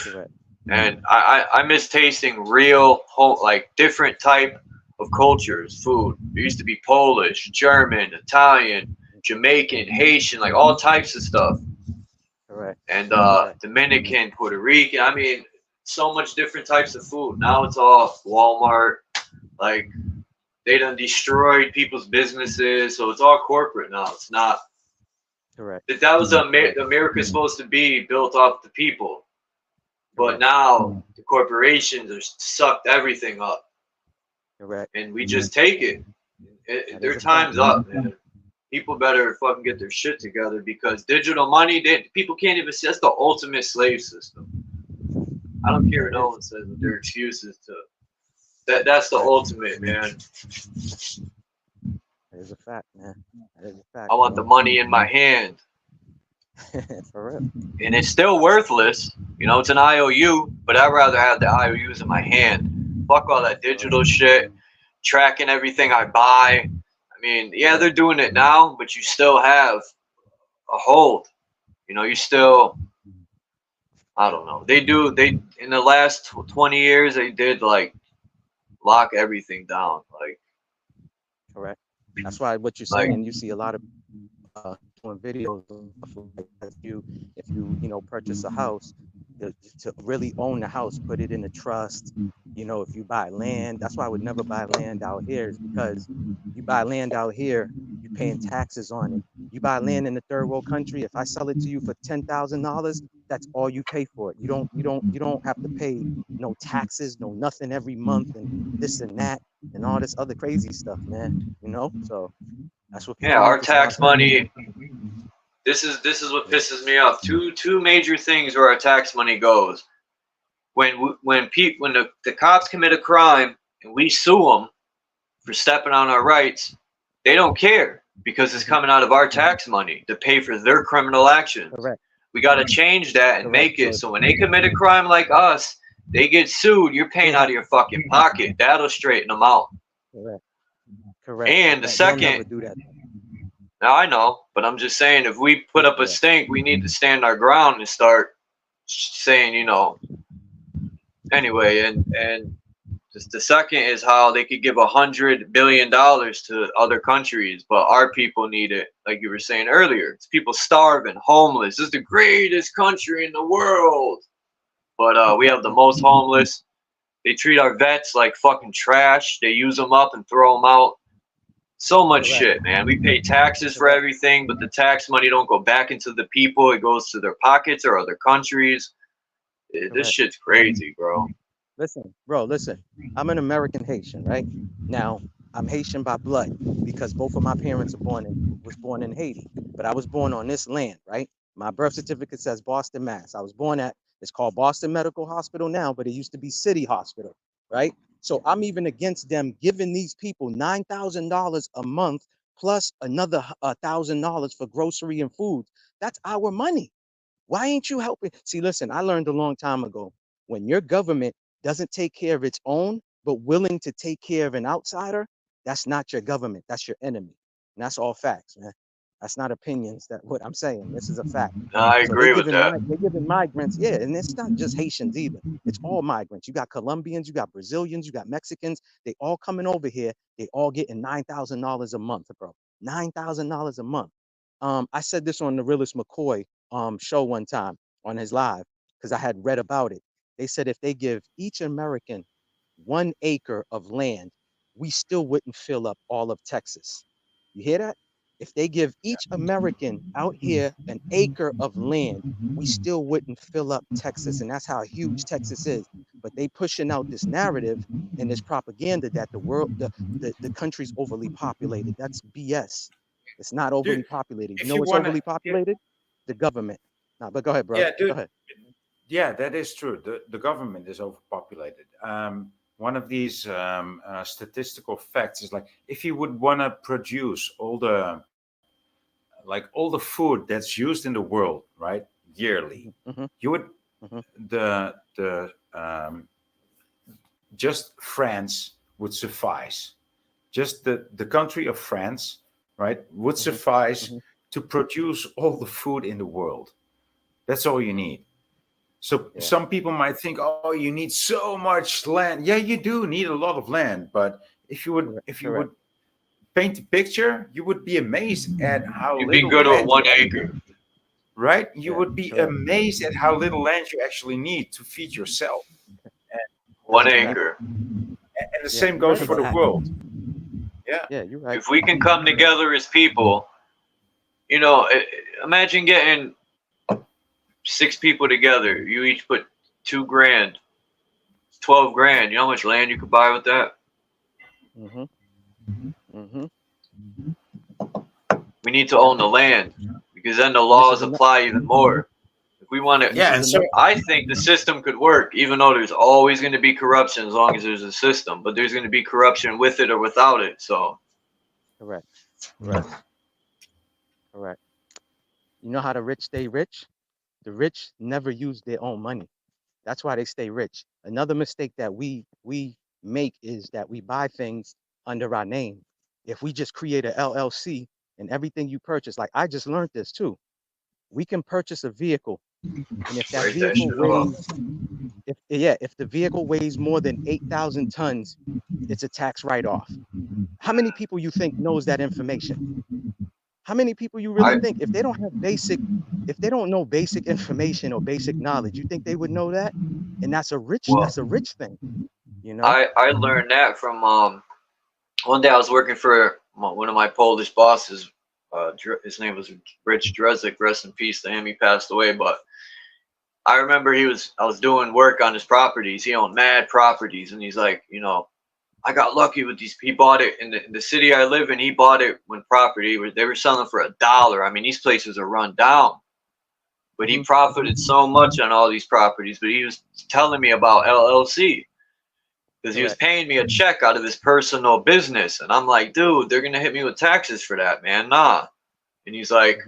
S: Correct.
K: And I miss tasting real like different type of cultures, food. There used to be Polish, German, Italian, Jamaican, Haitian, like all types of stuff.
S: Correct.
K: And
S: Correct.
K: Dominican, Puerto Rican. I mean, so much different types of food. Now it's all Walmart. Like they done destroyed people's businesses, so it's all corporate now. It's not.
S: Correct.
K: That was America's supposed to be built off the people. But now the corporations are sucked everything up.
S: Correct.
K: And we just take it. Their time's up, man. People better fucking get their shit together because digital money, people can't even see. That's the ultimate slave system. I don't care what no one says with their excuses to. That's the ultimate, man.
S: That is a fact, man. That is a fact.
K: I want the money in my hand.
S: For real.
K: And it's still worthless. You know, it's an IOU, but I'd rather have the IOUs in my hand. Fuck all that digital shit, tracking everything I buy. I mean, yeah, they're doing it now, but you still have a hold. You know, you still, I don't know. They in the last 20 years, they did like lock everything down. Like,
S: correct. That's why what you're saying, you see a lot of doing videos of like if you purchase a house, to really own the house, put it in a trust. You know, if you buy land, that's why I would never buy land out here, is because you buy land out here, you're paying taxes on it. You buy land in a third world country, if I sell it to you for $10,000, that's all you pay for it. You don't have to pay no taxes, no nothing every month and this and that and all this other crazy stuff, man. You know, so that's what people
K: yeah, our
S: need to start
K: tax money. This is what pisses me off. Two major things where our tax money goes. When the cops commit a crime and we sue them for stepping on our rights, they don't care because it's coming out of our tax money to pay for their criminal actions.
S: Correct.
K: We got to change that and make it so when they commit a crime like us, they get sued. You're paying out of your fucking pocket. That'll straighten them out.
S: Correct. Correct.
K: And the second.
S: Do that.
K: Now I know, but I'm just saying if we put up a stink, we need to stand our ground and start saying, you know. Anyway, and just the second is how they could give $100 billion to other countries, but our people need it, like you were saying earlier. It's people starving, homeless. This is the greatest country in the world, but we have the most homeless. They treat our vets like fucking trash. They use them up and throw them out. So much shit, man. We pay taxes for everything, but the tax money don't go back into the people. It goes to their pockets or other countries. This shit's crazy, bro.
S: Listen, bro, listen. I'm an American Haitian, right? Now, I'm Haitian by blood because both of my parents was born in Haiti, but I was born on this land, right? My birth certificate says Boston, Mass. I was born it's called Boston Medical Hospital now, but it used to be City Hospital, right? So I'm even against them giving these people $9,000 a month plus another $1,000 for grocery and food. That's our money. Why ain't you helping? See, listen, I learned a long time ago, when your government doesn't take care of its own, but willing to take care of an outsider, that's not your government. That's your enemy. And that's all facts, man. That's not opinions. That what I'm saying. This is a fact.
K: I agree with that.
S: They're giving migrants, yeah, and it's not just Haitians either. It's all migrants. You got Colombians, you got Brazilians, you got Mexicans. They all coming over here. They all getting $9,000 a month, bro. $9,000 a month. I said this on the Realist McCoy show one time on his live because I had read about it. They said if they give each American 1 acre of land, we still wouldn't fill up all of Texas. You hear that? If they give each American out here an acre of land, we still wouldn't fill up Texas. And that's how huge Texas is. But they pushing out this narrative and this propaganda that the country's overly populated. That's BS. It's not overly populated. You know what's overly populated? The government. No, but go ahead, bro.
L: Yeah, dude.
S: Go ahead.
L: Yeah, that is true. The government is overpopulated. One of these statistical facts is like, if you would want to produce all the food that's used in the world, right, yearly, you would just France would suffice. Just the country of France, right, would suffice to produce all the food in the world. That's all you need. So some people might think, oh, you need so much land. Yeah, you do need a lot of land. But if you would paint a picture, you would be amazed at how
K: You'd be
L: little
K: good with
L: land
K: 1
L: you
K: acre.
L: right? You would be amazed at how little land you actually need to feed yourself. And,
K: 1 acre.
L: And the same goes for the world. Yeah.
S: Yeah, you're right.
K: If we can come together as people, you know, imagine getting 6 people together. You each put $2,000, 12 grand. You know how much land you could buy with that? We need to own the land, because then the laws apply even more. If we want to, I think the system could work, even though there's always going to be corruption as long as there's a system. But there's going to be corruption with it or without it. So,
S: Correct. You know how the rich stay rich? The rich never use their own money. That's why they stay rich. Another mistake that we make is that we buy things under our name. If we just create a LLC and everything you purchase, like I just learned this too, we can purchase a vehicle, and if that vehicle weighs, if the vehicle weighs more than 8,000 tons, it's a tax write-off. How many people you think knows that information? How many people you really think, if they don't know basic information or basic knowledge, you think they would know that? And that's a rich thing, you know?
K: I learned that from one day I was working for one of my Polish bosses. His name was Rich Drezik, rest in peace to him. He passed away, but I remember I was doing work on his properties. He owned mad properties, and he's like, you know, I got lucky with these. He bought it in the city I live in. He bought it when they were selling for $1. I mean, these places are run down, but he profited so much on all these properties. But he was telling me about LLC, because he was paying me a check out of his personal business. And I'm like, dude, they're going to hit me with taxes for that, man. Nah. And he's like,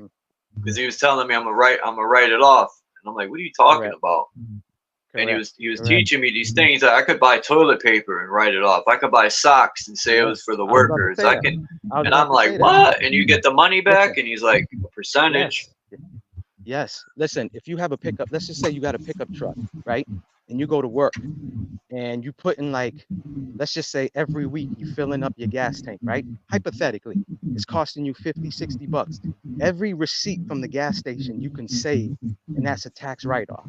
K: because he was telling me I'm going to write it off. And I'm like, what are you talking about? And he was teaching me these things. I could buy toilet paper and write it off. I could buy socks and say it was for the workers. And I'm like, what? And you get the money back? And he's like, a percentage.
S: Yes. Listen, if you have a pickup, let's just say you got a pickup truck, right? And you go to work and you put in, like, let's just say every week you filling up your gas tank, right? Hypothetically, it's costing you 50, 60 bucks. Every receipt from the gas station you can save, and that's a tax write-off.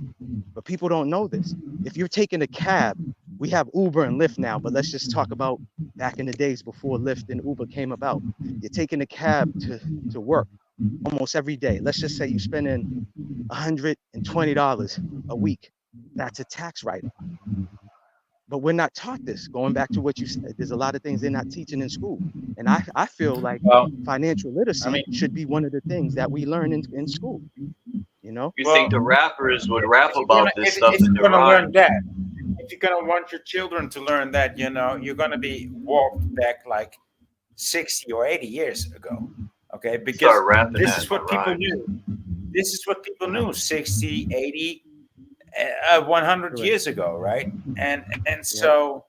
S: But people don't know this. If you're taking a cab, we have Uber and Lyft now, but let's just talk about back in the days before Lyft and Uber came about. You're taking a cab to work almost every day. Let's just say you're spending $120 a week. That's a tax write-off. But we're not taught this. Going back to what you said, there's a lot of things they're not teaching in school. And I feel like financial literacy should be one of the things that we learn in school. You know?
K: You think the rappers would rap about this stuff
L: if
K: in
L: you're
K: their
L: gonna
K: rhyme?
L: learn that, if you're gonna want your children to learn that, you know, you're gonna be walked back like 60 or 80 years ago. Okay, because
K: Start rapping
L: this
K: that
L: is what
K: in
L: people
K: rhyme.
L: knew. This is what people knew 60, 80, 100 years ago, right? And so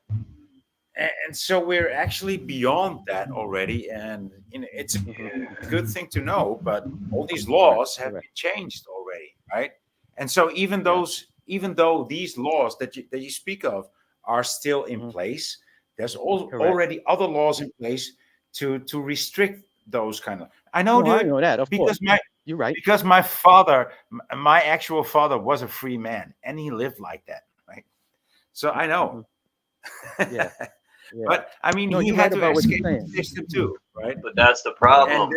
L: we're actually beyond that already, and you know, it's a good thing to know. But all these laws have been changed already, right? And so even though these laws that you speak of are still in place, there's already other laws in place to restrict those kind of. I know,
S: No, I
L: dude,
S: know that, of
L: because
S: course. You're right.
L: because my father, my actual father, was a free man, and he lived like that, right? So I know.
S: Yeah.
L: But I mean,
S: No,
L: he
S: you're
L: had
S: right
L: to
S: about what you're
L: escape the
S: saying.
L: system too, right?
K: But that's the problem.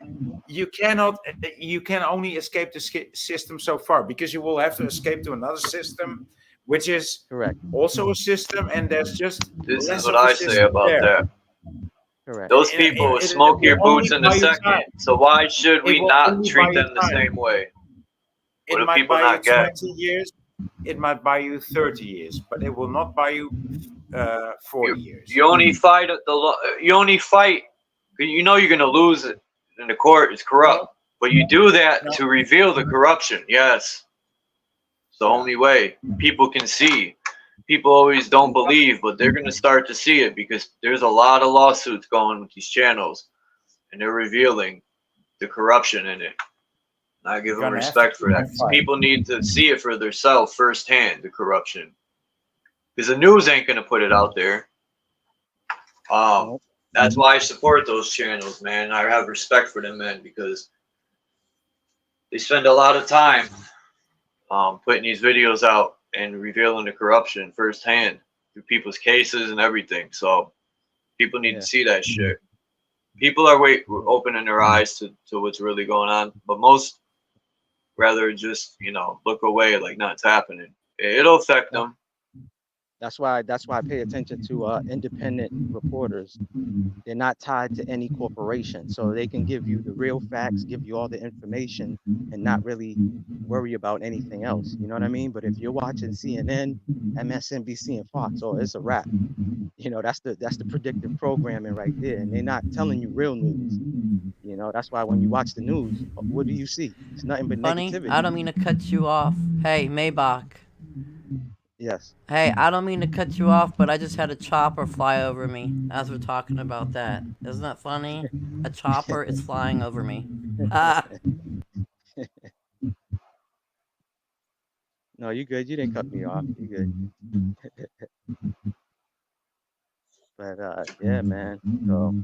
L: And you can only escape the system so far, because you will have to escape to another system, which is also a system, and there's just
K: This
L: less
K: is what
L: of a
K: I say
L: system
K: about
L: there.
K: that.
S: Correct.
K: Those people will smoke your boots in a second. So why should we not treat them the same way? What
L: It
K: do
L: might
K: people
L: buy you
K: not get?
L: 20 years. It might buy you 30 years, but it will not buy you 40 years.
K: You only fight you only fight. You know you're gonna lose it in the court. It's corrupt, but you do that to reveal the corruption. Yes, it's the only way people can see. People always don't believe, but they're gonna start to see it, because there's a lot of lawsuits going with these channels, and they're revealing the corruption in it. I give
L: You're
K: them
L: gonna have to
K: respect for
L: keep
K: that.
L: on
K: 'Cause
L: fighting.
K: people need to see it for themselves firsthand, the corruption. Because the news ain't gonna put it out there. That's why I support those channels, man. I have respect for them, man, because they spend a lot of time putting these videos out and revealing the corruption firsthand through people's cases and everything. So people need to see that shit. People are opening their eyes to what's really going on, but most rather just, you know, look away like nothing's happening. It'll affect them.
S: That's why I pay attention to independent reporters. They're not tied to any corporation, so they can give you the real facts, give you all the information, and not really worry about anything else. You know what I mean? But if you're watching CNN, MSNBC, and Fox, oh, it's a wrap. You know, that's the predictive programming right there, and they're not telling you real news. You know, that's why when you watch the news, what do you see? It's nothing but
Q: Funny,
S: negativity.
Q: I don't mean to cut you off. Hey, Maybach.
S: Yes.
Q: Hey, I don't mean to cut you off, but I just had a chopper fly over me as we're talking about that. Isn't that funny? A chopper is flying over me.
S: No, you good. You didn't cut me off. You good. But yeah, man. So,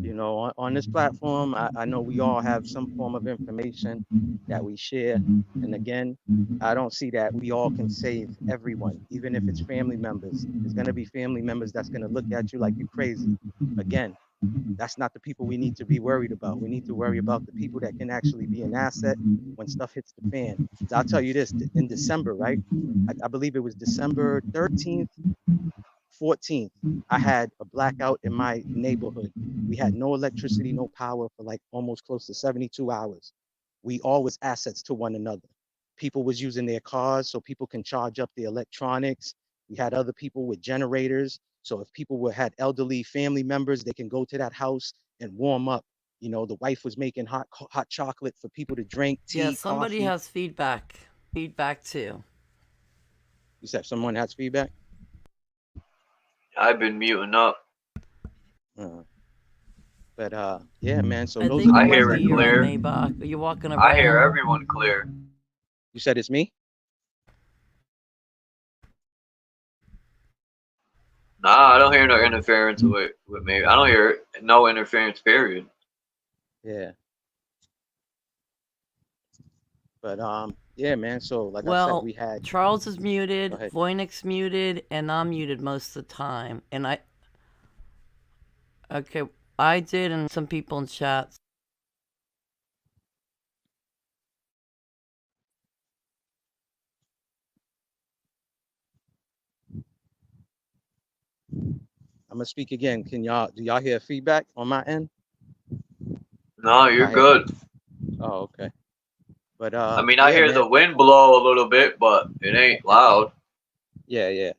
S: you know, on this platform, I know we all have some form of information that we share. And again, I don't see that we all can save everyone, even if it's family members. There's gonna be family members that's gonna look at you like you're crazy. Again, that's not the people we need to be worried about. We need to worry about the people that can actually be an asset when stuff hits the fan. 'Cause I'll tell you this, in December, right? I believe it was December 13th, 14th, I had a blackout in my neighborhood. We had no electricity, no power for like almost close to 72 hours. We all was assets to one another. People was using their cars so people can charge up the electronics. We had other people with generators. So if people had elderly family members, they can go to that house and warm up. You know, the wife was making hot chocolate for people to drink,
Q: Yeah,
S: tea,
Q: somebody
S: coffee.
Q: has feedback. Feedback too.
S: You said someone has feedback?
K: I've been muting up.
S: But yeah, man. So
Q: I
S: those
Q: think
S: are
Q: it
S: the
Q: might
S: ones
Q: be
S: that
Q: your
S: we
Q: end,
K: clear.
Q: Maybach. Are you walking
K: I hear
Q: around?
K: everyone clear.
S: You said it's me?
K: Nah, I don't hear no interference with me. I don't hear no interference, period.
S: Yeah. But yeah, man. So like I said,
Q: Well,
S: we had
Q: Charles is muted,
S: Go ahead.
Q: Voynix muted, and I'm muted most of the time. And okay, I did, and some people in chat.
S: I'm gonna speak again. Do y'all hear feedback on my end?
K: No, you're good.
S: Oh, okay. But
K: I mean, I
S: yeah,
K: hear the
S: man.
K: wind blow a little bit, but it ain't loud.
S: Yeah.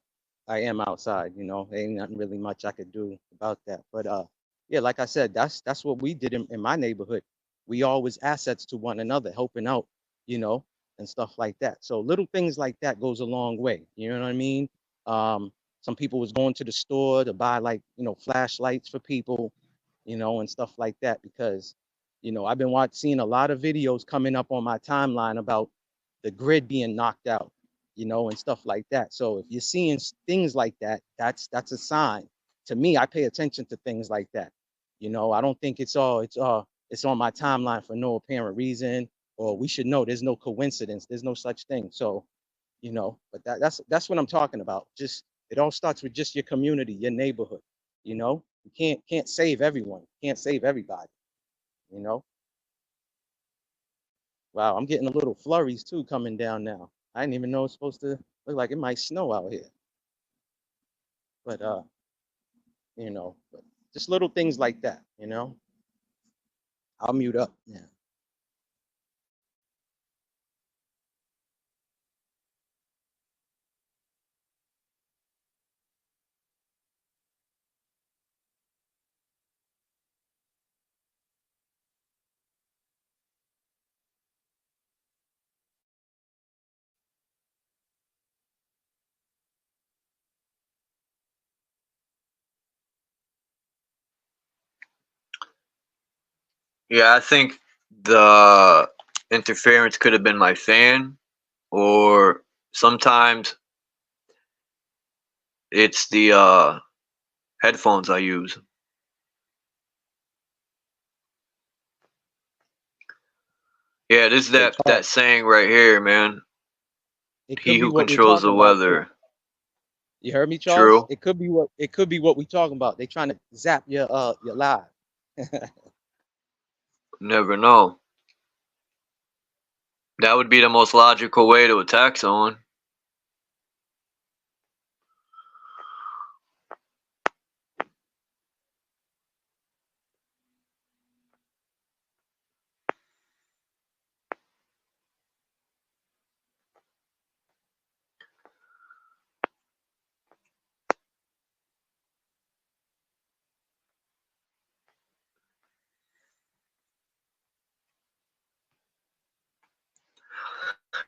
S: I am outside, you know. There ain't nothing really much I could do about that. But yeah, like I said, that's what we did in my neighborhood. We always assets to one another, helping out, you know, and stuff like that. So little things like that goes a long way. You know what I mean? Some people was going to the store to buy like, you know, flashlights for people, you know, and stuff like that because, you know, I've been seeing a lot of videos coming up on my timeline about the grid being knocked out, you know, and stuff like that. So if you're seeing things like that, that's a sign. To me, I pay attention to things like that. You know, I don't think it's on my timeline for no apparent reason, or we should know there's no coincidence. There's no such thing. So, you know, but that's what I'm talking about. Just it all starts with just your community, your neighborhood. You know, you can't save everyone, can't save everybody. You know. Wow, I'm getting a little flurries too coming down now. I didn't even know it's supposed to look like it might snow out here. But you know, just little things like that, you know. I'll mute up. Yeah.
K: Yeah, I think the interference could have been my fan, or sometimes it's the headphones I use. Yeah, this is that saying right here, man.
S: It could
K: He
S: be
K: who
S: what we're
K: controls
S: talking
K: the
S: about too.
K: weather.
S: You heard me, Charles?
K: True.
S: It could be what we talking about. They trying to zap your live.
K: Never know. That would be the most logical way to attack someone.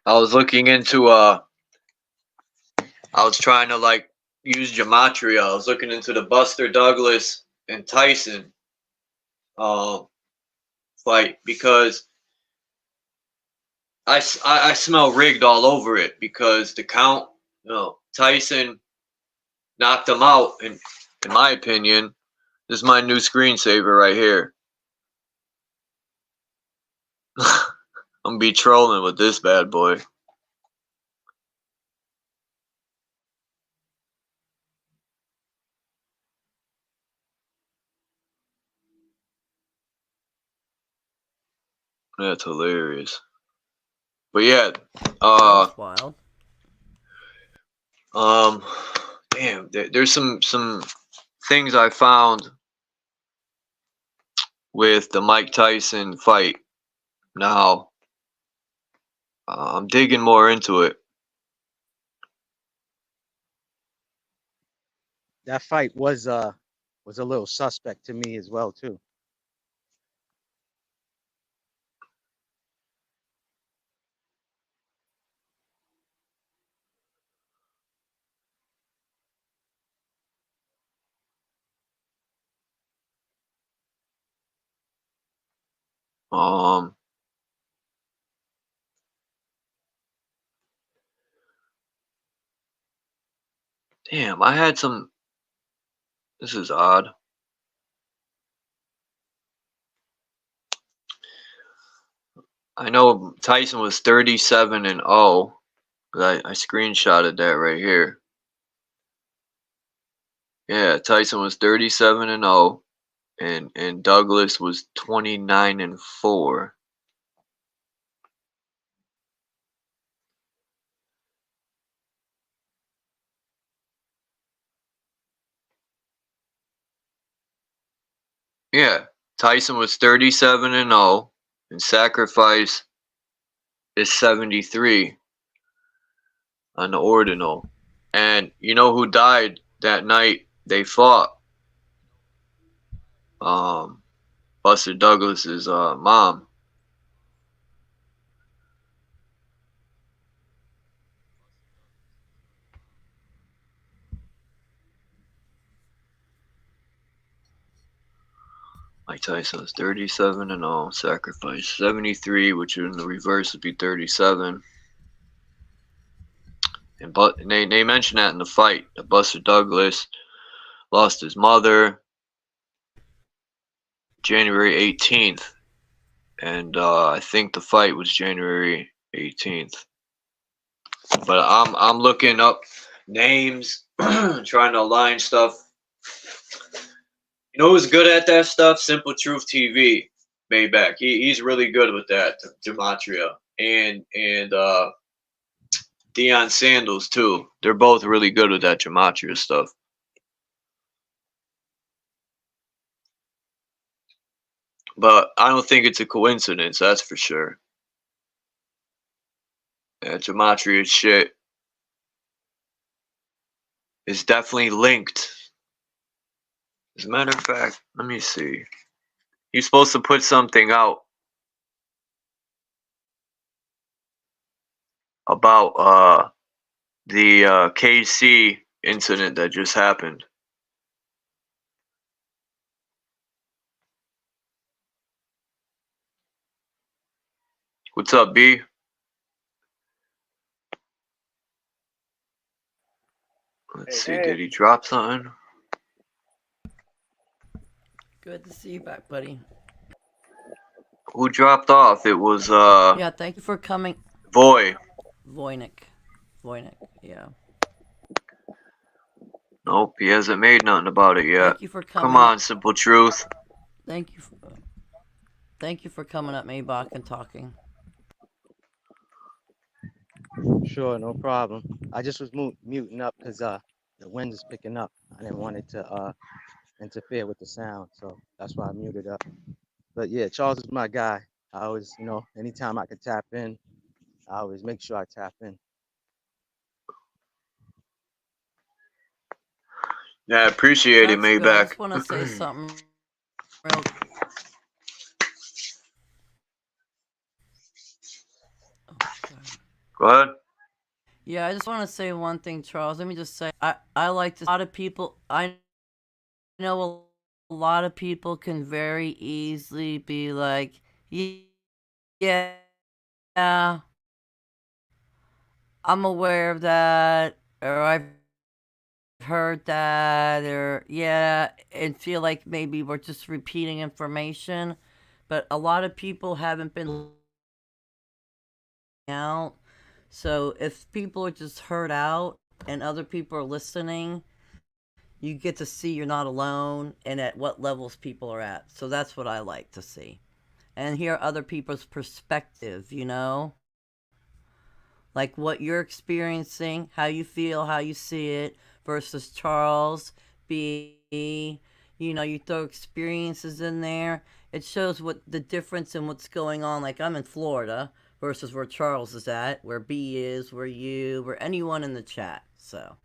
K: I was looking into I was trying to like use gematria. I was looking into the Buster Douglas and Tyson fight because I smell rigged all over it because the count, Tyson knocked him out, and in my opinion, this is my new screensaver right here. I'm gonna be trolling with this bad boy. That's hilarious. But yeah,
Q: That's wild.
K: damn, there's some things I found with the Mike Tyson fight. Now, I'm digging more into it.
S: That fight was a little suspect to me as well too.
K: Damn, I had some. This is odd. I know Tyson was 37-0. I screenshotted that right here. Yeah, Tyson was 37-0, and Douglas was 29-4. Yeah, Tyson was 37-0, and Sacrifice is 73 on the ordinal. And you know who died that night they fought? Buster Douglas's mom. Mike Tyson was 37-0, Sacrifice 73, which in the reverse would be 37. And they mentioned that in the fight that Buster Douglas lost his mother January 18th, and I think the fight was January 18th. But I'm looking up names, trying to align stuff. You know who's good at that stuff? Simple Truth TV, Maybach. He's really good with that. Gematria and Deion Sandals too. They're both really good with that gematria stuff. But I don't think it's a coincidence, that's for sure. Yeah, gematria shit is definitely linked. As a matter of fact, let me see. He's supposed to put something out about the KC incident that just happened. What's up, B? Let's see, did he drop something?
Q: Good to see you back, buddy.
K: Who dropped off? It was
Q: Yeah, thank you for coming.
K: Voy.
Q: Voynich, yeah.
K: Nope, he hasn't made nothing about it yet.
Q: Thank you for
K: Come
Q: coming.
K: on, Simple Truth.
Q: Thank you for coming up, Maybach, and talking.
S: Sure, no problem. I just was muting up because the wind is picking up. I didn't want it to interfere with the sound, so that's why I muted up. But yeah, Charles is my guy. I always, anytime I could tap in, I always make sure I tap in.
K: Yeah, I appreciate it,
Q: That's good. I
K: Maybach.
Q: just want to say something real.
K: Go ahead.
Q: Yeah, I just want to say one thing, Charles. Let me just say, I like to. A lot of people, I know a lot of people can very easily be like, yeah, I'm aware of that, or I've heard that, or yeah, and feel like maybe we're just repeating information. But a lot of people haven't been out. So if people are just heard out and other people are listening, you get to see you're not alone and at what levels people are at. So that's what I like to see. And hear other people's perspective, like what you're experiencing, how you feel, how you see it, versus Charles B. You throw experiences in there. It shows what the difference in what's going on. Like I'm in Florida versus where Charles is at, where B is, where you, where anyone in the chat. So,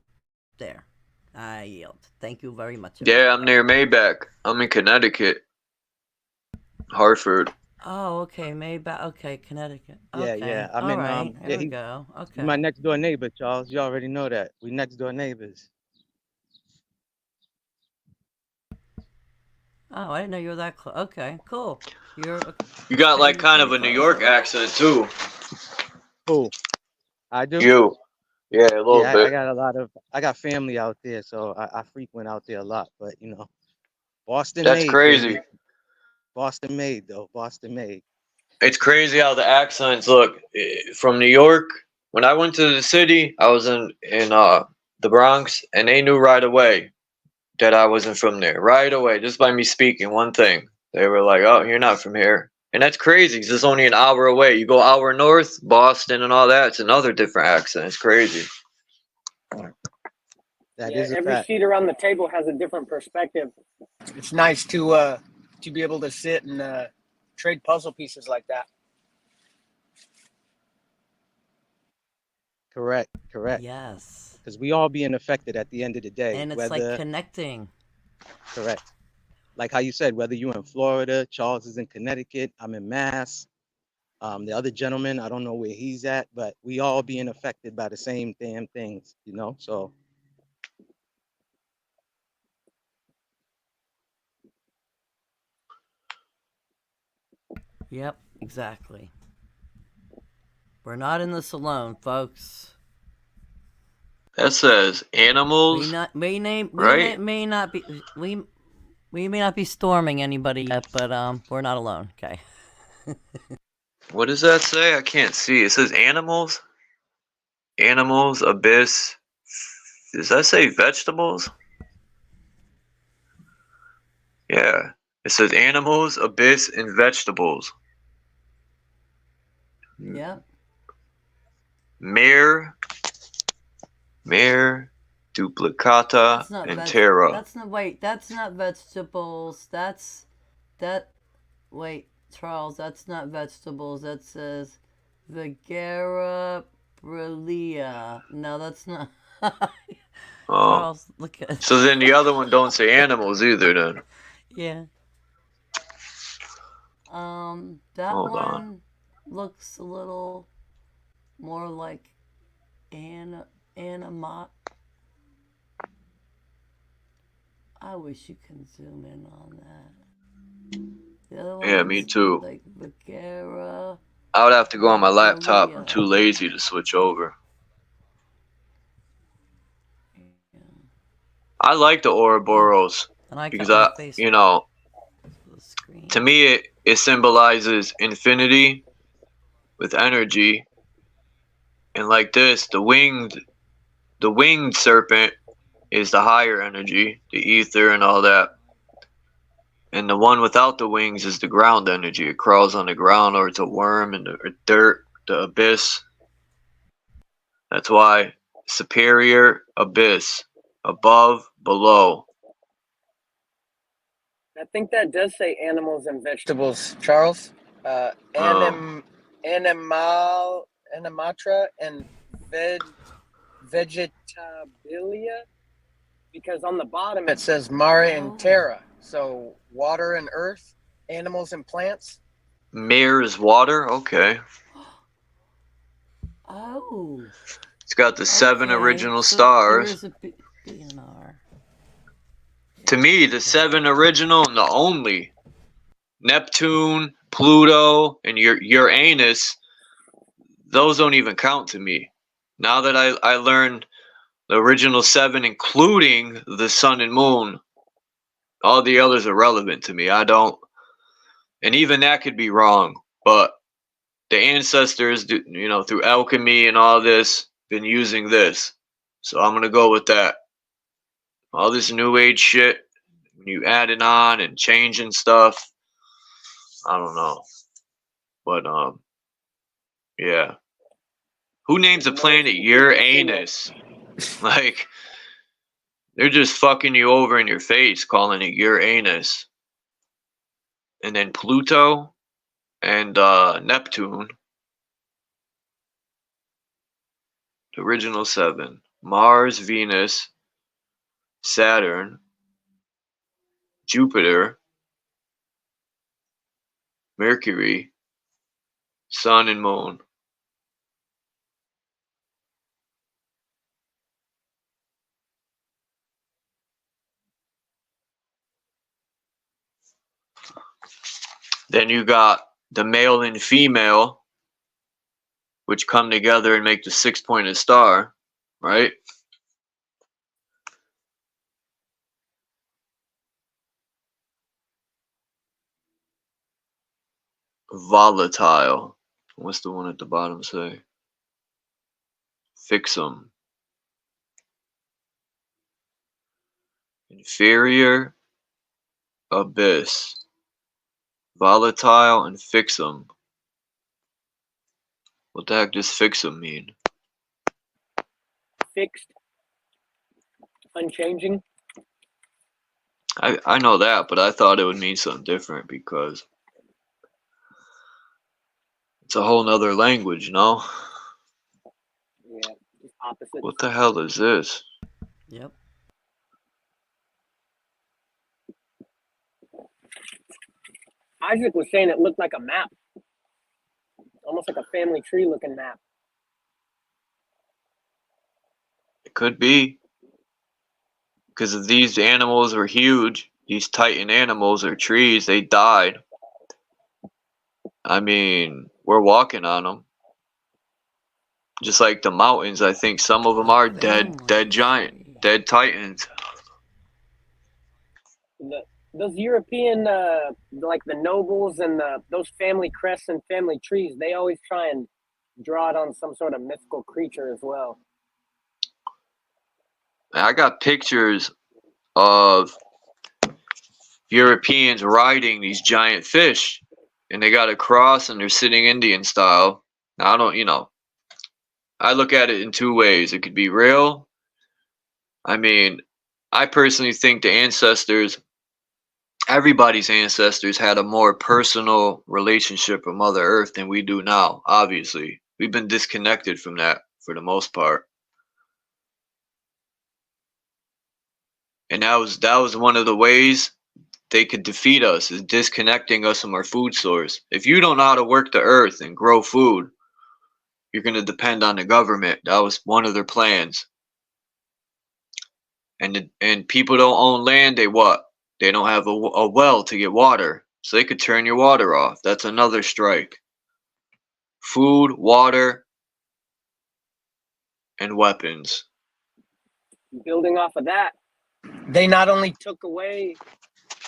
Q: there. I yield. Thank you very much.
K: Yeah, I'm near Maybach. I'm in Connecticut. Hartford.
Q: Oh, okay, Maybach. Okay, Connecticut.
S: Yeah,
Q: Okay.
S: yeah. I
Q: All
S: mean,
Q: right.
S: yeah,
Q: There we go.
S: he's
Q: Okay.
S: my next door neighbor, Charles. You already know that. We next door neighbors.
Q: Oh, I didn't know you were that close. Okay, cool.
K: You got like kind of a New York accent too.
S: Who? I do?
K: You. Yeah, a little
S: Yeah,
K: bit.
S: I got family out there, so I frequent out there a lot. But Boston
K: That's
S: made,
K: crazy.
S: baby. Boston made though. Boston made.
K: It's crazy how the accents look. From New York, when I went to the city, I was in the Bronx, and they knew right away that I wasn't from there. Right away, just by me speaking one thing. They were like, "Oh, you're not from here." And that's crazy because it's only an hour away. You go hour north, Boston and all that, it's another different accent. It's crazy.
S: That
O: Yeah,
S: is a
O: every
S: fact.
O: seat around the table has a different perspective. It's nice to be able to sit and trade puzzle pieces like that.
S: Correct.
Q: Yes.
S: Because we all being affected at the end of the day.
Q: And it's
S: whether,
Q: like connecting.
S: Correct. Like how you said, whether you're in Florida, Charles is in Connecticut, I'm in Mass. The other gentleman, I don't know where he's at, but we all being affected by the same damn things, so.
Q: Yep, exactly. We're not in this alone, folks.
K: That says animals.
Q: May not be storming anybody yet, but we not alone. Okay.
K: What does that say? I can't see. It says animals. Animals, abyss. Does that say vegetables? Yeah. It says animals, abyss, and vegetables.
Q: Yep.
K: Mare, duplicata, and terra.
Q: That's not vegetables. Wait, Charles, that's not vegetables. That says Vigera Brilia. No, that's not. Charles, look at.
K: So then the other one don't say animals either then.
Q: Yeah. That
K: Hold
Q: one
K: on.
Q: looks a little more like animat. I wish you can zoom in on that. The other
K: Yeah, me too.
Q: Like Vigera
K: I would have to go on my laptop. I'm too lazy to switch over. I like the Ouroboros
Q: And I cut
K: because
Q: my face
K: you know,
Q: to the screen.
K: to me it symbolizes infinity with energy, and like this, the winged serpent is the higher energy, the ether and all that. And the one without the wings is the ground energy. It crawls on the ground, or it's a worm in the dirt, the abyss. That's why superior, abyss, above, below.
O: I think that does say animals and vegetables, Charles. Animatra and vegetabilia, because on the bottom it says mare and terra, so water and earth, animals and plants.
K: Mirror is water. Okay.
Q: Oh.
K: It's got the 7
Q: Okay,
K: original
Q: so
K: stars.
Q: there is a BNR.
K: To me, the 7 original and the only Neptune, Pluto, and Uranus, those don't even count to me. Now that I learned the original 7, including the sun and moon, all the others are relevant to me. I don't, and even that could be wrong, but the ancestors, you know, through alchemy and all this, been using this. So I'm going to go with that. All this new age shit, you add it on and changing stuff, I don't know. But yeah. Who names a planet Uranus? Like, they're just fucking you over in your face calling it Uranus. And then Pluto and Neptune. The original 7. Mars, Venus, Saturn, Jupiter, Mercury, Sun and Moon. Then you got the male and female, which come together and make the 6-pointed star, right? Volatile. What's the one at the bottom say? Fixum. Inferior, abyss. Volatile and fixum. What the heck does fixum mean?
O: Fixed, unchanging.
K: I know that, but I thought it would mean something different because it's a whole nother language, no?
O: Yeah, just opposite.
K: What the hell is this?
Q: Yep.
N: Isaac was saying it looked like a map, almost like a family tree looking map.
K: It could be. Because if these animals were huge, these titan animals or trees, they died. I mean, we're walking on them. Just like the mountains, I think some of them are dead giant, dead titans.
N: Those European, like the nobles and those family crests and family trees, they always try and draw it on some sort of mythical creature as well.
K: I got pictures of Europeans riding these giant fish, and they got a cross and they're sitting Indian style. Now, I don't, you know, I look at it in 2 ways. It could be real. I mean, I personally think the ancestors, everybody's ancestors had a more personal relationship with Mother Earth than we do now, obviously. We've been disconnected from that for the most part. And that was one of the ways they could defeat us, is disconnecting us from our food source. If you don't know how to work the earth and grow food, you're going to depend on the government. That was one of their plans. And people don't own land, they what? They don't have a well to get water. So they could turn your water off. That's another strike. food, water, and weapons.
O: Building off of that, they not only took away,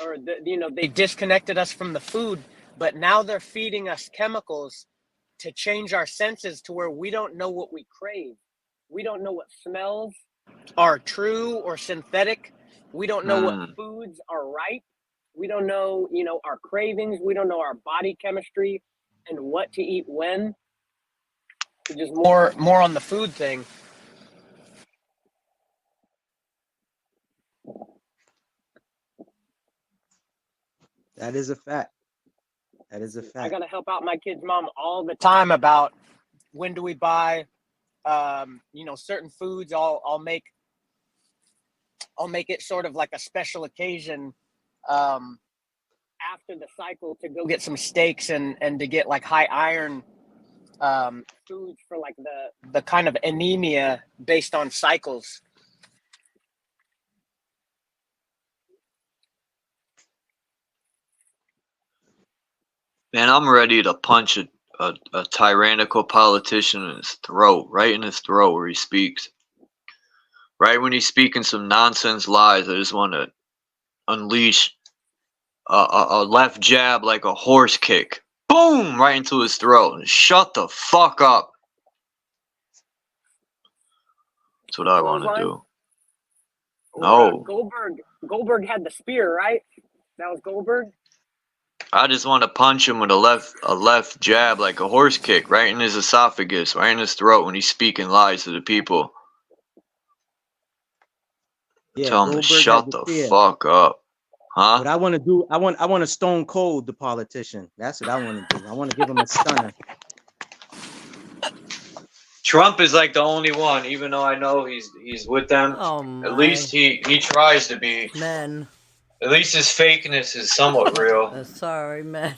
O: or they disconnected us from the food, but now they're feeding us chemicals to change our senses to where we don't know what we crave. We don't know what smells are true or synthetic. We don't know what foods are right. We don't know, our cravings. We don't know our body chemistry and what to eat when. Just more on the food thing.
S: That is a fact. That is a
O: I
S: fact.
O: gotta help out my kid's mom all the time about when do we buy, certain foods. I'll make it sort of like a special occasion after the cycle to go get some steaks and to get like high iron foods for like the kind of anemia based on cycles.
K: Man, I'm ready to punch a tyrannical politician in his throat, right in his throat where he speaks. Right when he's speaking some nonsense lies, I just want to unleash a left jab like a horse kick. Boom! Right into his throat. And shut the fuck up. That's what I want to do. No.
O: Goldberg had the spear, right? That was Goldberg?
K: I just want to punch him with a left jab like a horse kick right in his esophagus, right in his throat when he's speaking lies to the people.
S: Yeah,
K: Tell him to
S: Goldberg
K: shut
S: had the
K: the
S: fear.
K: fuck up. Huh?
S: What I want to do, I want to stone cold the politician. That's what I want to do. I want to give him a stunner.
K: Trump is like the only one, even though I know he's with them.
Q: Oh my.
K: At least he tries to be.
Q: Men.
K: At least his fakeness is somewhat real.
Q: Sorry, men.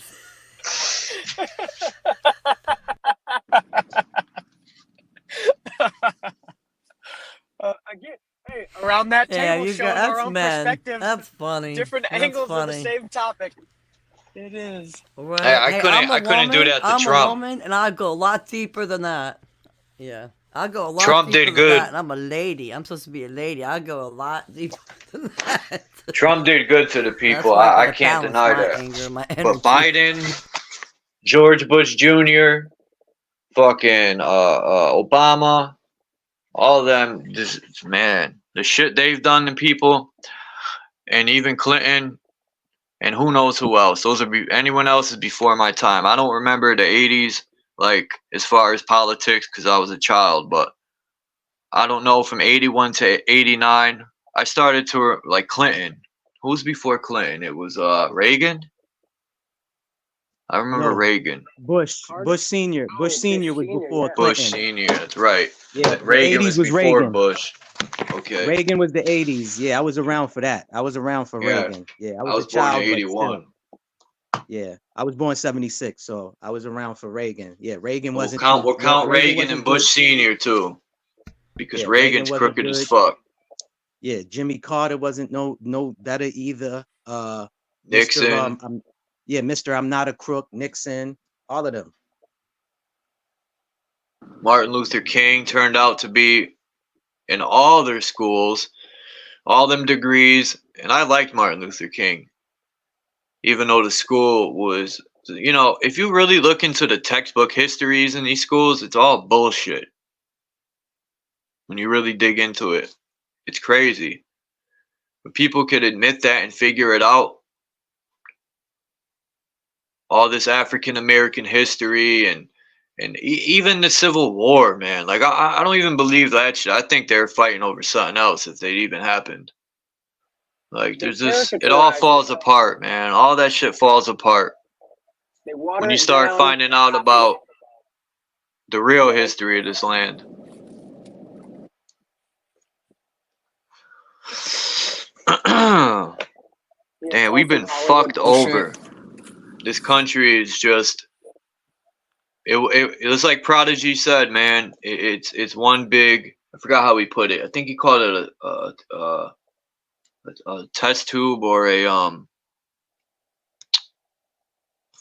O: Again, hey, around that table, showing our own
Q: men.
O: perspectives.
Q: That's funny.
O: Different
Q: That's
O: angles of the
Q: funny.
O: same topic. It is.
Q: Right.
K: Hey, I couldn't do that to
Q: I'm
K: Trump.
Q: a woman, and I go a lot deeper than that. Yeah, I go a lot
K: Trump
Q: deeper
K: did
Q: than
K: good.
Q: that, and I'm a lady. I'm supposed to be a lady. I go a lot deeper than that.
K: Trump did good to the people.
Q: why I
K: I
Q: gotta
K: can't
Q: balance
K: deny
Q: my
K: that.
Q: anger and my
K: But
Q: energy.
K: Biden, George Bush Jr., fucking Obama, all of them, just man, the shit they've done to people, and even Clinton, and who knows who else. Anyone else is before my time. I don't remember the 80s, like as far as politics, because I was a child. But I don't know, from 81 to 89, I started to like Clinton. Who's before Clinton? It was Reagan. I remember
S: No.
K: Reagan.
S: Bush Senior. Bush Senior was before Clinton.
K: Bush Senior. That's right.
S: Yeah,
K: Reagan
S: the 80s
K: was
S: was
K: before
S: Reagan.
K: Bush. Okay.
S: Reagan was the 80s. Yeah, I was around for that. I was around for
K: Yeah.
S: Reagan. Yeah,
K: I was
S: a
K: born in
S: child, but
K: 81.
S: still. Yeah, I was born 76, so I was around for Reagan. Yeah, Reagan wasn't.
K: We'll count Reagan
S: wasn't
K: and Bush
S: good.
K: Senior too, because
S: Yeah,
K: Reagan's
S: wasn't
K: crooked as
S: good.
K: fuck.
S: Yeah, Jimmy Carter wasn't no better either.
K: Nixon.
S: Mr. I'm not a crook. Nixon, all of them.
K: Martin Luther King turned out to be in all their schools, all them degrees, and I liked Martin Luther King, even though the school was, if you really look into the textbook histories in these schools, it's all bullshit. When you really dig into it, it's crazy. But people could admit that and figure it out. All this African American history and even the Civil War, man. Like I don't even believe that shit. I think they're fighting over something else if they even happened. Like there's it all falls apart, man. All that shit falls apart when you start finding out about the real history of this land. Damn, we've been fucked over. This country is just. It was like Prodigy said, man. It's one big. I forgot how he put it. I think he called it a test tube or a I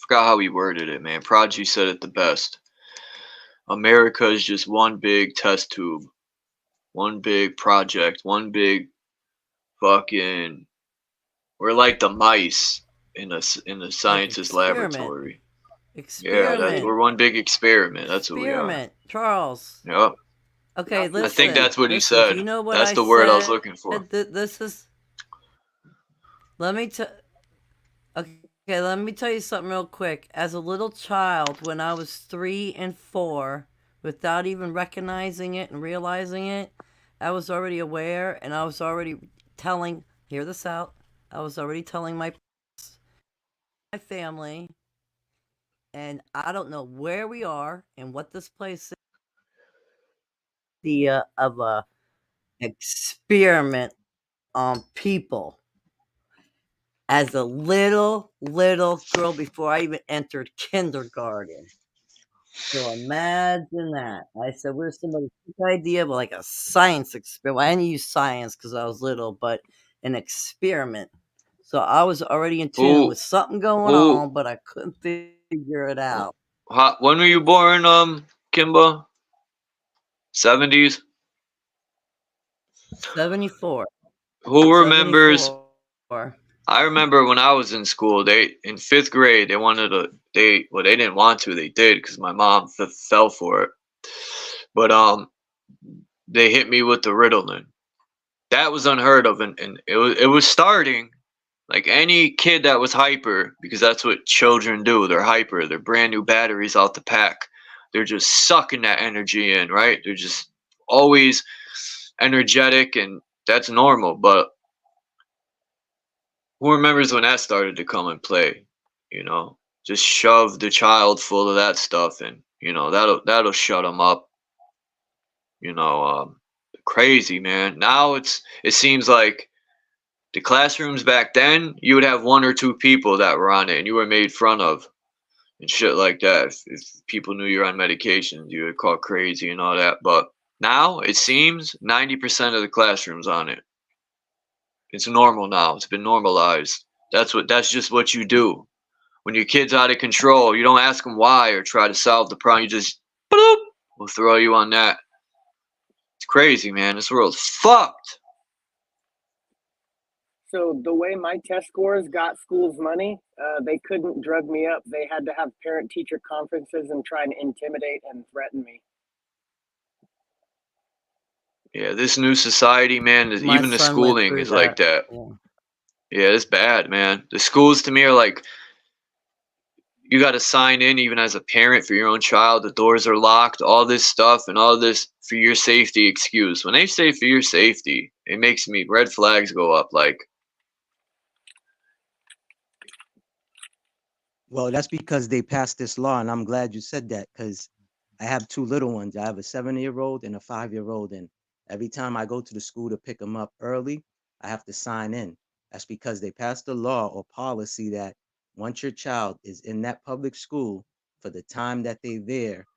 K: forgot how he worded it, man. Prodigy said it the best. America is just one big test tube, one big project, one big fucking. We're like the mice in a scientist
Q: experiment.
K: laboratory. Yeah,
Q: Experiment.
K: we're one big experiment. That's what we are.
Q: Experiment. Charles.
K: Yep.
Q: Okay, listen.
K: I think that's what he
Q: listen,
K: said.
Q: You know what
K: That's
Q: I
K: the word I was
Q: said?
K: looking for.
Q: This is. Let me tell. Okay, let me tell you something real quick. As a little child, when I was 3 and 4, without even recognizing it and realizing it, I was already aware, and I was already telling. Hear this out. I was already telling my family, and I don't know where we are and what this place is. The of a experiment on people. As a little girl before I even entered kindergarten. So imagine that. I said, where's somebody's idea of like a science experiment? Well, I didn't use science because I was little, but an experiment. So I was already in tune with something going on, but I couldn't figure it out.
K: When were you born, Kimba? 70s?
Q: 74.
K: Who remembers?
Q: 74.
K: I remember when I was in school, in 5th grade, they wanted to, they didn't want to, they did because my mom fell for it. But they hit me with the Ritalin. That was unheard of, and it was starting. Like any kid that was hyper, because that's what children do. They're hyper. They're brand new batteries out the pack. They're just sucking that energy in, right? They're just always energetic, and that's normal. But who remembers when that started to come and play? You know, just shove the child full of that stuff, and that'll shut them up. Crazy, man. Now it seems like the classrooms back then, you would have 1 or 2 people that were on it, and you were made fun of and shit like that. If people knew you're on medication, you would call crazy and all that. But now it seems 90% of the classrooms on it. It's normal now. It's been normalized. That's just what you do. When your kid's out of control, you don't ask them why or try to solve the problem. You just bloop, we'll throw you on that. It's crazy, man. This world's fucked.
N: So the way my test scores got schools money, they couldn't drug me up. They had to have parent-teacher conferences and try and intimidate and threaten me.
K: Yeah, this new society, man, even the schooling is like that. Yeah, it's bad, man. The schools to me are like, you got to sign in even as a parent for your own child. The doors are locked, all this stuff, and all this for your safety excuse. When they say for your safety, it makes me red flags go up. Like,
S: Well, that's because they passed this law, and I'm glad you said that because I have 2 little ones. I have a 7-year-old and a 5-year-old, and every time I go to the school to pick them up early, I have to sign in. That's because they passed a law or policy that once your child is in that public school for the time that they're there,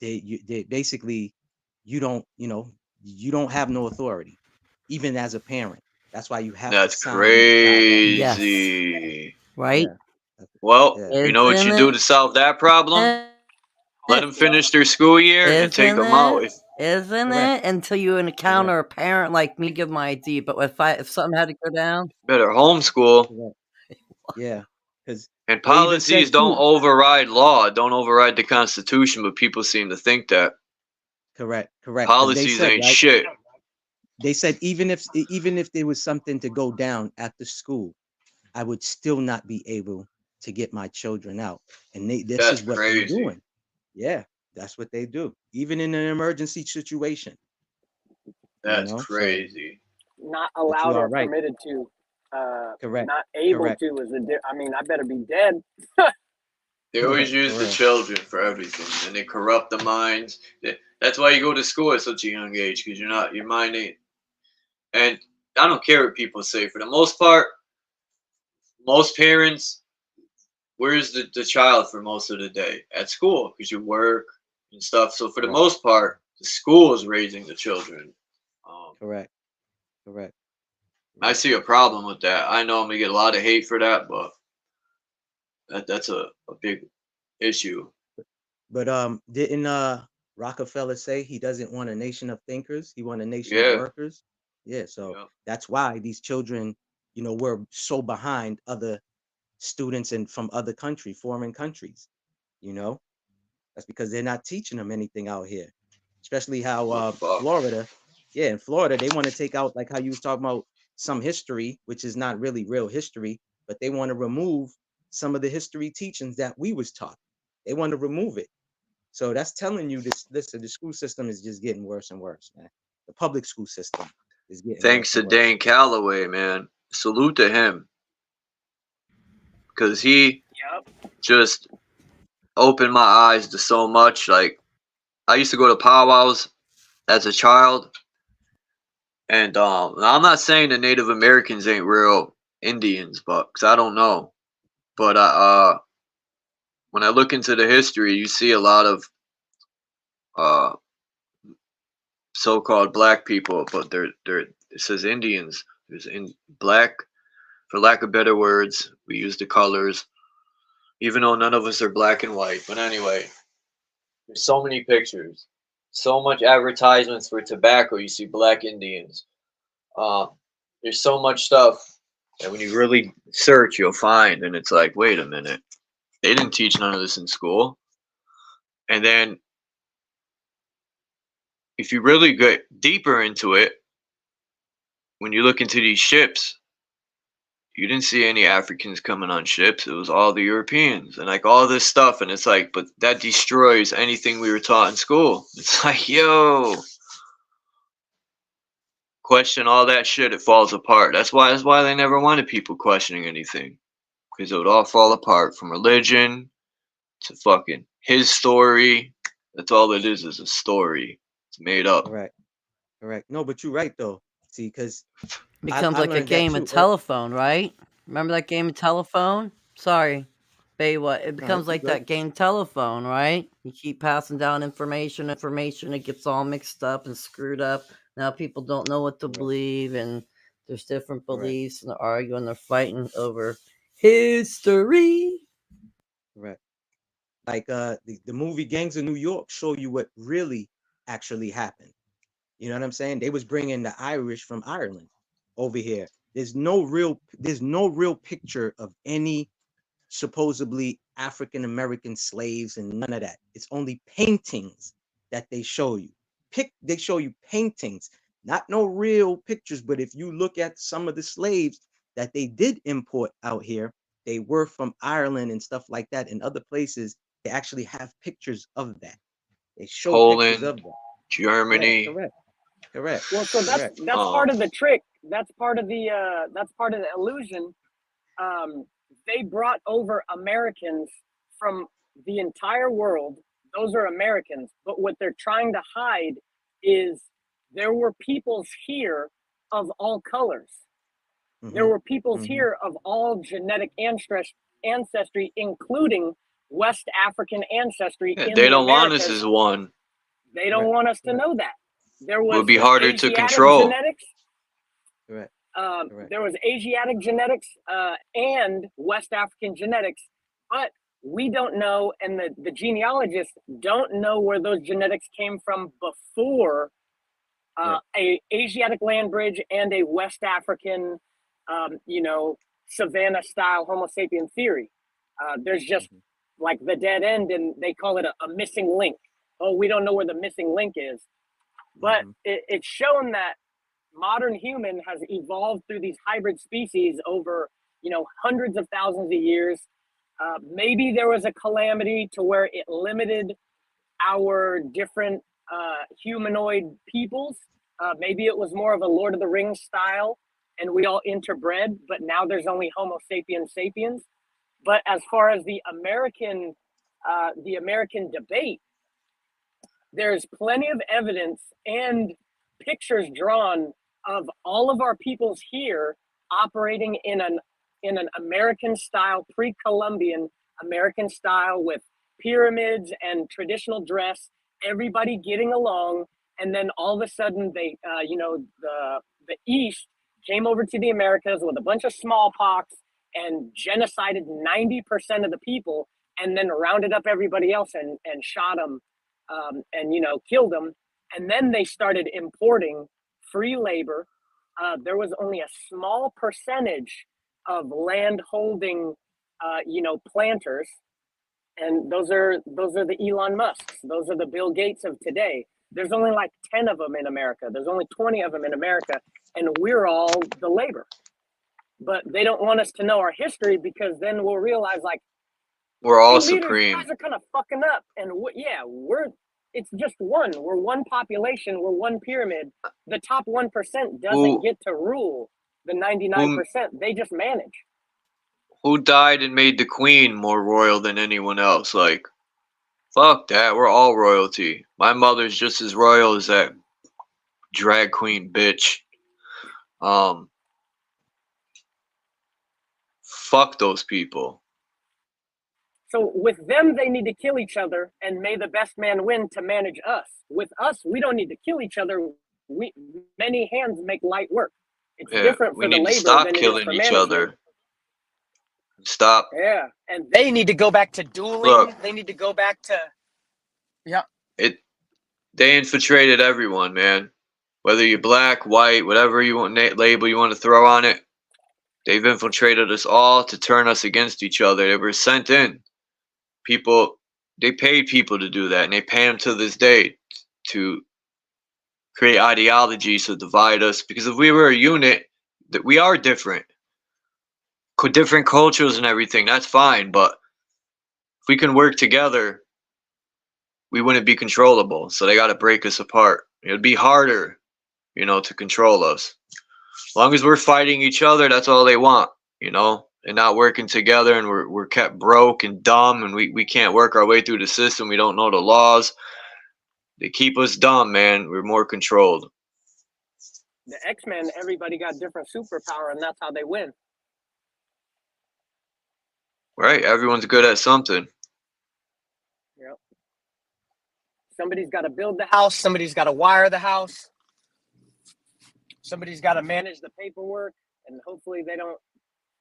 S: they basically you don't have no authority, even as a parent. That's why you have to
K: that's
S: sign your child up.
K: crazy.
Q: Right?
K: Well,
S: Yeah.
K: you know what you do to solve that problem? Let them finish their school year and take them out.
Q: Isn't it? Until you encounter a parent like me, give my ID. But if something had to go down,
K: Better homeschool.
S: Yeah, because
K: And policies don't override law, don't override the Constitution, but people seem to think that.
S: Correct. 'Cause
K: Policies ain't shit.
S: They said even if there was something to go down at the school, I would still not be able to get my children out. And this
K: That's
S: is what they're
K: crazy.
S: doing. Yeah, that's what they do. Even in an emergency situation.
K: That's
S: So
K: crazy.
N: Not
S: But you
N: allowed
S: are
N: or
S: right.
N: permitted to.
S: Correct.
N: Not able
S: Correct.
N: to is I mean, I better be dead.
K: They always use the children for everything, and they corrupt the minds. That's why you go to school at such a young age, because your mind ain't. And I don't care what people say. For the most part, most parents, where's the child for most of the day? At school, because you work and stuff. So for the most part, the school is raising the children.
S: Correct. Correct.
K: I see a problem with that. I know I'm gonna get a lot of hate for that, but that's a big issue.
S: But didn't Rockefeller say he doesn't want a nation of thinkers? He want a nation of
K: Yeah.
S: workers. Yeah, so that's why these children, were so behind other students and from other foreign countries. That's because they're not teaching them anything out here, especially how Florida. Yeah, in Florida they want to take out, like how you was talking about, some history, which is not really real history, but they want to remove some of the history teachings that we was taught. They want to remove it. So that's telling you this. Listen, the school system is just getting worse and worse, man. The public school system is getting
K: Thanks
S: worse
K: to
S: and worse.
K: Dane Calloway, man. Salute to him. Because he just opened my eyes to so much. Like, I used to go to powwows as a child. And I'm not saying the Native Americans ain't real Indians, but because I don't know. But when I look into the history, you see a lot of so-called black people, but they're it says Indians. There's black, for lack of better words. We use the colors, even though none of us are black and white. But anyway, there's so many pictures, so much advertisements for tobacco. You see black Indians. There's so much stuff that when you really search, you'll find, and it's like, wait a minute, they didn't teach none of this in school. And then if you really get deeper into it, when you look into these ships, you didn't see any Africans coming on ships. It was all the Europeans and like all this stuff. And it's like, but that destroys anything we were taught in school. It's like, yo, question all that shit, it falls apart. That's why they never wanted people questioning anything, because it would all fall apart, from religion to fucking his story. That's all it is a story. It's made up.
S: Correct. No, but you're right though. See, because
Q: Becomes like a game of telephone, right? Remember that game of telephone? Sorry. Bay, what? It becomes like that game telephone, right? You keep passing down information, it gets all mixed up and screwed up. Now people don't know what to believe, and there's different beliefs, and they're arguing, they're fighting over history.
S: Right. Like the movie Gangs of New York show you what really actually happened. You know what I'm saying? They was bringing the Irish from Ireland over here. There's no real picture of any supposedly African American slaves and none of that. It's only paintings that they show you. They show you paintings, not no real pictures. But if you look at some of the slaves that they did import out here, they were from Ireland and stuff like that. In other places, they actually have pictures of that. They show pictures of that.
K: Germany.
S: Correct.
N: Well, so that's part of the trick. That's part of the illusion. They brought over Americans from the entire world. Those are Americans. But what they're trying to hide is there were peoples here of all colors. There were peoples here of all genetic ancestry, including West African ancestry.
K: Yeah,
N: in
K: they
N: the
K: don't want us
N: Americas.
K: as one.
N: They don't want us to know that. There was
K: Would be harder to control.
N: genetics. There was Asiatic genetics and West African genetics, but we don't know, and the genealogists don't know where those genetics came from before a Asiatic land bridge and a West African, savannah style Homo sapien theory. There's just like the dead end, and they call it a missing link. Oh, we don't know where the missing link is. But it's shown that modern human has evolved through these hybrid species over, hundreds of thousands of years. Maybe there was a calamity to where it limited our different humanoid peoples. Maybe it was more of a Lord of the Rings style, and we all interbred. But now there's only Homo sapiens sapiens. But as far as the American debate, there's plenty of evidence and pictures drawn of all of our peoples here operating in an American style, pre-Columbian American style, with pyramids and traditional dress, everybody getting along. And then all of a sudden they, the East came over to the Americas with a bunch of smallpox and genocided 90% of the people. and then rounded up everybody else and shot them, and, you know, killed them. And then they started importing free labor. There was only a small percentage of land holding, you know, planters. And those are the Elon Musks. Those are the Bill Gates of today. There's only like 10 of them in America. There's only 20 of them in America. And we're all the labor. But they don't want us to know our history, because then we'll realize, like,
K: We're all
N: hey, leaders, you
K: supreme.
N: guys are kind of fucking up. And it's just one. We're one population. We're one pyramid. The top 1% doesn't get to rule the 99%. They just manage.
K: Who died and made the queen more royal than anyone else? Like, fuck that. We're all royalty. My mother's just as royal as that drag queen bitch. Fuck those people.
N: So with them, they need to kill each other, and may the best man win to manage us. With us, we don't need to kill each other. Many hands make light work. It's different
K: we
N: for the
K: need to
N: labor
K: stop
N: than it is
K: killing
N: for
K: each
N: management.
K: other. Stop.
N: Yeah, and they need to go back to dueling.
K: Look.
N: They need to go back to, yeah.
K: They infiltrated everyone, man. Whether you're black, white, whatever you want label you want to throw on it, they've infiltrated us all to turn us against each other. They were sent in. People, they paid people to do that, and they pay them to this day to create ideologies to divide us. Because if we were a unit, that we are different, different cultures and everything, that's fine. But if we can work together, we wouldn't be controllable. So they got to break us apart. It'd be harder, you know, to control us. As long as we're fighting each other, that's all they want, you know, and not working together, and we're kept broke and dumb, and we can't work our way through the system. We don't know the laws. They keep us dumb, man. We're more controlled.
N: The X-Men, everybody got different superpower, and that's how they win.
K: Right? Everyone's good at something.
N: Yep. Somebody's got to build the house. Somebody's got to wire the house. Somebody's got to manage the paperwork, and hopefully they don't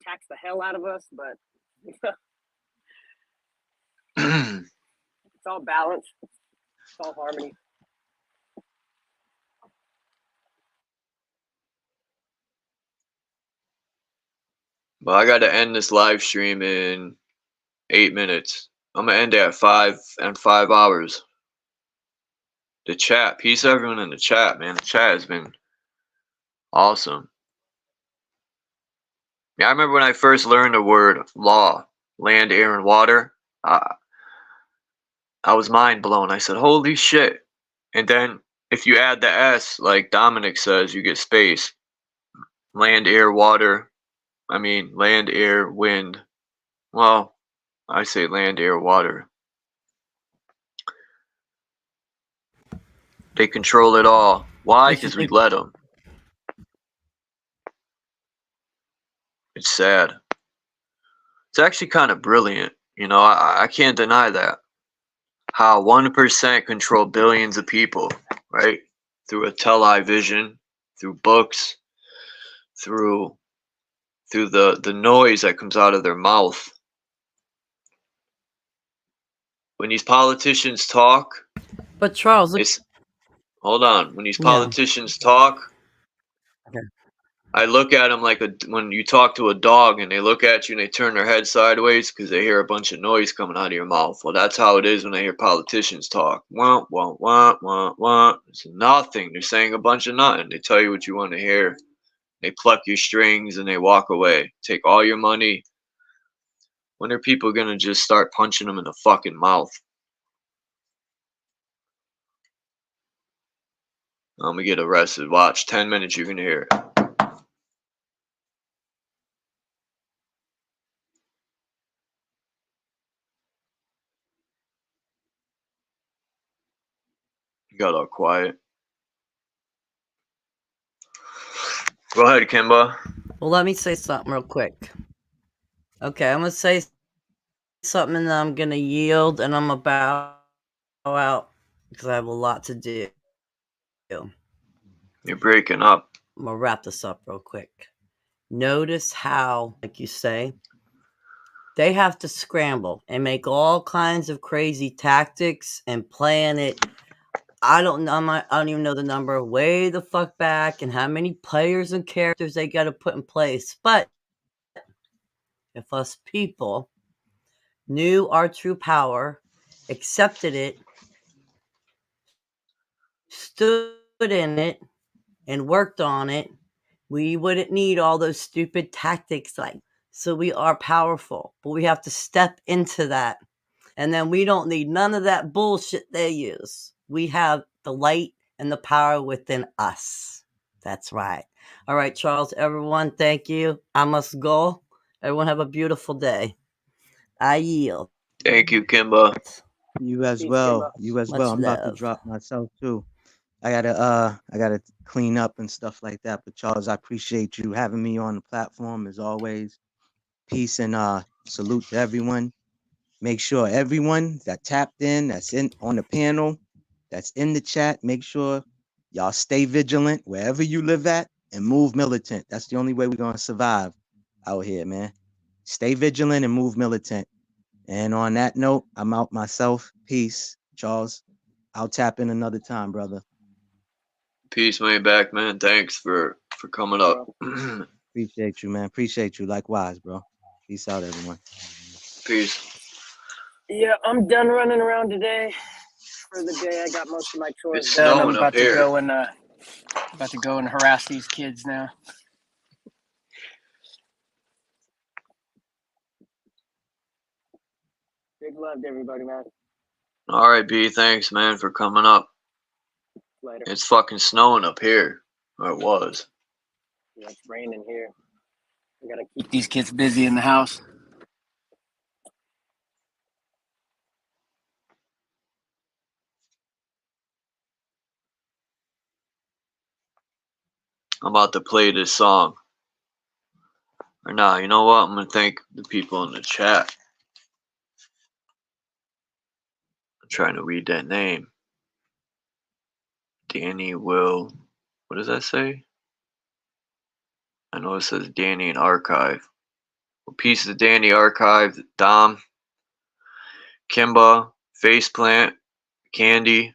N: tax the hell out of us. But it's all balance. It's all harmony.
K: But I got to end this live stream in 8 minutes. I'm gonna end it at 5 hours. The chat, peace to everyone in the chat, man. The chat has been awesome. Yeah, I remember when I first learned the word law, land, air, and water. I was mind blown. I said, "Holy shit!" And then if you add the S, like Dominic says, you get space. Land, air, water. I mean, land, air, wind. Well, I say land, air, water. They control it all. Why? Because we let them. It's sad. It's actually kind of brilliant. You know, I can't deny that. How 1% control billions of people, right? Through a television, through books, through the noise that comes out of their mouth. When these politicians talk,
Q: but Charles,
K: hold on. When these politicians talk, I look at them like when you talk to a dog and they look at you and they turn their head sideways because they hear a bunch of noise coming out of your mouth. Well, that's how it is when they hear politicians talk. Wah, wah, wah, wah, wah. It's nothing. They're saying a bunch of nothing. They tell you what you want to hear. They pluck your strings and they walk away. Take all your money. When are people going to just start punching them in the fucking mouth? I'm going to get arrested. Watch. 10 minutes, you're going to hear it. Got all quiet. Go ahead, Kimba.
Q: Well, let me say something real quick. Okay, I'm going to say something and then I'm going to yield and I'm about to go out because I have a lot to do.
K: You're breaking up.
Q: I'm going to wrap this up real quick. Notice how, like you say, They have to scramble and make all kinds of crazy tactics and plan it. I don't know. I don't even know the number way the fuck back and how many players and characters they got to put in place. But if us people knew our true power, accepted it, stood in it, and worked on it, we wouldn't need all those stupid tactics. So we are powerful, but we have to step into that. And then we don't need none of that bullshit they use. We have the light and the power within us. That's right. All right, Charles, everyone, thank you. I must go. Everyone have a beautiful day. I yield.
K: Thank you, Kimba.
S: You as
N: Peace,
S: well.
N: Kimba.
S: You as
Q: Much
S: well. I'm about to
Q: love.
S: drop myself too. I gotta clean up and stuff like that. But Charles, I appreciate you having me on the platform as always. Peace and salute to everyone. Make sure everyone that tapped in, that's in on the panel, that's in the chat, make sure y'all stay vigilant wherever you live at and move militant. That's the only way we're gonna survive out here, man. Stay vigilant and move militant. And on that note, I'm out myself. Peace, Charles. I'll tap in another time, brother.
K: Peace, way back, man. Thanks for coming up.
S: Appreciate you, man. Appreciate you. Likewise, bro. Peace out, everyone.
K: Peace.
N: Yeah, I'm done running around today for the day. I got most of my chores
K: It's
N: done. I'm
K: snowing up
N: about to
K: here.
N: go and harass these kids now. Big love to everybody, man.
K: All right, B. Thanks, man, for coming up.
N: Later.
K: It's fucking snowing up here. Or it was.
N: Yeah, it's raining here. I gotta keep these kids busy in the house.
K: I'm about to play this song. Or nah, you know what? I'm gonna thank the people in the chat. I'm trying to read that name. Danny Will. What does that say? I know it says Danny in Archive. Well, peace to Danny Archive, Dom, Kimba, Faceplant, Candy,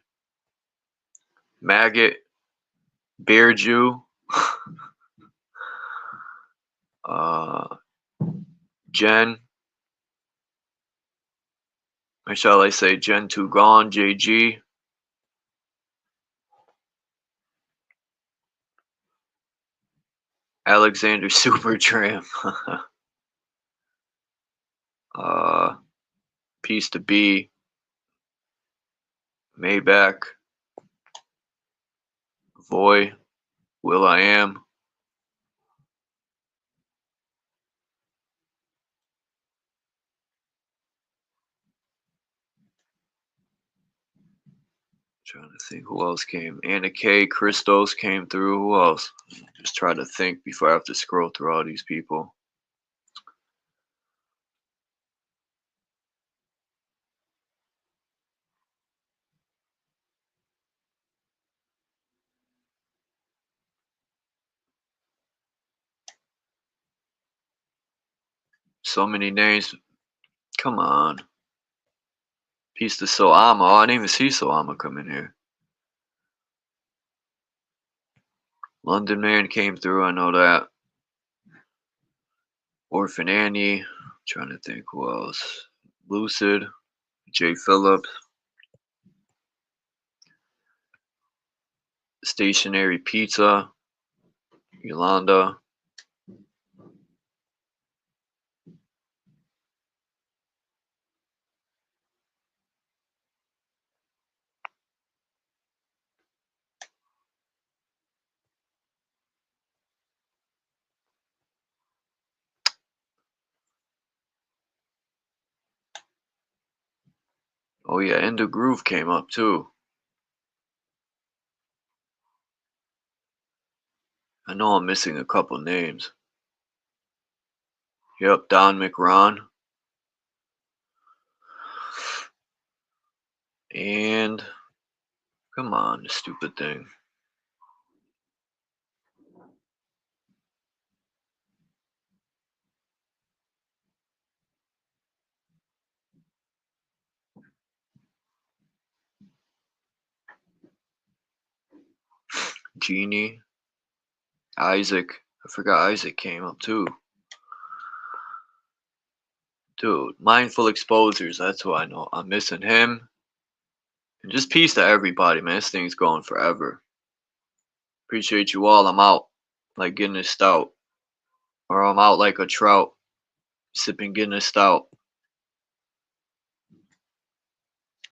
K: Maggot, Bear Jew, Jen, or shall I say Jen Tugon, JG, Alexander Supertramp, Peace to B, Maybach, Voy, Will I Am, trying to think who else came. Anna K, Christos came through. Who else? Just trying to think before I have to scroll through all these people. So many names. Come on. Peace to Soama. Oh, I didn't even see Soama come in here. London Man came through. I know that. Orphan Annie. Trying to think who else. Lucid. Jay Phillips. Stationary Pizza. Yolanda. Oh yeah, Ender Groove came up too. I know I'm missing a couple names. Yep, Don McRon. And come on, the stupid thing. Genie, Isaac. I forgot Isaac came up too. Dude, Mindful Exposures. That's who I know. I'm missing him. And just peace to everybody, man. This thing's going forever. Appreciate you all. I'm out like Guinness Stout. Or I'm out like a trout sipping Guinness Stout.